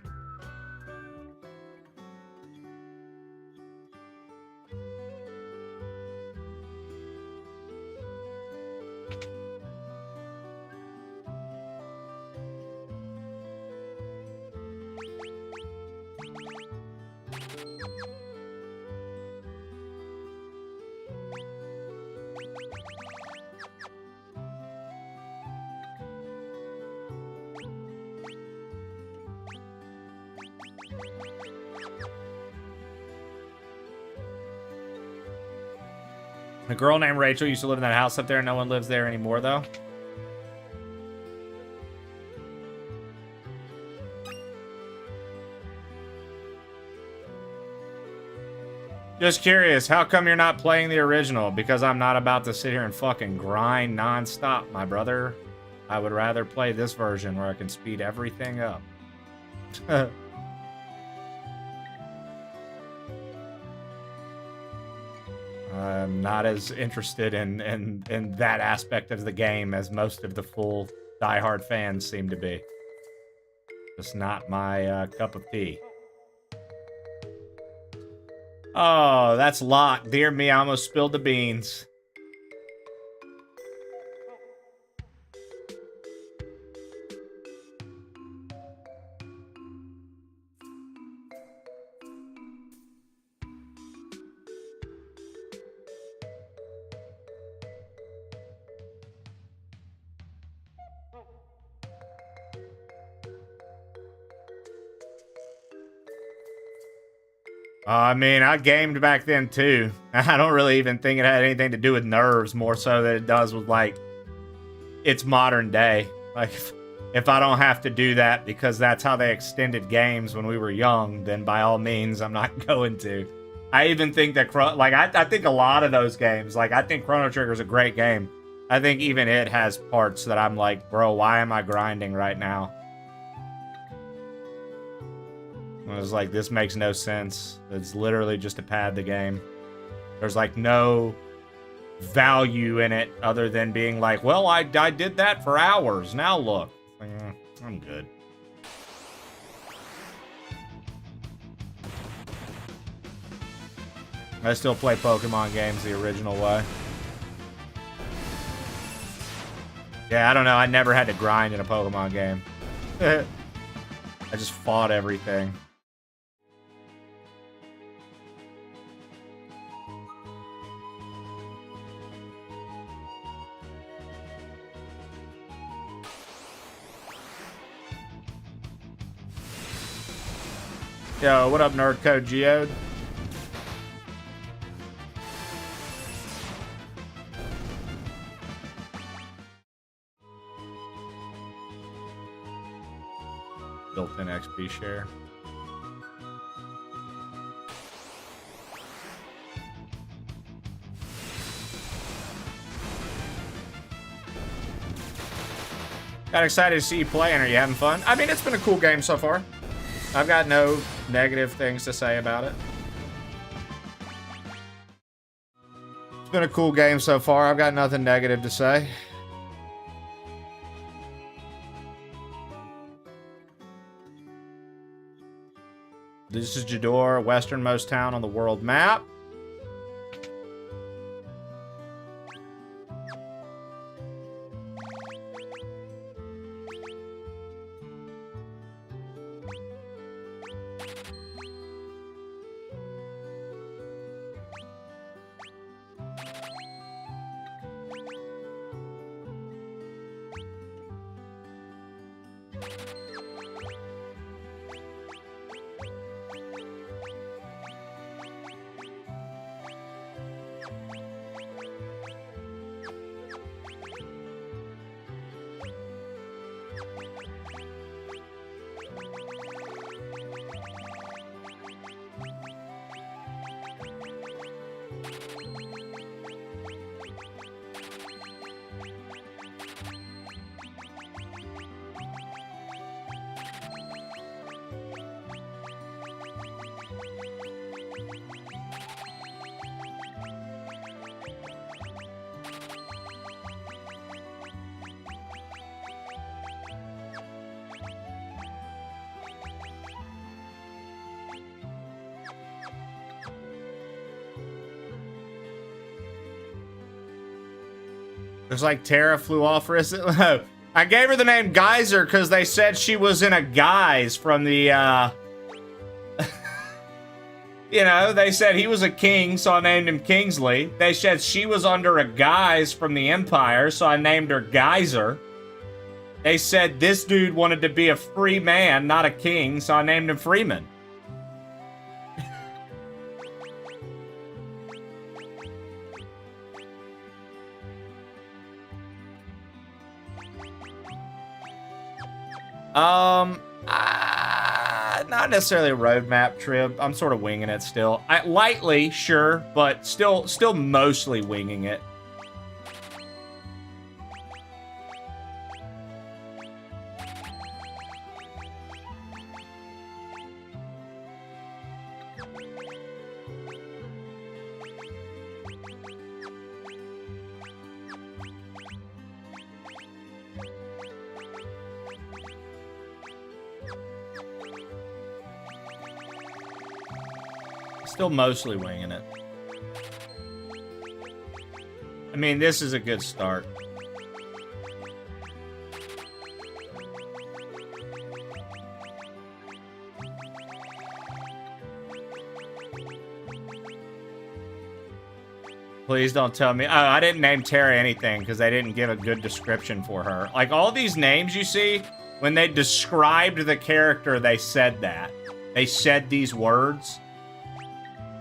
A girl named Rachel used to live in that house up there. No one lives there anymore, though. Just curious, how come you're not playing the original? Because I'm not about to sit here and fucking grind non-stop, my brother. I would rather play this version where I can speed everything up. I'm not as interested in that aspect of the game as most of the full diehard fans seem to be. Just not my cup of tea. Oh, that's locked. Dear me, I almost spilled the beans. I mean, I gamed back then too. I don't really even think it had anything to do with nerves, more so than it does with, like, it's modern day. Like, if I don't have to do that because that's how they extended games when we were young, then by all means, I'm not going to. I even think that, I think a lot of those games, like, I think Chrono Trigger is a great game. I think even it has parts that I'm like, bro, why am I grinding right now? I was like, this makes no sense. It's literally just to pad the game. There's, like, no value in it other than being like, well, I did that for hours. Now look. I'm good. I still play Pokemon games the original way. Yeah, I don't know. I never had to grind in a Pokemon game. I just fought everything. Yo, what up, Nerd Code Geode? Built-in XP share. Got excited to see you playing. Are you having fun? I mean, it's been a cool game so far. I've got no negative things to say about it. It's been a cool game so far. I've got nothing negative to say. This is Jador, westernmost town on the world map. There's like Tara flew off recently. I gave her the name Geyser because they said she was in a guise from the, you know, they said he was a king, so I named him Kingsley. They said she was under a guise from the Empire, so I named her Geyser. They said this dude wanted to be a free man, not a king, so I named him Freeman. Not necessarily a roadmap trip. I'm sort of winging it still. Lightly, sure, but still mostly winging it. Still mostly winging it. I mean, this is a good start. Please don't tell me. Oh, I didn't name Tara anything because they didn't give a good description for her. Like, all these names you see, when they described the character, they said that. They said these words.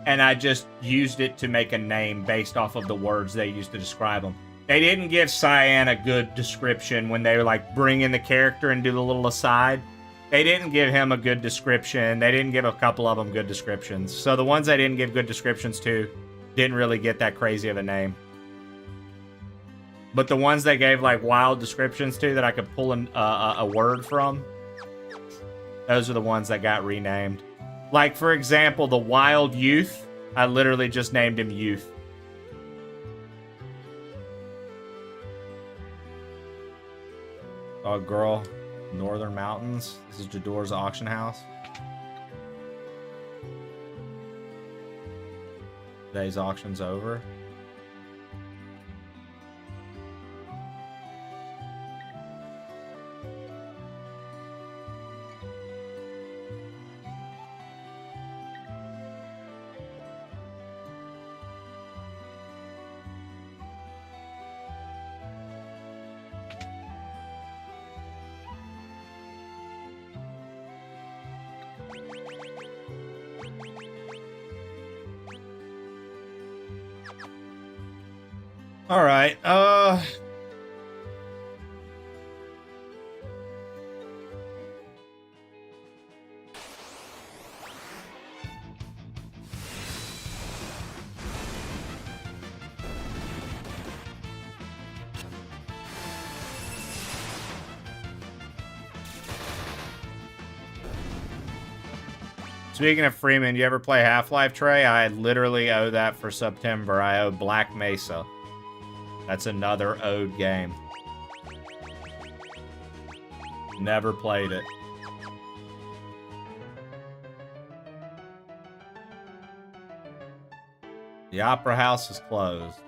And I just used it to make a name based off of the words they used to describe them. They didn't give Cyan a good description when they were like bring in the character and do the little aside. They didn't give him a good description. They didn't give a couple of them good descriptions. So the ones they didn't give good descriptions to didn't really get that crazy of a name. But the ones they gave like wild descriptions to that I could pull a word from, those are the ones that got renamed. Like, for example, the Wild Youth, I literally just named him Youth. Dog Girl, Northern Mountains. This is Jador's auction house. Today's auction's over. All right. Speaking of Freeman, you ever play Half-Life, Trey? I literally owe that for September. I owe Black Mesa. That's another owed game. Never played it. The Opera House is closed.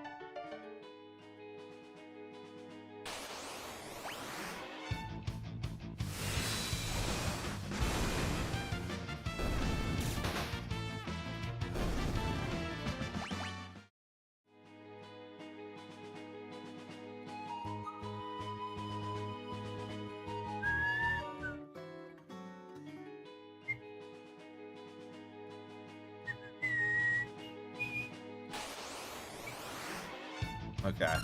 Okay.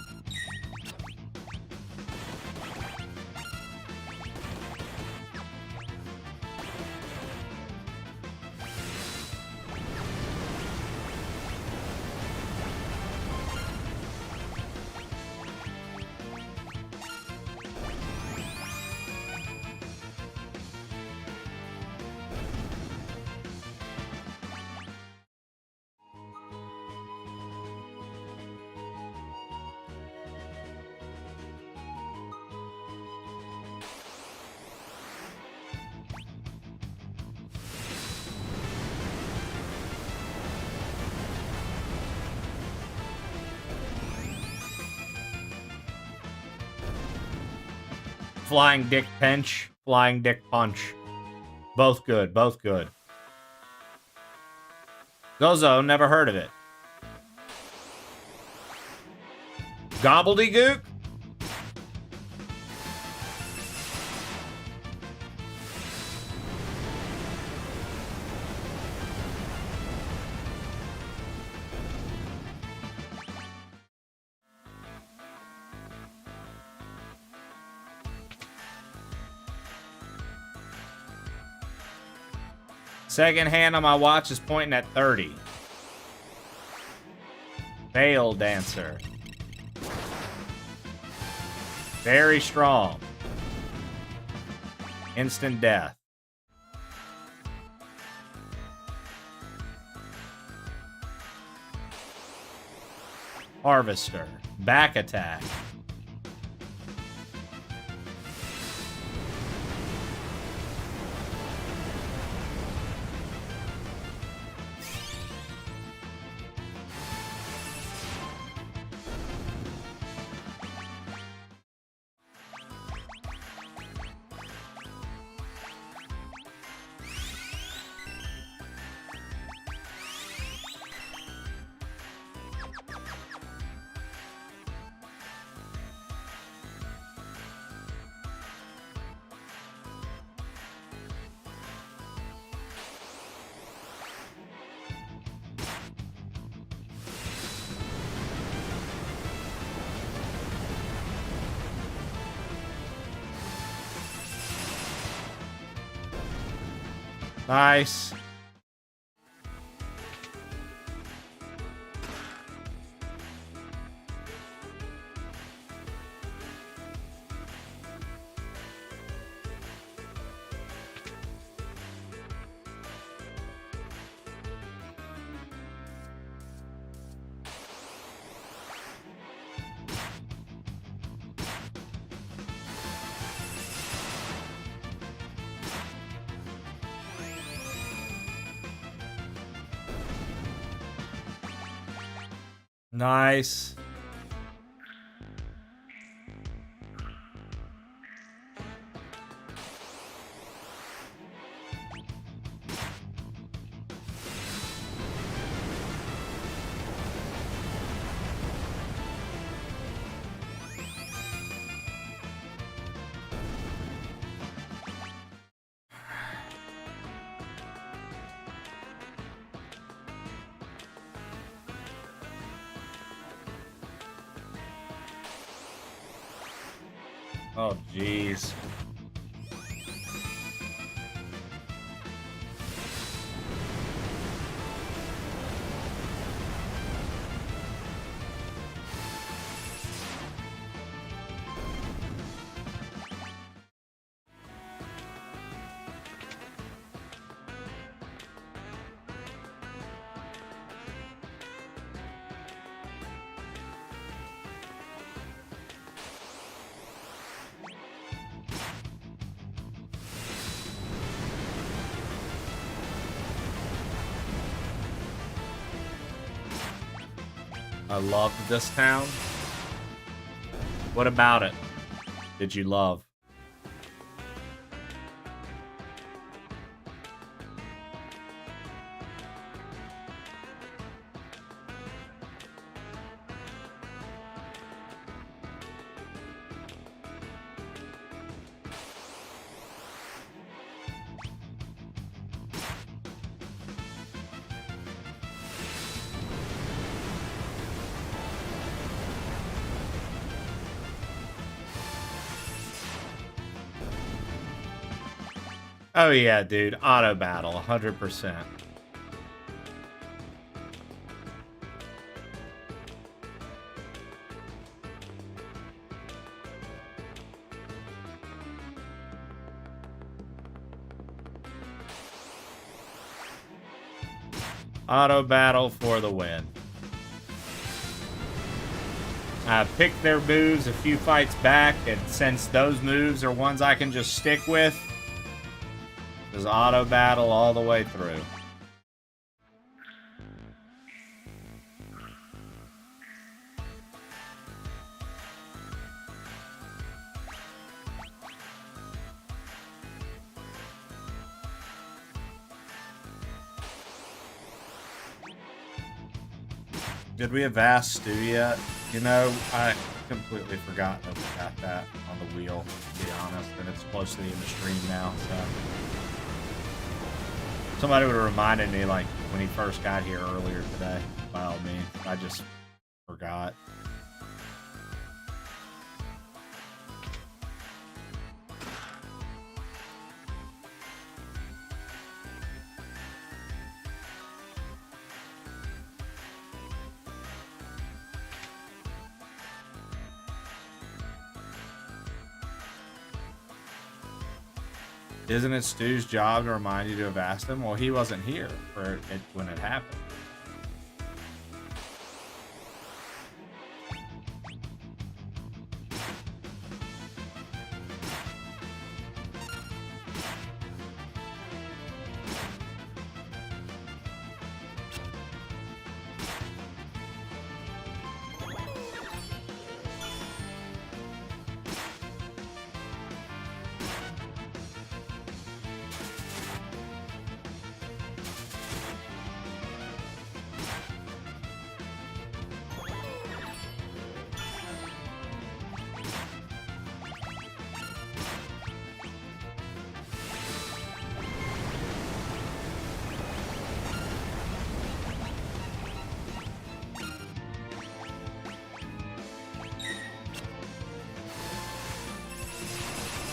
Flying Dick Pinch, Flying Dick Punch. Both good, both good. Gozo, never heard of it. Gobbledygook? Second hand on my watch is pointing at 30. Veil Dancer. Very strong. Instant death. Harvester. Back attack. Nice. Nice. Oh, jeez. I loved this town. What about it did you love? Oh yeah, dude. Auto battle, 100%. Auto battle for the win. I picked their moves a few fights back, and since those moves are ones I can just stick with, there's auto battle all the way through. Did we have asked Stu yet? You know, I completely forgot that we got that on the wheel, to be honest, and it's supposed to be in the stream now, so. Somebody would have reminded me, like, when he first got here earlier today, by all means. I just forgot. Isn't it Stu's job to remind you to have asked him? Well, he wasn't here for it when it happened.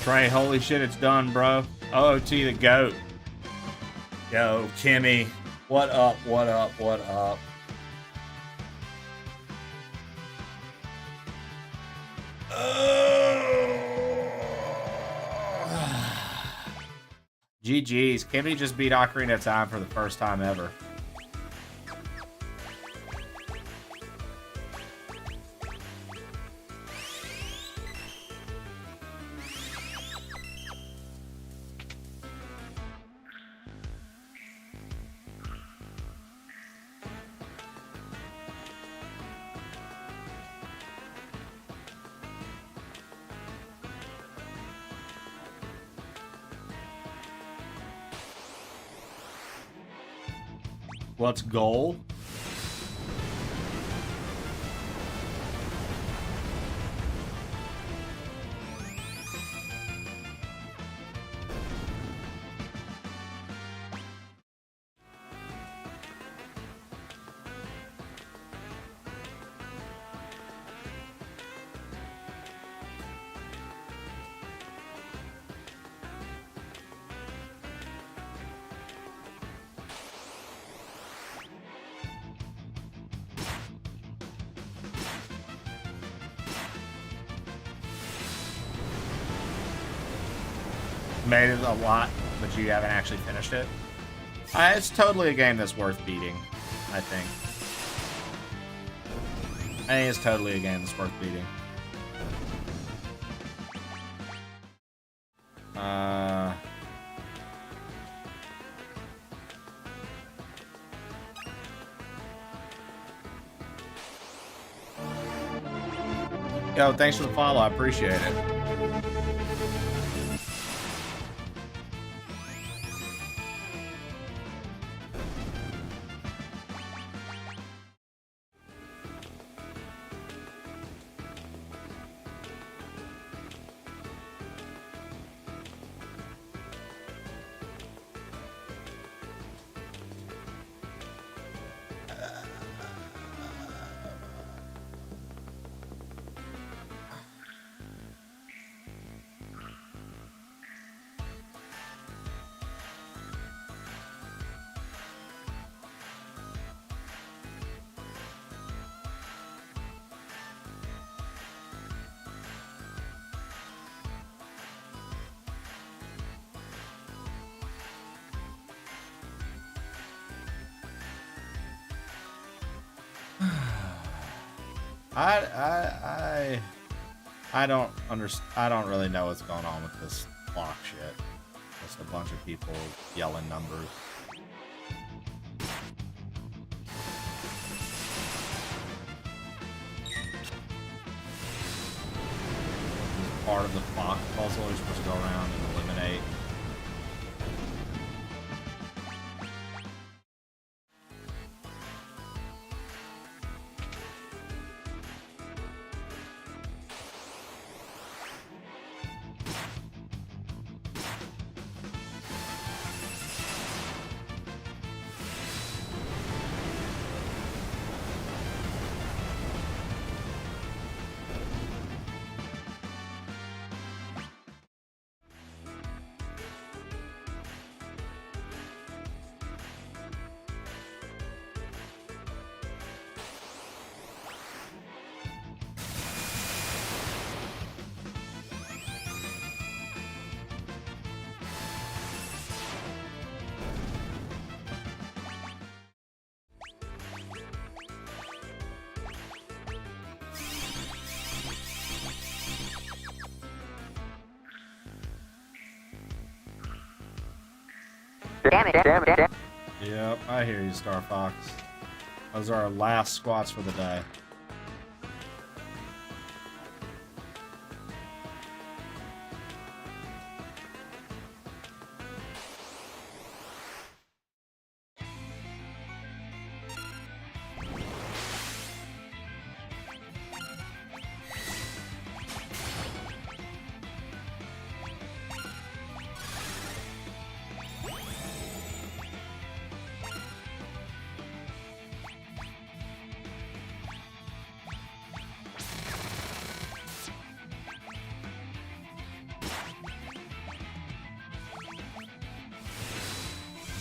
Trey, holy shit, it's done, bro. OOT the GOAT. Yo, Kimmy. What up, what up, what up? GG's. Kimmy just beat Ocarina of Time for the first time ever. What's goal? made it a lot, but you haven't actually finished it. It's totally a game that's worth beating, I think. I think it's totally a game that's worth beating. Yo, thanks for the follow. I appreciate it. I don't really know what's going on with this clock shit. Just a bunch of people yelling numbers. Part of the clock puzzle you're supposed to go around and eliminate. Damn it. Yep, I hear you, Star Fox. Those are our last squats for the day.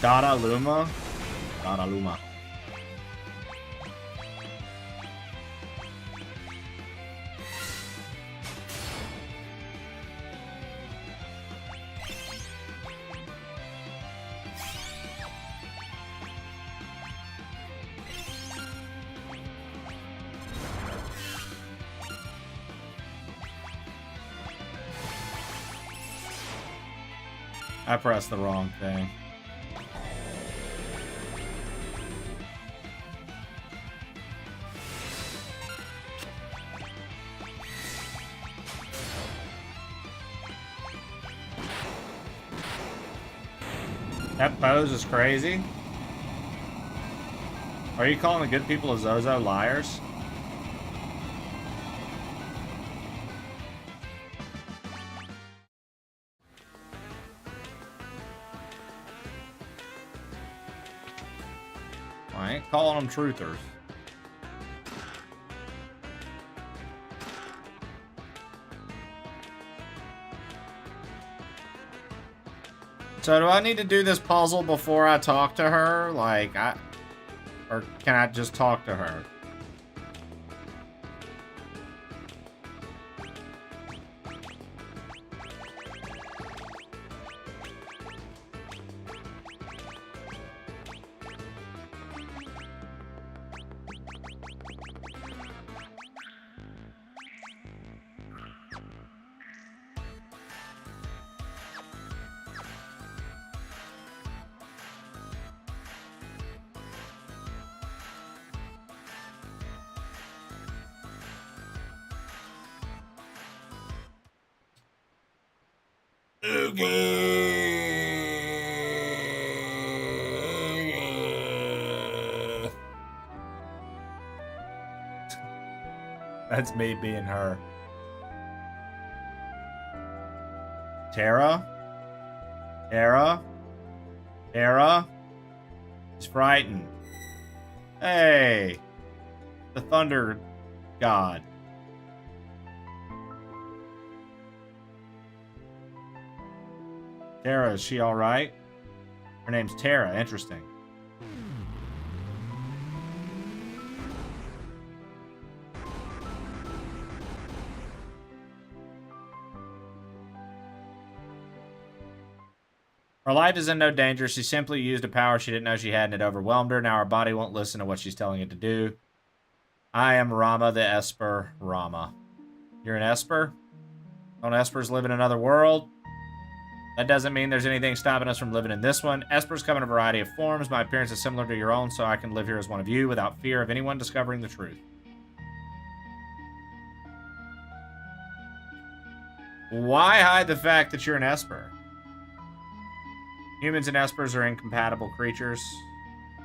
Dada Luma? Dada Luma. I pressed the wrong thing. That pose is crazy. Are you calling the good people of Zozo liars? I ain't calling them truthers. So do I need to do this puzzle before I talk to her? Like, or can I just talk to her? That's me being her. Tara? Tara? Tara? She's frightened. Hey! The Thunder God. Tara, is she alright? Her name's Tara. Interesting. Her life is in no danger. She simply used a power she didn't know she had and it overwhelmed her. Now her body won't listen to what she's telling it to do. I am Rama the Esper. Rama. You're an Esper? Don't Espers live in another world? That doesn't mean there's anything stopping us from living in this one. Espers come in a variety of forms. My appearance is similar to your own, so I can live here as one of you without fear of anyone discovering the truth. Why hide the fact that you're an Esper? Humans and Espers are incompatible creatures.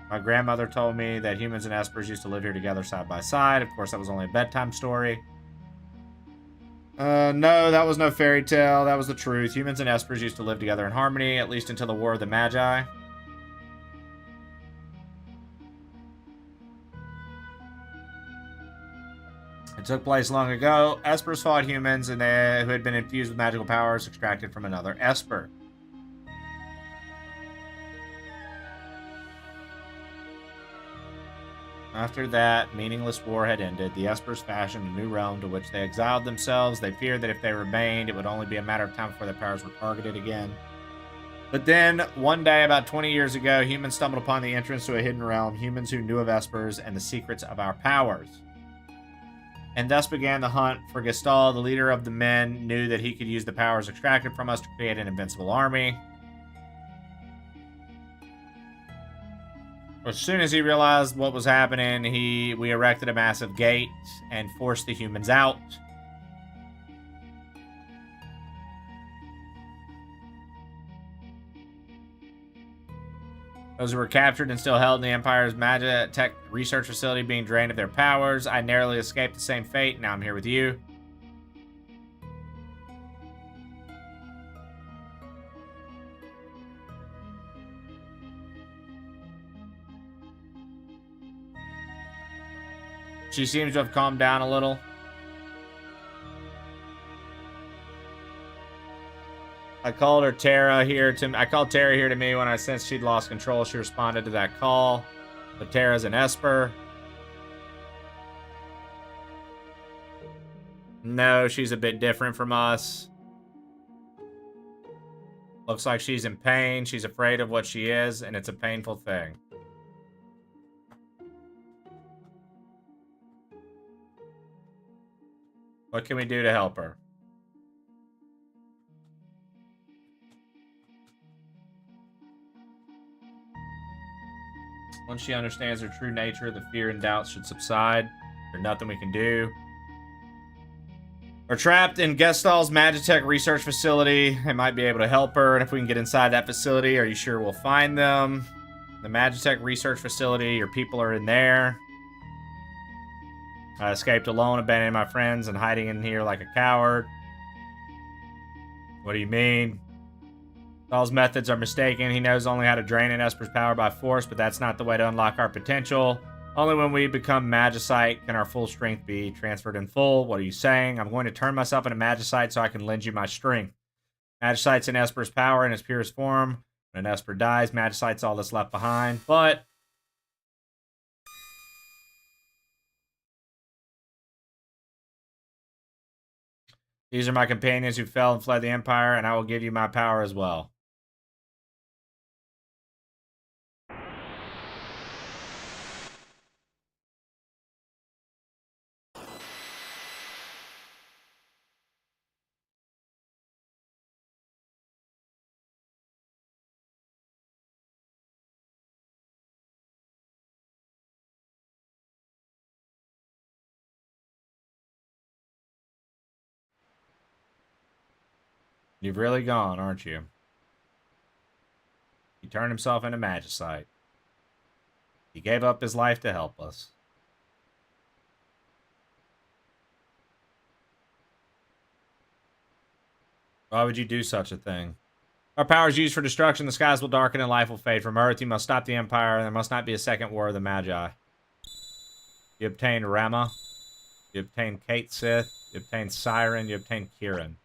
My grandmother told me that humans and Espers used to live here together side by side. Of course, that was only a bedtime story. No, that was no fairy tale. That was the truth. Humans and Espers used to live together in harmony, at least until the War of the Magi. It took place long ago. Espers fought humans and they, who had been infused with magical powers extracted from another Esper. After that meaningless war had ended, the Espers fashioned a new realm to which they exiled themselves. They feared that if they remained, it would only be a matter of time before their powers were targeted again. But then, one day, about 20 years ago, humans stumbled upon the entrance to a hidden realm, humans who knew of Espers and the secrets of our powers. And thus began the hunt for Gestal. The leader of the men knew that he could use the powers extracted from us to create an invincible army. As soon as he realized what was happening, we erected a massive gate and forced the humans out. Those who were captured and still held in the Empire's Magitech research facility being drained of their powers. I narrowly escaped the same fate. Now I'm here with you. She seems to have calmed down a little. I called Tara here to me when I sensed she'd lost control. She responded to that call. But Tara's an Esper. No, she's a bit different from us. Looks like she's in pain. She's afraid of what she is, and it's a painful thing. What can we do to help her? Once she understands her true nature, the fear and doubts should subside. There's nothing we can do. We're trapped in Gestal's Magitech research facility. It might be able to help her, and if we can get inside that facility, are you sure we'll find them? The Magitech research facility, your people are in there. I escaped alone, abandoning my friends, and hiding in here like a coward. What do you mean? Saul's methods are mistaken. He knows only how to drain an Esper's power by force, but that's not the way to unlock our potential. Only when we become Magicite can our full strength be transferred in full. What are you saying? I'm going to turn myself into Magicite so I can lend you my strength. Magicite's an Esper's power in its purest form. When an Esper dies, Magicite's all that's left behind. But these are my companions who fell and fled the Empire, and I will give you my power as well. You've really gone, aren't you? He turned himself into magicite. He gave up his life to help us. Why would you do such a thing? Our power is used for destruction. The skies will darken and life will fade. From Earth, you must stop the Empire, and there must not be a second war of the Magi. You obtain Rama. You obtain Kate Sith. You obtain Siren. You obtain Kieran.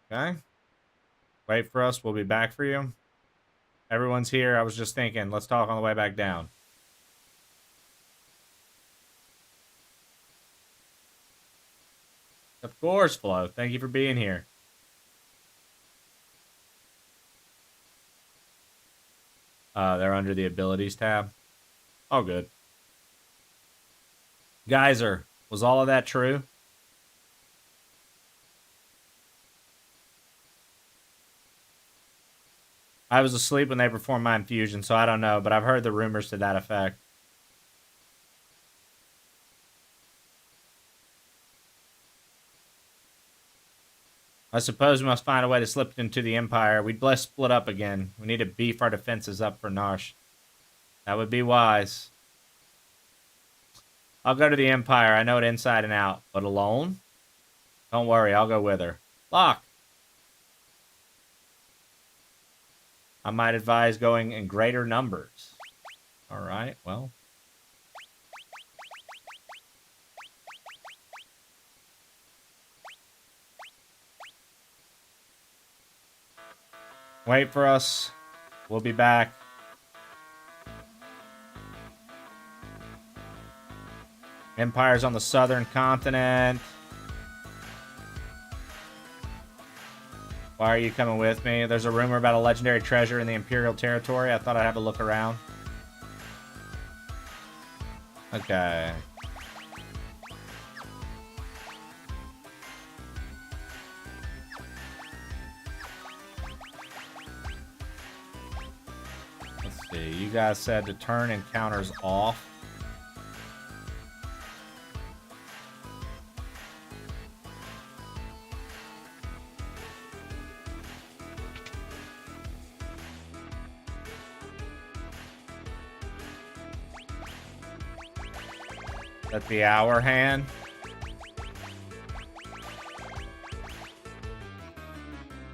Okay. Wait for us. We'll be back for you. Everyone's here. I was just thinking, let's talk on the way back down. Of course, Flo. Thank you for being here. They're under the abilities tab. Oh, good. Geyser. Was all of that true? I was asleep when they performed my infusion, so I don't know, but I've heard the rumors to that effect. I suppose we must find a way to slip into the Empire. We'd best split up again. We need to beef our defenses up for Narsh. That would be wise. I'll go to the Empire. I know it inside and out. But alone? Don't worry, I'll go with her. Lock! I might advise going in greater numbers. Alright, well. Wait for us. We'll be back. Empire's on the southern continent. Why are you coming with me? There's a rumor about a legendary treasure in the Imperial territory. I thought I'd have a look around. Okay. Let's see. You guys said to turn encounters off. At the hour hand.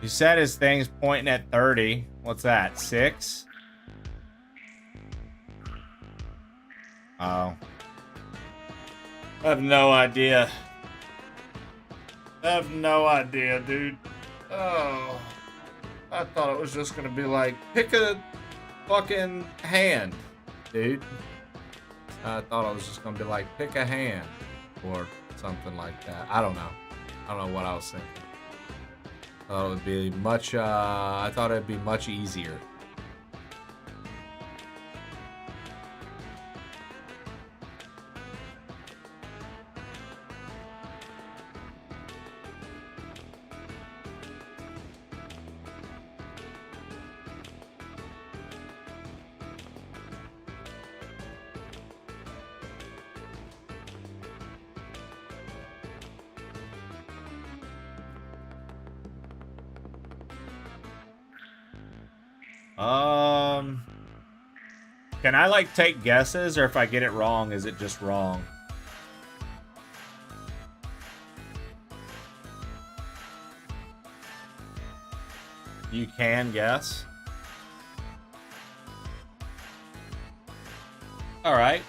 He said his thing's pointing at 30. What's that? 6? Oh. I have no idea. I have no idea, dude. Oh. I thought it was just gonna be like, pick a fucking hand, dude. I thought I was just going to be like, pick a hand or something like that. I don't know. I don't know what I was thinking. I thought it would be much, I thought it'd be much easier. Can I like take guesses, or if I get it wrong, is it just wrong? You can guess. All right.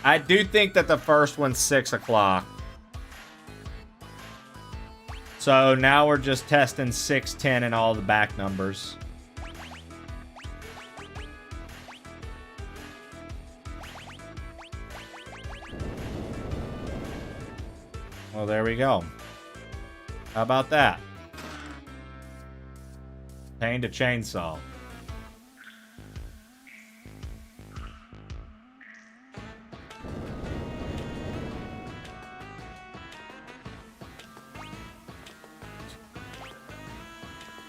I do think that the first one's 6 o'clock. So now we're just testing 6, 10, and all the back numbers. Well, there we go. How about that? Pained a chainsaw.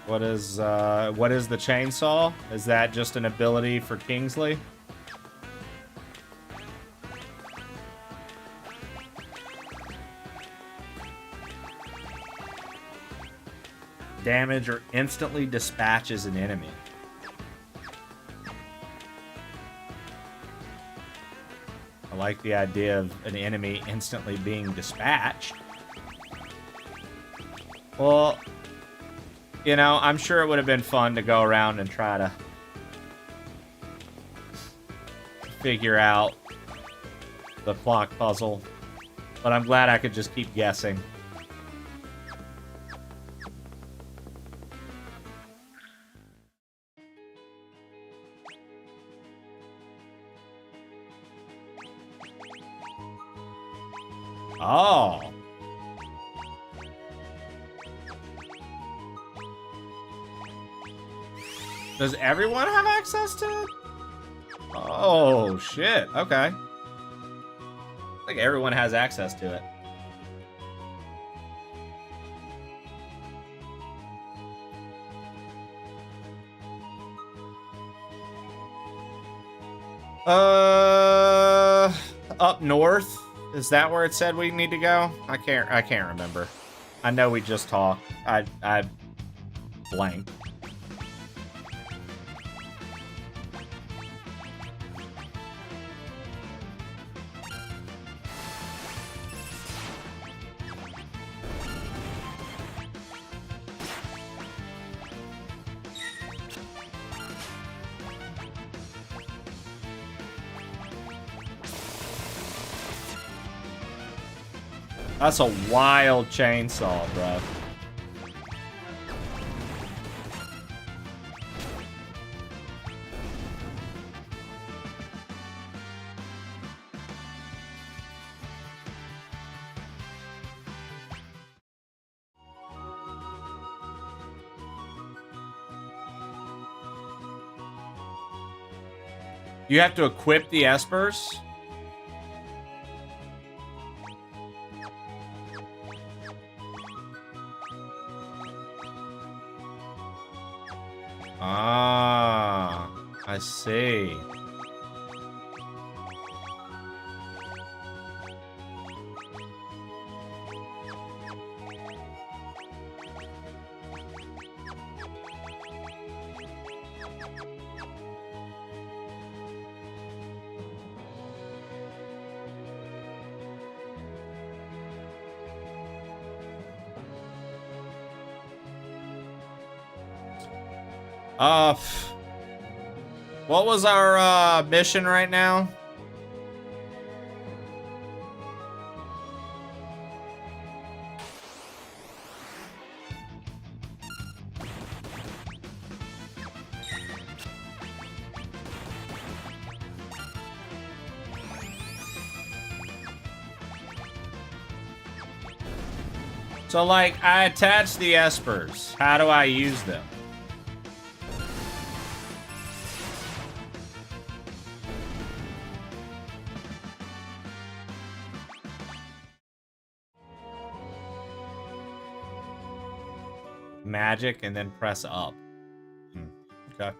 What is the chainsaw? Is that just an ability for Kingsley? Damage or instantly dispatches an enemy. I like the idea of an enemy instantly being dispatched. Well, you know, I'm sure it would have been fun to go around and try to figure out the clock puzzle. But I'm glad I could just keep guessing. Oh. Does everyone have access to it? Oh, shit. Okay. I think everyone has access to it. Up north? Is that where it said we need to go? I can't remember. I know we just talked. I blanked. That's a wild chainsaw, bro. You have to equip the espers? Ah, I see. What was our mission right now? So, like, I attached the espers. How do I use them? Magic and then press up. Okay.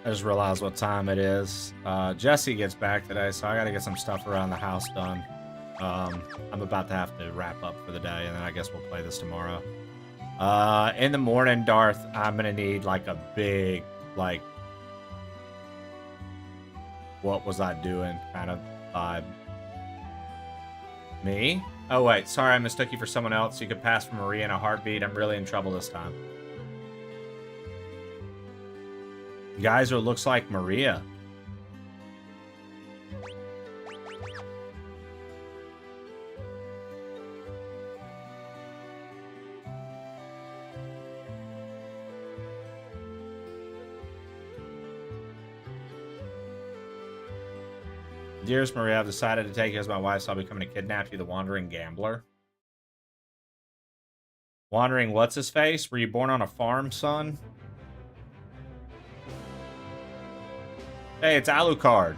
I just realized what time it is. Jesse gets back today, so I gotta get some stuff around the house done. I'm about to have to wrap up for the day, and then I guess we'll play this tomorrow. In the morning, Darth, I'm gonna need like a big, like, what was I doing kind of vibe. Me? Oh wait, sorry, I mistook you for someone else. You could pass for Maria in a heartbeat. I'm really in trouble this time. Geyser looks like Maria. Dearest Maria, I've decided to take you as my wife, so I'll be coming to kidnap you, the wandering gambler. Wandering what's his face? Were you born on a farm, son? Hey, it's Alucard.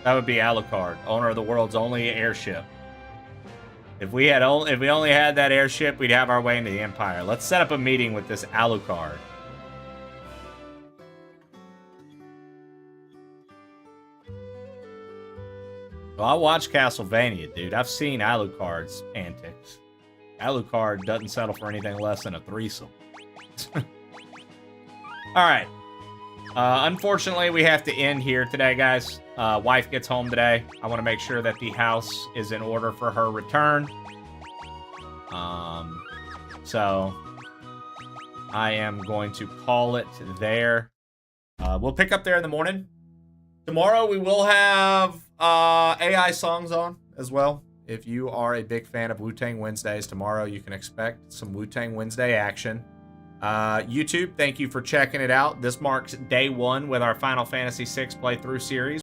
That would be Alucard, owner of the world's only airship. If we only had that airship, we'd have our way into the Empire. Let's set up a meeting with this Alucard. Well, I watch Castlevania, dude. I've seen Alucard's antics. Alucard doesn't settle for anything less than a threesome. Alright. Unfortunately, we have to end here today, guys. Wife gets home today. I want to make sure that the house is in order for her return. So I am going to call it there. We'll pick up there in the morning. Tomorrow we will have AI songs on as well. If you are a big fan of Wu-Tang Wednesdays, tomorrow you can expect some Wu-Tang Wednesday action. YouTube, thank you for checking it out. This marks day 1 with our Final Fantasy VI playthrough series.